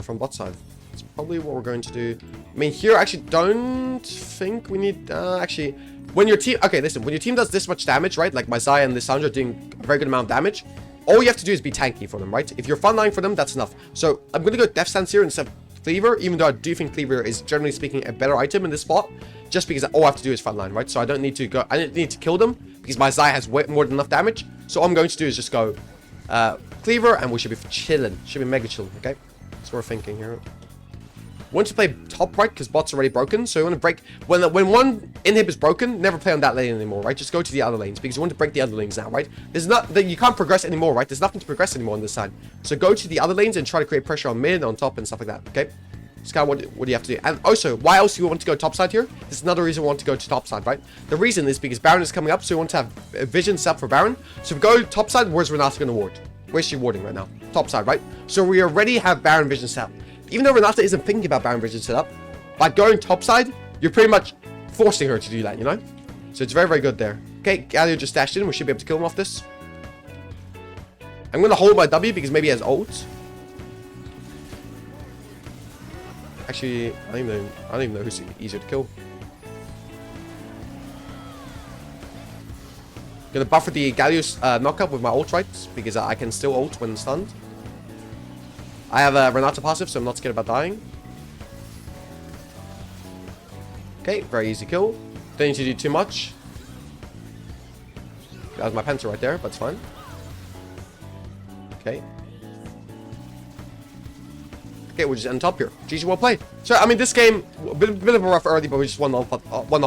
From bot side. That's probably what we're going to do. I mean, here I actually don't think we need... actually... When your team, okay, listen, when your team does this much damage, right? Like my Xayah and Lissandra are doing a very good amount of damage. All you have to do is be tanky for them, right? If you're frontline for them, that's enough. So I'm going to go Death Stance here instead of Cleaver, even though I do think Cleaver is generally speaking a better item in this spot, just because all I have to do is frontline, right? So I don't need to go, I don't need to kill them because my Xayah has way more than enough damage. So all I'm going to do is just go Cleaver and we should be chilling. Should be mega chill, okay? That's what we're thinking here. Want to play top right because bot's already broken, so you want to break when one inhib is broken. Never play on that lane anymore, right? Just go to the other lanes because you want to break the other lanes now, right? There's not that you can't progress anymore, right? There's nothing to progress anymore on this side, so go to the other lanes and try to create pressure on mid, on top, and stuff like that. Okay, it's kind of what you have to do. And also, why else do you want to go top side here? There's another reason we want to go to top side, right? The reason is because Baron is coming up, so we want to have a vision set up for Baron. So if we go top side, where's Renata going to ward? Where's she warding right now? Top side, right? So we already have Baron vision set up. Even though Renata isn't thinking about Baron vision setup, by going topside, you're pretty much forcing her to do that, you know? So it's very, very good there. Okay, Galio just dashed in. We should be able to kill him off this. I'm gonna hold my W because maybe he has ult. Actually, I don't even know who's easier to kill. Gonna buffer the Galio's knockup with my ult, right? Because I can still ult when stunned. I have a Renata passive, so I'm not scared about dying. Okay, very easy kill. Don't need to do too much. That was my Penta right there, but it's fine. Okay. Okay, we'll just end top here. GG, well played. So, I mean, this game, a bit of a rough early, but we just won off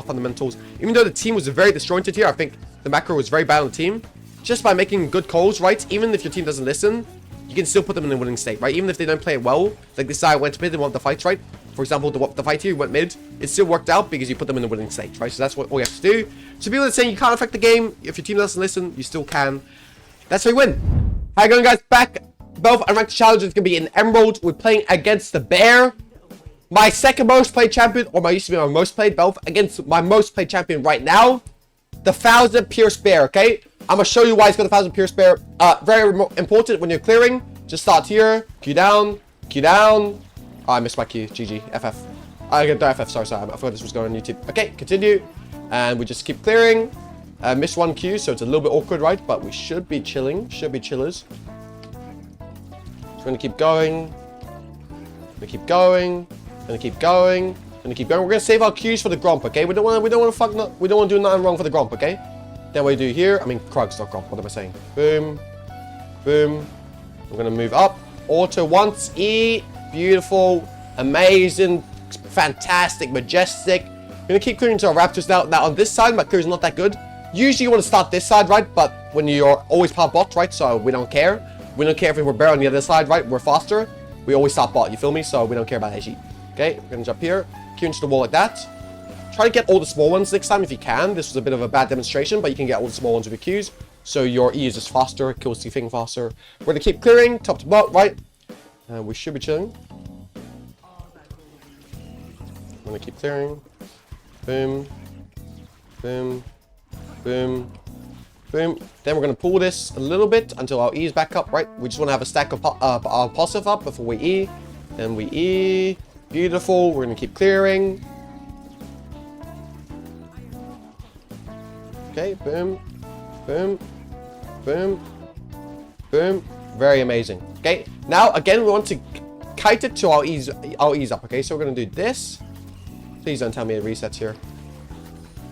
fundamentals. Even though the team was very disjointed here, I think the macro was very bad on the team. Just by making good calls, right? Even if your team doesn't listen, you can still put them in a winning state, right? Even if they don't play it well, like this guy went mid and won the fight, right? For example, the fight here went mid. It still worked out because you put them in a winning state, right? So that's what all you have to do. So people that say you can't affect the game, if your team doesn't listen, you still can. That's how you win. How you going, guys? Back. Both unranked challenges is going to be in Emerald. We're playing against the Bear. My second most played champion, or my used to be my most played, both against my most played champion right now. The 1000 Pierce Bear, okay? I'm going to show you why it's got a 1000 Pierce Bear. Very important when you're clearing. Just start here. Q down. Q down. Oh, I missed my Q. GG. FF. I got the FF. Sorry. I forgot this was going on YouTube. Okay, continue. And we just keep clearing. Missed one Q, so it's a little bit awkward, right? But we should be chilling. Should be chillers. We're going to keep going. Gonna keep going. Gonna keep going. Gonna keep going. We're gonna save our Qs for the Gromp, okay? We don't want to do nothing wrong for the Gromp, okay? Then what we do here, I mean Krugs, not Gromp. What am I saying? Boom, boom. We're gonna move up. Auto once. E. Beautiful, amazing, fantastic, majestic. We're gonna keep clearing to our Raptors now. Now on this side, my clear is not that good. Usually you want to start this side, right? But when you're always part bot, right? So we don't care. We don't care if we're bear on the other side, right? We're faster. We always start bot, you feel me? So we don't care about HE. Okay, we're gonna jump here, Q into the wall like that. Try to get all the small ones next time if you can. This was a bit of a bad demonstration, but you can get all the small ones with your Qs. So your E is just faster, kills the thing faster. We're gonna keep clearing, top to bot, right? We should be chilling. I'm gonna keep clearing. Boom. Boom. Boom. Boom. Then we're going to pull this a little bit until our E is back up, right? We just want to have a stack of our passive up before we E. Then we E. Beautiful. We're going to keep clearing. Okay. Boom. Boom. Boom. Boom. Very amazing. Okay. Now, again, we want to kite it to our E's up. Okay. So we're going to do this. Please don't tell me it resets here.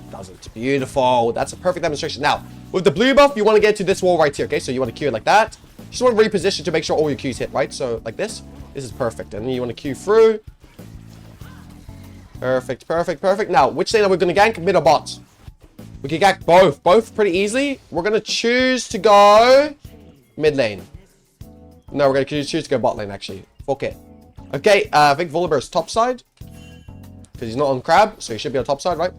Doesn't. Beautiful. That's a perfect demonstration. Now, with the blue buff, you want to get to this wall right here, okay? So you want to Q it like that. You just want to reposition to make sure all your Qs hit, right? So like this. This is perfect. And then you want to Q through. Perfect, perfect, perfect. Now, which lane are we going to gank? Mid or bot? We can gank both. Both pretty easily. We're going to choose to go mid lane. No, we're going to choose to go bot lane, actually. Fuck it. Okay, I think Volibear is top side. Because he's not on crab, so he should be on top side, right?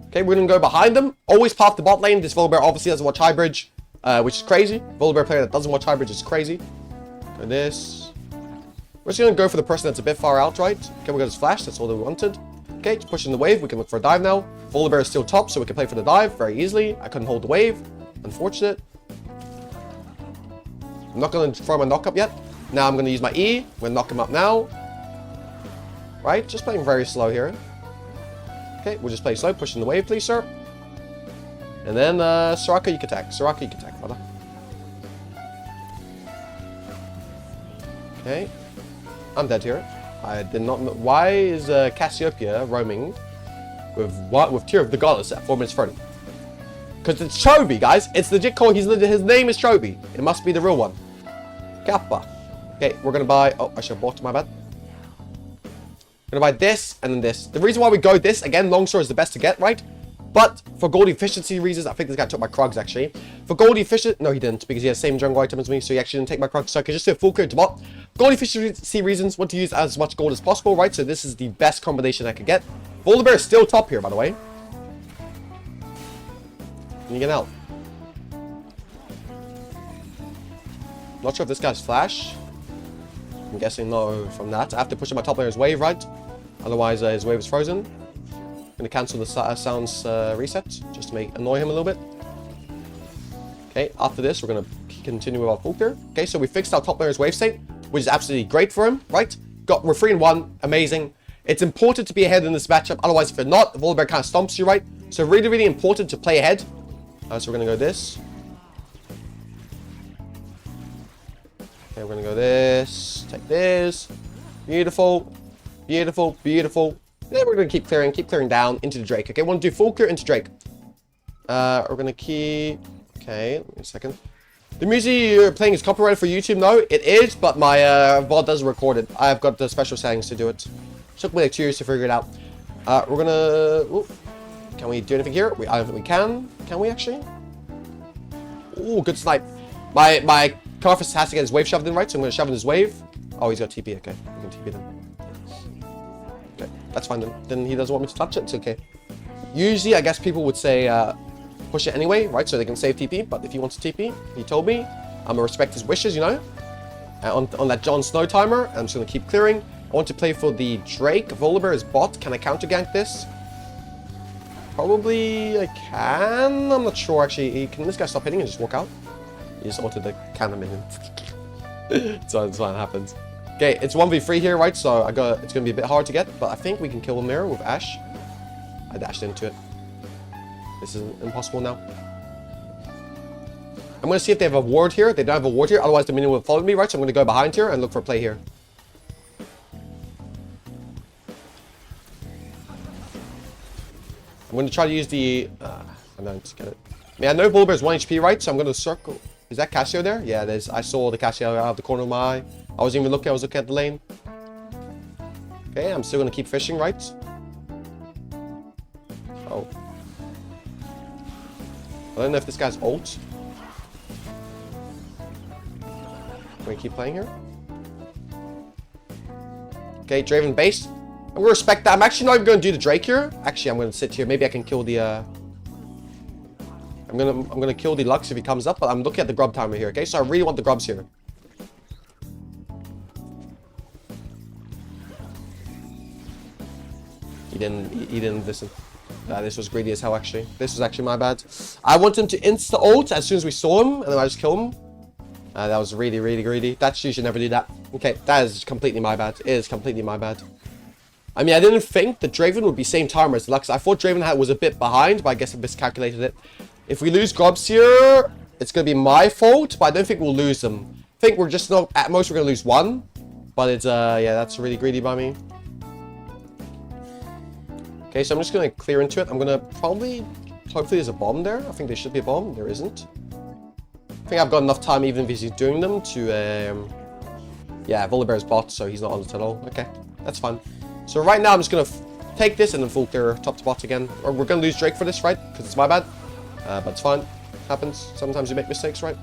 Okay, we're going to go behind them. Always path the bot lane. This Volibear obviously doesn't watch hybridge, which is crazy. Volibear player that doesn't watch hybridge is crazy. Go this. We're just going to go for the person that's a bit far out, right? Okay, we got his flash. That's all that we wanted. Okay, just pushing the wave. We can look for a dive now. Volibear is still top, so we can play for the dive very easily. I couldn't hold the wave. Unfortunate. I'm not going to throw my knock up yet. Now I'm going to use my E. I'm going to knock him up now. Right? Just playing very slow here. Okay, we'll just play slow. Pushing the wave, please, sir. And then, Soraka, you can attack. Soraka, you can attack, brother. Okay. I'm dead here. I did not know. Why is Cassiopeia roaming with Tear of the Goddess at 4 minutes 30? Because it's Chobi, guys. It's legit called. His name is Chobi. It must be the real one. Kappa. Okay, we're going to buy... Oh, I should have bought, my bad. We're going to buy this and then this. The reason why we go this, again, Longsword is the best to get, right? But for gold efficiency reasons, I think this guy took my Krugs, actually. For gold efficiency... No, he didn't, because he has the same jungle item as me, so he actually didn't take my Krugs. So I can just do a full clear to bot. Gold efficiency reasons, want to use as much gold as possible, right? So this is the best combination I could get. Volibear is still top here, by the way. Can you get out? Not sure if this guy's flash. I'm guessing no from that. I have to push in my top layer's wave, right? Otherwise, his wave is frozen. I'm going to cancel the sounds reset, just to annoy him a little bit. Okay, after this, we're going to continue with our Fulcur. Okay, so we fixed our top laner's wave state, which is absolutely great for him, right? We're 3-1, amazing. It's important to be ahead in this matchup, otherwise if you're not, the Volibear kind of stomps you, right? So really, really important to play ahead. So we're going to go this. Okay, we're going to go this. Take this. Beautiful. Beautiful, beautiful. Then we're going to keep clearing down into the Drake. Okay, we want to do Fulcur into Drake. We're going to keep... Okay, wait a second. The music you're playing is copyrighted for YouTube? No, it is, but my VOD doesn't record it. I've got the special settings to do it. Took me like 2 years to figure it out. We're gonna... Ooh. Can we do anything here? I don't think we can. Can we actually? Ooh, good snipe. My Carthus has to get his wave shoved in, right? So I'm gonna shove in his wave. Oh, he's got TP. Okay, we can TP then. Okay, that's fine then. Then he doesn't want me to touch it. It's okay. Usually, I guess people would say... push it anyway, right? So they can save TP. But if he wants to TP, he told me. I'm gonna respect his wishes, you know. On that Jon Snow timer, I'm just gonna keep clearing. I want to play for the Drake. Volibear is bot. Can I counter gank this? Probably I can. I'm not sure actually. Can this guy stop hitting and just walk out? He just altered the counter minion. So that's why it happens. Okay, it's 1v3 here, right? So it's gonna be a bit hard to get, but I think we can kill him there with Ashe. I dashed into it. This is impossible now. I'm going to see if they have a ward here. They don't have a ward here. Otherwise, the minion will follow me, right? So I'm going to go behind here and look for a play here. I'm going to try to use the... I don't get it. I mean, I know Volibear is 1 HP, right? So I'm going to circle... Is that Cassio there? Yeah, it is. I saw the Cassio out of the corner of my eye. I wasn't even looking. I was looking at the lane. Okay, I'm still going to keep fishing, right? Oh. I don't know if this guy's ult. Can we keep playing here? Okay, Draven base. I'm gonna respect that. I'm actually not even gonna do the Drake here. Actually, I'm gonna sit here. Maybe I can kill the I'm gonna kill the Lux if he comes up, but I'm looking at the grub timer here, okay? So I really want the grubs here. He didn't listen. This was greedy as hell, actually. This was actually my bad. I want him to insta-ult as soon as we saw him, and then I just kill him. That was really, really greedy. You should never do that. Okay, that is completely my bad. It is completely my bad. I mean, I didn't think that Draven would be same timer as Lux. I thought Draven was a bit behind, but I guess I miscalculated it. If we lose grubs here, it's going to be my fault, but I don't think we'll lose them. I think we're just not... At most, we're going to lose one. But it's, yeah, that's really greedy by me. Okay, so I'm just going to clear into it. I'm going to probably... Hopefully there's a bomb there. I think there should be a bomb. There isn't. I think I've got enough time, even if he's doing them, to... Yeah, Volibear's bot, so he's not on it at all. Okay, that's fine. So right now, I'm just going to take this and then full clear top to bot again. Or we're going to lose Drake for this, right? Because it's my bad. But it's fine. Happens. Sometimes you make mistakes, right?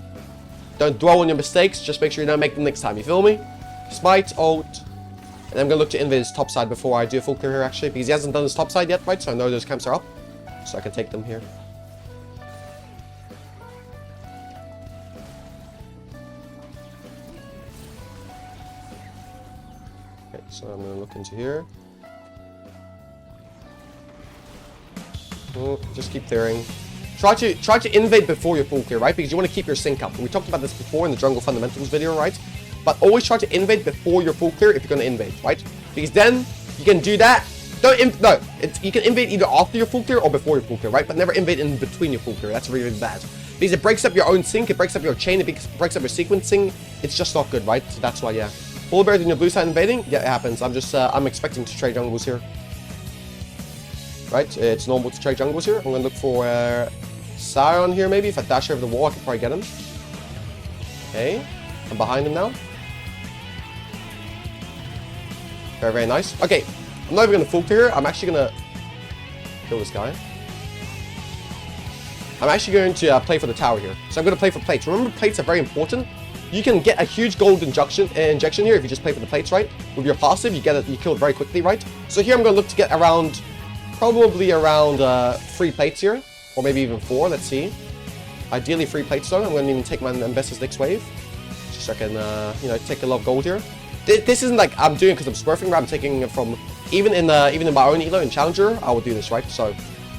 Don't dwell on your mistakes. Just make sure you don't make them next time. You feel me? Smite, ult. And I'm going to look to invade his top side before I do a full clear here, actually. Because he hasn't done his top side yet, right? So I know those camps are up. So I can take them here. Okay, so I'm going to look into here. Just keep clearing. Try to invade before your full clear, right? Because you want to keep your sync up. We talked about this before in the Jungle Fundamentals video, right? But always try to invade before your full clear if you're going to invade, right? Because then you can do that. You can invade either after your full clear or before your full clear, right? But never invade in between your full clear. That's really, really bad. Because it breaks up your own sync, it breaks up your chain, it breaks up your sequencing. It's just not good, right? So that's why, yeah. Volibear in your blue side invading? Yeah, it happens. I'm expecting to trade jungles here. Right? It's normal to trade jungles here. I'm going to look for Sion here, maybe. If I dash over the wall, I can probably get him. Okay. I'm behind him now. Very, very nice. Okay. I'm not even going to full clear. I'm actually going to kill this guy. I'm actually going to play for the tower here. So I'm going to play for plates. Remember, plates are very important. You can get a huge gold injection here if you just play for the plates, right? With your passive, you kill it very quickly, right? So here I'm going to look to get around... Probably around 3 plates here, or maybe even 4. Let's see. Ideally 3 plates though. I'm going to even take my Investor's next wave, just so I can, you know, take a lot of gold here. This isn't like I'm doing because I'm smurfing, right? I'm taking it from even in my own elo in Challenger. I will do this, right? So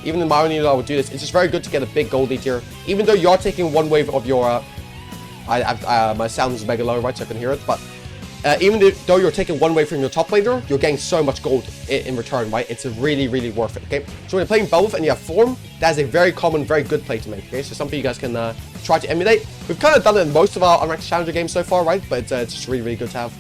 Even in my own unit, I would do this. It's just very good to get a big gold lead here. Even though you're taking one wave of your... my sound is mega low, right, so I can hear it. But even though you're taking one wave from your top laner, you're getting so much gold in return, right? It's really, really worth it, okay? So when you're playing Bel'Veth and you have form, that's a very common, very good play to make, okay? So something you guys can try to emulate. We've kind of done it in most of our unranked challenger games so far, right? But it's just really, really good to have.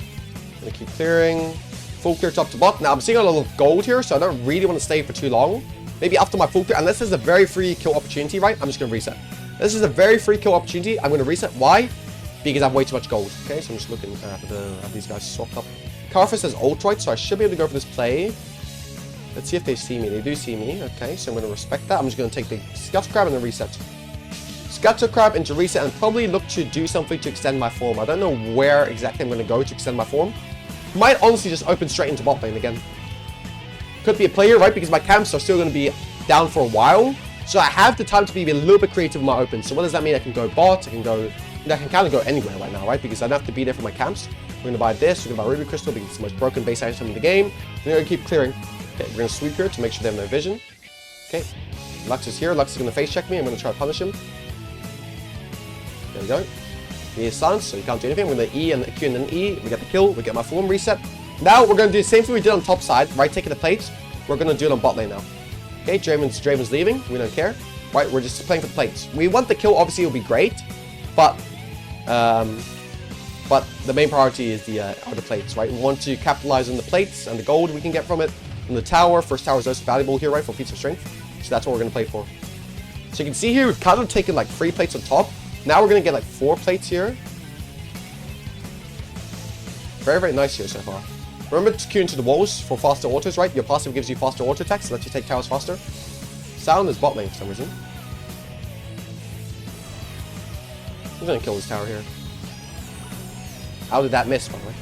I'm gonna keep clearing. Full clear top to bot. Now I'm seeing a lot of gold here, so I don't really want to stay for too long. Maybe after my full clear, unless there's a very free kill opportunity, right? I'm just gonna reset. This is a very free kill opportunity. I'm gonna reset. Why? Because I have way too much gold. Okay, so I'm just looking at these guys swapped up. Carthus has ult, right? So I should be able to go for this play. Let's see if they see me. They do see me. Okay, so I'm gonna respect that. I'm just gonna take the Scuttle Crab and then reset. Scuttle Crab into reset and probably look to do something to extend my form. I don't know where exactly I'm gonna go to extend my form. Might honestly just open straight into bot lane again. Could be a player, right? Because my camps are still going to be down for a while. So I have the time to be a little bit creative with my open. So what does that mean? I can go bot, I can kind of go anywhere right now, right? Because I don't have to be there for my camps. We're going to buy this, we're going to buy Ruby Crystal because it's the most broken base item in the game. We're going to keep clearing. Okay, we're going to sweep here to make sure they have no vision. Okay, Lux is here. Lux is going to face check me. I'm going to try to punish him. There we go. He is silenced, so he can't do anything. We're going to E and Q and then E. We get the kill. We get my form reset. Now we're going to do the same thing we did on top side, right? Taking the plates. We're going to do it on bot lane now. Okay, Draven's leaving. We don't care. Right, we're just playing for the plates. We want the kill, obviously, it will be great. But the main priority is are the plates, right? We want to capitalize on the plates and the gold we can get from it. And the tower. First tower is also valuable here, right? For feats of strength. So that's what we're going to play for. So you can see here, we've kind of taken like 3 plates on top. Now we're going to get like 4 plates here. Very, very nice here so far. Remember to queue into the walls for faster autos, right? Your passive gives you faster auto attacks, lets you take towers faster. Sound is bot lane for some reason. I'm going to kill this tower here. How did that miss, by the way?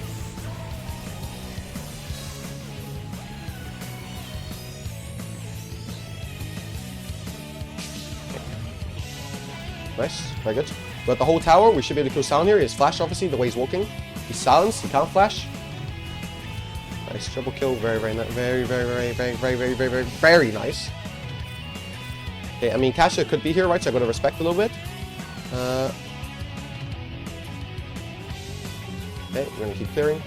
Nice, very good. We got the whole tower. We should be able to kill Sound here. He has flash, obviously, the way he's walking. He's silenced. He can't flash. Nice triple kill. Very, very nice. Okay, I mean, Kasha could be here, right? So I'm going to respect a little bit. Okay, we're going to keep clearing.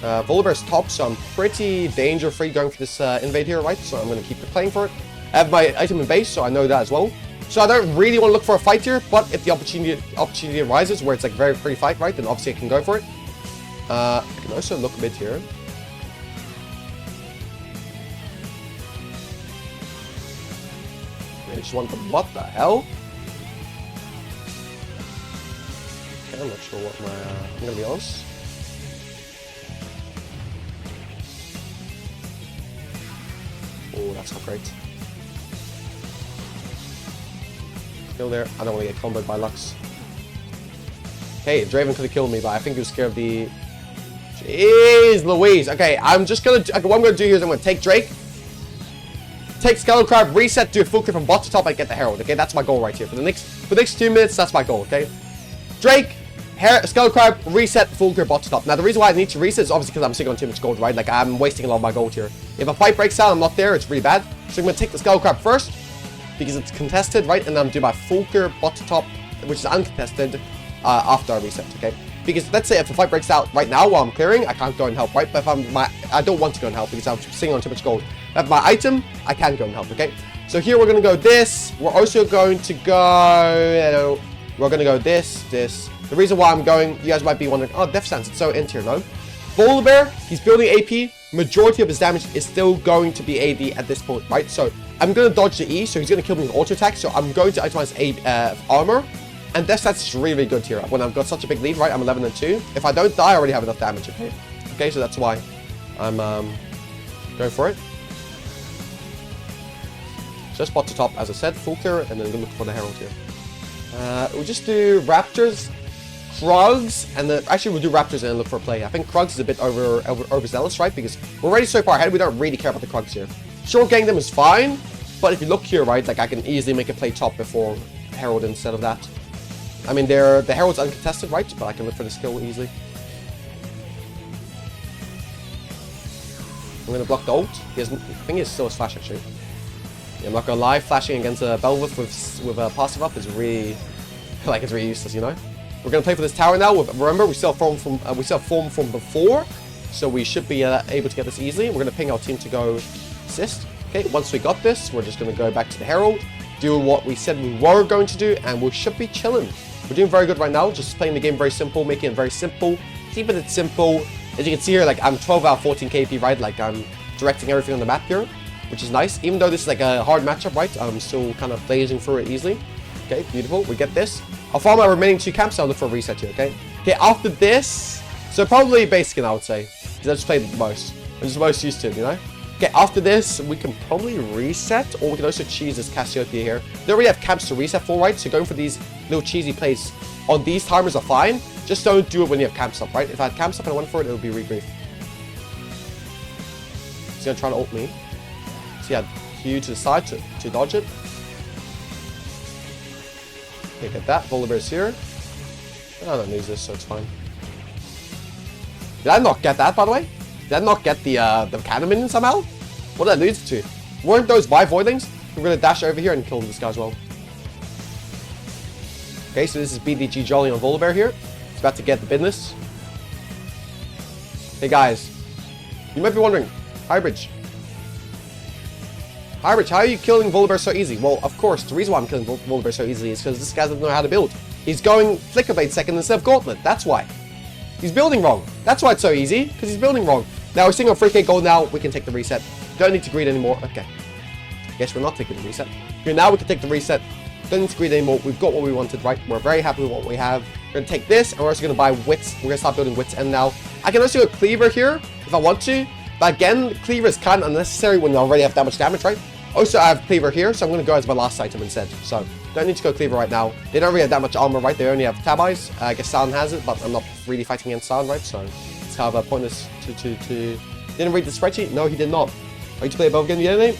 Volibear's top, so I'm pretty danger-free going for this invade here, right? So I'm going to keep playing for it. I have my item in base, so I know that as well. So I don't really want to look for a fight here, but if the opportunity arises where it's like very free fight, right, then obviously I can go for it. I can also look a bit here. I just want the what the hell? Okay, I'm not sure what my I'm gonna be honest. Oh, that's not great. Kill there. I don't want to get comboed by Lux. Okay, Draven could have killed me, but I think he was scared of the... Jeez Louise. Okay, I'm just gonna... Okay, what I'm gonna do here is I'm gonna take Drake, take Scuttle Crab, reset, do a full clear from bot to top, and get the Herald. Okay, that's my goal right here. For the next 2 minutes, that's my goal, okay? Drake, Scuttle Crab, reset, full clear bot to top. Now, the reason why I need to reset is obviously because I'm sitting on too much gold, right? Like, I'm wasting a lot of my gold here. If a fight breaks out, I'm not there, it's really bad. So I'm gonna take the Scuttle Crab first, because it's contested, right? And then do my full clear bot to top, which is uncontested, after I reset, okay? Because let's say if the fight breaks out right now while I'm clearing, I can't go and help, right? But if I don't want to go and help because I'm sitting on too much gold. If I have my item, I can go and help, okay? So here we're gonna go this. We're also going to go, we're gonna go this. The reason why I'm going, you guys might be wondering, oh, Death Stance, it's so in tier, no? Volibear, he's building AP. Majority of his damage is still going to be AD at this point, right? So I'm going to dodge the E, so he's going to kill me with auto attack. So I'm going to itemize armor. And that's really, really good here. When I've got such a big lead, right? I'm 11 and 2. If I don't die, I already have enough damage, okay? Okay, so that's why I'm going for it. Just bot to top, as I said, full clear, and then look for the Herald here. We'll just do Raptors, Krugs, and then actually we'll do Raptors and then look for a play. I think Krugs is a bit overzealous, right? Because we're already so far ahead, we don't really care about the Krugs here. Short gang them is fine, but if you look here, right, like I can easily make a play top before Herald instead of that. I mean, the Herald's uncontested, right? But I can look for the skill easily. I'm gonna block the ult. I think he still has flash actually. Yeah, I'm not gonna lie, flashing against a Bel'Veth with a passive up is really, like, it's really useless, you know? We're gonna play for this tower now. Remember, we still have form from before, so we should be able to get this easily. We're gonna ping our team to go assist. Okay, once we got this, we're just gonna go back to the Herald, do what we said we were going to do, and we should be chilling. We're doing very good right now, just playing the game very simple, making it very simple, keeping it simple. As you can see here, like, I'm 12 out of 14 KP, right? Like, I'm directing everything on the map here, which is nice. Even though this is like a hard matchup, right? I'm still kind of blazing through it easily. Okay, beautiful. We get this. I'll farm my remaining 2 camps. I'll look for a reset here, okay? Okay, after this, so probably base skin, I would say, because I just played the most. I'm just most used to it, you know? Okay, after this, we can probably reset, or we can also cheese this Cassiopeia here. They already have camps to reset for, right? So going for these little cheesy plays on these timers are fine. Just don't do it when you have camps up, right? If I had camps up and I went for it, it would be regrief. He's gonna try to ult me. So yeah, Q to the side to dodge it. Okay, get that. Volibear's here. I don't use this, so it's fine. Did I not get that, by the way? Did I not get the cannon minion somehow? What did I lose it to? Weren't those by voidlings? We're gonna dash over here and kill this guy as well. Okay, so this is BDG Jolly on Volibear here. He's about to get the business. Hey guys, you might be wondering, hybradge, how are you killing Volibear so easy? Well, of course, the reason why I'm killing Volibear so easily is because this guy doesn't know how to build. He's going Flicker Blade second instead of Gauntlet. That's why. He's building wrong. That's why it's so easy, because he's building wrong. Now we're sitting on 3k gold now. We can take the reset. Don't need to greed anymore. Okay. Guess we're not taking the reset. Okay, now we can take the reset. Don't need to greed anymore. We've got what we wanted, right? We're very happy with what we have. We're going to take this, and we're also going to buy Wits. We're going to start building Wits End now. I can also go Cleaver here if I want to. But again, Cleaver is kind of unnecessary when you already have that much damage, right? Also, I have Cleaver here, so I'm going to go as my last item instead. So, don't need to go Cleaver right now. They don't really have that much armor, right? They only have Tab Eyes. I guess Sound has it, but I'm not really fighting against Sound, right? So, it's kind of a pointless to... Didn't read the spreadsheet? No, he did not. Are you to play above again the other name?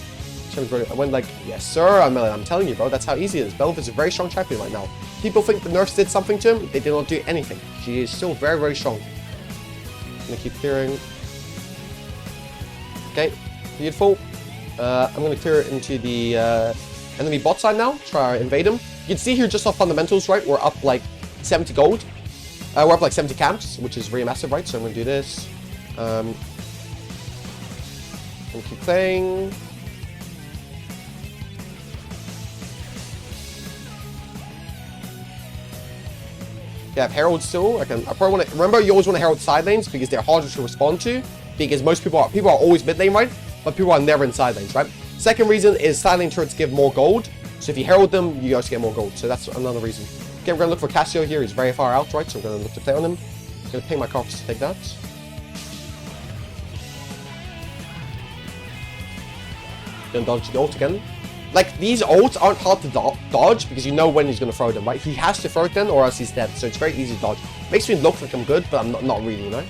I went like, yes, sir. I'm telling you, bro. That's how easy it is. Bel'Veth is a very strong champion right now. People think the nerfs did something to him. They did not do anything. She is still very, very strong. I'm going to keep clearing. Okay, beautiful. I'm going to clear it into the enemy bot side now. Try to invade him. You can see here just off fundamentals, right? We're up like 70 gold. We're up like 70 camps, which is really massive, right? So I'm going to do this. I'm going to keep playing. Yeah, I have Herald still. I probably want to remember. You always want to Herald side lanes because they're harder to respond to. Because most people are always mid lane, right? But people are never in side lanes, right? Second reason is side lane turrets give more gold. So if you Herald them, you also get more gold. So that's another reason. Okay, we're gonna look for Cassio here. He's very far out, right? So we're gonna look to play on him. I'm gonna ping my corpse to take that. Gonna dodge the ult again. Like, these ults aren't hard to dodge because you know when he's going to throw them, right? He has to throw it then or else he's dead. So it's very easy to dodge. Makes me look like I'm good, but I'm not really, you know?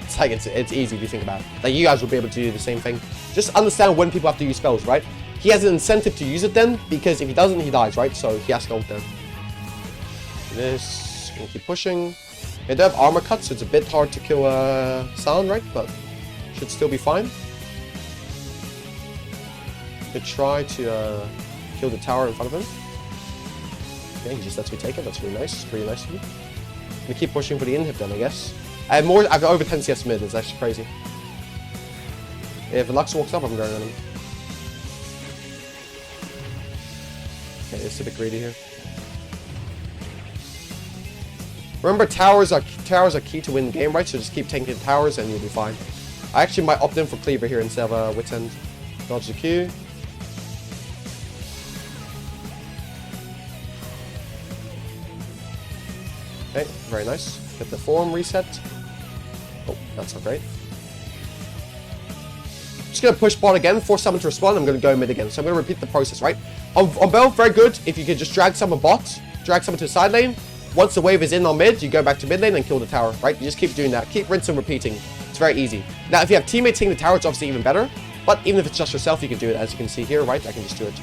It's like, it's easy if you think about it. Like, you guys will be able to do the same thing. Just understand when people have to use spells, right? He has an incentive to use it then because if he doesn't, he dies, right? So he has to ult then. This, gonna keep pushing. They do have armor cuts, so it's a bit hard to kill Sound, right? But should still be fine. Could try to kill the tower in front of him. Okay, he just lets me take it. That's really nice. Pretty nice of you. I'm gonna keep pushing for the inhib then, I guess. I've got over 10 CS mid. It's actually crazy. If Lux walks up, I'm going on him. Okay, it's a bit greedy here. Remember, towers are key to win the game, right? So just keep tanking towers and you'll be fine. I actually might opt in for Cleaver here instead of Wits End. Dodge the Q. Okay, very nice. Get the form reset. Oh, that's not great. Just gonna push bot again, force someone to respond. I'm gonna go mid again. So I'm gonna repeat the process, right? On Bel'Veth, very good. If you could just drag someone bot, drag someone to the side lane. Once the wave is in on mid, you go back to mid lane and kill the tower, right? You just keep doing that. Keep rinsing and repeating. It's very easy. Now, if you have teammates taking the tower, it's obviously even better. But even if it's just yourself, you can do it. As you can see here, right? I can just do it.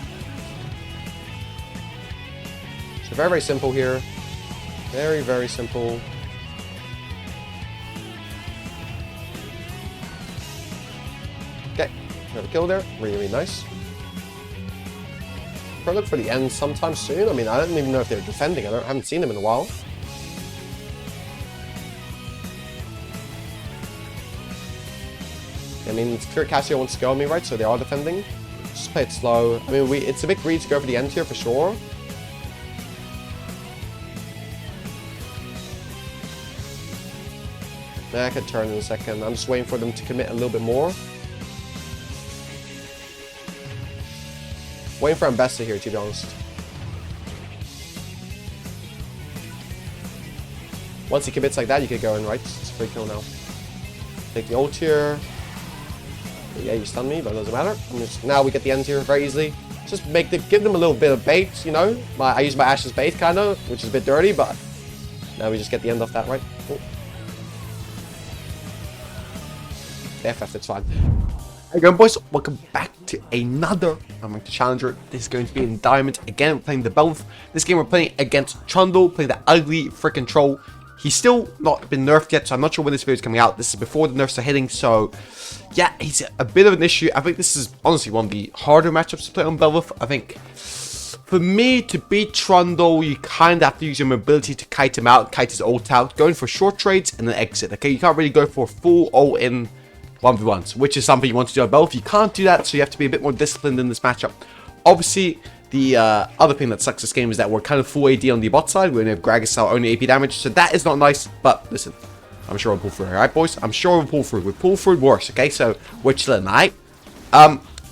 So very, very simple here. Very, very simple. Okay, got a kill there. Really, really nice. probably look for the end sometime soon. I mean, I don't even know if they're defending. I haven't seen them in a while. I mean, it's clear Cassio wants to go on me, right? So they are defending. Just play it slow. I mean, it's a bit greedy to go for the end here for sure. I could turn in a second. I'm just waiting for them to commit a little bit more. Waiting for Ambessa here, to be honest. Once he commits like that, you could go in, right? It's a free kill now. Take the ult here. Yeah, you stun me, but it doesn't matter. Now we get the end here very easily. Just give them a little bit of bait, you know. I use my Ashe as bait, kind of, which is a bit dirty, but now we just get the end off that, right? Cool. FF, it's fine. Hey going, boys, welcome back to another Unranked Challenger. This is going to be in Diamond. Again, we're playing the Bel'Veth. This game we're playing against Trundle, playing the ugly freaking troll. He's still not been nerfed yet, so I'm not sure when this video is coming out. This is before the nerfs are hitting, so yeah, he's a bit of an issue. I think this is honestly one of the harder matchups to play on Bel'Veth. I think for me to beat Trundle, you kind of have to use your mobility to kite him out, kite his ult out, going for short trades and then exit. Okay, you can't really go for full all-in 1v1s, which is something you want to do on Bel'Veth. You can't do that, so you have to be a bit more disciplined in this matchup. Obviously, the other thing that sucks this game is that we're kind of full AD on the bot side. We only have Gragasal, only AP damage, so that is not nice. But listen, I'm sure we'll pull through, alright, boys? I'm sure we'll pull through. We'll pull through worse, okay? So we're chilling, alright?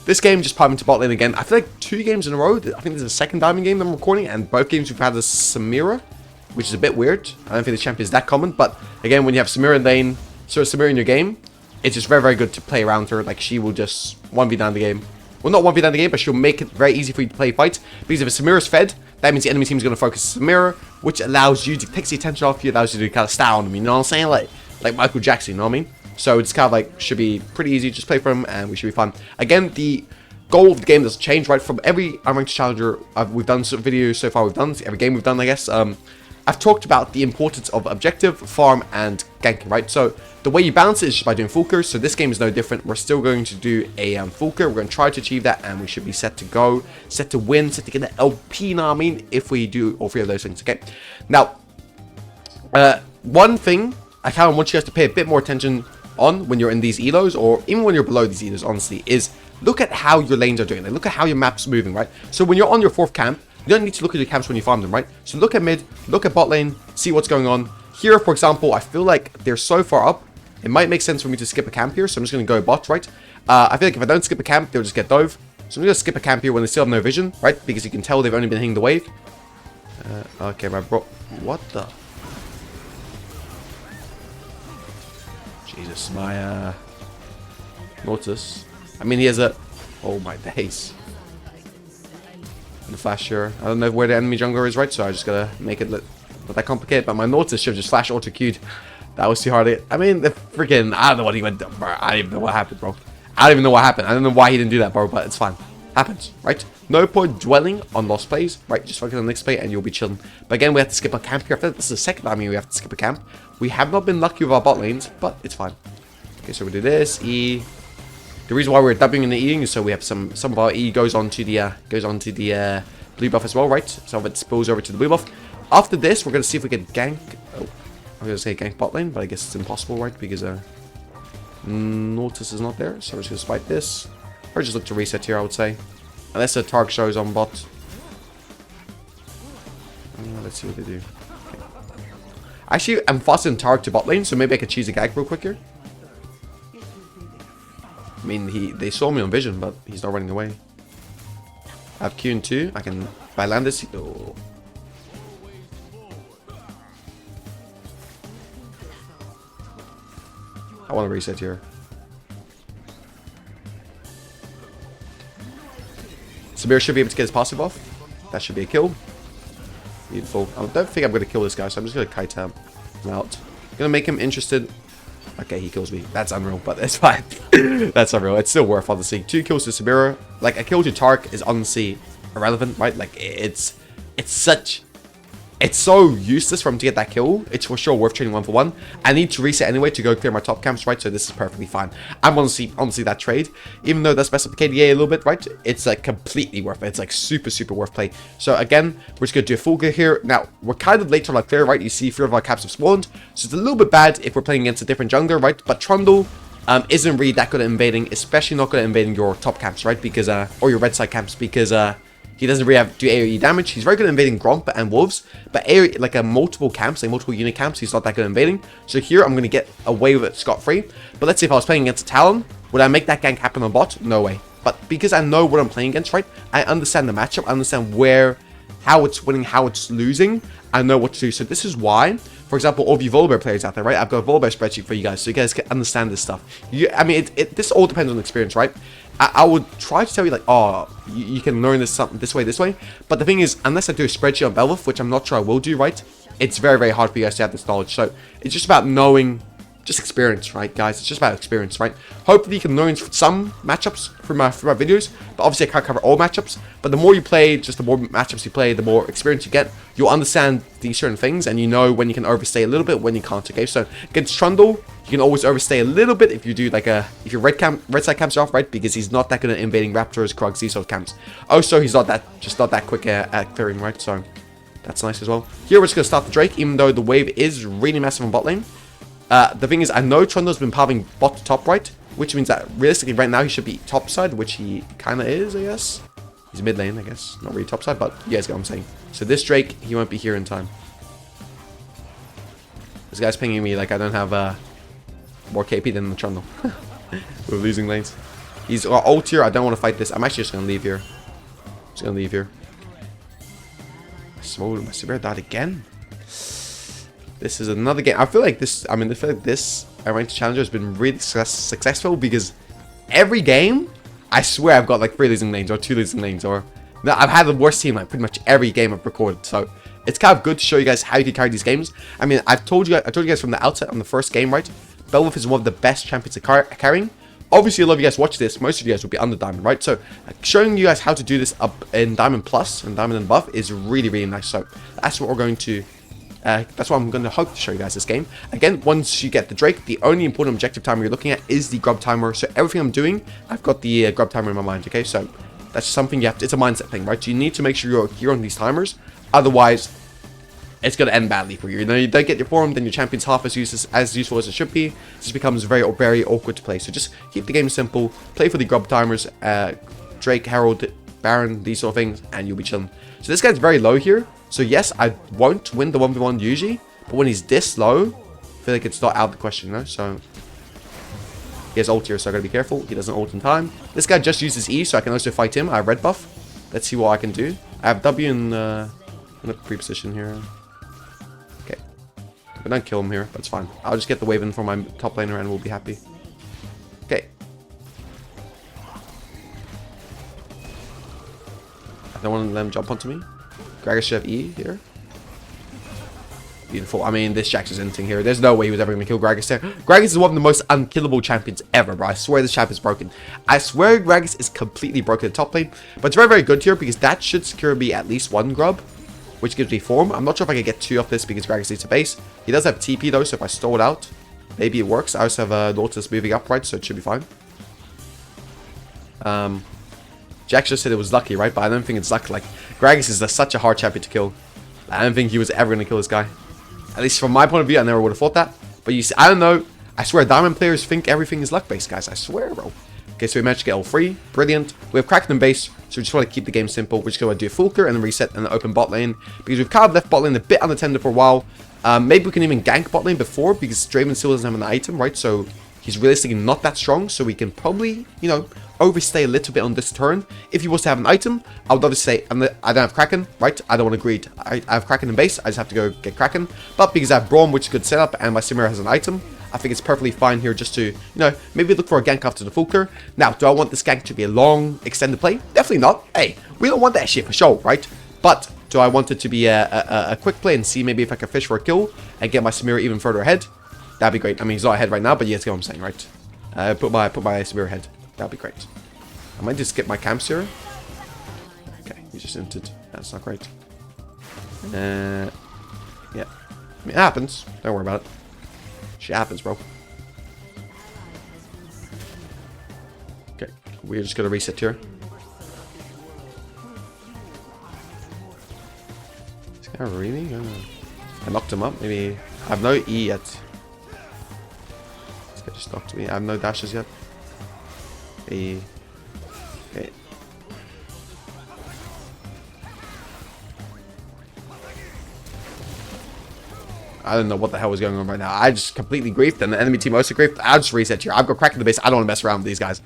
This game just popped into bot lane again. I feel like 2 games in a row. I think this is the second Diamond game that I'm recording, and both games we've had a Samira, which is a bit weird. I don't think the champion is that common, but again, when you have Samira in lane, so Samira in your game, it's just very, very good to play around her. Like, she will just 1v down the game. Well, not 1v down the game, but she'll make it very easy for you to play fights. Because if a Samira's fed, that means the enemy team is going to focus on Samira, which allows you to take the attention off you, allows you to kind of style on them, you know what I'm saying? Like Michael Jackson, you know what I mean? So it's kind of like, should be pretty easy. Just play for him, and we should be fun. Again, the goal of the game doesn't change, right? From every Unranked Challenger we've done, some videos so far we've done, every game we've done, I guess, I've talked about the importance of objective, farm, and ganking, right? So the way you balance it is just by doing Fulkers. So this game is no different. We're still going to do a Fulker. We're going to try to achieve that, and we should be set to go, set to win, set to get an LP, you know what I mean? If we do all 3 of those things, okay? Now, one thing I kind of want you guys to pay a bit more attention on when you're in these elos, or even when you're below these elos, honestly, is look at how your lanes are doing. Like, look at how your map's moving, right? So when you're on your 4th camp, you don't need to look at your camps when you farm them, right? So look at mid, look at bot lane, see what's going on. Here, for example, I feel like they're so far up, it might make sense for me to skip a camp here, so I'm just going to go bot, right? I feel like if I don't skip a camp, they'll just get dove. So I'm going to skip a camp here when they still have no vision, right? Because you can tell they've only been hitting the wave. Okay, my bro. What the? Jesus, my Mortis. I mean, he has a... Oh my days. The flash here. I don't know where the enemy jungler is, right? So I just gotta make it not that complicated. But my Nautilus should just flash auto queued. That was too hard to get. I mean, the freaking... I don't know what he went... Bro, I don't even know what happened, bro. I don't even know what happened. I don't know why he didn't do that, bro. But it's fine. Happens, right? No point dwelling on lost plays, right? Just focus on the next play and you'll be chilling. But again, we have to skip a camp here. I think this is the second time we have to skip a camp. We have not been lucky with our bot lanes, but it's fine. Okay, so we do this. E... The reason why we're dubbing in the E is so we have some of our E goes on to the blue buff as well, right? Some of it spills over to the blue buff. After this, we're gonna see if we can gank. Oh, I'm gonna say gank bot lane, but I guess it's impossible, right? Because Nautilus is not there, so we're just gonna spike this, or just look to reset here, I would say, unless a Tark shows on bot. Let's see what they do. Okay. Actually, I'm faster than Tark to bot lane, so maybe I could cheese a gag real quick here. I mean, they saw me on vision, but he's not running away. I have Q in 2. I can, if I land this... Oh. I want to reset here. Samir should be able to get his passive off. That should be a kill. Beautiful. I don't think I'm going to kill this guy, so I'm just going to kite him out. I'm going to make him interested... Okay, he kills me. That's unreal, but it's fine. That's unreal. It's still worth, honestly. 2 kills to Samira. Like, a kill to Tark is honestly irrelevant, right? Like, it's such
it's so useless for him to get that kill. It's for sure worth trading 1-for-1. I need to reset anyway to go clear my top camps, right? So this is perfectly fine. I'm honestly that trade, even though that's messed up the KDA a little bit, right? It's like completely worth it. It's like super worth play. So again, we're just gonna do a full clear here. Now we're kind of late to our clear, right? You see 3 of our caps have spawned, so it's a little bit bad if we're playing against a different jungler, right? But Trundle isn't really that good at invading, especially not good at invading your top camps, right? Because or your red side camps, because he doesn't really do AoE damage. He's very good at invading Gromp and Wolves, but AoE, like multiple camps, like multiple unit camps, he's not that good at invading. So here I'm going to get away with it scot-free. But let's say if I was playing against a Talon, would I make that gank happen on bot? No way. But because I know what I'm playing against, right, I understand the matchup, I understand how it's winning, how it's losing, I know what to do. So this is why, for example, all of you Volibear players out there, right, I've got a Volibear spreadsheet for you guys, so you guys can understand this stuff. I mean, this all depends on experience, right? I would try to tell you, like, oh, you can learn this something this way, but the thing is, unless I do a spreadsheet on Bel'Veth, which I'm not sure I will do, right, it's very hard for you guys to have this knowledge. So it's just about knowing, just experience, right, guys? It's just about experience, right? Hopefully you can learn some matchups from my videos, but obviously I can't cover all matchups. But the more you play, just the more matchups you play, the more experience you get. You'll understand these certain things, and you know when you can overstay a little bit, when you can't. Okay, so against Trundle, you can always overstay a little bit if you do like if your red side camps are off, right? Because he's not that good at invading Raptors, Krugs, these sort of camps. Also, he's not that quick at clearing, right? So that's nice as well. Here we're just gonna start the Drake, even though the wave is really massive on bot lane. The thing is, I know Trundle's been palming bot to top right, which means that realistically right now he should be top side, which he kind of is, I guess. He's mid lane, I guess. Not really top side, but you guys get what I'm saying. So this Drake, he won't be here in time. This guy's pinging me like I don't have more KP than the Trundle. We're losing lanes. He's ult here. I don't want to fight this. I'm actually just going to leave here. Just going to leave here. Smoke, my Severe died again. This is another game. I feel like this ranked challenger has been really successful because every game, I swear I've got like 3 losing lanes or 2 losing lanes, or no, I've had the worst team like pretty much every game I've recorded. So it's kind of good to show you guys how you can carry these games. I mean, I told you guys from the outset on the first game, right? Bel'Veth is one of the best champions at carrying. Obviously, a lot of you guys watch this. Most of you guys will be under Diamond, right? So showing you guys how to do this up in Diamond Plus and Diamond and above is really nice. So that's what we're going to. That's what I'm going to hope to show you guys this game. Again, once you get the Drake, the only important objective timer you're looking at is the grub timer. So everything I'm doing, I've got the grub timer in my mind, okay? So that's something you have to, it's a mindset thing, right? You need to make sure you're here on these timers. Otherwise, it's going to end badly for you. You know, you don't get your form, then your champion's half as useful as it should be. It just becomes very awkward to play. So just keep the game simple. Play for the grub timers, Drake, Herald, Baron, these sort of things, and you'll be chilling. So this guy's very low here. So yes, I won't win the 1v1 usually, but when he's this low, I feel like it's not out of the question, you know? So he has ult here, so I gotta be careful. He doesn't ult in time. This guy just uses E, so I can also fight him. I have red buff. Let's see what I can do. I have W in a pre-position here. Okay. I don't kill him here, but it's fine. I'll just get the wave in for my top laner and we'll be happy. Okay. I don't want to let him jump onto me. Gragas should have E here. Beautiful. I mean, this Jax is inting here. There's no way he was ever going to kill Gragas there. Gragas is one of the most unkillable champions ever, bro. I swear this champ is broken. I swear Gragas is completely broken at top lane. But it's very good here because that should secure me at least 1 grub, which gives me form. I'm not sure if I can get 2 off this because Gragas needs a base. He does have TP though, so if I stall it out, maybe it works. I also have Nautilus moving upright, so it should be fine. Jax just said it was lucky, right? But I don't think it's luck. Like, Gragas is such a hard champion to kill. I don't think he was ever going to kill this guy. At least from my point of view, I never would have thought that. But you see, I don't know. I swear, Diamond players think everything is luck-based, guys. I swear, bro. Okay, so we managed to get all 3. Brilliant. We have Kraken and base, so we just want to keep the game simple. We're just going to do a full clear and then reset and then open bot lane. Because we've kind of left bot lane a bit unattended for a while. Maybe we can even gank bot lane before, because Draven still doesn't have an item, right? So he's realistically not that strong, so we can probably, you know, overstay a little bit on this turn. If he was to have an item, I would obviously say, I don't have Kraken, right? I don't want to greed. I have Kraken in base, I just have to go get Kraken. But because I have Braum, which is a good setup, and my Simmer has an item, I think it's perfectly fine here just to, you know, maybe look for a gank after the full clear. Now, do I want this gank to be a long, extended play? Definitely not. Hey, we don't want that shit for sure, right? But do I want it to be a quick play and see maybe if I can fish for a kill and get my Samira even further ahead? That'd be great. I mean, he's not ahead right now, but you guys get what I'm saying, right? Put my Samira ahead. That'd be great. I might just skip my camps here. Okay, he just entered. That's not great.
Yeah. I mean, it happens. Don't worry about it. Shit happens, bro. Okay. We're just gonna reset here. This guy really? I knocked him up. Maybe. I have no E yet. This guy just knocked me. I have no dashes yet. E. Okay. I don't know what the hell was going on right now. I just completely griefed, and the enemy team also griefed. I'll just reset here. I've got Kraken in the base. I don't want to mess around with these guys.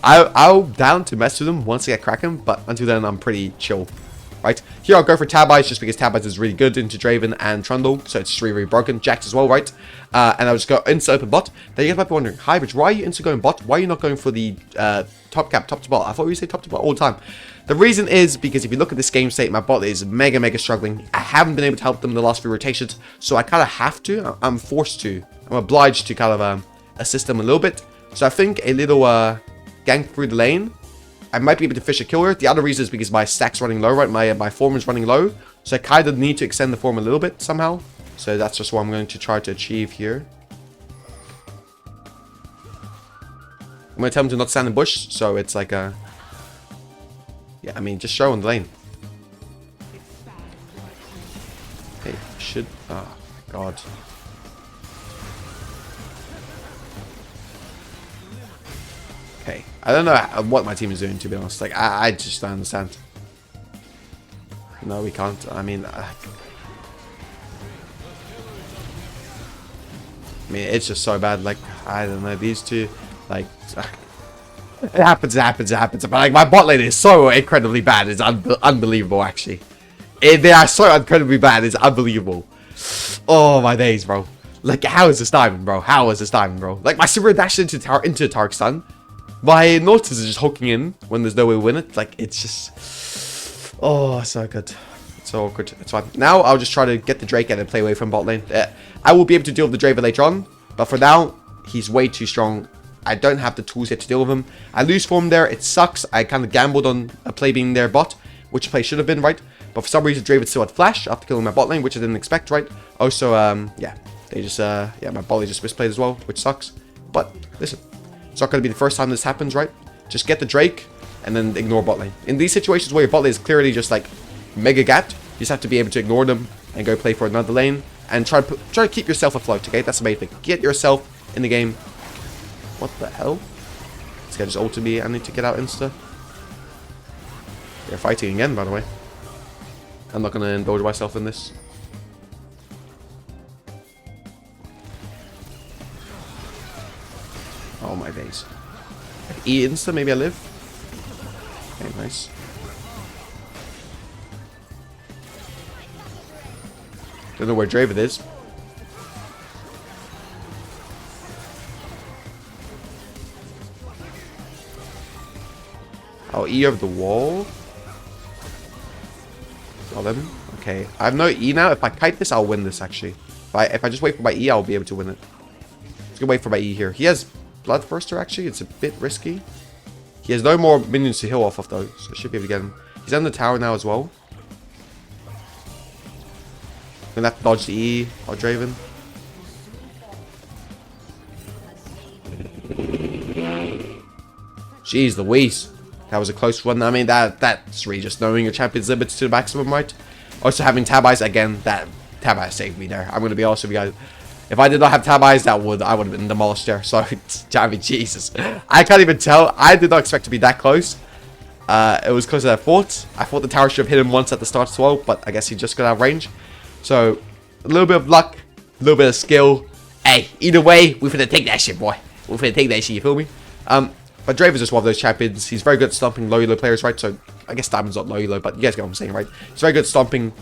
I'm down to mess with them once I get Kraken, but until then, I'm pretty chill. Right? Here, I'll go for Tab Eyes, just because Tab Eyes is really good into Draven and Trundle, so it's just really, really broken. Jax as well, right? And I'll just go into open bot. Then you might be wondering, hybradge, why are you into going bot? Why are you not going for the top cap, top to bot? I thought we say top to bot all the time. The reason is because if you look at this game state, my bot is mega, mega struggling. I haven't been able to help them in the last few rotations, so I kind of have to. I'm forced to. I'm obliged to kind of assist them a little bit. So I think a little gank through the lane, I might be able to fish a killer. The other reason is because my stack's running low, right? My form is running low, so I kind of need to extend the form a little bit somehow. So that's just what I'm going to try to achieve here. I'm going to tell him to not stand in bush, so it's like a... Yeah, I mean, just show on the lane. Hey, should... Oh, my God. Okay. I don't know what my team is doing, to be honest. Like, I just don't understand. No, we can't. I mean... I mean, it's just so bad. Like, I don't know. These two, like... It happens. But like, my bot lane is so incredibly bad. It's unbelievable, actually. They are so incredibly bad. It's unbelievable. Oh, my days, bro. Like, how is this diamond, bro? Like, my super dash into Tark's stun. My Nautilus is just hooking in when there's no way to win it. Like, it's just... Oh, so good. It's so awkward. It's fine. Now, I'll just try to get the Drake and then play away from bot lane. I will be able to deal with the Draven later on. But for now, he's way too strong. I don't have the tools yet to deal with him. I lose form there. It sucks. I kind of gambled on a play being their bot, which play should have been, right? But for some reason, Draven still had flash after killing my bot lane, which I didn't expect, right? Also, yeah, they just, yeah, my volley just misplayed as well, which sucks. But listen, it's not going to be the first time this happens, right? Just get the Drake and then ignore bot lane. In these situations where your bot lane is clearly just like mega gapped, you just have to be able to ignore them and go play for another lane and try to keep yourself afloat, okay? That's the main thing. Get yourself in the game. What the hell? This guy just ulted me. I need to get out insta. They're fighting again, by the way. I'm not going to indulge myself in this. Oh my days. E insta, maybe I live. Okay, nice. Don't know where Draven is. I'll E over the wall. Got him. Okay. I have no E now. If I kite this, I'll win this, actually. If I just wait for my E, I'll be able to win it. Just gonna wait for my E here. He has Bloodthirster, actually. It's a bit risky. He has no more minions to heal off of, though. So I should be able to get him. He's on the tower now as well. Gonna have to dodge the E or Draven. Jeez Louise. That was a close one. I mean, that's really just knowing your champion's limits to the maximum, right? Also having Tab Eyes, again, that Tab Eyes saved me there. I'm going to be honest with you guys. If I did not have Tab Eyes, I would have been demolished there. So, I mean, Jesus. I can't even tell. I did not expect to be that close. It was closer than I thought. I thought the tower should have hit him once at the start as well, but I guess he just got out of range. So, a little bit of luck, a little bit of skill. Hey, either way, we're finna take that shit, boy. We're finna take that shit, you feel me? But Draven's just one of those champions. He's very good at stomping low elo players, right? So, I guess Diamond's not low elo, but you guys get what I'm saying, right? He's very good at stomping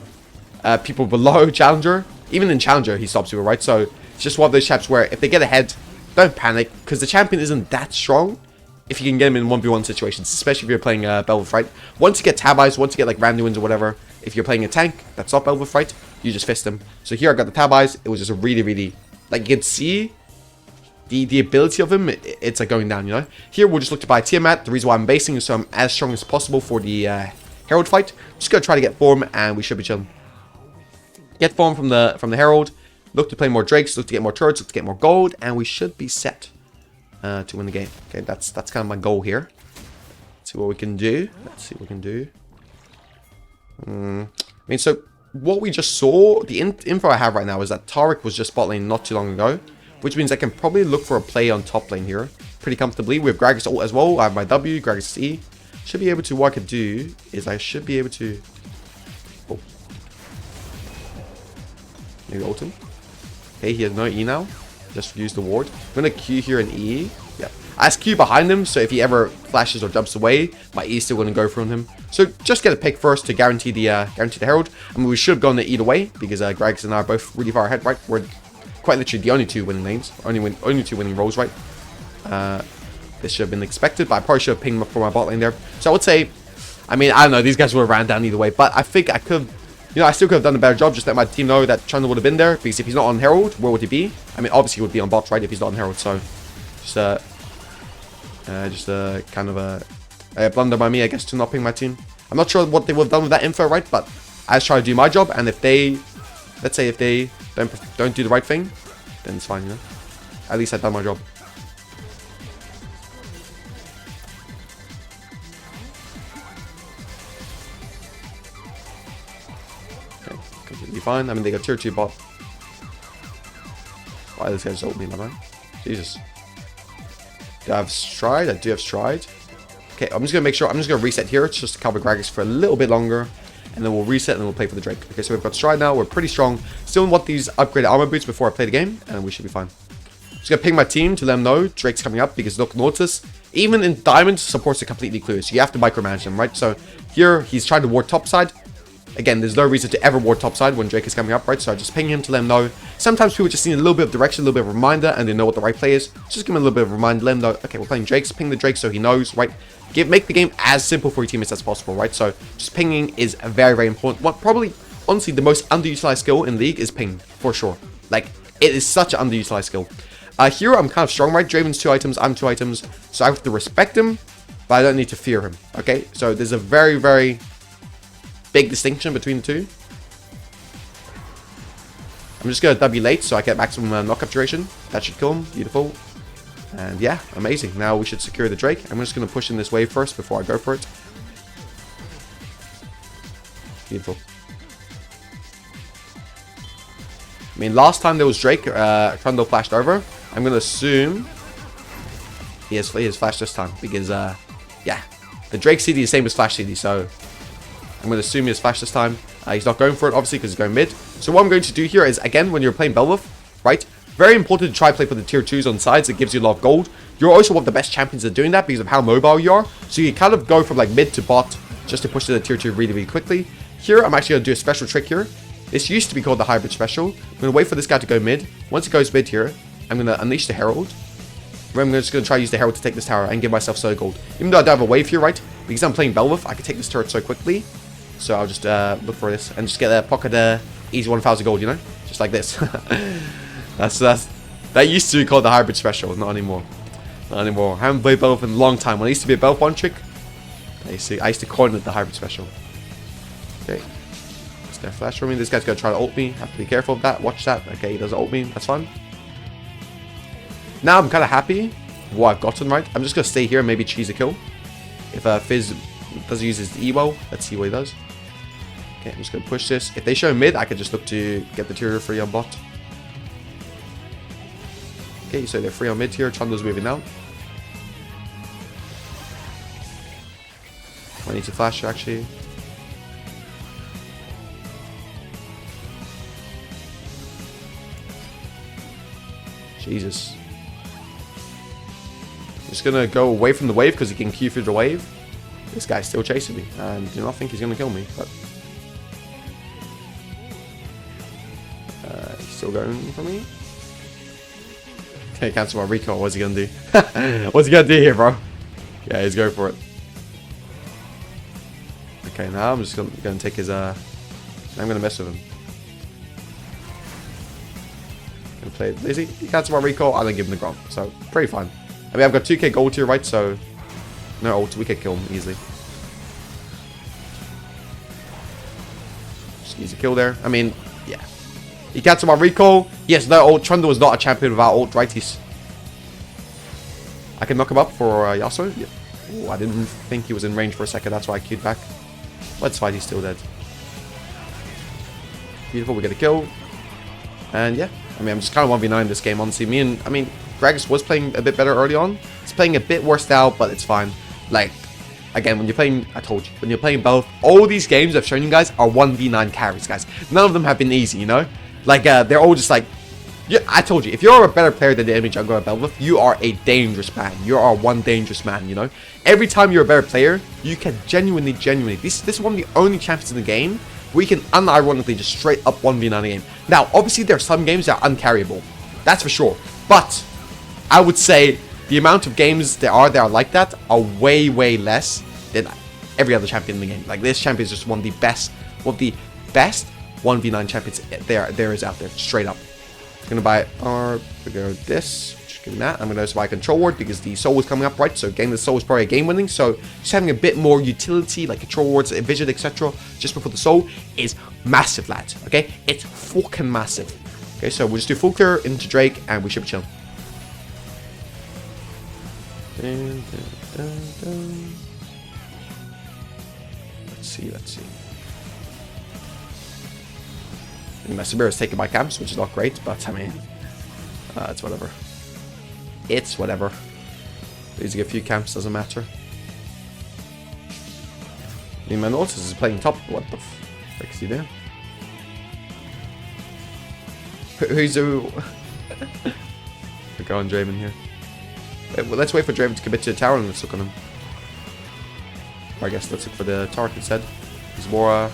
people below Challenger. Even in Challenger, he stomps people, right? So, it's just one of those chaps where if they get ahead, don't panic, because the champion isn't that strong if you can get him in 1v1 situations, especially if you're playing Bel'Veth, right? Once you get Tab Eyes, once you get like Randuins or whatever, if you're playing a tank that's not Bel'Veth, right? You just fist him. So here I got the Tab Eyes. It was just a really, really, like, you can see the ability of him, it's like going down, you know. Here we'll just look to buy Tiamat. The reason why I'm basing is so I'm as strong as possible for the Herald fight. Just gonna try to get form and we should be chilling.
Get farm from the Herald. Look to play more Drakes. Look to get more turrets. Look to get more gold. And we should be set to win the game. Okay, that's kind of my goal here. Let's see what we can do. Let's see what we can do. I mean, so what we just saw, the info I have right now is that Taric was just bot lane not too long ago, which means I can probably look for a play on top lane here pretty comfortably. We have Gragas ult as well. I have my W, Gragas E. Should be able to, what I could do is I should be able to... Oh. Maybe ult him. Okay, he has no E now. Just use the ward. I'm going to Q here and E. Yeah. I have Q behind him, so if he ever flashes or jumps away, my E is still going to go from him. So just get a pick first to guarantee the Herald. I mean, we should have gone the either way, because Gragas and I are both really far ahead, right? We're quite literally the only two winning lanes. Only two winning roles, right? This should have been expected, but I probably should have pinged for my bot lane there. So I would say, I mean, I don't know, these guys would have ran down either way, but I think I could have, you know, I still could have done a better job, just let my team know that Trundle would have been there, because if he's not on Herald, where would he be? I mean, obviously he would be on bot, right, if he's not on Herald, so just kind of a blunder by me, I guess, to not ping my team. I'm not sure what they would have done with that info, right, but I just try to do my job, and if they, let's say if they don't do the right thing, then it's fine, you know? At least I've done my job. Completely fine. I mean, they got tier 2 bot. Why this guy's ult me, my man? Jesus. Do I have stride? I do have stride. Okay, I'm just gonna make sure. I'm just gonna reset here. It's just to cover Gragas for a little bit longer, and then we'll reset and then we'll play for the Drake. Okay, so we've got stride now. We're pretty strong. Still want these upgraded armor boots before I play the game, and we should be fine. Just gonna ping my team to let them know Drake's coming up, because look, Nautilus, even in Diamond, supports are completely clueless. You have to micromanage them, right? So here he's trying to ward topside. Again, there's no reason to ever ward topside when Drake is coming up, right? So I just ping him to let him know. Sometimes people just need a little bit of direction, a little bit of reminder, and they know what the right play is. Just give him a little bit of a reminder, let him know, okay, we're playing Drakes, ping the Drake so he knows, right? Make the game as simple for your teammates as possible, right? So just pinging is very, very important. What probably, honestly, the most underutilized skill in the league is ping, for sure. Like, it is such an underutilized skill. Here, I'm kind of strong, right? Draven's 2 items, I'm 2 items, so I have to respect him, but I don't need to fear him, okay? So there's a very, very big distinction between the two. I'm just going to W late so I get maximum knockup duration. That should kill him. Beautiful. And yeah, amazing. Now we should secure the Drake. I'm just going to push in this wave first before I go for it. Beautiful. I mean, last time there was Drake, Trundle flashed over. I'm going to assume he has flashed this time because, yeah, the Drake CD is the same as Flash CD, so I'm going to assume he has flash this time. He's not going for it, obviously, because he's going mid. So what I'm going to do here is, again, when you're playing Bel'Veth, right, very important to try play for the tier 2s on sides. It gives you a lot of gold. You're also one of the best champions at doing that because of how mobile you are. So you kind of go from like mid to bot just to push to the tier 2 really, really quickly. Here, I'm actually going to do a special trick here. This used to be called the hybrid special. I'm going to wait for this guy to go mid. Once it goes mid here, I'm going to unleash the Herald. I'm just going to try to use the Herald to take this tower and give myself so gold. Even though I don't have a wave here, right, because I'm playing Bel'Veth, I can take this turret so quickly. So I'll just look for this and just get a pocket easy 1,000 gold, you know? Just like this. That used to be called the hybrid special, not anymore. Not anymore. I haven't played Bel'Veth in a long time. When I used to be a Bel'Veth one trick, I used to coin it the hybrid special. Okay. This guy flash for me. This guy's gonna try to ult me. Have to be careful of that. Watch that. Okay, he doesn't ult me. That's fine. Now I'm kind of happy with what I've gotten, right? I'm just gonna stay here and maybe cheese a kill. If Fizz doesn't use his E well, let's see what he does. Okay, I'm just going to push this. If they show mid, I could just look to get the tier 3 on bot. Okay, so they're free on mid here. Trundle's moving out. I need to flash actually. Jesus. I'm just going to go away from the wave because he can Q through the wave. This guy's still chasing me. And I do not think he's going to kill me, but he's still going for me. Okay, cancel my recall. What's he going to do? What's he going to do here, bro? Yeah, he's going for it. Okay, now I'm just going to take his... I'm going to mess with him. Going to play it. He cancel my recall. I then give him the gromp. So, pretty fine. I mean, I've got 2k gold here, right? So, no ult. We could kill him easily. Just easy kill there. I mean, yeah. He cancelled my recall. Yes, no ult. Trundle was not a champion without ult, right? I can knock him up for Yasuo. Yeah. Ooh, I didn't think he was in range for a second. That's why I queued back. Let's fight. He's still dead. Beautiful. We get a kill. And yeah, I mean, I'm just kind of 1v9 this game, honestly. Gragas was playing a bit better early on. He's playing a bit worse now, but it's fine. Like, again, when you're playing, I told you, when you're playing both, all these games I've shown you guys are 1v9 carries, guys. None of them have been easy, you know? Like, they're all just like, yeah, I told you, if you're a better player than the enemy jungler at Bel'Veth, you are a dangerous man. You are one dangerous man, you know? Every time you're a better player, you can genuinely, this is one of the only champions in the game where you can unironically just straight up 1v9 a game. Now, obviously, there are some games that are uncarryable. That's for sure. But I would say the amount of games there are like that are way, way less than every other champion in the game. Like, this champion is just one of the best 1v9 champions there is out there, straight up. I'm gonna buy we go this, just give me that. I'm gonna also buy Control Ward because the soul is coming up, right? So getting the soul is probably a game winning. So just having a bit more utility, like Control Wards, Vision, etc., just before the soul is massive, lads. Okay, it's fucking massive. Okay, so we'll just do full clear into Drake and we should be chilling. Let's see. My Sabir is taken by camps, which is not great, but I mean, it's whatever. It's whatever. Losing a few camps doesn't matter. I mean, my Nautilus is playing top. What the frick is he doing? Who's who? We go on Draven here. Let's wait for Draven to commit to the tower and let's look on him. Or I guess let's look for the turret instead. He's more.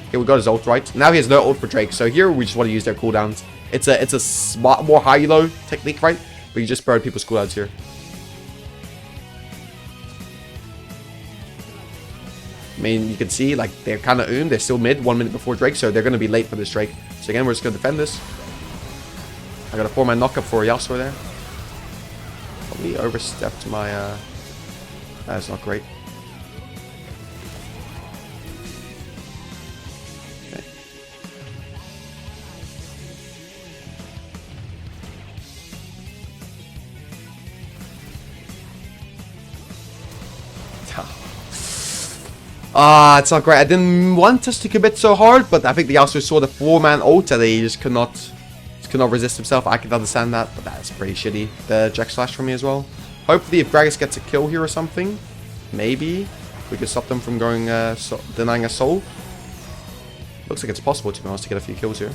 Okay, we got his ult, right? Now he has no ult for Drake, so here we just want to use their cooldowns. It's a smart, more high-low technique, right? But you just burn people's cooldowns here. I mean, you can see, like, they're kind of they're still mid, 1 minute before Drake, so they're going to be late for this Drake. So again, we're just going to defend this. I got a 4-man knockup for Yasuo there. Probably overstepped my, that's not great. It's not great. I didn't want us to commit so hard, but I think the Yasuo saw the 4-man ult and he just could not resist himself. I can understand that, but that's pretty shitty. The Jack Slash for me as well. Hopefully, if Gragas gets a kill here or something, maybe we could stop them from going denying a soul. Looks like it's possible, to be honest, to get a few kills here.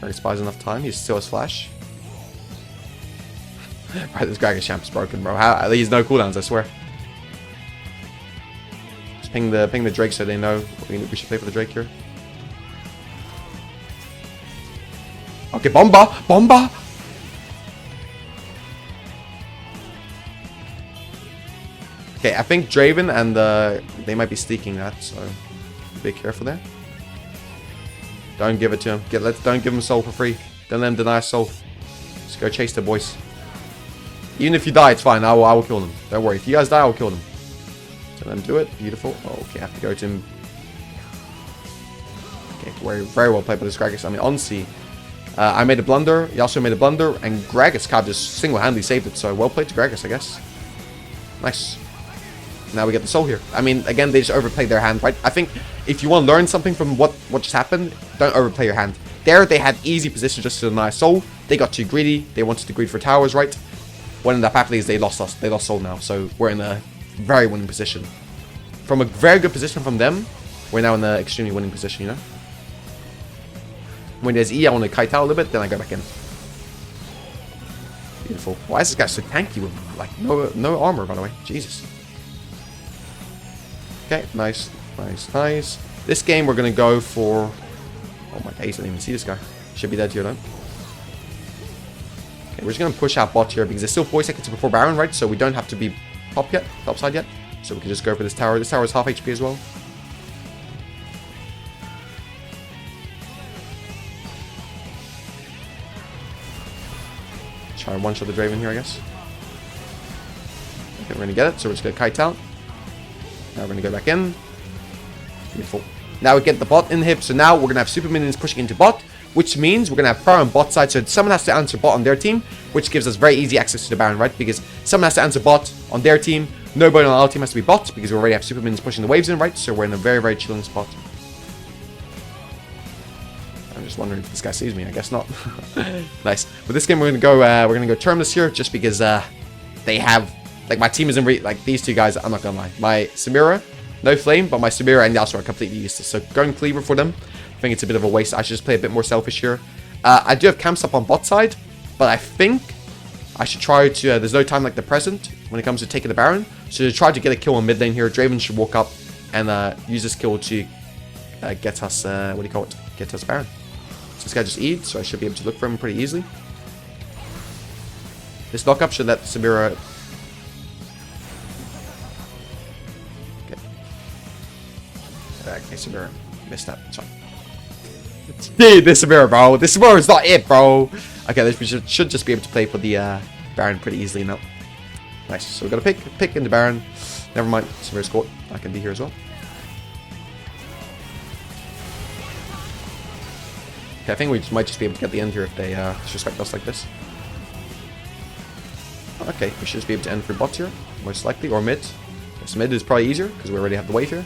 Gragas buys enough time. He still has flash. Right, this Gragas champ is broken, bro. He's no cooldowns, I swear. Ping the Drake so they know we should play for the Drake here. Okay, Bomba! Okay, I think Draven and they might be sneaking that, so be careful there. Don't give it to him. Don't give him soul for free. Don't let him deny soul. Just go chase the boys. Even if you die, it's fine. I will kill them. Don't worry. If you guys die, I will kill them. Let them do it. Beautiful. Oh, okay, I have to go to him. Okay, very well played by this Gragas. I mean, honestly, I made a blunder. Yasuo made a blunder, and Gragas can't just single-handedly saved it. So well played to Gragas, I guess. Nice. Now we get the soul here. I mean, again, they just overplayed their hand, right? I think if you want to learn something from what just happened, don't overplay your hand. There, they had easy position just to deny soul. They got too greedy. They wanted to greed for towers, right? What ended up happening is they lost us. They lost soul now, so we're in a very winning position. From a very good position from them, we're now in an extremely winning position, you know? When there's E, I want to kite out a little bit, then I go back in. Beautiful. Why is this guy so tanky with, like, no armor, by the way? Jesus. Okay, nice. This game, we're going to go for... Oh my god, I didn't even see this guy. Should be dead here, though. Okay, we're just going to push out bot here, because there's still 4 seconds before Baron, right? So we don't have to be top side yet. So we can just go for this tower. This tower is half HP as well. Try and one-shot the Draven here, I guess. Okay, we're going to get it, so we're just going to kite out. Now we're going to go back in. Beautiful. Now we get the bot inhib. So now we're going to have super minions pushing into bot, which means we're going to have power on bot side. So someone has to answer bot on their team, which gives us very easy access to the Baron, right? Because someone has to answer bot on their team. Nobody on our team has to be bot because we already have super minions pushing the waves in, right? So we're in a very, very chilling spot. I'm just wondering if this guy sees me. I guess not. Nice. But this game we're gonna go termless here, just because they have, like, my team isn't like these two guys. I'm not gonna lie. My Samira, no flame, but my Samira and Yasuo are completely useless. So going cleaver for them, I think it's a bit of a waste. I should just play a bit more selfish here. I do have camps up on bot side, but I think I should try to. There's no time like the present when it comes to taking the Baron. So to try to get a kill on mid lane here, Draven should walk up and use this kill to get us. What do you call it? Get us Baron. So this guy just eats, so I should be able to look for him pretty easily. This lockup should let Samira. Okay, Samira missed that. It's fine. Dude, this Samira, bro. This Samira is not it, bro. Okay, this we should just be able to play for the Baron pretty easily now. Nice. So we're gonna pick in the Baron. Never mind. Samira's caught. I can be here as well. Okay, I think we might just be able to get the end here if they disrespect us like this. Okay, we should just be able to end through bot here, most likely, or mid. Yes, mid is probably easier because we already have the wave here.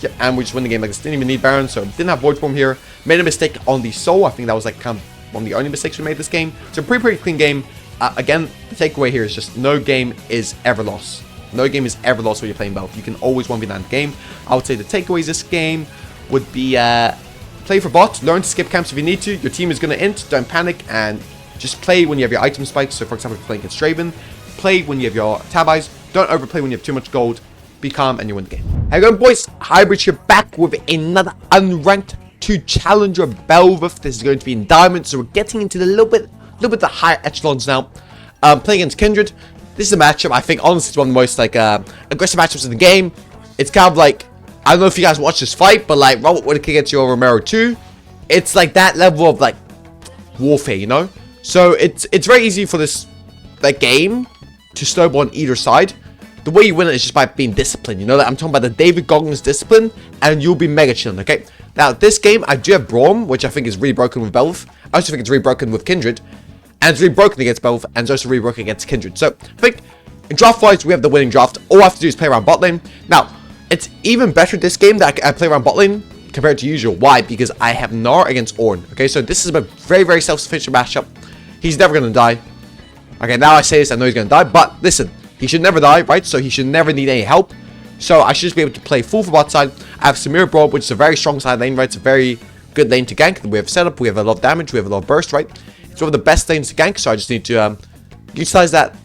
Yep, and we just win the game like this. Didn't even need Baron, so didn't have Void Form here. Made a mistake on the Soul. I think that was like kind of one of the only mistakes we made this game. So pretty clean game. Again, the takeaway here is just no game is ever lost. No game is ever lost when you're playing Bel'Veth. You can always 1v9 the game. I would say the takeaways this game would be play for bot, learn to skip camps if you need to. Your team is going to int, don't panic, and just play when you have your item spikes. So for example, if you're playing against Draven, play when you have your tab eyes. Don't overplay when you have too much gold. Be calm and you win the game. How you going, boys? Hybridge here, back with another unranked 2 challenger Bel'Veth. This is going to be in diamond, so we're getting into the little bit the higher echelons now. Playing against Kindred. This is a matchup I think honestly it's one of the most like aggressive matchups in the game. It's kind of like, I don't know if you guys watch this fight, but like Robert Whittaker against your Romero 2, it's like that level of like warfare, you know. So it's very easy for this like game to snowball on either side. The way you win it is just by being disciplined, you know. Like, I'm talking about the David Goggins discipline, and you'll be mega chilling. Okay. Now this game I do have Braum, which I think is really broken with Bel'Veth. I also think it's really broken with Kindred, and it's really broken against Bel'Veth, and it's also really broken against Kindred. So I think in draft wise we have the winning draft. All I have to do is play around bot lane. Now it's even better this game that I play around bot lane compared to usual. Why? Because I have Gnar against Ornn. Okay, so this is a very self-sufficient matchup. He's never gonna die. Okay, now I say this, I know he's gonna die, but listen, he should never die, right? So he should never need any help. So I should just be able to play full for bot side. I have Samira Broad, which is a very strong side lane, right? It's a very good lane to gank. We have setup, we have a lot of damage, we have a lot of burst, right? It's one of the best lanes to gank, so I just need to utilize that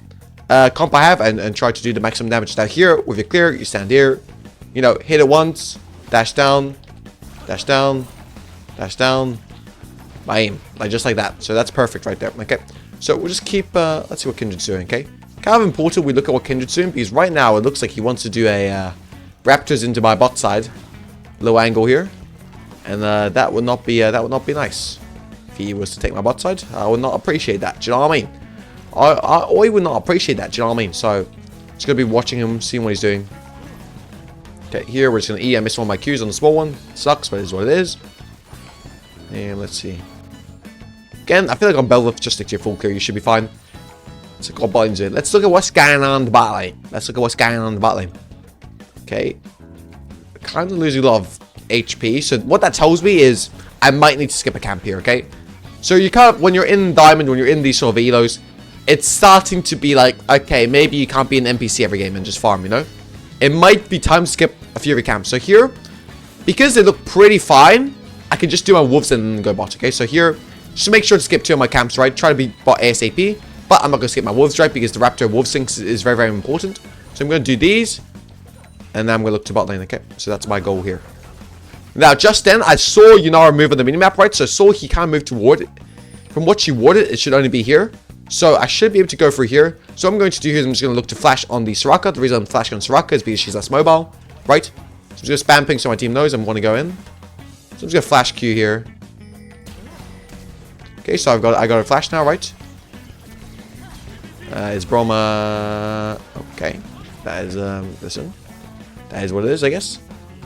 comp I have and try to do the maximum damage. Now here, with your clear, you stand here, you know, hit it once, dash down, dash down, dash down, bam, like just like that. So that's perfect right there. Okay, so we'll just keep, let's see what Kindred's doing, okay? Kind of important we look at what Kindred's doing, because right now it looks like he wants to do a Raptors into my bot side, low angle here, and that would not be nice. If he was to take my bot side, I would not appreciate that. Do you know what I mean? I would not appreciate that. Do you know what I mean? So just gonna be watching him, seeing what he's doing. Okay, here we're just gonna E. I missed one of my Qs on the small one. Sucks, but it is what it is. And let's see. Again, I feel like on Bel'Veth, just stick to your full clear. You should be fine. Let's look at what bot lane's doing. Let's look at what's going on in the bot lane. Okay. Kind of losing a lot of HP. So what that tells me is I might need to skip a camp here, okay? So you can't, when you're in Diamond, when you're in these sort of elos, it's starting to be like, okay, maybe you can't be an NPC every game and just farm, you know? It might be time to skip a few of your camps. So here, because they look pretty fine, I can just do my wolves and go bot, okay? So here, just make sure to skip 2 of my camps, right? Try to be bot ASAP. But I'm not going to skip my wolves, right? Because the Raptor wolf syncs is very important. So I'm going to do these. And then I'm going to look to bot lane, okay? So that's my goal here. Now, just then, I saw Yunara move on the minimap, right? So I saw he can't move toward it. From what she warded, it should only be here. So I should be able to go through here. So what I'm going to do here is I'm just going to look to flash on the Soraka. The reason I'm flashing on Soraka is because she's less mobile, right? So I'm just going to spam ping so my team knows I'm going to go in. So I'm just going to flash Q here. Okay, so I got a flash now, right? Is Broma... Okay. That is, listen. That is what it is, I guess.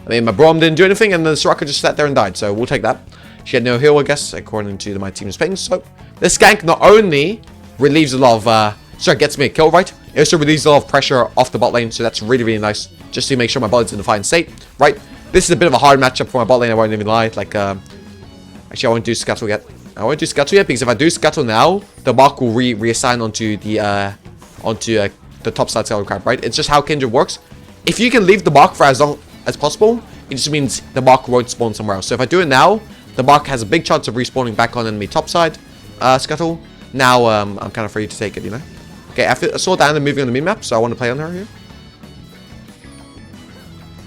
I mean, my Braum didn't do anything, and the Soraka just sat there and died, so we'll take that. She had no heal, I guess, according to my team's pings. So this gank not only relieves a lot of, gets me a kill, right? It also relieves a lot of pressure off the bot lane, so that's really, really nice. Just to make sure my bot lane's in a fine state, right? This is a bit of a hard matchup for my bot lane, I won't even lie. Like, actually, I won't do Scuttle yet. I won't do Scuttle yet, because if I do Scuttle now, the mark will reassign onto the top side Scuttle Crab, right? It's just how Kindred works. If you can leave the mark for as long as possible, it just means the mark won't spawn somewhere else. So if I do it now, the mark has a big chance of respawning back on enemy top side Scuttle. Now, I'm kind of free to take it, you know? Okay, I saw Diana moving on the mini-map, so I want to play on her here.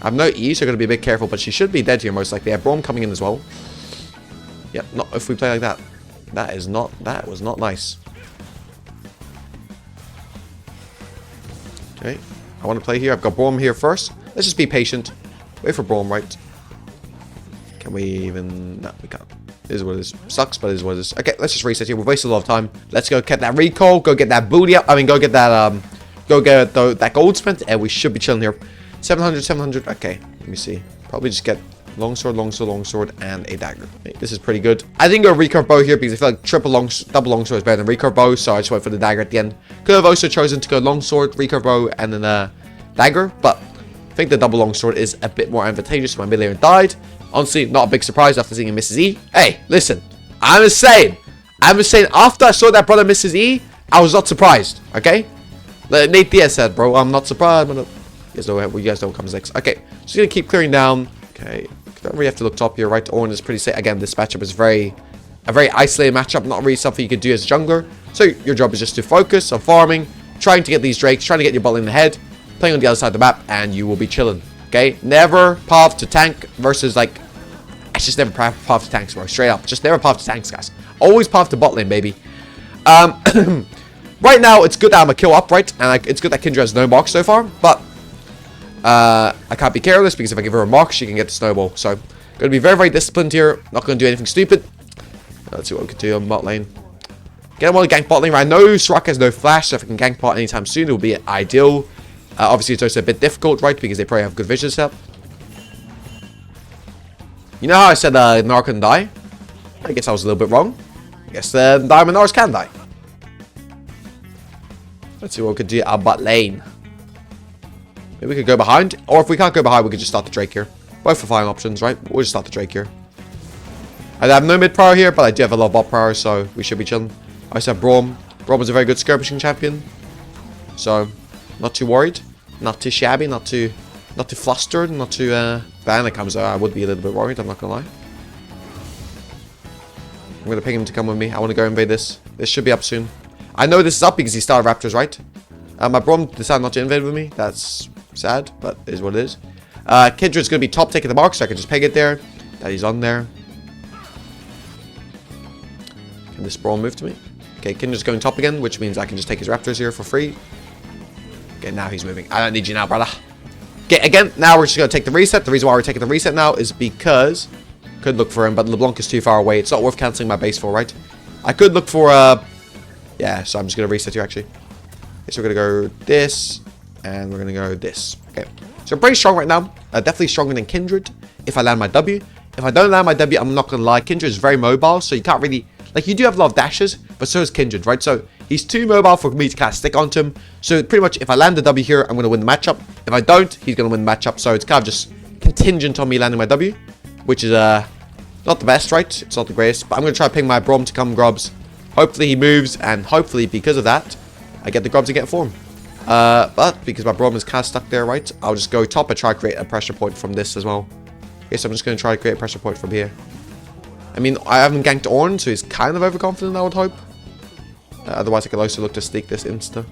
I have no E, so I'm going to be a bit careful, but she should be dead here most likely. I have Braum coming in as well. Yep, not if we play like that. That was not nice. Okay, I want to play here. I've got Braum here first. Let's just be patient. Wait for Braum, right? Can we even... No, we can't. This is what it is. Sucks, but it is what it is. Okay, let's just reset here. We've wasted a lot of time. Let's go get that recall. Go get that booty up. I mean, go get that, that gold spent. And we should be chilling here. 700, 700. Okay, let me see. Probably just get longsword, and a dagger. Okay, this is pretty good. I think go recurve bow here because I feel like double longsword is better than recurve bow. So I just went for the dagger at the end. Could have also chosen to go longsword, recurve bow, and then a dagger. But I think the double longsword is a bit more advantageous. My mid laner died. Honestly, not a big surprise after seeing Mrs. E. Hey, listen. I'm just saying after I saw that brother Mrs. E, I was not surprised. Okay? Like Nate Diaz said, bro, I'm not surprised. You guys know what comes next. Okay, just gonna keep clearing down. Okay, don't really have to look top here, right? Ornn is pretty safe. Again, this matchup is a very isolated matchup. Not really something you could do as a jungler. So your job is just to focus on farming, trying to get these drakes, trying to get your bot in the head, playing on the other side of the map, and you will be chilling. Okay, never path to tank versus like, I just never path to tanks, bro. Straight up, just never path to tanks, guys. Always path to bot lane, baby. Right now, it's good that I'm a kill up, right? And it's good that Kindred has no mark so far, but I can't be careless because if I give her a mark, she can get the snowball. So, going to be very, very disciplined here. Not going to do anything stupid. Let's see what we can do on bot lane. Get him on gank bot lane. Right? I know Soraka has no flash, so if I can gank bot anytime soon, it will be ideal. Obviously, it's also a bit difficult, right? Because they probably have good vision set. You know how I said Gnar couldn't die? I guess I was a little bit wrong. I guess Diamond Gnars can die. Let's see what we could do at bot lane. Maybe we could go behind. Or if we can't go behind, we could just start the Drake here. Both are fine options, right? We'll just start the Drake here. I have no mid power here, but I do have a lot of bot power, so we should be chilling. I also have Braum. Braum is a very good skirmishing champion. So, not too worried. Not too shabby, not too flustered, not too Diana comes out. I would be a little bit worried, I'm not gonna lie. I'm gonna ping him to come with me. I wanna go invade this. This should be up soon. I know this is up because he started Raptors, right? My Braum decided not to invade with me. That's sad, but it is what it is. Kindred's gonna be top taking the mark, so I can just peg it there. That he's on there. Can this Braum move to me? Okay, Kindred's going top again, which means I can just take his Raptors here for free. Okay, now he's moving. I don't need you now, brother. Okay, again, now we're just going to take the reset. The reason why we're taking the reset now is because... Could look for him, but LeBlanc is too far away. It's not worth cancelling my base for, right? I could look for... Yeah, so I'm just going to reset here, actually. Okay, so we're going to go this, and we're going to go this. Okay, so I'm pretty strong right now. Definitely stronger than Kindred if I land my W. If I don't land my W, I'm not going to lie. Kindred is very mobile, so you can't really... Like, you do have a lot of dashes, but so is Kindred, right? So, he's too mobile for me to kind of stick onto him. So, pretty much, if I land the W here, I'm going to win the matchup. If I don't, he's going to win the matchup. So, it's kind of just contingent on me landing my W, which is not the best, right? It's not the greatest. But I'm going to try to ping my Braum to come grubs. Hopefully, he moves, and hopefully, because of that, I get the grubs to get form. But, because my Braum is kind of stuck there, right? I'll just go top and try to create a pressure point from this as well. Okay, so I'm just going to try to create a pressure point from here. I mean, I haven't ganked Ornn, so he's kind of overconfident, I would hope. Otherwise, I could also look to sneak this insta.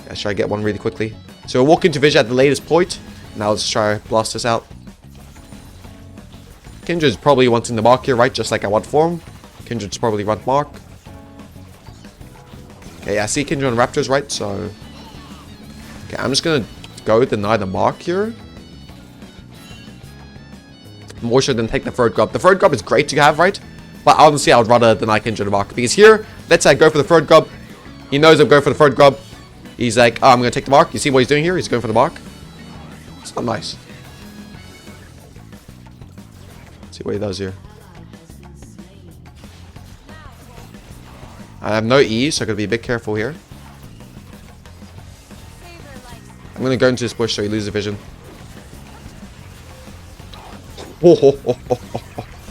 Let's try to get one really quickly. So we'll walk into vision at the latest point. Now let's try to blast this out. Kindred's probably wanting the mark here, right? Just like I want form. Kindred's probably want mark. Okay, I see Kindred on Raptors, right? So... Okay, I'm just going to go deny the mark here. More so than take the third grub. The third grub is great to have, right? But honestly, I would rather deny Kindred the mark. Because here, let's say I go for the third grub. He knows I'm going for the third grub. He's like, oh, I'm going to take the mark. You see what he's doing here? He's going for the mark. It's not nice.
See what he does here. I have no E, so I gotta be a bit careful here. I'm gonna go into this bush so he loses vision.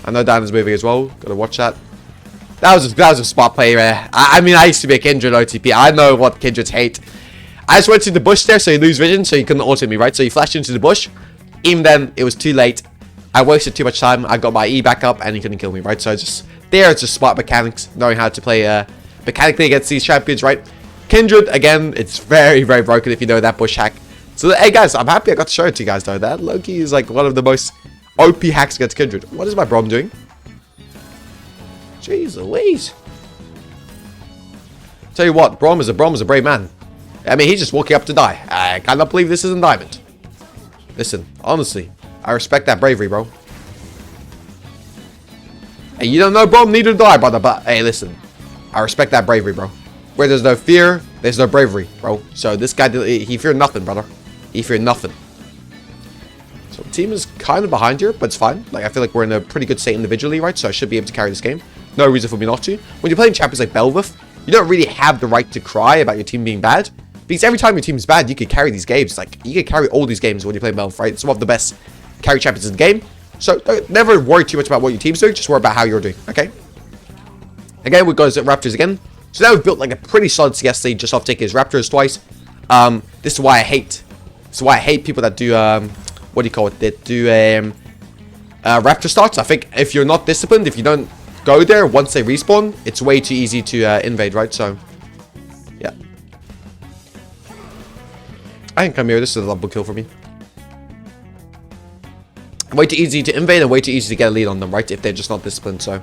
I know Dan is moving as well. Gotta watch that. That was a smart play there. I mean, I used to be a Kindred OTP. I know what Kindreds hate. I just went to the bush there so he lose vision, so he couldn't auto me, right? So he flashed into the bush. Even then, it was too late. I wasted too much time. I got my E back up, and he couldn't kill me, right? So it's just smart mechanics, knowing how to play mechanically against these champions, right? Kindred, again, it's very, very broken if you know that bush hack. So, hey guys, I'm happy I got to show it to you guys, though. That Loki is like one of the most OP hacks against Kindred. What is my Brom doing? Jeez Louise. Tell you what, Brom is a brave man. I mean, he's just walking up to die. I cannot believe this isn't Diamond. Listen, honestly, I respect that bravery, bro. Hey, you don't know Brom, neither do I, brother. But, hey, listen, I respect that bravery, bro. Where there's no fear, there's no bravery, bro. So this guy, he feared nothing, brother. He feared nothing. So the team is kind of behind here, but it's fine. Like, I feel like we're in a pretty good state individually, right? So I should be able to carry this game. No reason for me not to. When you're playing champions like Bel'Veth, you don't really have the right to cry about your team being bad. Because every time your team is bad, you could carry these games. Like, you could carry all these games when you play Bel'Veth, right? It's one of the best carry champions in the game. So never worry too much about what your team's doing. Just worry about how you're doing, okay? Again, we got Raptors again. So now we've built like a pretty solid CS lead just off taking his Raptors twice. This is why I hate. This is why I hate people that do what do you call it? That do Raptor starts. I think if you're not disciplined, if you don't go there once they respawn, it's way too easy to invade, right? So yeah, I can come here. This is a double kill for me. Way too easy to invade and way too easy to get a lead on them, right? If they're just not disciplined. So I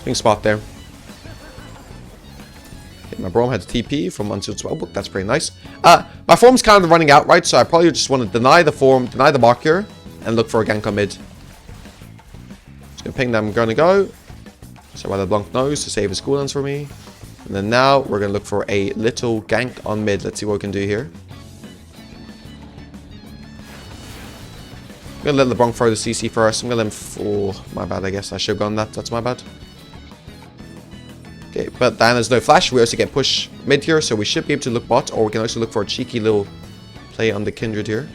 think spot there. My Brom had TP from Unsealed Spellbook. That's pretty nice. My form's kind of running out, right? So I probably just want to deny the form, deny the mark here, and look for a gank on mid. Just gonna ping them. I'm gonna go. So while the Blanc knows to save his cooldowns for me. And then now we're gonna look for a little gank on mid. Let's see what we can do here. I'm gonna let LeBron throw the CC first. I'm gonna let him. Oh, my bad. I guess I should have gone that. That's my bad. Okay, but Diana's no flash. We also get push mid here, so we should be able to look bot, or we can also look for a cheeky little play on the Kindred here.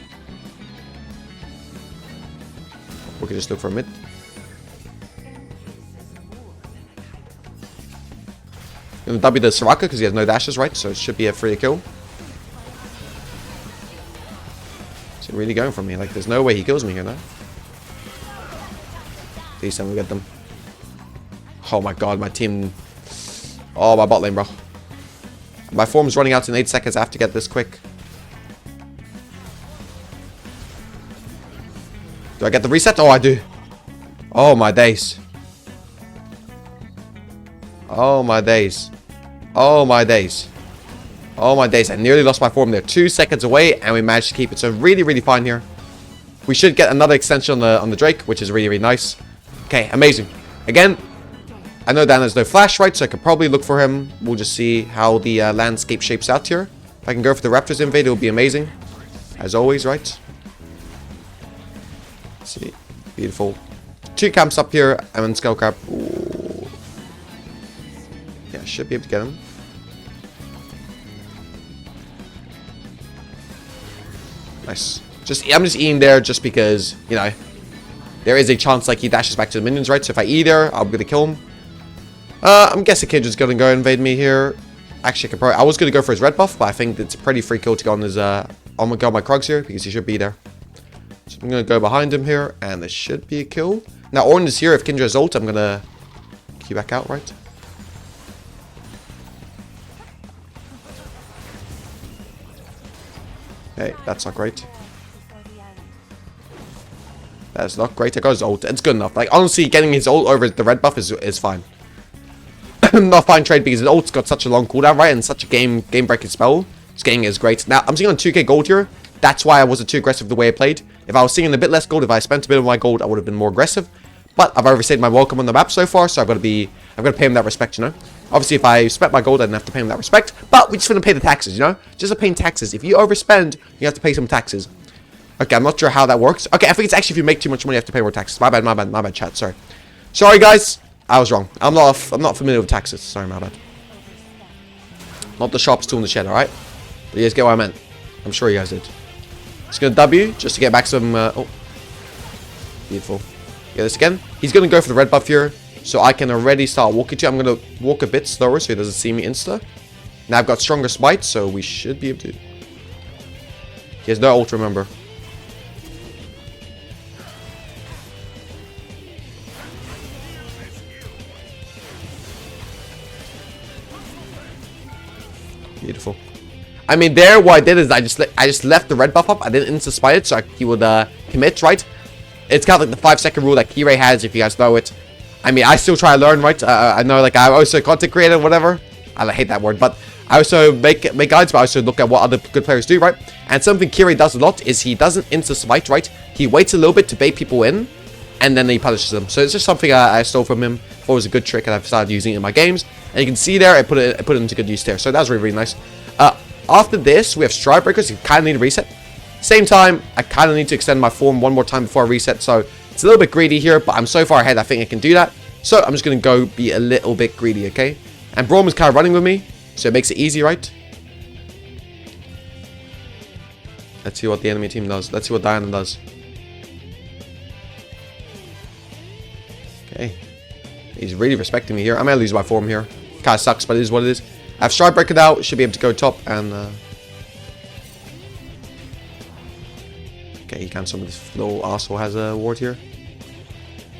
We can just look for a mid. I'm gonna W the Soraka because he has no dashes, right? So it should be a free kill. Is he really going for me? Like, there's no way he kills me here now. Please tell me we get them. Oh my god, my team. Oh, my bot lane, bro. My form's running out in 8 seconds. I have to get this quick. Do I get the reset? Oh, I do. Oh, my days. Oh, my days. Oh, my days. Oh, my days. I nearly lost my form there. 2 seconds away, and we managed to keep it. So, really, really fine here. We should get another extension on the Drake, which is really, really nice. Okay, amazing. Again, I know Dan has no flash, right? So I could probably look for him. We'll just see how the landscape shapes out here. If I can go for the Raptors invade, it will be amazing. As always, right? Let's see. Beautiful. 2 camps up here. I'm in Skullcrab. Ooh. Yeah, I should be able to get him. Nice. I'm just Eing there just because, you know, there is a chance like he dashes back to the minions, right? So if I E there, I'm going to kill him. I'm guessing Kindred's going to go invade me here. Actually, I was going to go for his red buff, but I think it's a pretty free kill to go on his my Krugs here because he should be there. So I'm going to go behind him here, and there should be a kill. Now, Ornn is here. If Kindred has ult, I'm going to queue back out, right? Hey, that's not great. That's not great. I got his ult. It's good enough. Like, honestly, getting his ult over the red buff is fine. Not fine trade because his ult's got such a long cooldown, right? And such a game-breaking spell. His game is great. Now, I'm seeing on 2k gold here. That's why I wasn't too aggressive the way I played. If I was seeing a bit less gold, if I spent a bit of my gold, I would have been more aggressive. But I've overstayed my welcome on the map so far, so I've got to pay him that respect, you know? Obviously, if I spent my gold, I didn't have to pay him that respect. But we just want to pay the taxes, you know? Just for paying taxes. If you overspend, you have to pay some taxes. Okay, I'm not sure how that works. Okay, I think it's actually if you make too much money, you have to pay more taxes. My bad, chat. Sorry. Sorry, guys. I was wrong. I'm not familiar with taxes. Sorry, my bad. Not the sharpest tool in the shed, alright? But you guys get what I meant. I'm sure you guys did. Just gonna W, just to get back some, oh. Beautiful. Get this again. He's gonna go for the red buff here, so I can already start walking to. I'm gonna walk a bit slower so he doesn't see me insta. Now I've got stronger smite, so we should be able to. He has no ult, remember. Beautiful. I mean, there, what I did is I just left the red buff up. I didn't insta-spite it, so he would commit, right? It's kind of like the 5-second rule that Kirei has, if you guys know it. I mean, I still try to learn, right? I know, like, I'm also a content creator, whatever. I hate that word, but I also make guides, but I also look at what other good players do, right? And something Kirei does a lot is he doesn't insta-spite, right? He waits a little bit to bait people in, and then he punishes them. So it's just something I stole from him. Thought it was a good trick, and I've started using it in my games. And you can see there, I put it into good use there. So that was really, really nice. After this, we have Stride Breakers. You kind of need a reset. Same time, I kind of need to extend my form one more time before I reset. So it's a little bit greedy here, but I'm so far ahead, I think I can do that. So I'm just going to go be a little bit greedy, okay? And Braum is kind of running with me, so it makes it easy, right? Let's see what the enemy team does. Let's see what Diana does. Okay. He's really respecting me here. I may lose my form here. Kind of sucks, but it is what it is. I have Stride Breaker now. Should be able to go top and... Okay, he cancels some of this little asshole has a ward here.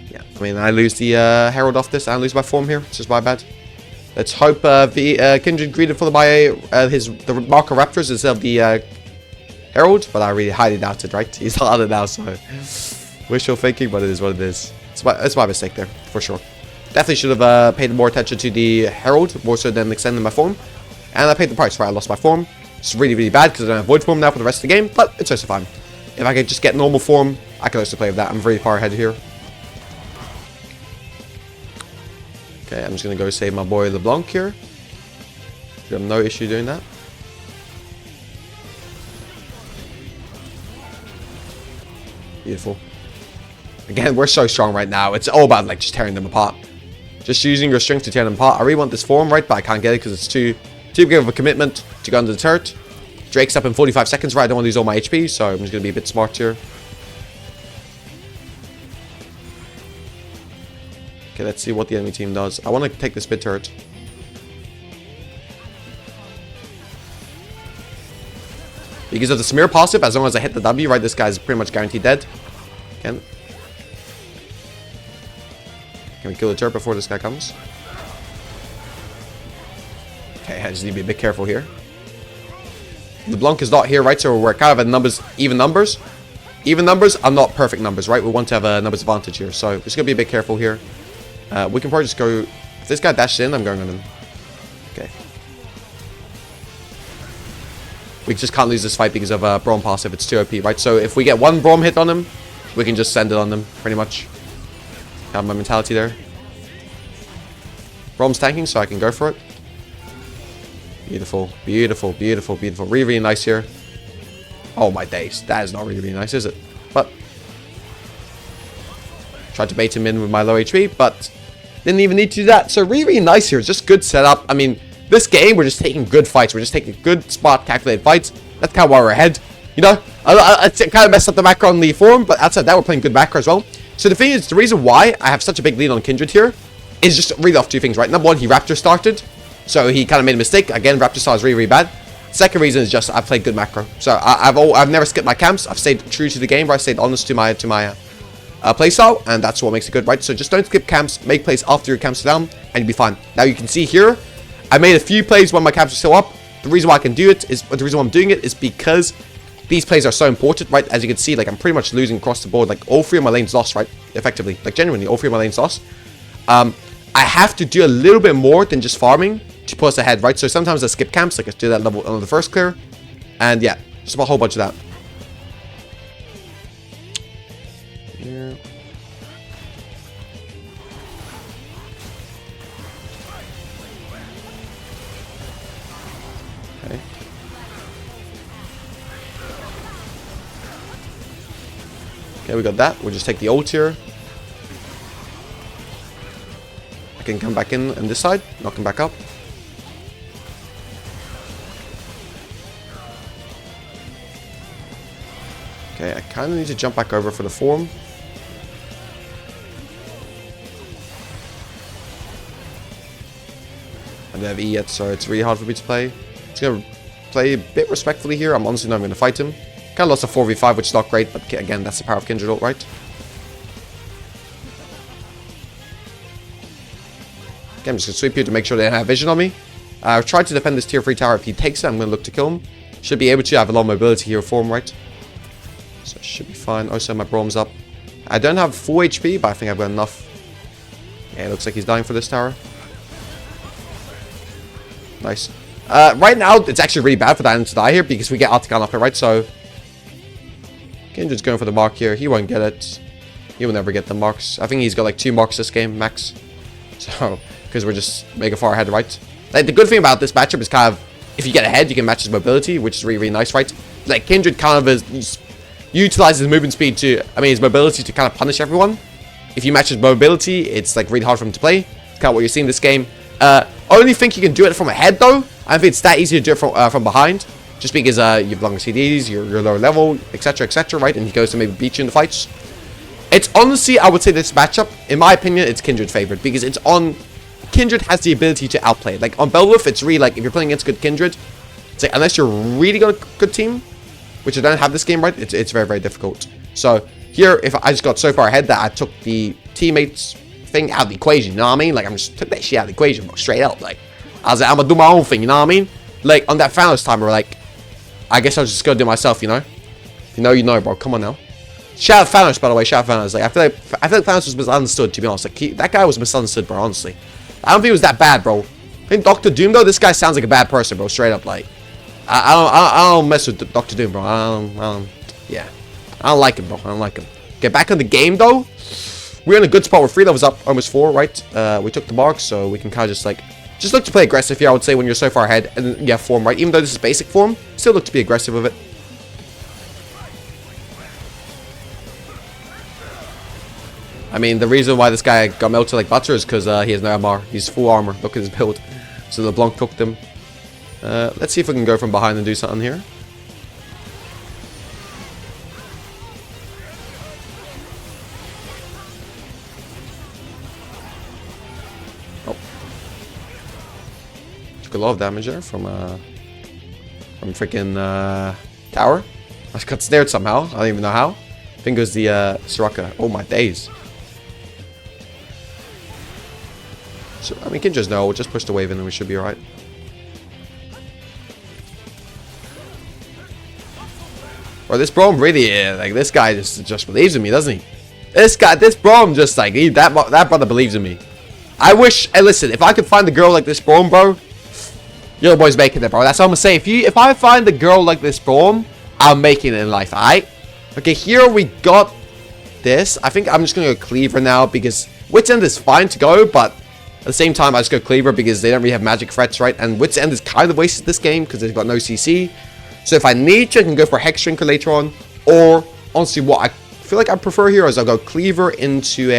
Yeah, I mean, I lose the Herald off this and lose my form here. It's just my bad. Let's hope the Kindred greeted for the Marker Raptors instead of the Herald, but I really highly doubt it, right? He's not on it now, so wishful thinking, but it is what it is. It's my mistake there, for sure. Definitely should have paid more attention to the Herald, more so than extending my form. And I paid the price, right? I lost my form. It's really, really bad because I don't have Void form now for the rest of the game, but it's also fine. If I could just get normal form, I can also play with that. I'm very far ahead here. Okay, I'm just going to go save my boy LeBlanc here. We have no issue doing that. Beautiful. Again, we're so strong right now. It's all about like just tearing them apart. Just using your strength to tear them apart. I really want this form, right? But I can't get it because it's too big of a commitment to go under the turret. Drake's up in 45 seconds, right? I don't want to lose all my HP, so I'm just going to be a bit smart here. Okay, let's see what the enemy team does. I want to take this mid turret. Because of the smear passive, as long as I hit the W, right, this guy's pretty much guaranteed dead. Can we kill the turret before this guy comes? Okay, I just need to be a bit careful here. LeBlanc is not here, right? So we're kind of at even numbers. Even numbers are not perfect numbers, right? We want to have a numbers advantage here. So we're just going to be a bit careful here. We can probably just go... If this guy dashes in, I'm going on him. Okay. We just can't lose this fight because of Braum passive. It's too OP, right? So if we get one Braum hit on him, we can just send it on them, pretty much. Have my mentality there. Braum's tanking, so I can go for it. Beautiful, beautiful, beautiful, beautiful. Really, really nice here. Oh my days. That is not really, really nice, is it? But tried to bait him in with my low HP, but didn't even need to do that. So really, really nice here. It's just good setup. I mean, this game, we're just taking good fights. We're just taking good, smart, calculated fights. That's kind of why we're ahead. You know, I kind of messed up the macro on the forum, but outside that, we're playing good macro as well. So the thing is, the reason why I have such a big lead on Kindred here is just really off two things, right? Number one, he Raptor started, so he kind of made a mistake. Again, Raptor start is really, really bad. Second reason is just I've played good macro. So I've never skipped my camps. I've stayed true to the game, right? I've stayed honest to my playstyle, and that's what makes it good, right? So just don't skip camps. Make plays after your camps are down, and you'll be fine. Now you can see here, I made a few plays when my camps are still up. The reason why I can do it is, the reason why I'm doing it is because these plays are so important, right? As you can see, like I'm pretty much losing across the board. Like all three of my lanes lost, right? Effectively, like genuinely, all three of my lanes lost. I have to do a little bit more than just farming to push ahead, right? So sometimes I skip camps, like I do that level on the first clear, and yeah, just a whole bunch of that. Yeah. Okay. Okay, we got that. We'll just take the ult here. I can come back in on this side. Knock him back up. Okay, I kind of need to jump back over for the form. I don't have E yet, so it's really hard for me to play. Just going to play a bit respectfully here. I'm honestly not going to fight him. Kind of lost a 4v5, which is not great, but again, that's the power of Kindred ult, right? Okay, I'm just going to sweep here to make sure they don't have vision on me. I've tried to defend this tier 3 tower. If he takes it, I'm going to look to kill him. Should be able to have a lot of mobility here for him, right? So it should be fine. Also, my Brom's up. I don't have full HP, but I think I've got enough. Yeah, it looks like he's dying for this tower. Nice. Right now, it's actually really bad for Diamond to die here because we get Artican up here, right? So, Kindred's going for the mark here. He won't get it. He will never get the marks. I think he's got like 2 marks this game, max. So, because we're just mega far ahead, right? Like, the good thing about this matchup is kind of, if you get ahead, you can match his mobility, which is really, really nice, right? Like, Kindred kind of is, utilizes his movement speed to, his mobility to kind of punish everyone. If you match his mobility, it's like really hard for him to play. It's kind of what you're seeing this game. Only think you can do it from ahead though. I think it's that easy to do it from behind, just because you have longer CDs, you're lower level, etc., right? And he goes to maybe beat you in the fights. It's honestly, I would say this matchup, in my opinion, it's Kindred's favorite because it's on. Kindred has the ability to outplay. Like on Bel'Veth, it's really like if you're playing against good Kindred, it's like unless you're really got a good team, which I don't have this game, right? It's very, very difficult. So here, if I just got so far ahead that I took the teammates thing out of the equation, you know what I mean? Like I'm just took that shit out of the equation, bro, straight up. Like I was like, I'm gonna do my own thing, you know what I mean? Like on that Thanos timer, like I guess I was just gonna do it myself, you know? If you know, bro. Come on now. Shout out Thanos, by the way. Shout out Thanos. Like I feel like Thanos was misunderstood, to be honest. Like that guy was misunderstood, bro. Honestly, I don't think it was that bad, bro. I think Doctor Doom though, this guy sounds like a bad person, bro. Straight up, like I don't mess with Doctor Doom, bro. Yeah, I don't like him, bro. I don't like him. Get back on the game though. We're in a good spot. We're 3 levels up, almost 4, right? We took the mark, so we can kind of just look to play aggressive here, I would say, when you're so far ahead. And you have form, right? Even though this is basic form, still look to be aggressive with it. I mean, the reason why this guy got melted like butter is because he has no armor. He's full armor. Look at his build. So LeBlanc cooked him. Let's see if we can go from behind and do something here. Oh. Took a lot of damage there from freaking tower. I got snared somehow. I don't even know how. I think it was the Soraka. Oh my days. So, I mean, can just know. We'll just push the wave in and we should be alright. Or this Brom really, like, this guy just believes in me, doesn't he? This Brom just, like, that brother believes in me. I wish, hey, listen, if I could find a girl like this Brom, bro, your boy's making it, bro. That's all I'm gonna say. If I find a girl like this Brom, I'm making it in life, alright? Okay, here we got this. I think I'm just gonna go Cleaver now because Wit's End is fine to go, but at the same time, I just go Cleaver because they don't really have magic threats, right? And Wit's End is kind of wasted this game because they've got no CC. So if I need to, I can go for Hex Drinker later on. Or, honestly, what I feel like I prefer here is I'll go Cleaver into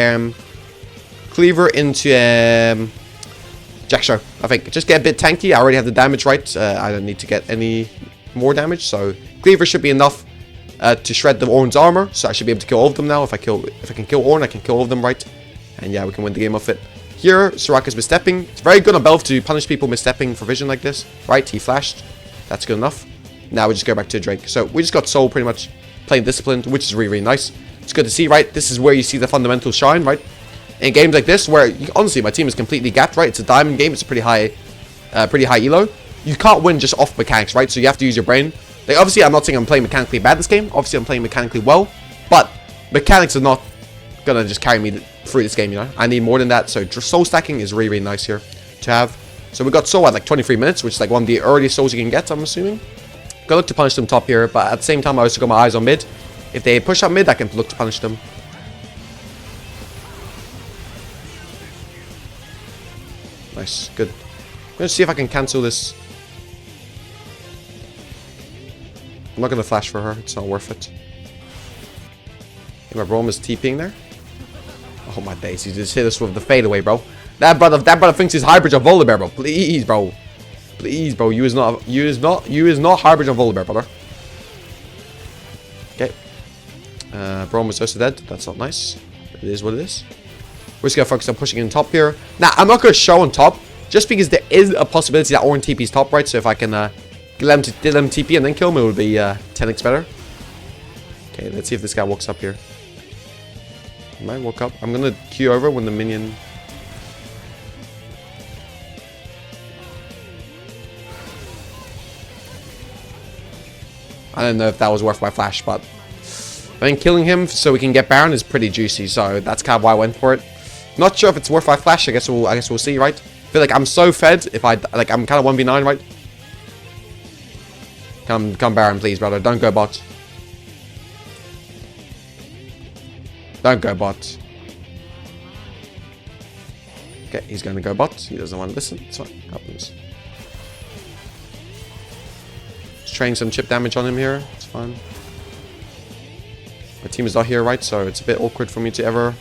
Jack Show. I think just get a bit tanky. I already have the damage, right? I don't need to get any more damage. So Cleaver should be enough to shred the Ornn's armor. So I should be able to kill all of them now. If I can kill Ornn, I can kill all of them, right? And yeah, we can win the game off it. Here, Soraka's misstepping. It's very good on Bel'Veth to punish people misstepping for vision like this. Right, he flashed. That's good enough. Now we just go back to Drake. So we just got Soul pretty much playing disciplined, which is really, really nice. It's good to see, right? This is where you see the fundamentals shine, right? In games like this, where honestly my team is completely gapped, right? It's a diamond game. It's a pretty high elo. You can't win just off mechanics, right? So you have to use your brain. Like obviously, I'm not saying I'm playing mechanically bad this game. Obviously, I'm playing mechanically well, but mechanics are not gonna just carry me through this game, you know. I need more than that. So soul stacking is really, really nice here to have. So we got soul at like 23 minutes, which is like one of the earliest souls you can get, I'm assuming. Gotta look to punish them top here, but at the same time, I also got my eyes on mid. If they push up mid, I can look to punish them. Nice, good. I'm gonna see if I can cancel this. I'm not gonna flash for her. It's not worth it. Okay, my Braum is TPing there. Oh my days, he just hit us with the fadeaway, bro. That brother thinks he's hybrid on Volibear, bro. Please, bro. Please, bro. You is not hybrid on Volibear, brother. Okay. Braum was also dead. That's not nice. It is what it is. We're just gonna focus on pushing in top here. Now, I'm not gonna show on top, just because there is a possibility that Orin TP's top, right? So if I can get them TP and then kill him, it would be 10x better. Okay, let's see if this guy walks up here. He might walk up. I'm gonna queue over when the minion. I don't know if that was worth my flash, but I think killing him so we can get Baron is pretty juicy. So that's kind of why I went for it. Not sure if it's worth my flash. I guess we'll see, right? I feel like I'm so fed. If I like, I'm kind of 1v9, right? Come Baron, please, brother. Don't go bot. Don't go bot. Okay, he's going to go bot. He doesn't want to listen. It's fine. Happens. Just training some chip damage on him here. It's fine. My team is not here, right? So it's a bit awkward for me to ever...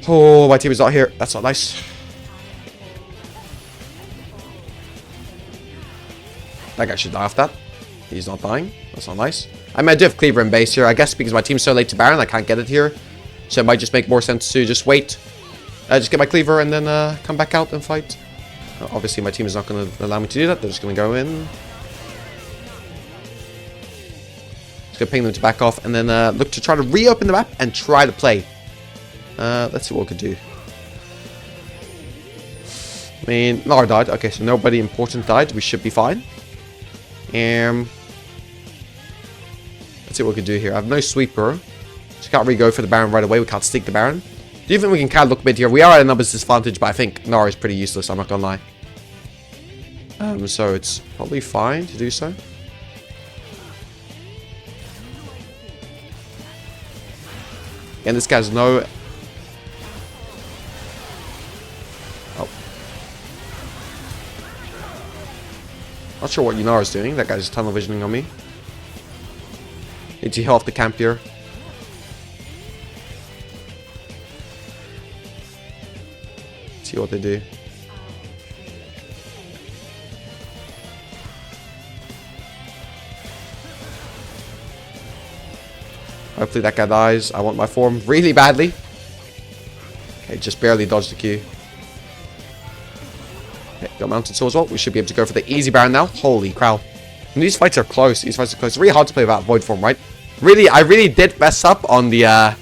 Oh, my team is not here. That's not nice. That guy should die off that. He's not dying. That's not nice. I mean, I do have Cleaver in base here. I guess because my team's so late to Baron, I can't get it here. So it might just make more sense to just wait. Just get my Cleaver and then come back out and fight. Obviously, my team is not going to allow me to do that. They're just going to go in. Just going to ping them to back off. And then look to try to reopen the map and try to play. Let's see what we can do. I mean, Lara died. Okay, so nobody important died. We should be fine. Let's see what we can do here. I have no sweeper. So can't really go for the Baron right away. We can't stick the Baron. Do you think we can kind of look mid here? We are at a numbers disadvantage, but I think Nara is pretty useless. I'm not gonna lie. So it's probably fine to do so. And this guy's no... Oh. Not sure what Yunara's doing. That guy's tunnel visioning on me. Need to heal off the camp here. See what they do. Hopefully that guy dies. I want my form really badly. Okay, just barely dodged the Q. Okay, got mounted sword as well. We should be able to go for the easy Baron now. Holy cow. And these fights are close. These fights are close. It's really hard to play without void form, right? Really, I really did mess up on the, I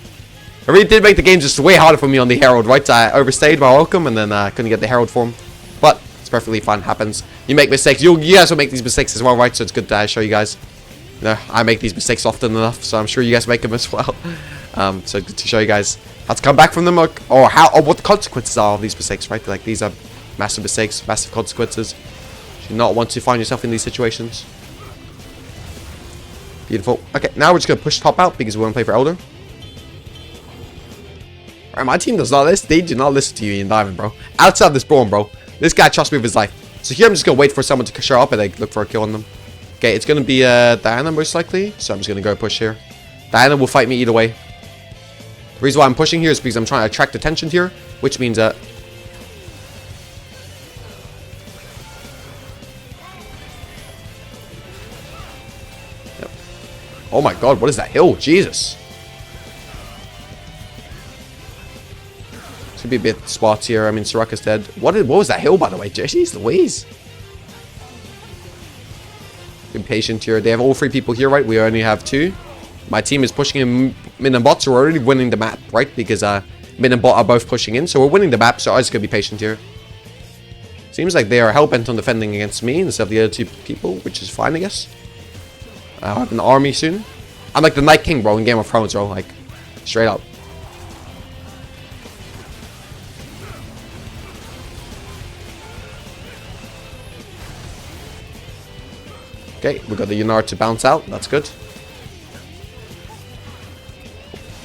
really did make the game just way harder for me on the Herald, right? I overstayed my welcome and then couldn't get the Herald form. But it's perfectly fine. Happens. You make mistakes. You guys will make these mistakes as well, right? So it's good to show you guys. You know, I make these mistakes often enough, so I'm sure you guys make them as well. So good to show you guys how to come back from them, or what the consequences are of these mistakes, right? Like, these are massive mistakes, massive consequences. You do not want to find yourself in these situations. Beautiful. Okay, now we're just going to push top out because we want to play for Elder. Alright, my team does not listen. They do not listen to you in Diamond, bro. Outside this Braum, bro. This guy trusts me with his life. So here I'm just going to wait for someone to show up and like, look for a kill on them. Okay, it's going to be Diana most likely. So I'm just going to go push here. Diana will fight me either way. The reason why I'm pushing here is because I'm trying to attract attention here. Which means oh my god, what is that hill? Jesus. It's gonna be a bit spots here. I mean, Soraka's dead. What was that hill, by the way? Jeez Louise. Be patient here. They have all 3 people here, right? We only have 2. My team is pushing in mid and bot, so we're already winning the map, right? Because mid and bot are both pushing in, so we're winning the map, so I'm just gonna be patient here. Seems like they are hell-bent on defending against me instead of the other 2 people, which is fine, I guess. I'll have an army soon. I'm like the Night King, bro, in Game of Thrones, bro. Like, straight up. Okay, we got the Yunar to bounce out. That's good.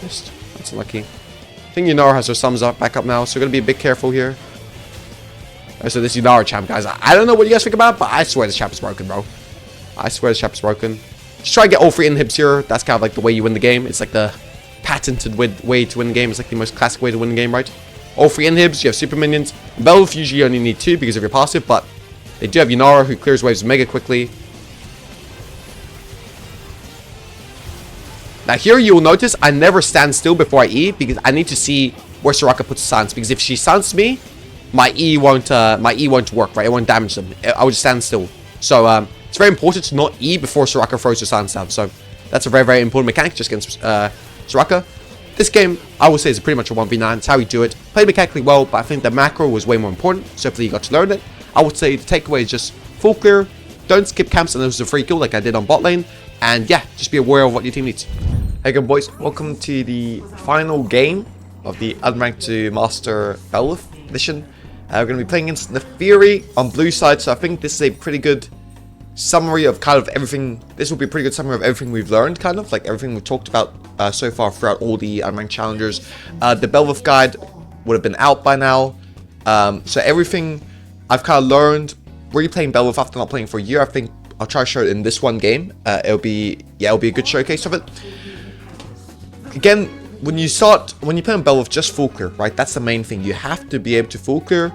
Missed. That's lucky. I think Yunar has her sums up back up now, so we're gonna be a bit careful here. So this Yunar champ, guys. I don't know what you guys think about it, but I swear this champ is broken, bro. I swear this champ is broken. Just try to get all 3 inhibs here. That's kind of like the way you win the game. It's like the patented way to win the game. It's like the most classic way to win the game, right? All 3 inhibs, you have super minions. Bel'Veth usually only need 2 because of your passive, but they do have Yunara who clears waves mega quickly. Now here you will notice I never stand still before I E because I need to see where Soraka puts silence, because if she silences me, my E won't work, right? It won't damage them. I would just stand still. So it's very important to not E before Soraka throws her silence down. So that's a very, very important mechanic just against Soraka. This game, I would say, is pretty much a 1v9. It's how you do it. Played mechanically well, but I think the macro was way more important. So hopefully you got to learn it. I would say the takeaway is just full clear. Don't skip camps and lose a free kill like I did on bot lane. And yeah, just be aware of what your team needs. Hey good boys, welcome to the final game of the Unranked to Master Bel'Veth edition. We're going to be playing against the Fury on blue side, so I think this is a pretty good summary of kind of everything. This will be a pretty good summary of everything we've learned, kind of like everything we've talked about so far throughout all the Unranked challengers. The Bel'Veth guide would have been out by now, so everything I've kind of learned really playing Bel'Veth after not playing for a year. I think I'll try to show it in this one game. It'll be a good showcase of it. Again, when you play on Bel'Veth, just full clear, right? That's the main thing. You have to be able to full clear.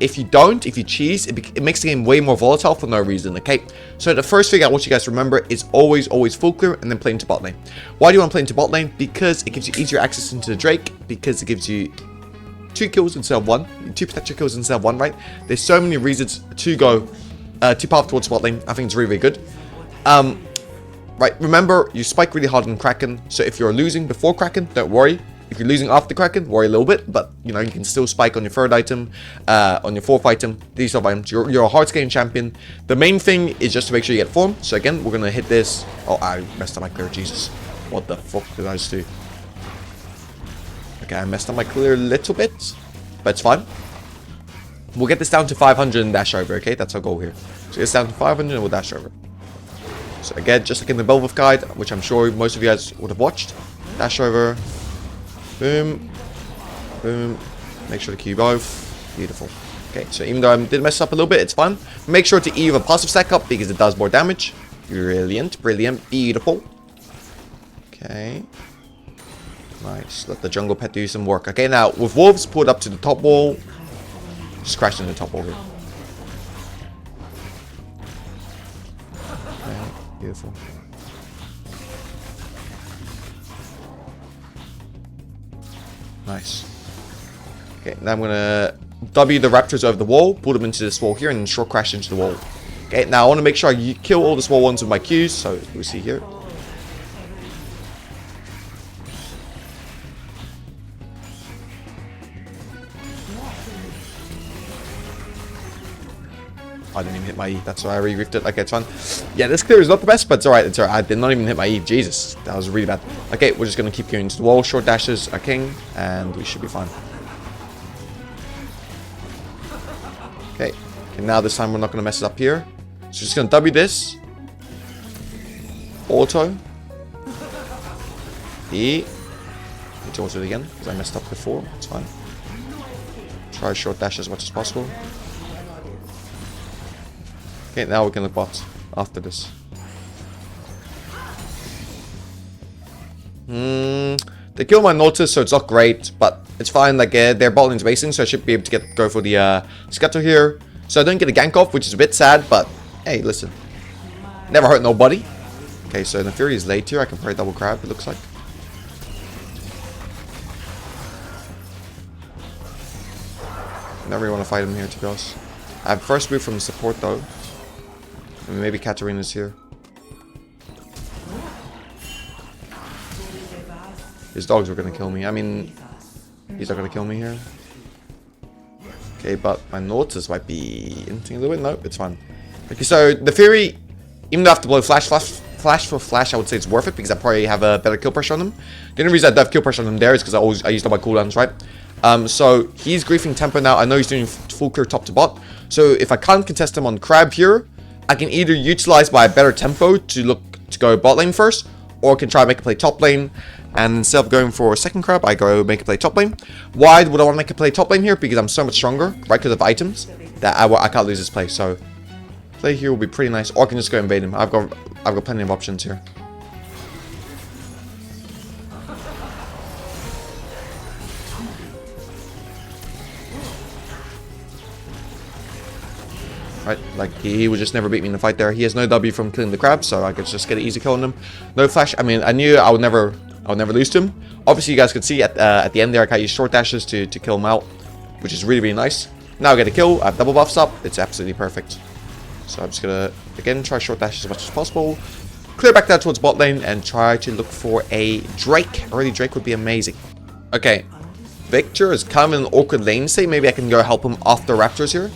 If you don't, if you cheese, it makes the game way more volatile for no reason, okay? So the first thing I want you guys to remember is always full clear and then play into bot lane. Why do you want to play into bot lane? Because it gives you easier access into the Drake, because it gives you 2 kills instead of 1, 2 potential kills instead of 1, right? There's so many reasons to go, to path towards bot lane. I think it's really, really good. Right, remember, you spike really hard on Kraken, so if you're losing before Kraken, don't worry. If you're losing after Kraken, worry a little bit, but, you know, you can still spike on your 3rd item, on your 4th item, these sort of items. You're a hard scaling champion. The main thing is just to make sure you get form. So again, we're going to hit this. Oh, I messed up my clear, Jesus. What the fuck did I just do? Okay, I messed up my clear a little bit, but it's fine. We'll get this down to 500 and dash over, okay? That's our goal here. So it's down to 500 and we'll dash over. So again, just like in the Bel'Veth guide, which I'm sure most of you guys would have watched. Dash over. Boom. Boom. Make sure to Q both. Beautiful. Okay, so even though I did mess up a little bit, it's fine. Make sure to E with a passive stack up because it does more damage. Brilliant. Brilliant. Beautiful. Okay. Nice. Let the jungle pet do some work. Okay, now with wolves pulled up to the top wall. Just crash into the top wall here. Okay, beautiful. Nice. Okay, now I'm gonna W the raptors over the wall, pull them into this wall here, and then short crash into the wall. Okay, now I want to make sure I kill all the small ones with my Qs, so we see here. I didn't even hit my E. That's why I re-riffed it. Okay, it's fine. Yeah, this clear is not the best, but it's alright. It's alright. I did not even hit my E. Jesus, that was really bad. Okay, we're just going to keep going into the wall. Short dashes are king, and we should be fine. Okay, now this time we're not going to mess it up here. So just going to W this. Auto. E. Need to auto it again, because I messed up before. It's fine. Try short dash as much as possible. Okay, now we can look bot after this. They killed my Nautilus, so it's not great, but it's fine. Like their bot lane's wasting, so I should be able to go for the scatter here. So I don't get a gank off, which is a bit sad, but hey, listen, never hurt nobody. Okay, so the Fury is late here. I can probably double crab. It looks like. Never really want to fight him here, to be honest. I have first move from support though. Maybe Katarina's here. His dogs were gonna kill me. I mean, he's not gonna kill me here. Okay, but my Nautilus might be hinting a little bit. No, it's fine. Okay, so the Fury, even though I have to blow flash for flash, I would say it's worth it because I probably have a better kill pressure on him. The only reason I have kill pressure on him there is because I used all my cooldowns, right? So he's griefing tempo now. I know he's doing full clear top to bot. So if I can't contest him on crab here, I can either utilize my better tempo to go bot lane first, or I can try to make a play top lane. And instead of going for a second crab, I go make a play top lane. Why would I want to make a play top lane here? Because I'm so much stronger, right? Because of items that I can't lose this play. So play here will be pretty nice. Or I can just go invade him. I've got
I've got plenty of options here. Right, like he would just never beat me in the fight there. He has no W from killing the crab, so I could just get an easy kill on him. No flash. I mean, I knew I would never lose to him. Obviously, you guys could see at the end there, I can use short dashes to kill him out, which is really, really nice. Now I get a kill. I have double buffs up. It's absolutely perfect. So I'm just gonna again try short dash as much as possible. Clear back down towards bot lane and try to look for a Drake. Early Drake would be amazing. Okay, Victor is kind of in an awkward lane state. Maybe I can go help him off the Raptors here.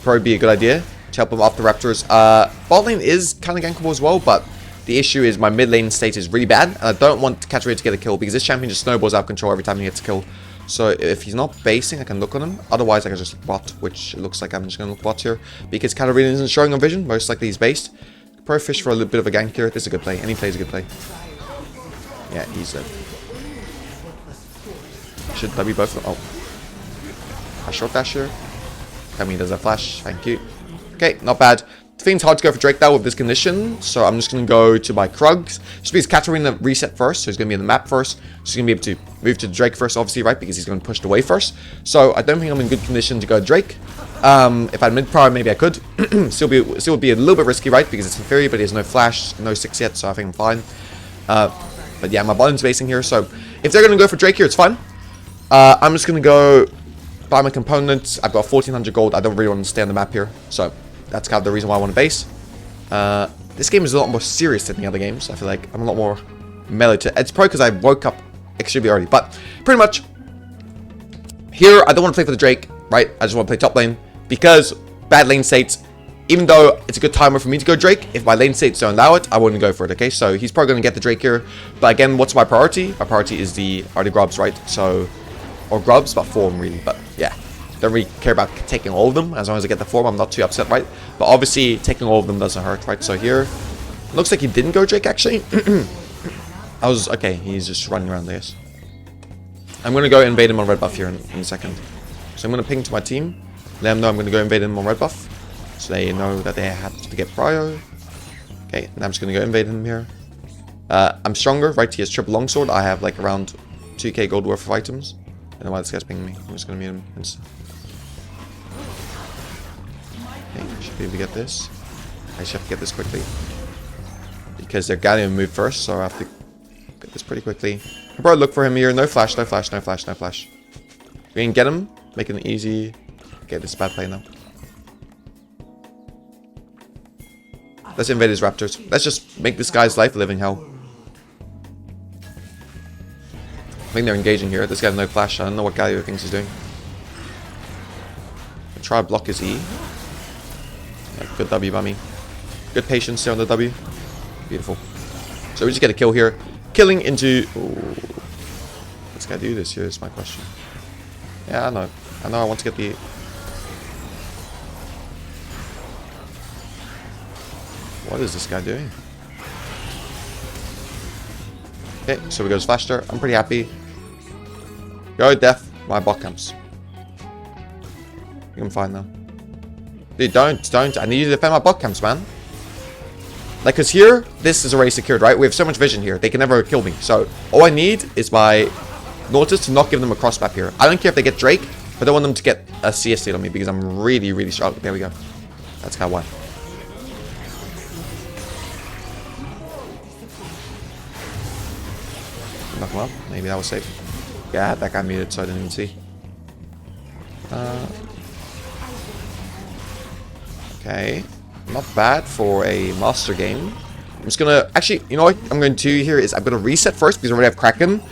Probably be a good idea to help him off the Raptors. Bot lane is kind of gankable as well, but the issue is my mid lane state is really bad, and I don't want Katarina to get a kill because this champion just snowballs out of control every time he gets a kill. So if he's not basing, I can look on him. Otherwise, I can just bot, which it looks like I'm just going to look bot here because Katarina isn't showing on vision. Most likely he's based. Pro fish for a little bit of a gank here. This is a good play. Any play is a good play. Yeah, he's dead. Should W both of them? Oh. A short dash here. I mean, there's a flash. Thank you. Okay, not bad. I think it's hard to go for Drake now with this condition, so I'm just going to go to my Krugs. Just because Katarina reset first, so he's going to be in the map first. So he's going to be able to move to Drake first, obviously, right? Because he's going to push it away first. So I don't think I'm in good condition to go Drake. If I had mid-power, maybe I could. still be a little bit risky, right? Because it's Inferior, but he has no flash, no 6 yet, so I think I'm fine. But yeah, my bottom's basing here, so if they're going to go for Drake here, it's fine. I'm just going to go buy my components. I've got 1400 gold. I don't really want to stay on the map here, so that's kind of the reason why I want to base. This game is a lot more serious than the other games. I feel like I'm a lot more melee to it. It's probably because I woke up extremely early, but pretty much here I don't want to play for the Drake, right? I just want to play top lane because bad lane states, even though it's a good timer for me to go Drake, if my lane states don't allow it, I wouldn't go for it, okay? So he's probably going to get the Drake here, but again, what's my priority? My priority is the grubs, right? So, or grubs, but form really, but yeah. Don't really care about taking all of them. As long as I get the form, I'm not too upset, right? But obviously, taking all of them doesn't hurt, right? So here, looks like he didn't go Drake, actually. Okay, he's just running around this. I'm going to go invade him on red buff here in a second. So I'm going to ping to my team. Let them know I'm going to go invade him on red buff. So they know that they have to get prio. Okay, and I'm just going to go invade him here. I'm stronger, right? He has triple longsword. I have like around 2k gold worth of items. I don't know why this guy's pinging me. I'm just going to mute him. Okay, I should be able to get this. I should have to get this quickly. Because they're getting to move first, so I have to get this pretty quickly. I'll probably look for him here. No flash, no flash, no flash, no flash. We can get him. Make it easy. Okay, this is a bad play now. Let's invade his raptors. Let's just make this guy's life a living hell. I think they're engaging here. This guy has no flash. I don't know what Galio thinks he's doing. I'll try to block his E. Yeah, good W by me. Good patience here on the W. Beautiful. So we just get a kill here. Killing into... Ooh. Let's go do this here is my question. Yeah, I know. I want to get the... What is this guy doing? Okay, so we go flash there. I'm pretty happy. Go death. My bot camps. I'm fine now. Dude, don't. I need you to defend my bot camps, man. Like, because here, this is already secured, right? We have so much vision here. They can never kill me. So, all I need is my Nautilus to not give them a cross map here. I don't care if they get Drake, but I don't want them to get a CS steal on me because I'm really, really strong. There we go. That's kind of why. Knock him up. Maybe that was safe. Yeah, that guy muted, so I didn't even see. Okay. Not bad for a master game. I'm just gonna... Actually, you know what I'm going to do here is I'm gonna reset first because I already have Kraken.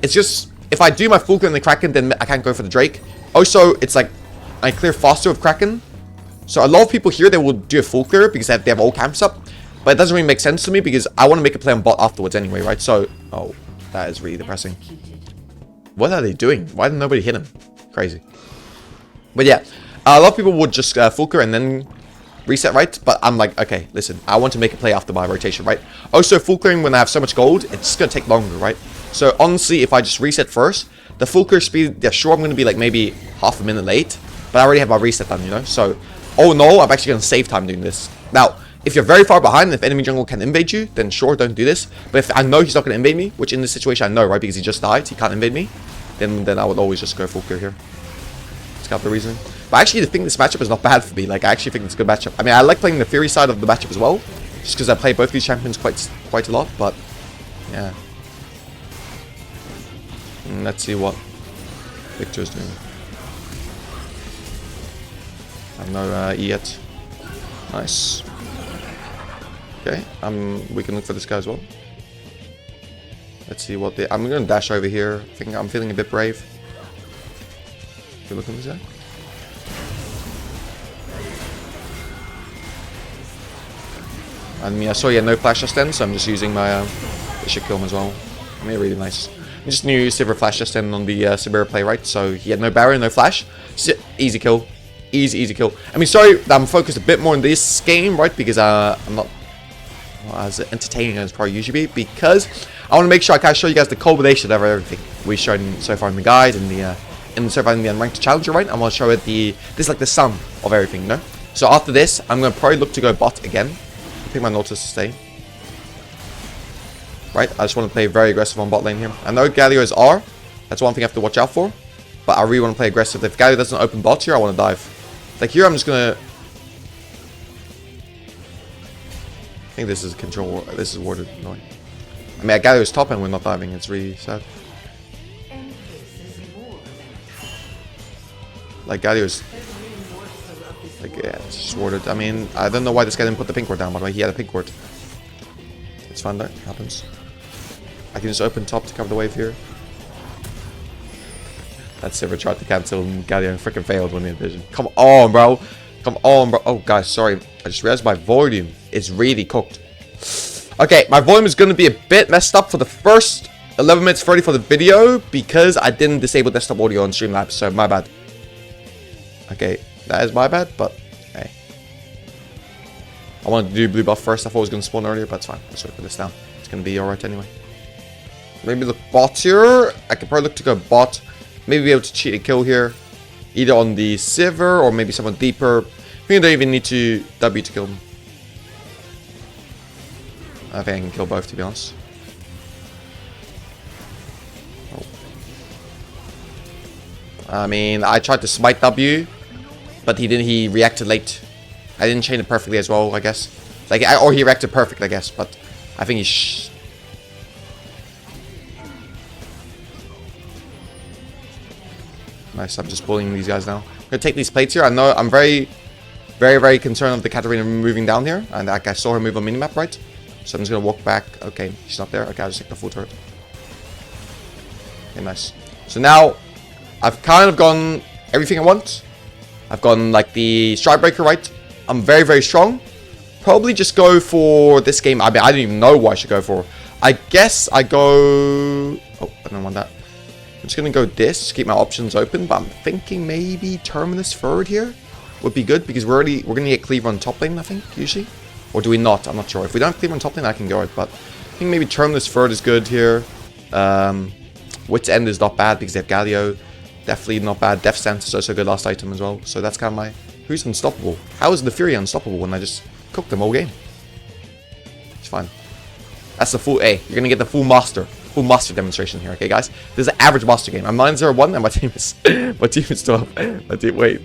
It's just... If I do my full clear in the Kraken, then I can't go for the Drake. Also, it's like... I clear faster with Kraken. So a lot of people here, they will do a full clear because they have all camps up. But it doesn't really make sense to me because I want to make a play on bot afterwards anyway, right? So... Oh, that is really depressing. What are they doing? Why did nobody hit him? Crazy. But yeah, a lot of people would just full clear and then reset, right? But I'm like, okay, listen, I want to make a play after my rotation, right? Also, full clearing when I have so much gold, it's just going to take longer, right? So honestly, if I just reset first, the full clear speed, yeah, sure, I'm going to be like maybe half a minute late, but I already have my reset done, you know? So, oh no, I'm actually going to save time doing this. Now, if you're very far behind, if enemy jungle can invade you, then sure, don't do this. But if I know he's not going to invade me, which in this situation I know, right, because he just died, he can't invade me, then I would always just go full clear here. That's kind of the reason. But I actually think this matchup is not bad for me. Like, I actually think it's a good matchup. I mean, I like playing the Fury side of the matchup as well, just because I play both these champions quite a lot, but yeah. Let's see what Victor's doing. I have no E yet. Nice. Okay, we can look for this guy as well. Let's see what they... I'm gonna dash over here. I'm feeling a bit brave. Good look at this guy. I mean, I saw he had no flash just then, so I'm just using my... This should kill him as well. I mean, really nice. I just knew Sivir flash just then on the Sivir play, right? So he had no barrier, no flash. Easy kill. Easy kill. I mean, sorry that I'm focused a bit more on this game, right? Because I'm not as entertaining as probably usually be, because I want to make sure I can show you guys the culmination of everything we've shown so far in the guide and so far in the unranked challenger, right? I want to show it this is like the sum of everything, you know? So after this, I'm going to probably look to go bot again. I think my Nautilus to stay. Right, I just want to play very aggressive on bot lane here. I know Galio is R. That's one thing I have to watch out for. But I really want to play aggressive. If Galio doesn't open bot here, I want to dive. Like here, I'm just going to... I think this is control. This is worded annoying. I mean, Galio is top and we're not diving. It's really sad. Like Galio is... Like, yeah, it's just worded. I mean, I don't know why this guy didn't put the pink word down, by the way. He had a pink word. It's fine, that happens. I can just open top to cover the wave here. That Sivir tried to cancel and Galio freaking failed when he had vision. Come on, bro. Come on, bro. Oh, guys, sorry. I just realized my volume is really cooked. Okay, my volume is going to be a bit messed up for the first 11 minutes 30 for the video because I didn't disable desktop audio on Streamlabs, so my bad. Okay, that is my bad, but hey. I wanted to do blue buff first. I thought it was going to spawn earlier, but it's fine. Let's put this down. It's going to be alright anyway. Maybe look bot here. I could probably look to go bot. Maybe be able to cheat a kill here. Either on the Sivir or maybe someone deeper. I think I don't even need to W to kill them. I think I can kill both, to be honest. Oh. I mean, I tried to smite W, but he didn't. He reacted late. I didn't chain it perfectly as well, I guess. Like, or he reacted perfect, I guess. But I think he. Nice. I'm just bullying these guys now. I'm gonna take these plates here. I know I'm very concerned of the Katarina moving down here, and like I saw her move on minimap, right? So I'm just gonna walk back. Okay, she's not there. Okay, I'll just take the full turret. Okay, nice. So now I've kind of gone everything I want. I've gone like the strike breaker, right? I'm very strong. Probably just go for this game. I mean, I don't even know what I should go for. I guess I go. Oh, I don't want that. I'm just gonna go this. Keep my options open, but I'm thinking maybe Terminus forward here would be good because we're gonna get cleaver on top lane, I think, usually. Or do we not? I'm not sure. If we don't have cleaver on top lane, I can go it. But I think maybe Terminus forward is good here. Wit's End is not bad because they have Galio. Definitely not bad. Death Stance is also a good last item as well. So that's kind of my... Who's unstoppable? How is the Fury unstoppable when I just cooked them all game? It's fine. That's the full A. You're going to get the full master demonstration here, okay, guys? This is an average master game. I'm 9-0-1 and my team is 12. My team, wait.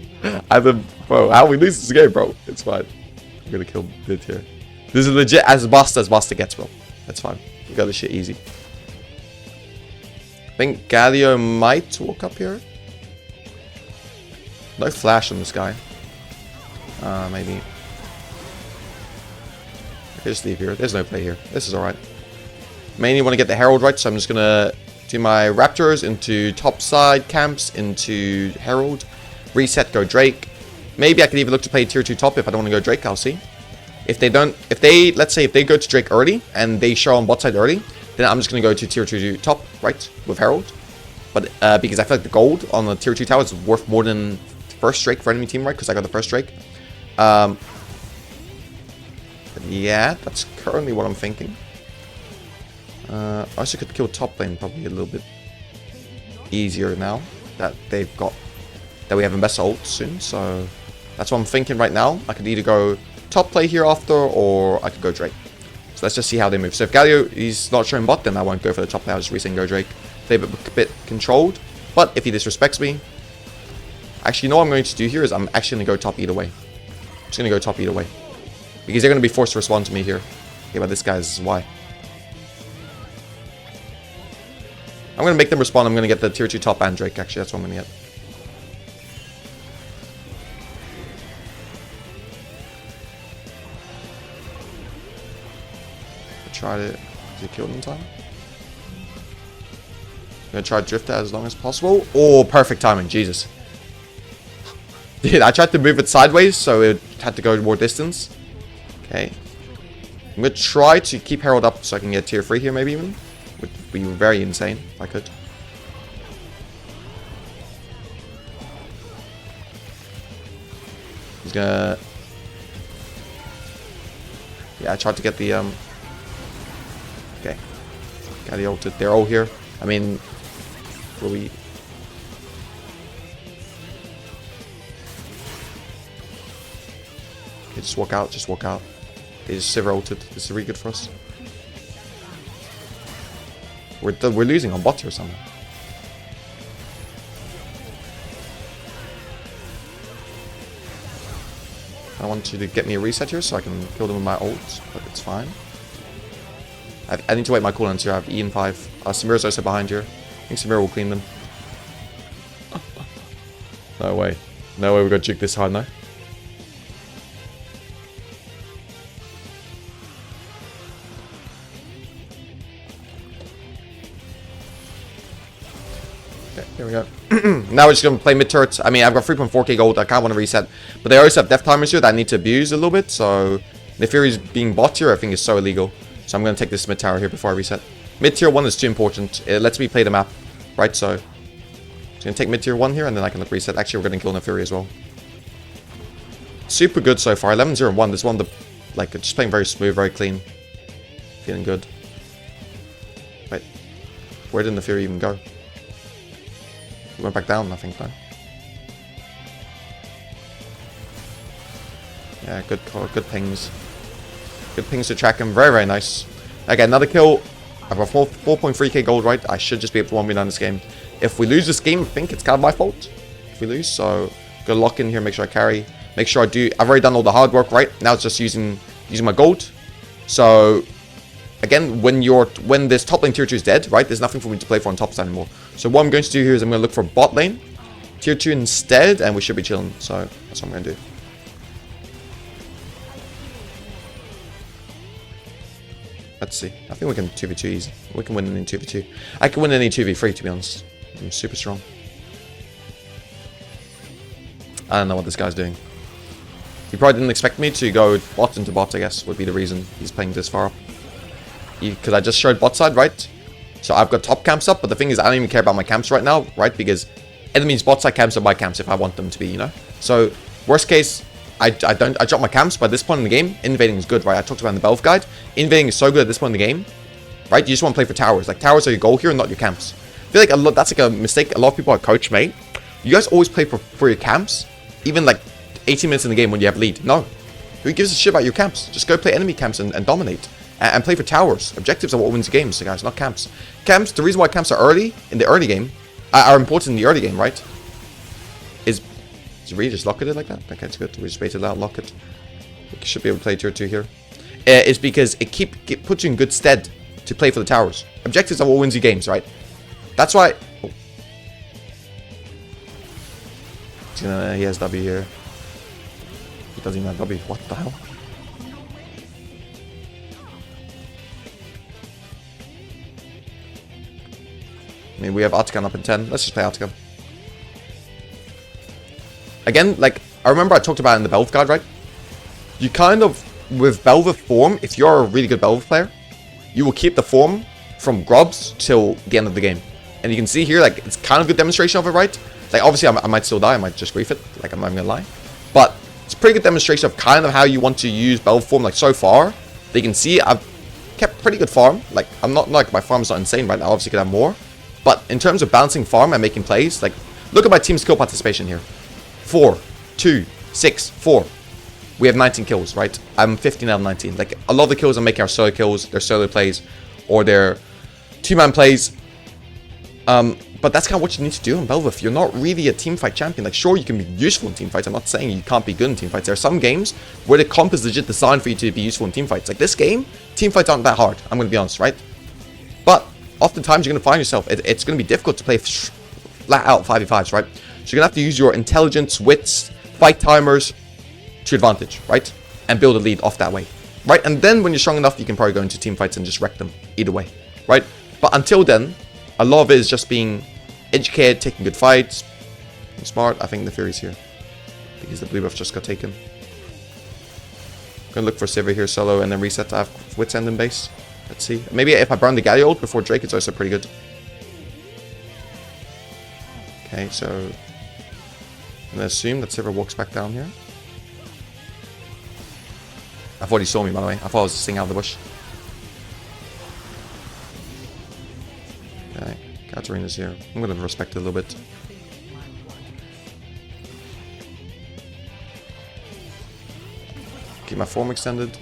Bro, how we lose this game, bro? It's fine. I'm going to kill Bid here. This is legit as master gets, bro. That's fine. We got this shit easy. I think Galio might walk up here. No flash on this guy. Maybe. I could just leave here. There's no play here. This is alright. Mainly want to get the Herald right, so I'm just going to do my Raptors into top side camps, into Herald. Reset, go Drake. Maybe I could even look to play tier 2 top if I don't want to go Drake, I'll see. Let's say if they go to Drake early, and they show on bot side early, then I'm just going to go to tier 2 top, right, with Herald. But because I feel like the gold on the tier 2 tower is worth more than the first Drake for enemy team, right, because I got the first Drake. Yeah, that's currently what I'm thinking. I also could kill top lane probably a little bit easier now that we have Investor ult soon. So that's what I'm thinking right now. I could either go top play here after, or I could go Drake. So let's just see how they move. So if Galio is not showing bot, then I won't go for the top play. I'll just reset and go Drake. Play a bit controlled. But if he disrespects me, actually, you know what I'm going to do here is I'm actually going to go top either way. I'm just going to go top either way. Because they're going to be forced to respond to me here. Okay, but this guy's why. I'm going to make them respond. I'm going to get the tier 2 top and Drake. Actually, that's what I'm going to get. Try to kill them in time. I'm going to try to drift that as long as possible. Oh, perfect timing. Jesus. Dude, I tried to move it sideways, so it had to go more distance. Okay. I'm going to try to keep Herald up so I can get tier 3 here, maybe even. Would be very insane if I could. He's gonna... Yeah, I tried to get the... Okay. Got the ulted. They're all here. I mean... Will we... Okay, just walk out. Just walk out. Okay, just Sivir ulted. This is really good for us. We're losing on bot or something. I want you to get me a reset here so I can kill them with my ult, but it's fine. I need to wait my cooldowns here. I have E and 5. Samir's also behind here. I think Samir will clean them. No way. No way we got juked this hard now. Okay, here we go. Now we're just going to play mid turret. I mean, I've got 3.4k gold. I can't want to reset. But they also have death timers here that I need to abuse a little bit. So, the Fury's being bot here, I think, is so illegal. So, I'm going to take this mid tower here before I reset. Mid tier 1 is too important. It lets me play the map. Right, so... I'm going to take mid tier 1 here, and then I can reset. Actually, we're going to kill Fury as well. Super good so far. 11-0-1. This one, like, just playing very smooth, very clean. Feeling good. Wait. Where did Fury even go? He went back down, I think, though. Yeah, good pings. Good pings to track him. Very, very nice. Okay, another kill. I've got 4.3k gold, right? I should just be able to 1v9 this game. If we lose this game, I think it's kind of my fault. If we lose, so... Gotta lock in here, make sure I carry. Make sure I do... I've already done all the hard work, right? Now it's just using my gold. So... Again, when this top lane tier 2 is dead, right? There's nothing for me to play for on top side anymore. So what I'm going to do here is I'm going to look for bot lane. Tier 2 instead, and we should be chilling. So that's what I'm going to do. Let's see. I think we can 2v2 easy. We can win any 2v2. I can win any 2v3, to be honest. I'm super strong. I don't know what this guy's doing. He probably didn't expect me to go bot into bot, I guess, would be the reason he's playing this far up. Because I just showed bot side, right? So I've got top camps up, but the thing is, I don't even care about my camps right now, right? Because enemies bot side camps are my camps if I want them to be, you know? So, worst case, I drop my camps, but at this point in the game, invading is good, right? I talked about in the Bel'Veth guide. Invading is so good at this point in the game, right? You just want to play for towers. Like, towers are your goal here and not your camps. I feel like that's like a mistake a lot of people at coach made. You guys always play for your camps, even like 18 minutes in the game when you have lead. No. Who gives a shit about your camps? Just go play enemy camps and dominate. And play for towers. Objectives are what wins games, so guys, not camps. Camps, the reason why camps are early, in the early game, are important in the early game, right? Is really just lock it like that? Okay, it's good. We just waited out, lock it. We should be able to play tier 2 here. Is because it puts you in good stead to play for the towers. Objectives are what wins you games, right? That's why... Oh. He has W here. He doesn't even have W. What the hell? I mean, we have Artican up in 10. Let's just play Artican. Again, like, I remember I talked about it in the Bel'Veth guide, right? You kind of, with Bel'Veth form, if you're a really good Bel'Veth player, you will keep the form from grubs till the end of the game. And you can see here, like, it's kind of a good demonstration of it, right? Like, obviously, I might still die. I might just grief it. Like, I'm not even gonna lie. But it's a pretty good demonstration of kind of how you want to use Bel'Veth form. Like, so far, they can see I've kept pretty good farm. Like, I'm not, like, my farm's not insane right now. Obviously, could have more. But in terms of balancing farm and making plays, like, look at my team skill participation here. 4, 2, 6, 4. we have 19 kills, right? I'm 15 out of 19. Like, a lot of the kills I'm making are solo kills, they're solo plays, or they're two-man plays. But that's kind of what you need to do in Bel'Veth. You're not really a teamfight champion. Like, sure, you can be useful in teamfights. I'm not saying you can't be good in teamfights. There are some games where the comp is legit designed for you to be useful in teamfights. Like this game, teamfights aren't that hard. I'm going to be honest, right? But oftentimes you're going to find yourself, it's going to be difficult to play flat out 5v5s, right? So you're going to have to use your intelligence, wits, fight timers to advantage, right? And build a lead off that way, right? And then when you're strong enough, you can probably go into teamfights and just wreck them either way, right? But until then, a lot of it is just being educated, taking good fights, being smart. I think the Fury's here because the blue buff just got taken. I'm gonna look for Sivir here solo and then reset to have Wits End in base. Let's see. Maybe if I burn the Galio ult before Drake, it's also pretty good. Okay, so I'm gonna assume that Sivir walks back down here. I thought he saw me, by the way. I thought I was sitting out of the bush. Okay, Katarina's here. I'm gonna respect it a little bit. Keep my form extended.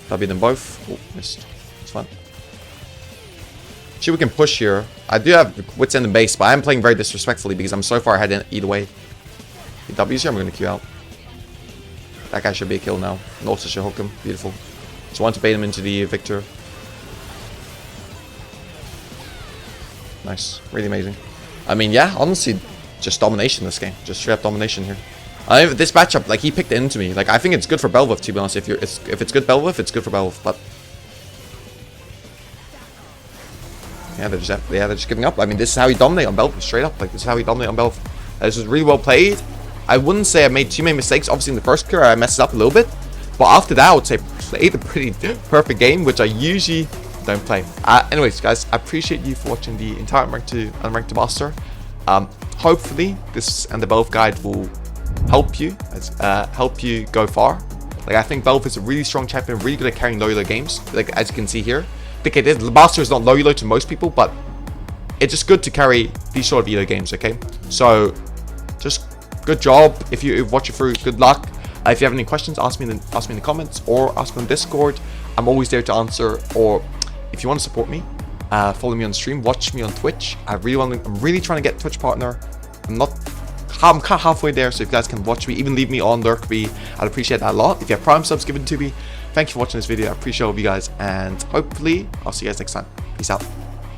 W them both. Oh, missed. It's fine. See, we can push here. I do have Wits End in base, but I'm playing very disrespectfully because I'm so far ahead in either way. The W's here, I'm gonna queue out. That guy should be a kill now. And also should hook him. Beautiful. So I want to bait him into the Victor. Nice. Really amazing. I mean, yeah, honestly, just domination this game. Just straight up domination here. This matchup, like, he picked it into me. Like, I think it's good for Bel'Veth, to be honest. If it's good Bel'Veth, it's good for Bel'Veth. But yeah, they're just giving up. I mean, this is how you dominate on Bel'Veth, straight up. Like, this is how you dominate on Bel'Veth. This was really well played. I wouldn't say I made too many mistakes. Obviously, in the first clear, I messed it up a little bit. But after that, I would say played a pretty perfect game, which I usually don't play. Anyways, guys, I appreciate you for watching the entire Unranked to Master. Hopefully, this and the Bel'Veth guide will help you go far. Like, I think Bel'Veth is a really strong champion, really good at carrying low elo games. Like, as you can see here, okay, the Master is not low elo to most people, but it's just good to carry these sort of elo games. Okay, so just good job. If you watch it through, good luck. If you have any questions, ask me in the comments or ask me on Discord. I'm always there to answer. Or if you want to support me, follow me on stream, watch me on Twitch. I'm really trying to get Twitch partner. I'm kind of halfway there, so if you guys can watch me, even leave me on Lurkby, I'd appreciate that a lot. If you have Prime subs given to me, thank you for watching this video. I appreciate all of you guys, and hopefully I'll see you guys next time. Peace out.